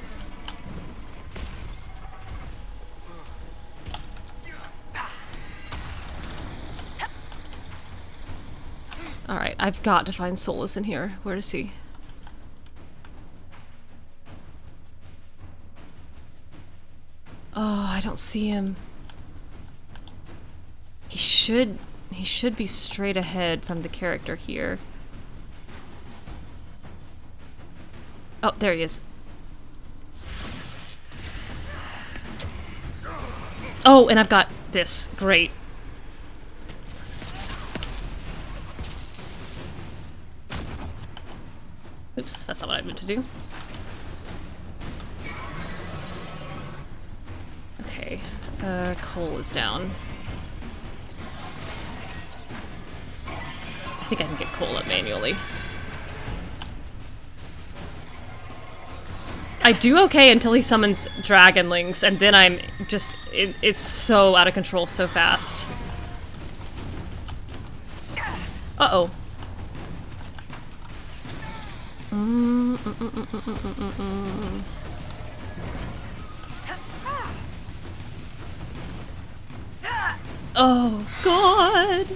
Alright, I've got to find Solas in here. Where is he? Oh, I don't see him. He should be straight ahead from the character here. Oh, there he is. Oh, and I've got this. Great. Oops, that's not what I meant to do. Okay, Cole is down. I think I can get Cole up manually. I do okay until he summons dragonlings, and then I'm just— it's so out of control so fast. Uh-oh. Oh, God!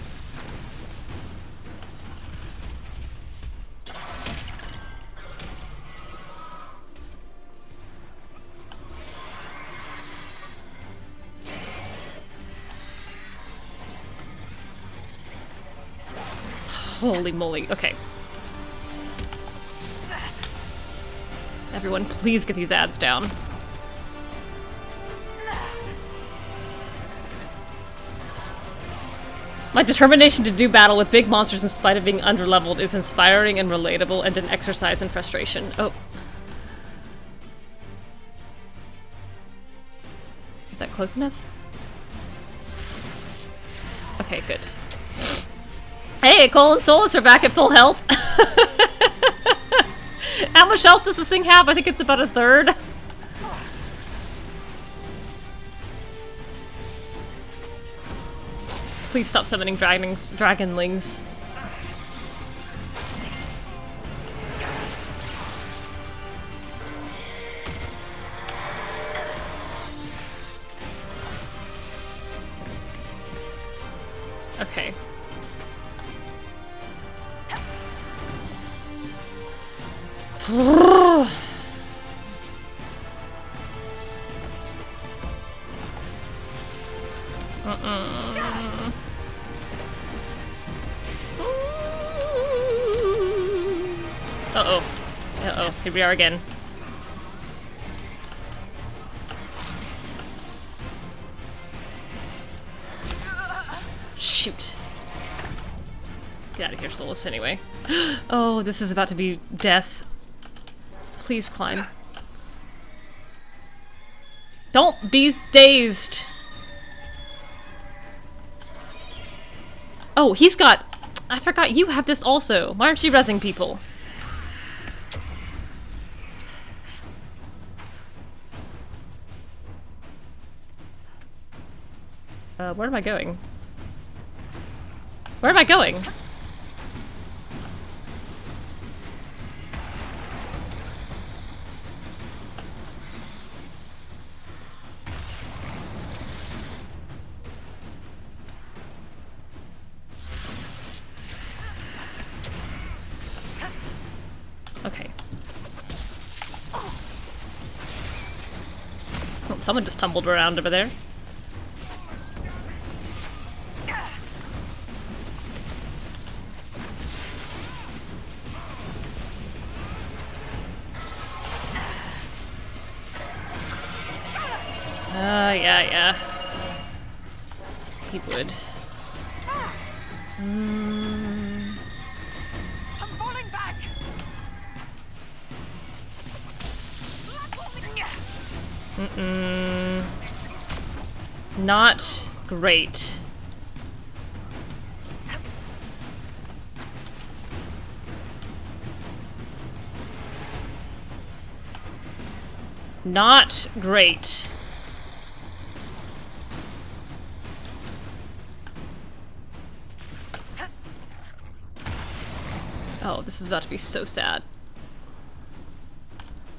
Holy moly, okay. Everyone, please get these ads down. My determination to do battle with big monsters in spite of being underleveled is inspiring and relatable and an exercise in frustration. Oh. Is that close enough? Okay, good. Hey, Cole and Solas are back at full health. How much health does this thing have? I think it's about 1/3. Please stop summoning dragonlings. Okay. Uh-oh. Uh-oh. Here we are again. Shoot. Get out of here, Solas, anyway. Oh, this is about to be death. Please climb. Don't be dazed! Oh, he's got... I forgot you have this also. Why aren't you rezzing people? Where am I going? Where am I going? Okay. Oh, someone just tumbled around over there. Yeah. He would. I'm falling back. Not great. Not great. Oh, this is about to be so sad.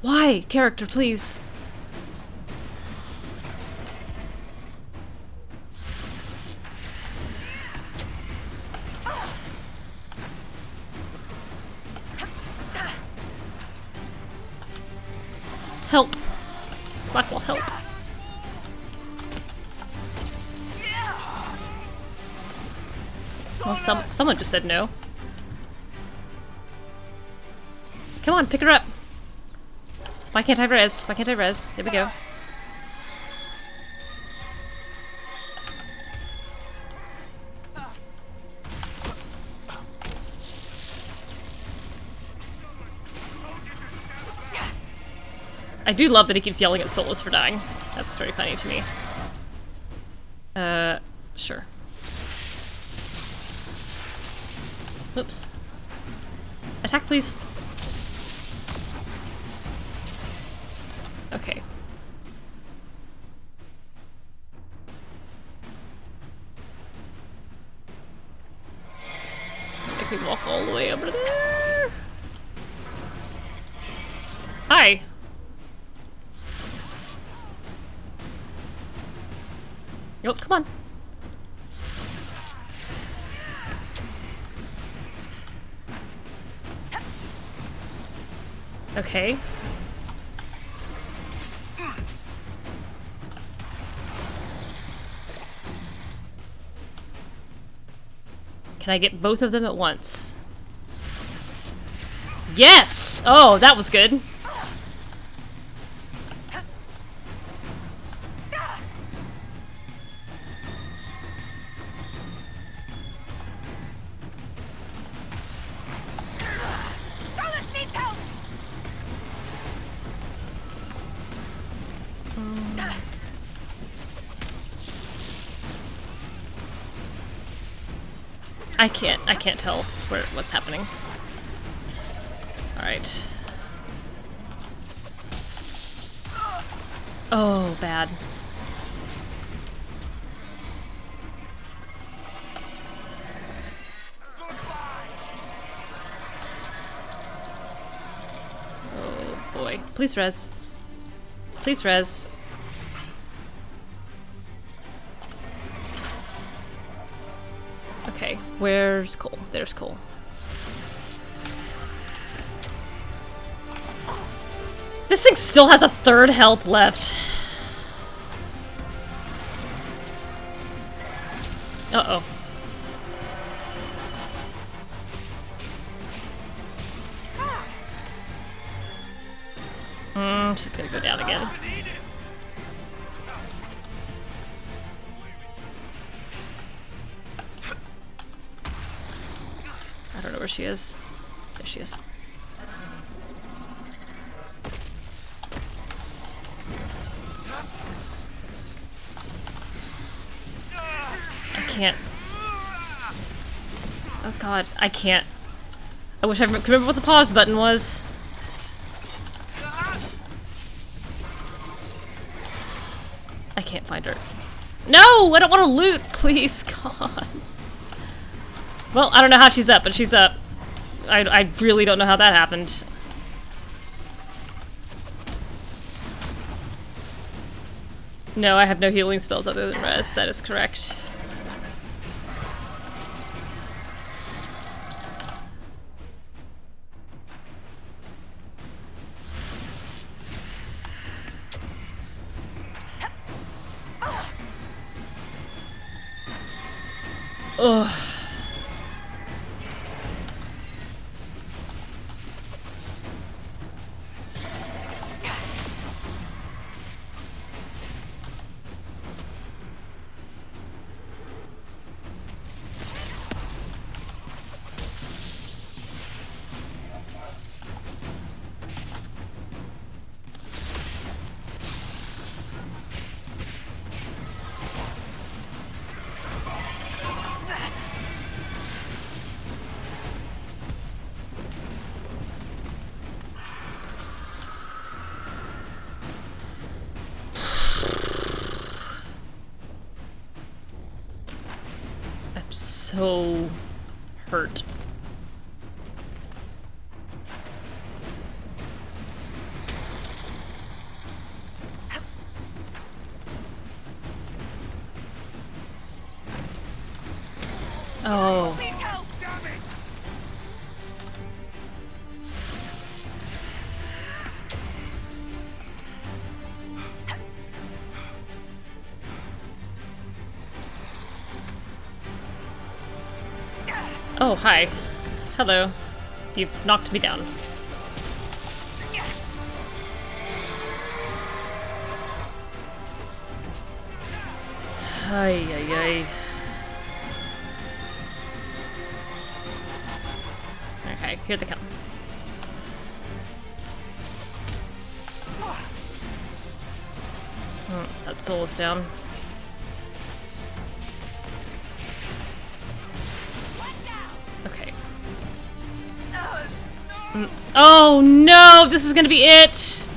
Why? Character, please. Help. Blackwall, help. Well, someone just said no. Come on, pick her up. Why can't I res? Why can't I res? There we go. I do love that he keeps yelling at Solas for dying. That's very funny to me. Sure. Oops. Attack, please. Okay. Make me walk all the way over there. Hi. Oh, come on. Okay. Can I get both of them at once? Yes! Oh, that was good. I can't tell what's happening. Alright. Oh, bad. Oh boy. Please res. Please res. Okay, where's Cole? There's Cole. This thing still has a third health left. Uh-oh. She's gonna go down again. I don't know where she is. There she is. I can't. Oh god, I can't. I wish I could remember what the pause button was. I can't find her. No! I don't want to loot! Please, God. Well, I don't know how she's up, but she's up. I really don't know how that happened. No, I have no healing spells other than rest. That is correct. Ugh. So hurt. Oh. Oh, hi. Hello. You've knocked me down. Ay, ay, ay. Okay, here they come. So that Solas down. Okay. Oh no! This is gonna be it!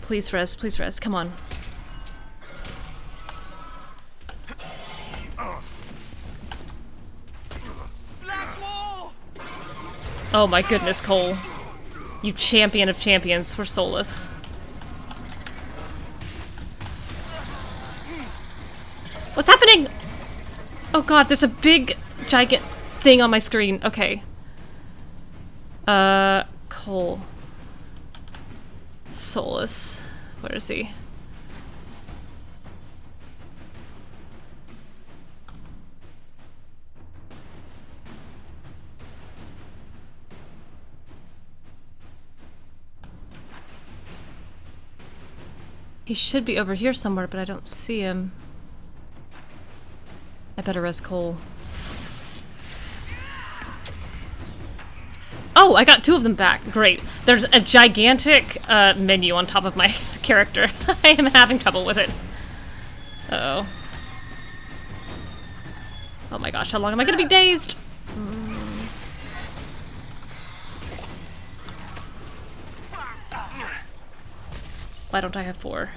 Please rest, come on. Oh my goodness, Cole. You champion of champions for Solas. What's happening? Oh god, there's a big, giant thing on my screen. Okay. Cole. Solas. Where is he? He should be over here somewhere, but I don't see him. I better res Cole. Oh, I got 2 of them back. Great. There's a gigantic menu on top of my character. I am having trouble with it. Uh-oh. Oh my gosh, how long am I gonna be dazed? Why don't I have 4?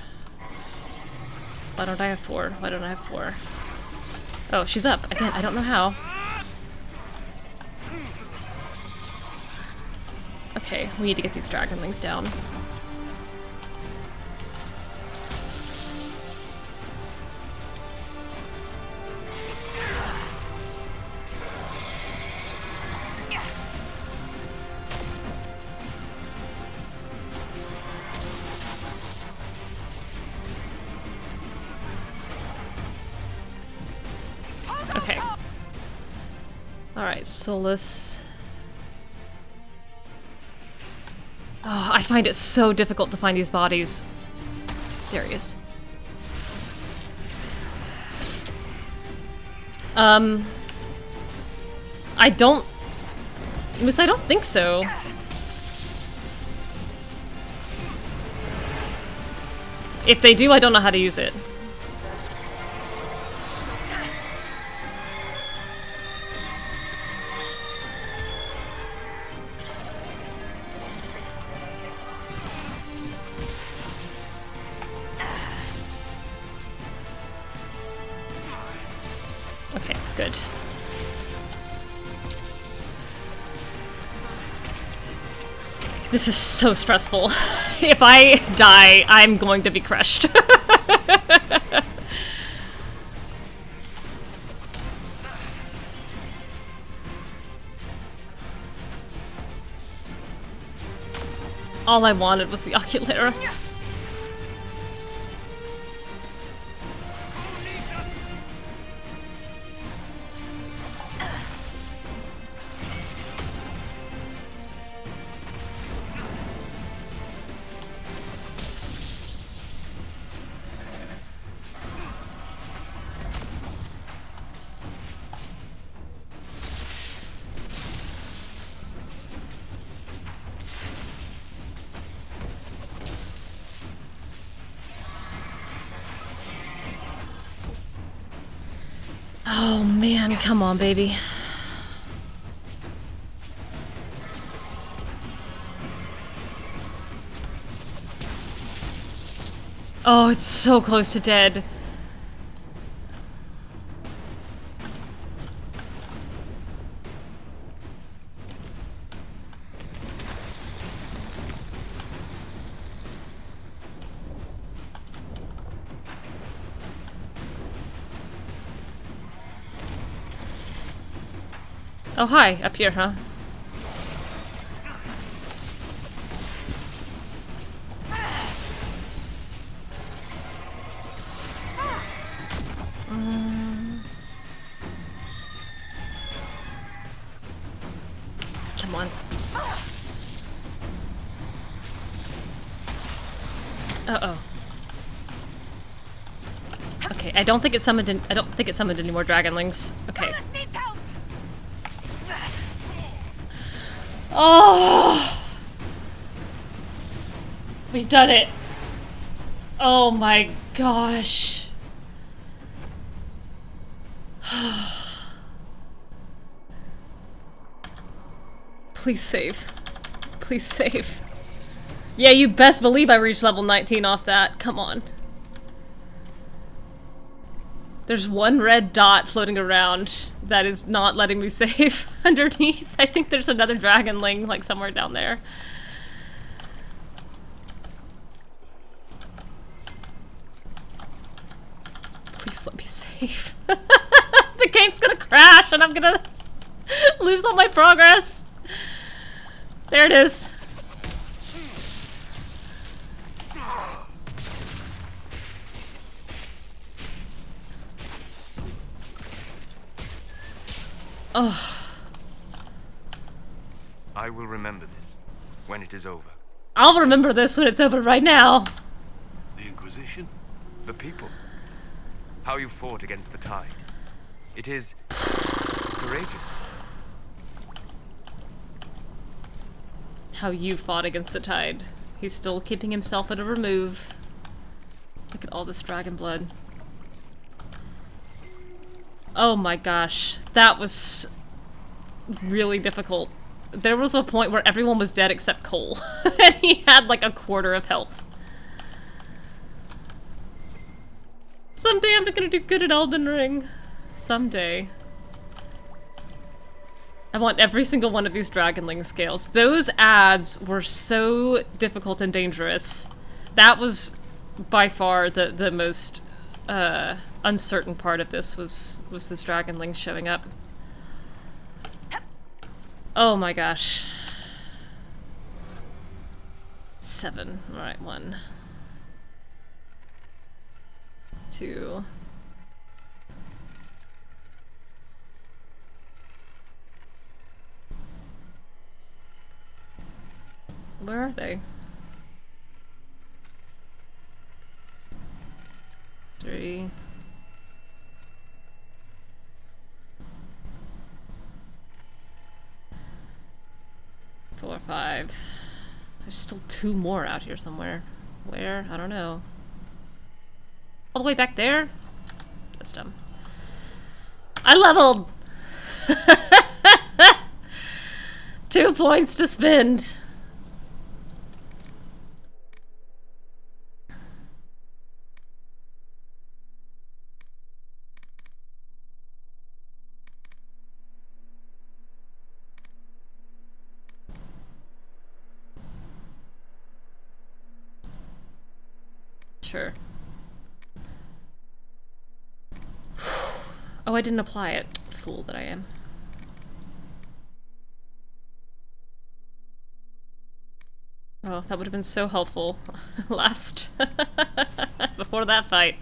Why don't I have 4? Why don't I have 4? Oh, she's up. Again, I don't know how. Okay, we need to get these dragonlings down. Alright, Solas. Oh, I find it so difficult to find these bodies. There he is. I don't think so. If they do, I don't know how to use it. Okay, good. This is so stressful. If I die, I'm going to be crushed. All I wanted was the Oculera. Oh man, come on, baby. Oh, it's so close to dead. Oh, hi. Up here, huh? Come on. Uh-oh. Okay, I don't think it summoned any more dragonlings. Okay. Oh! We've done it. Oh my gosh. Please save. Please save. Yeah, you best believe I reached level 19 off that. Come on. There's one red dot floating around that is not letting me save underneath. I think there's another dragonling, like, somewhere down there. Please let me save. The game's gonna crash and I'm gonna lose all my progress. There it is. Oh. I will remember this when it is over. I'll remember this when it's over right now. The Inquisition? The people. How you fought against the tide. It is courageous. How you fought against the tide. He's still keeping himself at a remove. Look at all this dragon blood. Oh my gosh, that was really difficult. There was a point where everyone was dead except Cole, and he had like a quarter of health. Someday I'm gonna do good at Elden Ring. Someday. I want every single one of these dragonling scales. Those ads were so difficult and dangerous. That was by far the most uncertain part of this was this dragonling showing up. Oh my gosh. 7. Alright, 1. 2. Where are they? 3. 4, 5. There's still 2 more out here somewhere. Where? I don't know. All the way back there? That's dumb. I leveled! 2 points to spend. Sure. Oh, I didn't apply it. Fool that I am. Oh, that would have been so helpful last before that fight.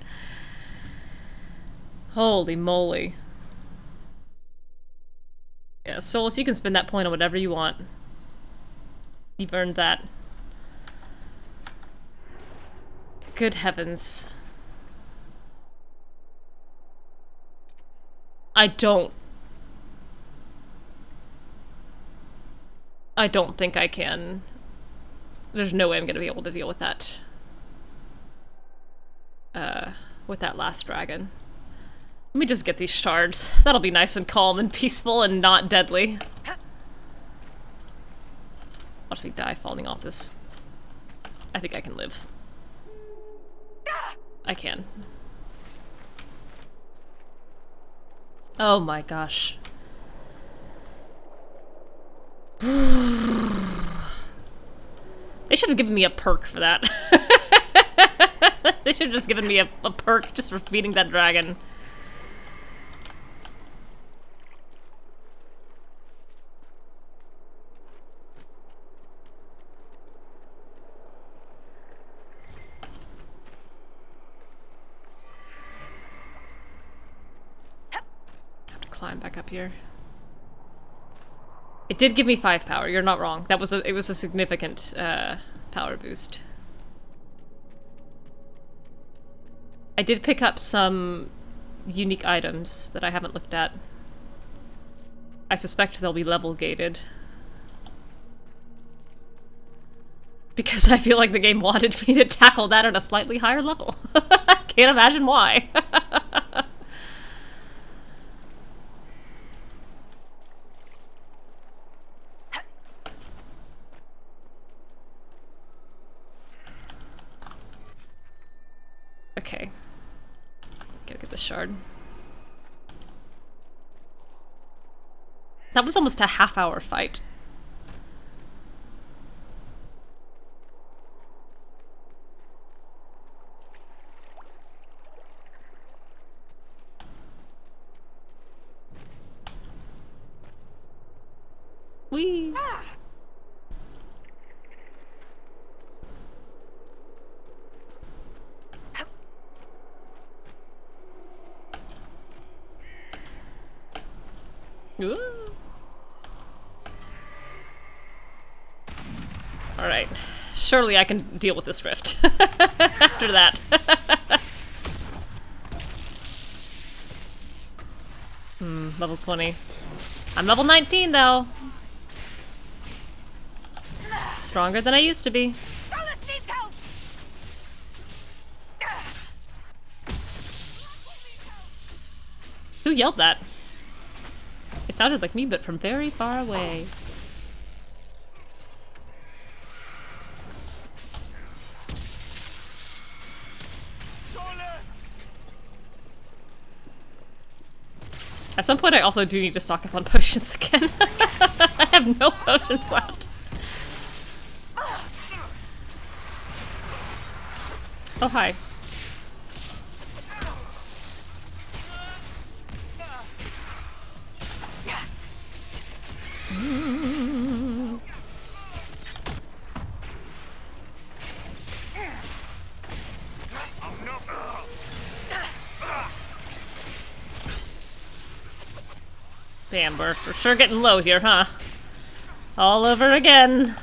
Holy moly. Yeah, Solas, you can spend that point on whatever you want. You've earned that. Good heavens. I don't think I can. There's no way I'm gonna be able to deal with that. With that last dragon. Let me just get these shards. That'll be nice and calm and peaceful and not deadly. Watch me die falling off this. I think I can live. I can. Oh my gosh. They should have given me a perk for that. They should have just given me a perk just for beating that dragon. Have to climb back up here. It did give me 5 power, you're not wrong. That was it was a significant power boost. I did pick up some unique items that I haven't looked at. I suspect they'll be level gated. Because I feel like the game wanted me to tackle that at a slightly higher level. Can't imagine why. Okay. Go get the shard. That was almost a half-hour fight. Whee! Alright. Surely I can deal with this rift. After that. Level 20. I'm level 19 though. Stronger than I used to be. Who yelled that? It sounded like me, but from very far away. At some point I also do need to stock up on potions again. I have no potions left. Oh, hi. Damn, we're sure getting low here, huh? All over again.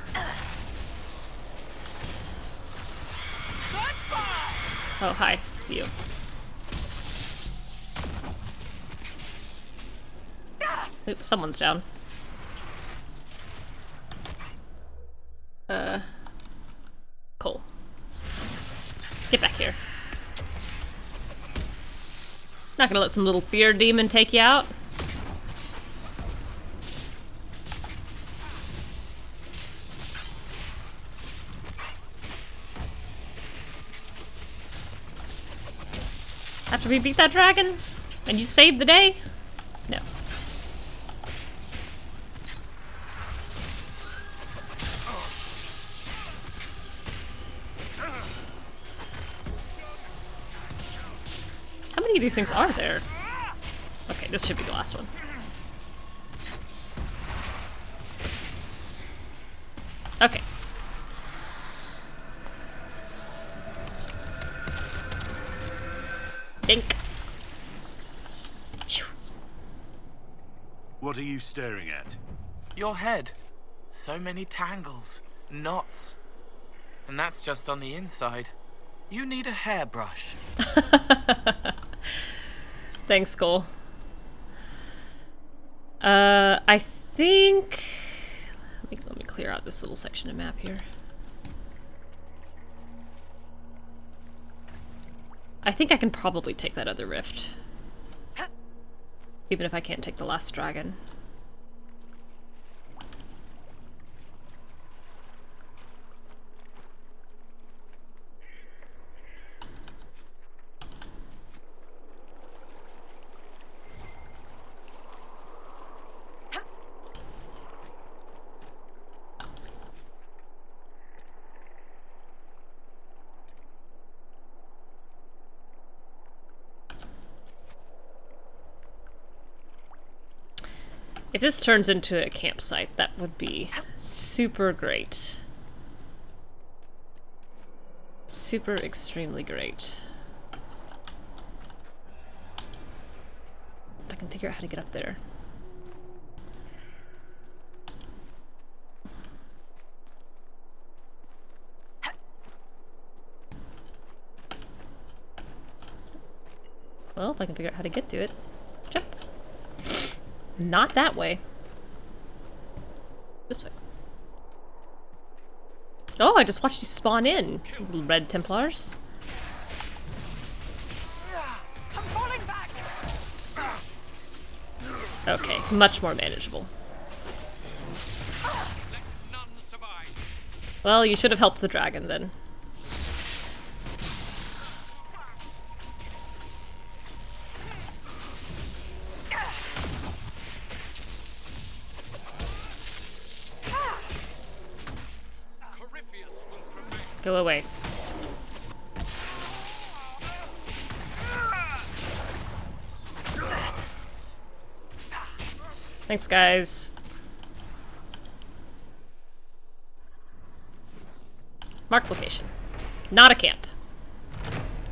You. Oops, someone's down. Cole. Get back here. Not gonna let some little fear demon take you out. After we beat that dragon? And you saved the day? No. How many of these things are there? Okay, this should be the last one. Okay. Dink. What are you staring at? Your head. So many tangles, knots. And that's just on the inside. You need a hairbrush. Thanks, Cole. I think... Let me clear out this little section of map here. I think I can probably take that other rift. Even if I can't take the last dragon. If this turns into a campsite, that would be super great. Super extremely great. If I can figure out how to get up there. Well, if I can figure out how to get to it. Jump. Not that way. This way. Oh, I just watched you spawn in, little red Templars. I'm falling back. Okay, much more manageable. Well, you should have helped the dragon then. Go away. Thanks, guys. Marked location. Not a camp.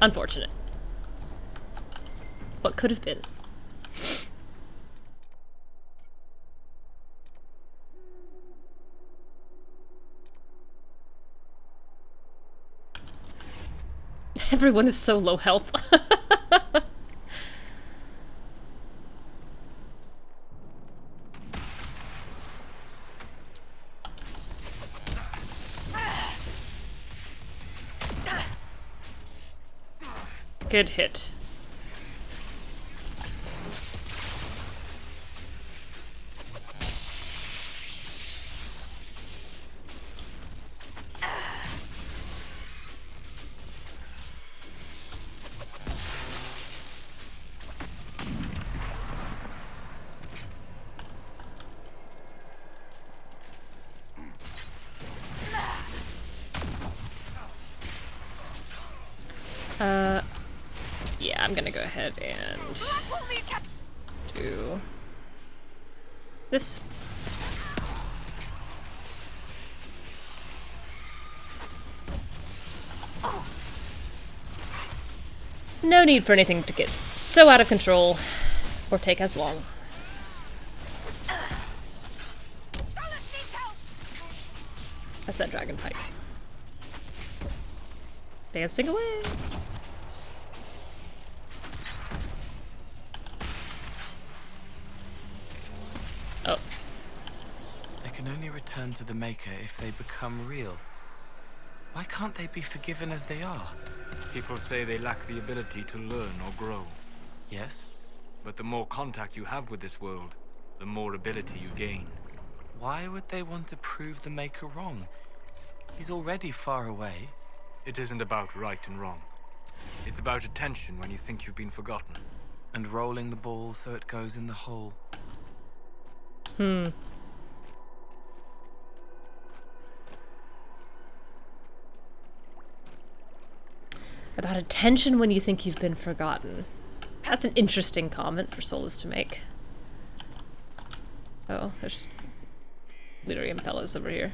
Unfortunate. What could have been? Everyone is so low health. Good hit. Yeah, I'm gonna go ahead and do this. No need for anything to get so out of control or take as long. That's that dragon fight. Dancing away. return to the Maker if they become real? Why can't they be forgiven as they are? People say they lack the ability to learn or grow. Yes? But the more contact you have with this world, the more ability you gain. Why would they want to prove the Maker wrong? He's already far away. It isn't about right and wrong. It's about attention when you think you've been forgotten. And rolling the ball so it goes in the hole. About attention when you think you've been forgotten. That's an interesting comment for Solas to make. Oh, there's Dorian fellas over here.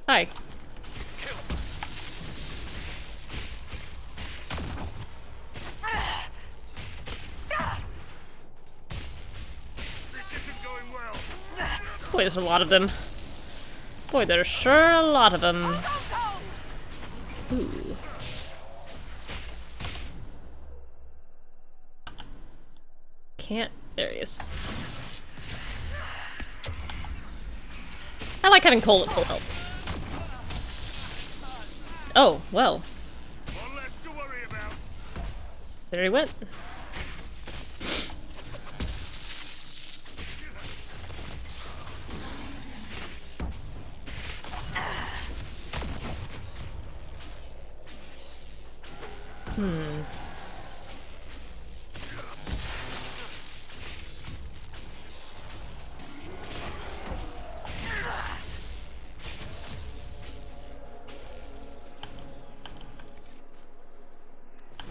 Hi. Boy, there's a lot of them. Boy, there's sure a lot of them. Ooh. Can't. There he is. I like having Cole at full health. Oh, well. There he went.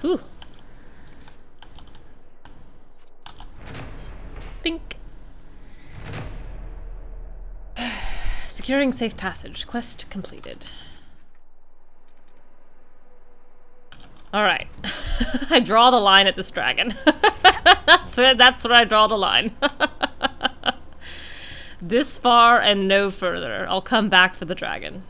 Whew. Bink. Securing safe passage. Quest completed. Alright. I draw the line at this dragon. that's where I draw the line. This far and no further. I'll come back for the dragon.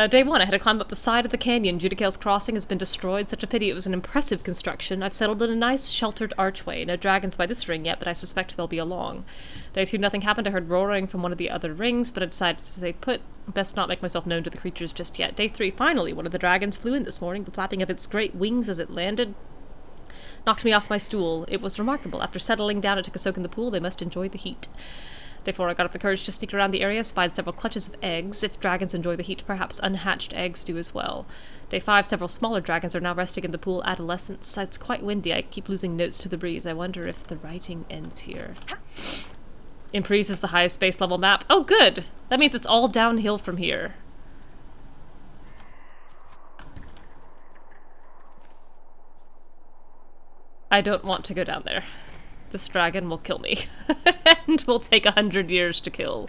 Day 1, I had to climb up the side of the canyon. Judicale's crossing has been destroyed. Such a pity. It was an impressive construction. I've settled in a nice, sheltered archway. No dragons by this ring yet, but I suspect they'll be along. Day 2, nothing happened. I heard roaring from one of the other rings, but I decided to stay put. Best not make myself known to the creatures just yet. Day 3, finally, one of the dragons flew in this morning. The flapping of its great wings as it landed knocked me off my stool. It was remarkable. After settling down, I took a soak in the pool. They must enjoy the heat. Day 4, I got up the courage to sneak around the area, spied several clutches of eggs. If dragons enjoy the heat, perhaps unhatched eggs do as well. Day 5, several smaller dragons are now resting in the pool. Adolescents. It's quite windy. I keep losing notes to the breeze. I wonder if the writing ends here. Emprise is the highest base level map. Oh, good! That means it's all downhill from here. I don't want to go down there. This dragon will kill me. And will take 100 years to kill.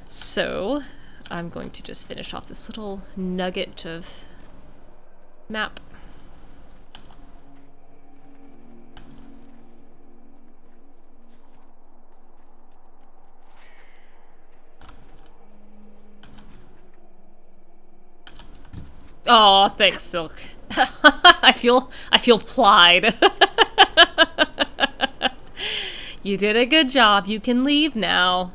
So, I'm going to just finish off this little nugget of map. Oh, thanks, Silk. I feel plied. You did a good job. You can leave now.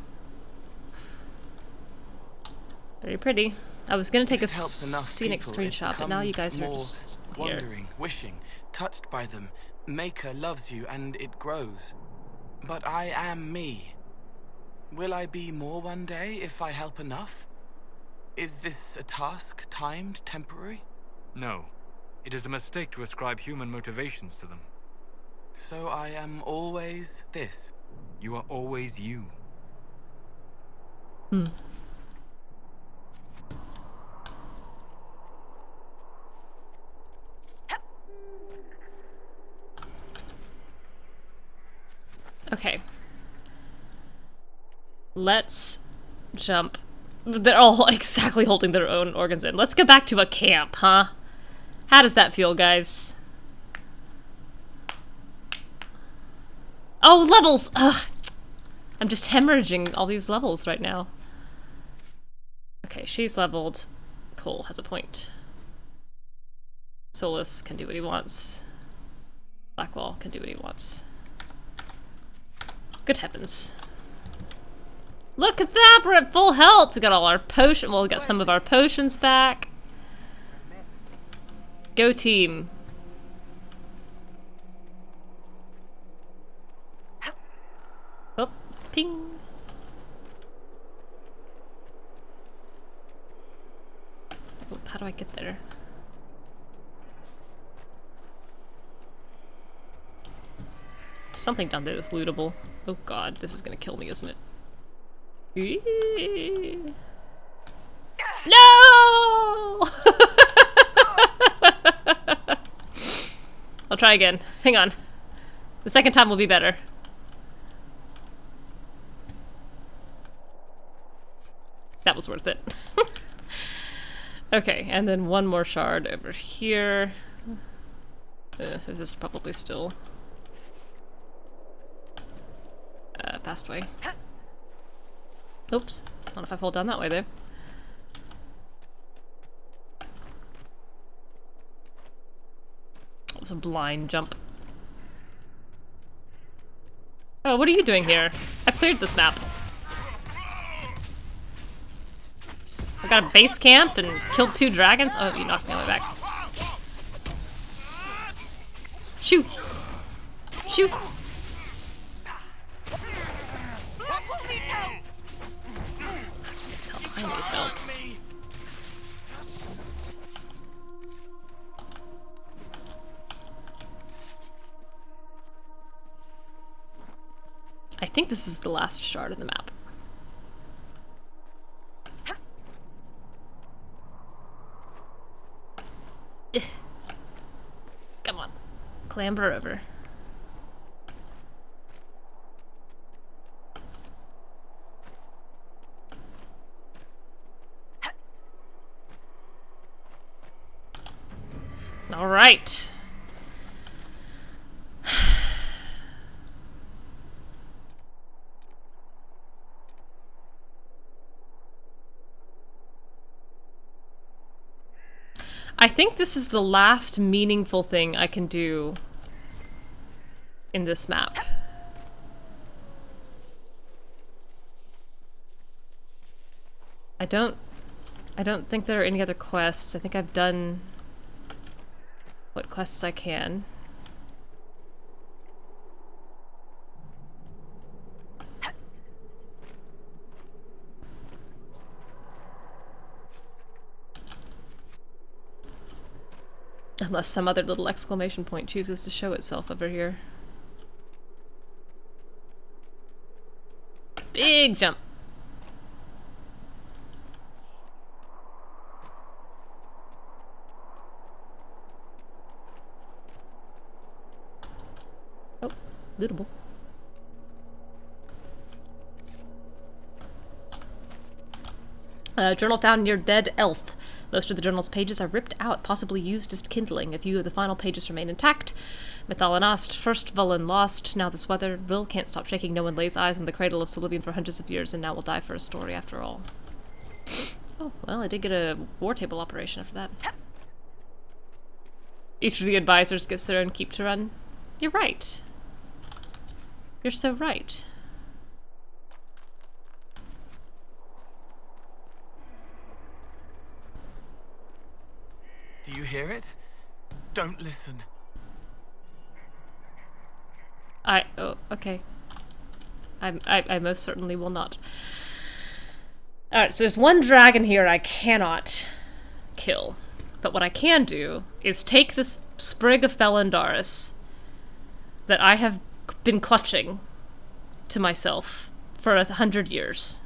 Very pretty. I was gonna take a scenic screenshot, but now you guys are just here. Wondering, wishing, touched by them. Maker loves you and it grows. But I am me. Will I be more one day if I help enough? Is this a task, timed, temporary? No. It is a mistake to ascribe human motivations to them. So I am always this? You are always you. Okay. Let's jump. They're all exactly holding their own organs in. Let's go back to a camp, huh? How does that feel, guys? Oh, levels! Ugh. I'm just hemorrhaging all these levels right now. Okay, she's leveled. Cole has a point. Solas can do what he wants. Blackwall can do what he wants. Good heavens. Look at that! We're at full health! We got all our potions. Well, we got some of our potions back. Go team. Oh, ping. Oh, how do I get there? Something down there that's lootable. Oh god, this is gonna kill me, isn't it? No! I'll try again. Hang on. The second time will be better. That was worth it. Okay, and then one more shard over here. This is probably still past way. Oops. I don't know if I fall down that way though. That was a blind jump. Oh, what are you doing here? I've cleared this map. I got a base camp and killed 2 dragons. Oh, you knocked me on my back. Shoot! Shoot! I need help. I think this is the last shard of the map. Come on. Clamber over. All right. I think this is the last meaningful thing I can do in this map. I don't think there are any other quests. I think I've done what quests I can. Unless some other little exclamation point chooses to show itself over here. Big jump. Oh, lootable. Journal found near dead elf. Most of the journal's pages are ripped out, possibly used as kindling. A few of the final pages remain intact. Methalanast, first Vulin lost, now this weather. Will can't stop shaking. No one lays eyes on the cradle of Solubian for hundreds of years, and now will die for a story after all. Oh, well, I did get a war table operation after that. Each of the advisors gets their own keep to run. You're right. You're so right. Do you hear it? Don't listen. Oh, okay. I most certainly will not. Alright, so there's one dragon here I cannot kill. But what I can do is take this sprig of felandaris that I have been clutching to myself for 100 years.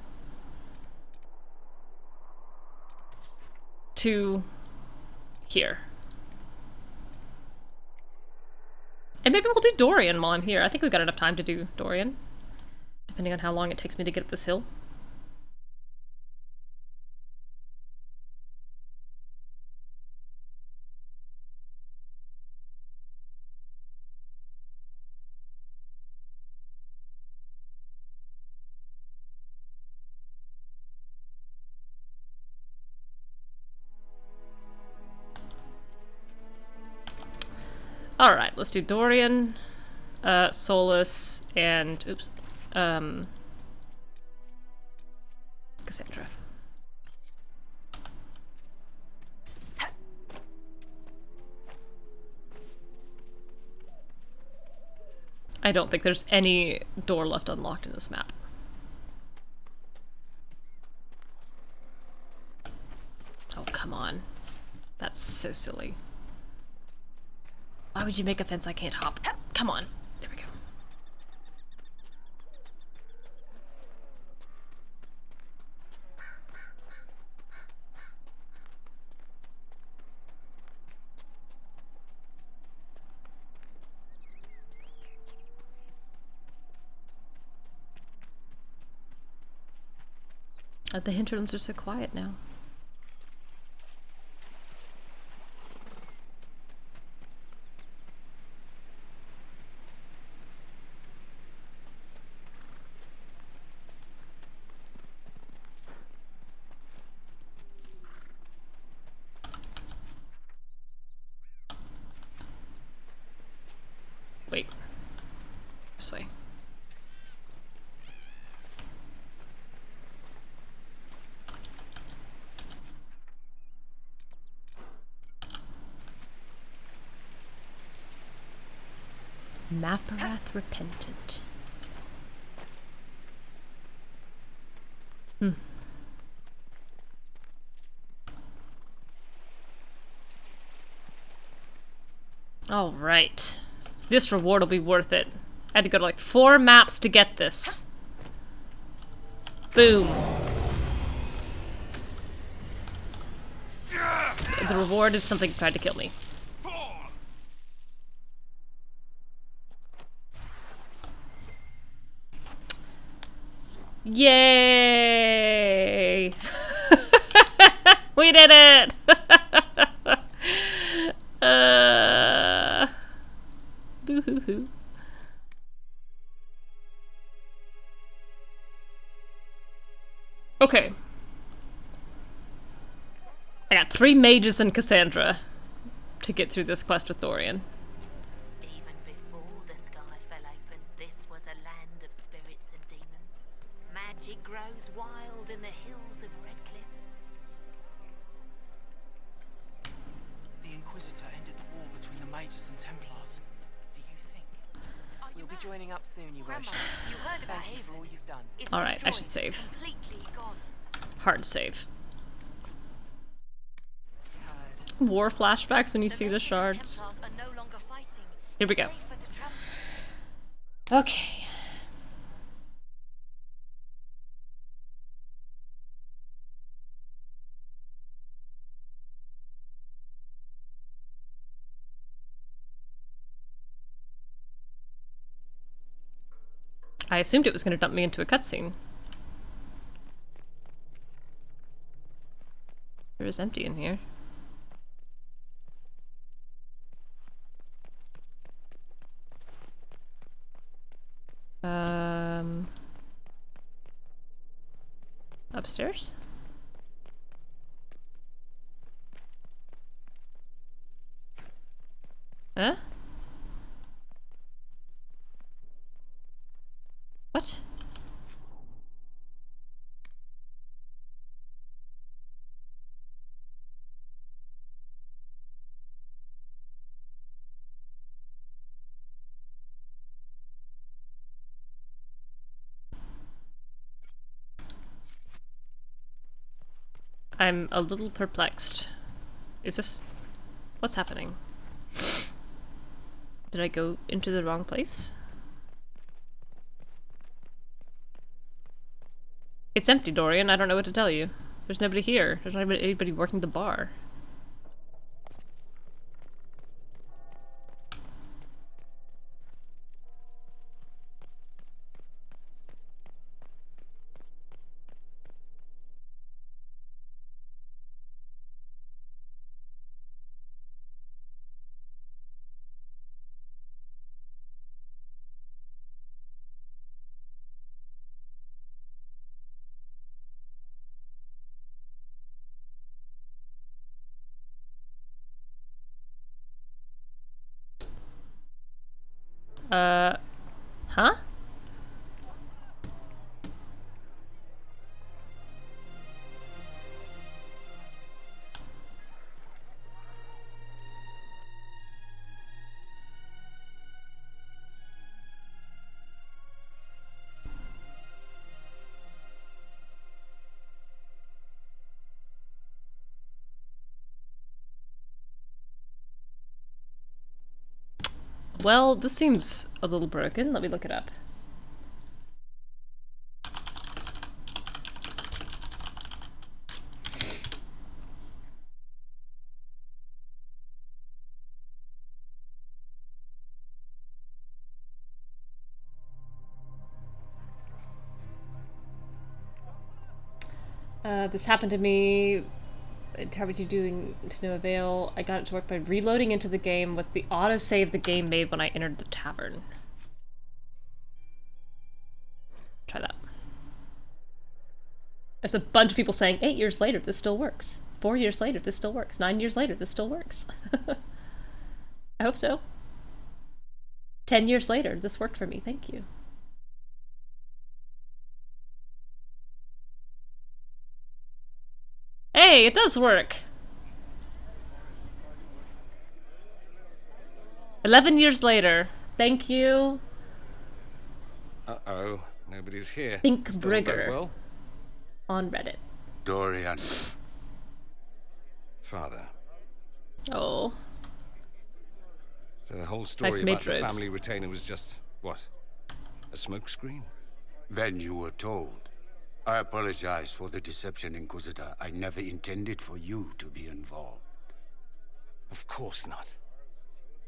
To here. And maybe we'll do Dorian while I'm here. I think we've got enough time to do Dorian. Depending on how long it takes me to get up this hill. Alright, let's do Dorian, Solas, and Cassandra. I don't think there's any door left unlocked in this map. Oh, come on. That's so silly. Why would you make a fence I can't hop? Come on. There we go. The Hinterlands are so quiet now. Wait. This way. Maparath Repentant. All right. This reward will be worth it. I had to go to like 4 maps to get this. Boom. The reward is something tried to kill me. Yay! We did it! Boo-hoo-hoo. Okay. I got 3 mages and Cassandra to get through this quest with Dorian. Even before the sky fell open, this was a land of spirits and demons. Magic grows wild in the hills of Redcliffe. The Inquisitor ended the war between the Mages and Templars. Do you think? We'll be joining up soon, Your Worship. You heard about Thank you for all you've done. Alright, I should save. Completely gone. Hard save. War flashbacks when you see the shards. Here we go. Okay. I assumed it was going to dump me into a cutscene. There is empty in here. Upstairs? Huh? What? I'm a little perplexed. Is this... What's happening? Did I go into the wrong place? It's empty, Dorian. I don't know what to tell you. There's nobody here. There's not even anybody working the bar. Huh? Well, this seems a little broken. Let me look it up. This happened to me. How are you doing to no avail? I got it to work by reloading into the game with the autosave the game made when I entered the tavern. Try that. There's a bunch of people saying 8 years later this still works. 4 years later this still works. 9 years later this still works. I hope so. 10 years later this worked for me. Thank you. Hey, it does work. 11 years later. Thank you. Uh-oh. Nobody's here. Think This doesn't Brigger. bode well. On Reddit. Dorian. Father. Oh. So the whole story Nice about the midribs. family retainer was just, what? A smokescreen? Then you were told. I apologize for the deception, Inquisitor. I never intended for you to be involved. Of course not.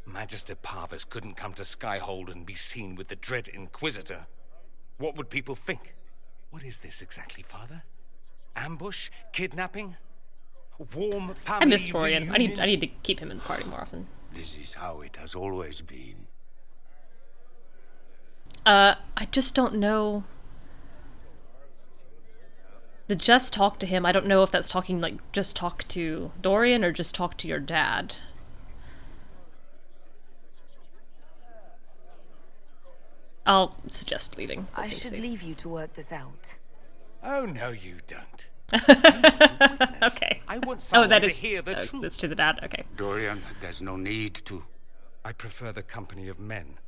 Magister Parvis couldn't come to Skyhold and be seen with the dread Inquisitor. What would people think? What is this exactly, Father? Ambush? Kidnapping? Warm family I miss Dorian. I reunion? need to keep him in the party more often. This is how it has always been. I just don't know. The just talk to him, I don't know if that's talking like just talk to Dorian or just talk to your dad. I'll suggest leaving. That I seems should safe. leave you to work this out. Oh, no, you don't. Okay. I want Oh, someone that to is. hear the truth. That's to the dad. Okay. Dorian, there's no need to. I prefer the company of men.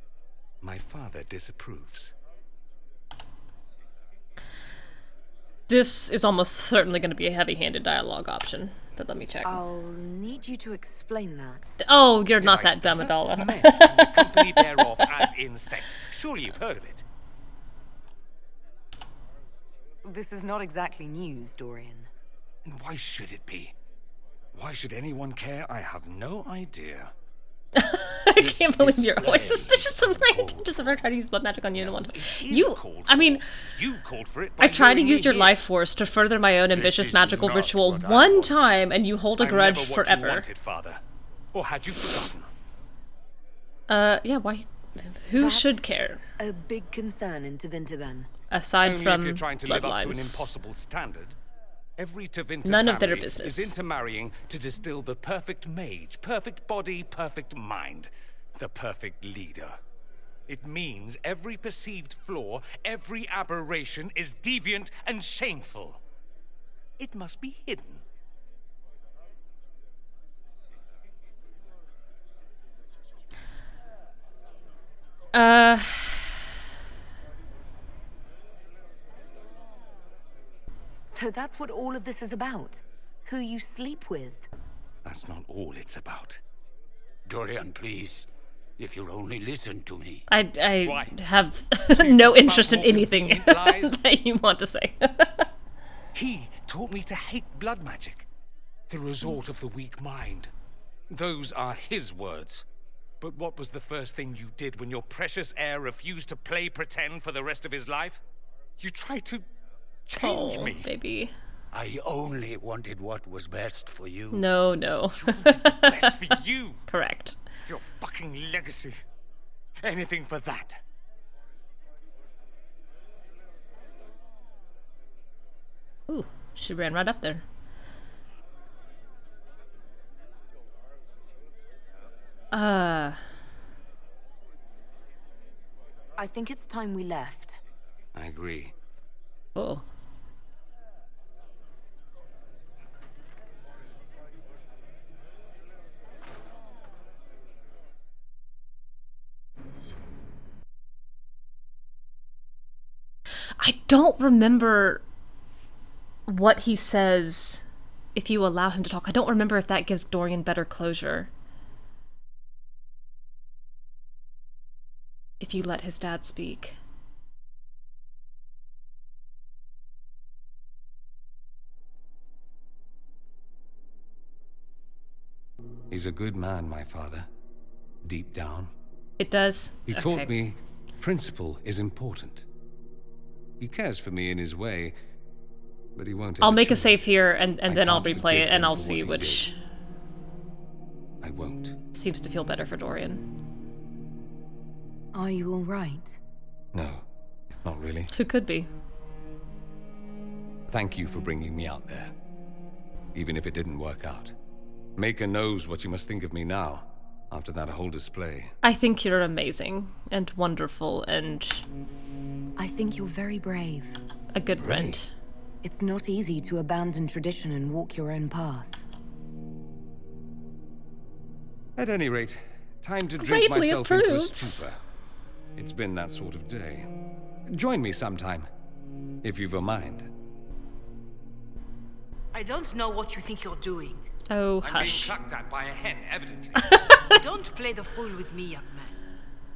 My father disapproves. This is almost certainly going to be a heavy-handed dialogue option, but let me check. I'll need you to explain that. Oh, you're not that dumb, Adala. Men and the company thereof as in sex. Surely you've heard of it. This is not exactly news, Dorian. And why should it be? Why should anyone care? I have no idea. I can't believe you're always suspicious of random. Just ever try to use blood magic on you in one time. You called for it. I by tried to luring use me your here. life force to further my own ambitious is magical not ritual what I one time, and you hold a I'm grudge never what forever. You wanted, Father. Or had you forgotten? Yeah, why? Who should care? A big concern in Tevinter then. Aside Only from if you're trying to live up to an bloodlines. impossible standard. Every Tevinter None of their family business. is intermarrying to distill the perfect mage, perfect body, perfect mind, the perfect leader. It means every perceived flaw, every aberration is deviant and shameful. It must be hidden. So that's what all of this is about? Who you sleep with? That's not all it's about. Dorian, please. If you'll only listen to me. I have no interest in anything that you want to say. He taught me to hate blood magic, the resort of the weak mind. Those are his words. But what was the first thing you did when your precious heir refused to play pretend for the rest of his life? You tried to change me. Baby. I only wanted what was best for you. No. Best for you. Correct. Your fucking legacy. Anything for that. Ooh, she ran right up there. I think it's time we left. I agree. Oh. I don't remember what he says if you allow him to talk. I don't remember if that gives Dorian better closure. If you let his dad speak. He's a good man, my father. Deep down. It does? He taught me principle is important. He cares for me in his way, but he won't. I'll make a save here, and then I'll replay it, and I'll see which... I won't. Seems to feel better for Dorian. Are you all right? No, not really. Who could be? Thank you for bringing me out there, even if it didn't work out. Maker knows what you must think of me now, after that whole display. I think you're amazing, and wonderful, and... I think you're very brave. A good friend. It's not easy to abandon tradition and walk your own path. At any rate, time to drink myself into a stupor. It's been that sort of day. Join me sometime, if you've a mind. I don't know what you think you're doing. Oh, I'm being clucked at by a hen, evidently. Don't play the fool with me, young man.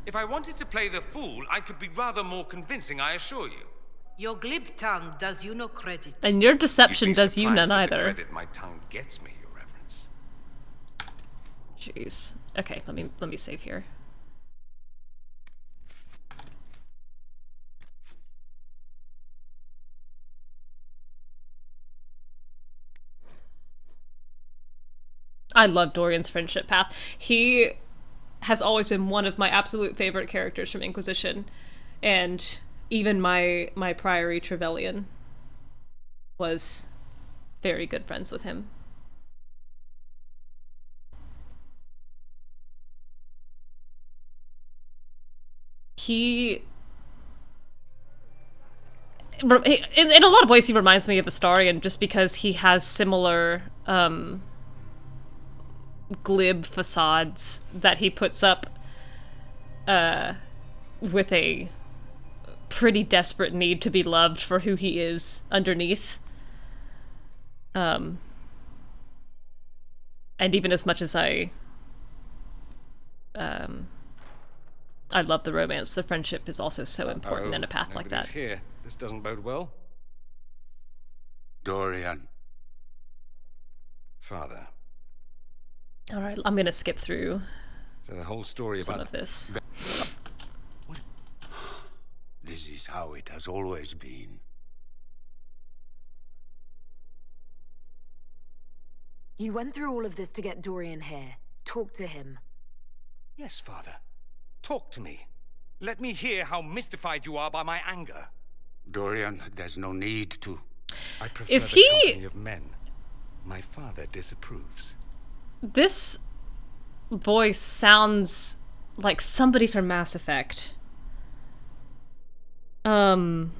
If I wanted to play the fool, I could be rather more convincing, I assure you. Your glib tongue does you no credit. And your deception does you none either. The credit my tongue gets me, Your Reverence. Jeez. Okay, let me save here. I love Dorian's friendship path. He has always been one of my absolute favorite characters from Inquisition, and even my Priory Trevelyan was very good friends with him. In a lot of ways, he reminds me of Astarion, just because he has similar glib facades that he puts up with a pretty desperate need to be loved for who he is underneath. And even as much as I love the romance, the friendship is also so important in a path like that. Here. This doesn't bode well. Dorian. Father. All right, I'm gonna skip through So the whole story some about of this. This is how it has always been. You went through all of this to get Dorian here. Talk to him. Yes, Father. Talk to me. Let me hear how mystified you are by my anger. Dorian, there's no need to. I prefer Is the he- company of men. My father disapproves. This voice sounds like somebody from Mass Effect. That's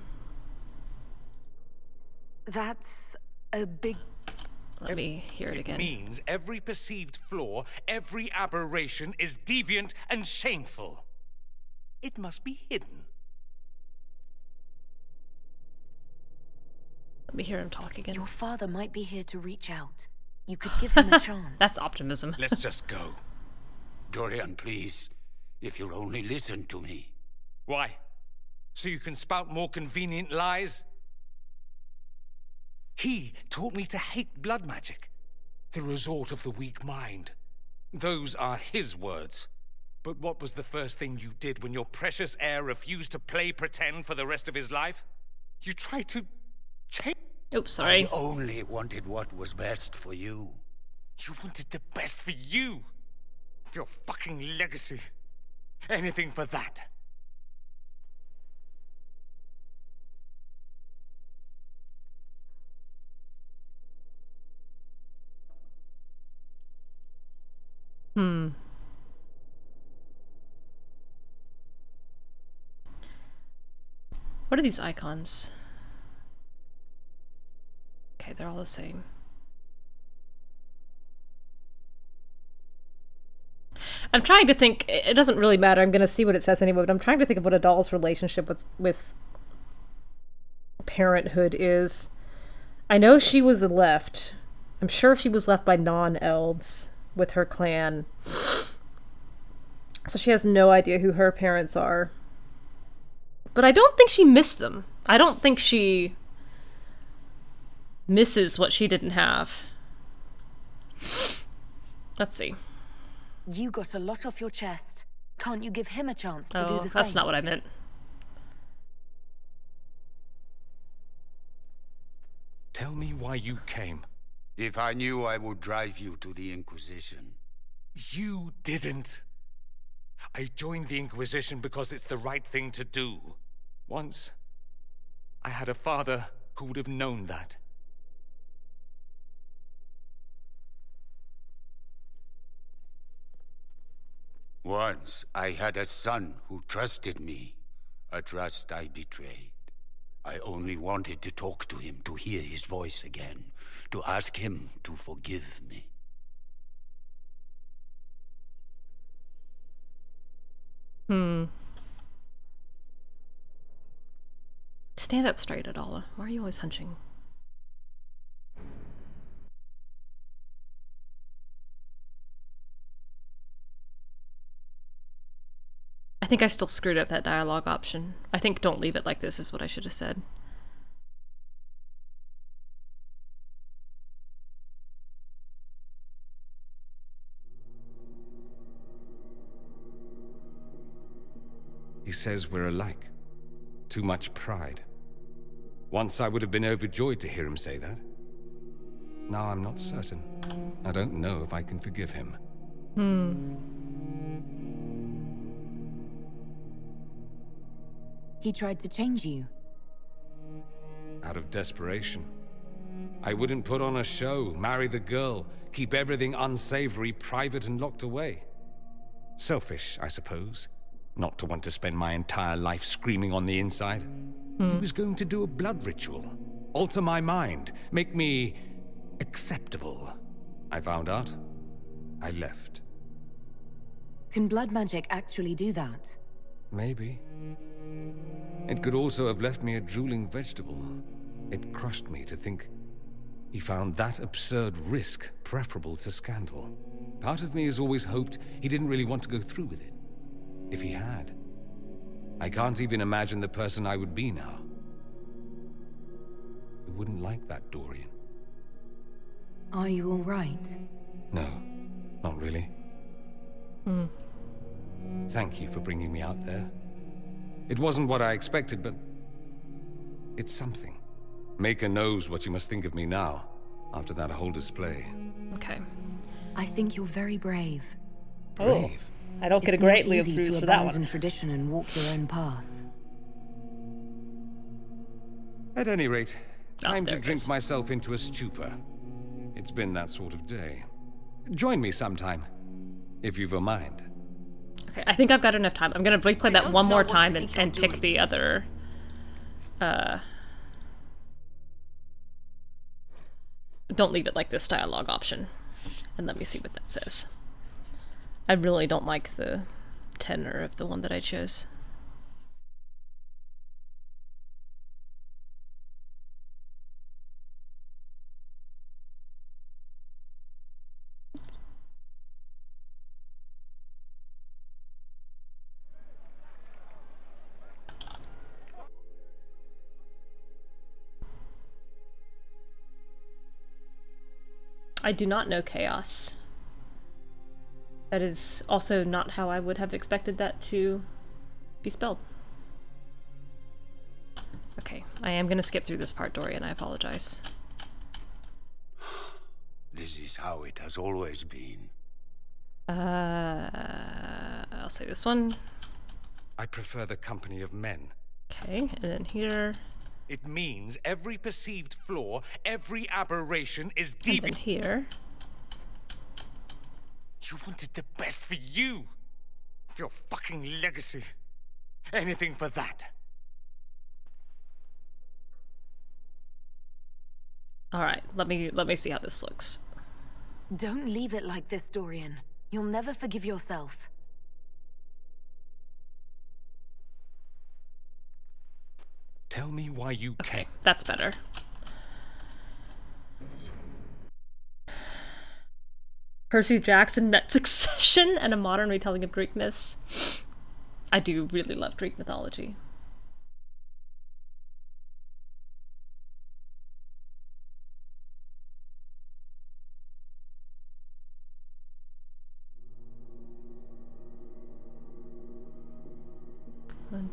a big... Let me hear it again. It means every perceived flaw, every aberration is deviant and shameful. It must be hidden. Let me hear him talk again. Your father might be here to reach out. You could give him a chance. That's optimism. Let's just go. Dorian, please. If you'll only listen to me. Why? So you can spout more convenient lies? He taught me to hate blood magic. The resort of the weak mind. Those are his words. But what was the first thing you did when your precious heir refused to play pretend for the rest of his life? You tried to change. Oops, sorry. I only wanted what was best for you. You wanted the best for you. Your fucking legacy. Anything for that. What are these icons? Okay, they're all the same. I'm trying to think, it doesn't really matter, I'm gonna see what it says anyway, but I'm trying to think of what a doll's relationship with parenthood is. I know she was left. I'm sure she was left by non-elves with her clan. So she has no idea who her parents are. But I don't think she missed them. I don't think she misses what she didn't have. Let's see. You got a lot off your chest. Can't you give him a chance to do the same? That's not what I meant. Tell me why you came. If I knew, I would drive you to the Inquisition. You didn't. I joined the Inquisition because it's the right thing to do. Once, I had a father who would have known that. Once, I had a son who trusted me. A trust I betrayed. I only wanted to talk to him, to hear his voice again, to ask him to forgive me. Stand up straight, Adala. Why are you always hunching? I think I still screwed up that dialogue option. I think don't leave it like this is what I should have said. He says we're alike. Too much pride. Once I would have been overjoyed to hear him say that. Now I'm not certain. I don't know if I can forgive him. He tried to change you. Out of desperation. I wouldn't put on a show, marry the girl, keep everything unsavory, private and locked away. Selfish, I suppose. Not to want to spend my entire life screaming on the inside. He was going to do a blood ritual. Alter my mind. Make me acceptable. I found out. I left. Can blood magic actually do that? Maybe. It could also have left me a drooling vegetable. It crushed me to think he found that absurd risk preferable to scandal. Part of me has always hoped he didn't really want to go through with it. If he had, I can't even imagine the person I would be now. I wouldn't like that, Dorian. Are you all right? No, not really. Thank you for bringing me out there. It wasn't what I expected, but it's something. Maker knows what you must think of me now, after that whole display. Okay. I think you're very brave. Brave? I don't get a greatly approved approved to for that abandon one. tradition and walk your own path. At any rate, time there to it drink is. myself into a stupor. It's been that sort of day. Join me sometime, if you've a mind. Okay, I think I've got enough time. I'm gonna replay that one more time and pick the other don't leave it like this dialogue option. And let me see what that says. I really don't like the tenor of the one that I chose. I do not know chaos. That is also not how I would have expected that to be spelled. Okay, I am gonna skip through this part, Dorian, I apologize. This is how it has always been. I'll say this one. I prefer the company of men. Okay, and then here. It means every perceived flaw, every aberration is And then deviant. here. You wanted the best for you. For your fucking legacy. Anything for that. All right, let me see how this looks. Don't leave it like this, Dorian. You'll never forgive yourself. Tell me why you Okay, that's better. Percy Jackson met Succession and a modern retelling of Greek myths. I do really love Greek mythology.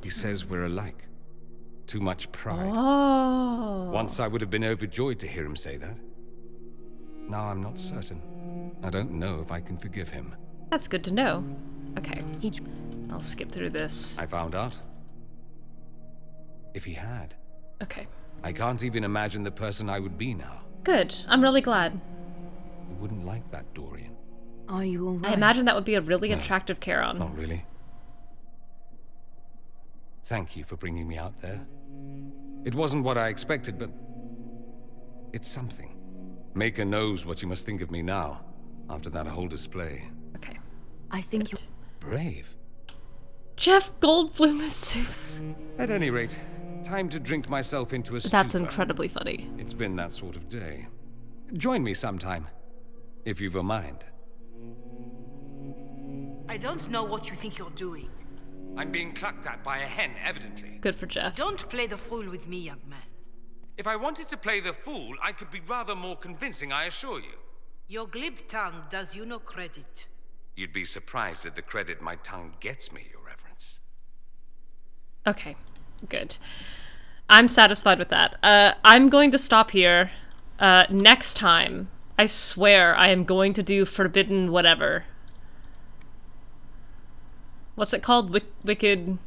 He says we're alike. Too much pride. Oh. Once I would have been overjoyed to hear him say that. Now I'm not certain. I don't know if I can forgive him. That's good to know. Okay. I'll skip through this. I found out. If he had. Okay. I can't even imagine the person I would be now. Good. I'm really glad. You wouldn't like that, Dorian. Are you all right? I imagine that would be a really attractive Charon. Not really. Thank you for bringing me out there. It wasn't what I expected, but it's something. Maker knows what you must think of me now, after that whole display. Okay. I think you're brave. Jeff Goldblum is Zeus. At any rate, time to drink myself into a stupor. That's incredibly funny. It's been that sort of day. Join me sometime, if you've a mind. I don't know what you think you're doing. I'm being clucked at by a hen, evidently. Good for Jeff. Don't play the fool with me, young man. If I wanted to play the fool, I could be rather more convincing, I assure you. Your glib tongue does you no credit. You'd be surprised at the credit my tongue gets me, Your Reverence. Okay, good. I'm satisfied with that. I'm going to stop here. Next time, I swear I am going to do forbidden whatever. What's it called? Wicked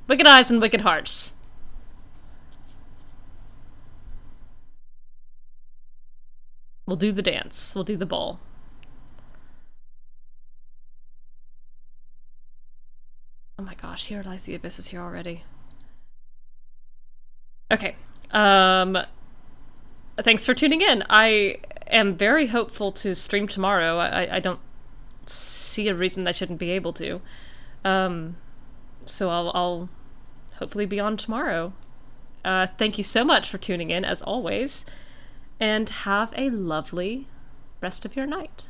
Eyes and Wicked Hearts. We'll do the dance. We'll do the ball. Oh my gosh, Here Lies the Abyss is here already. Okay. Thanks for tuning in. I am very hopeful to stream tomorrow. I don't see a reason I shouldn't be able to. So I'll hopefully be on tomorrow. Thank you so much for tuning in, as always, and have a lovely rest of your night.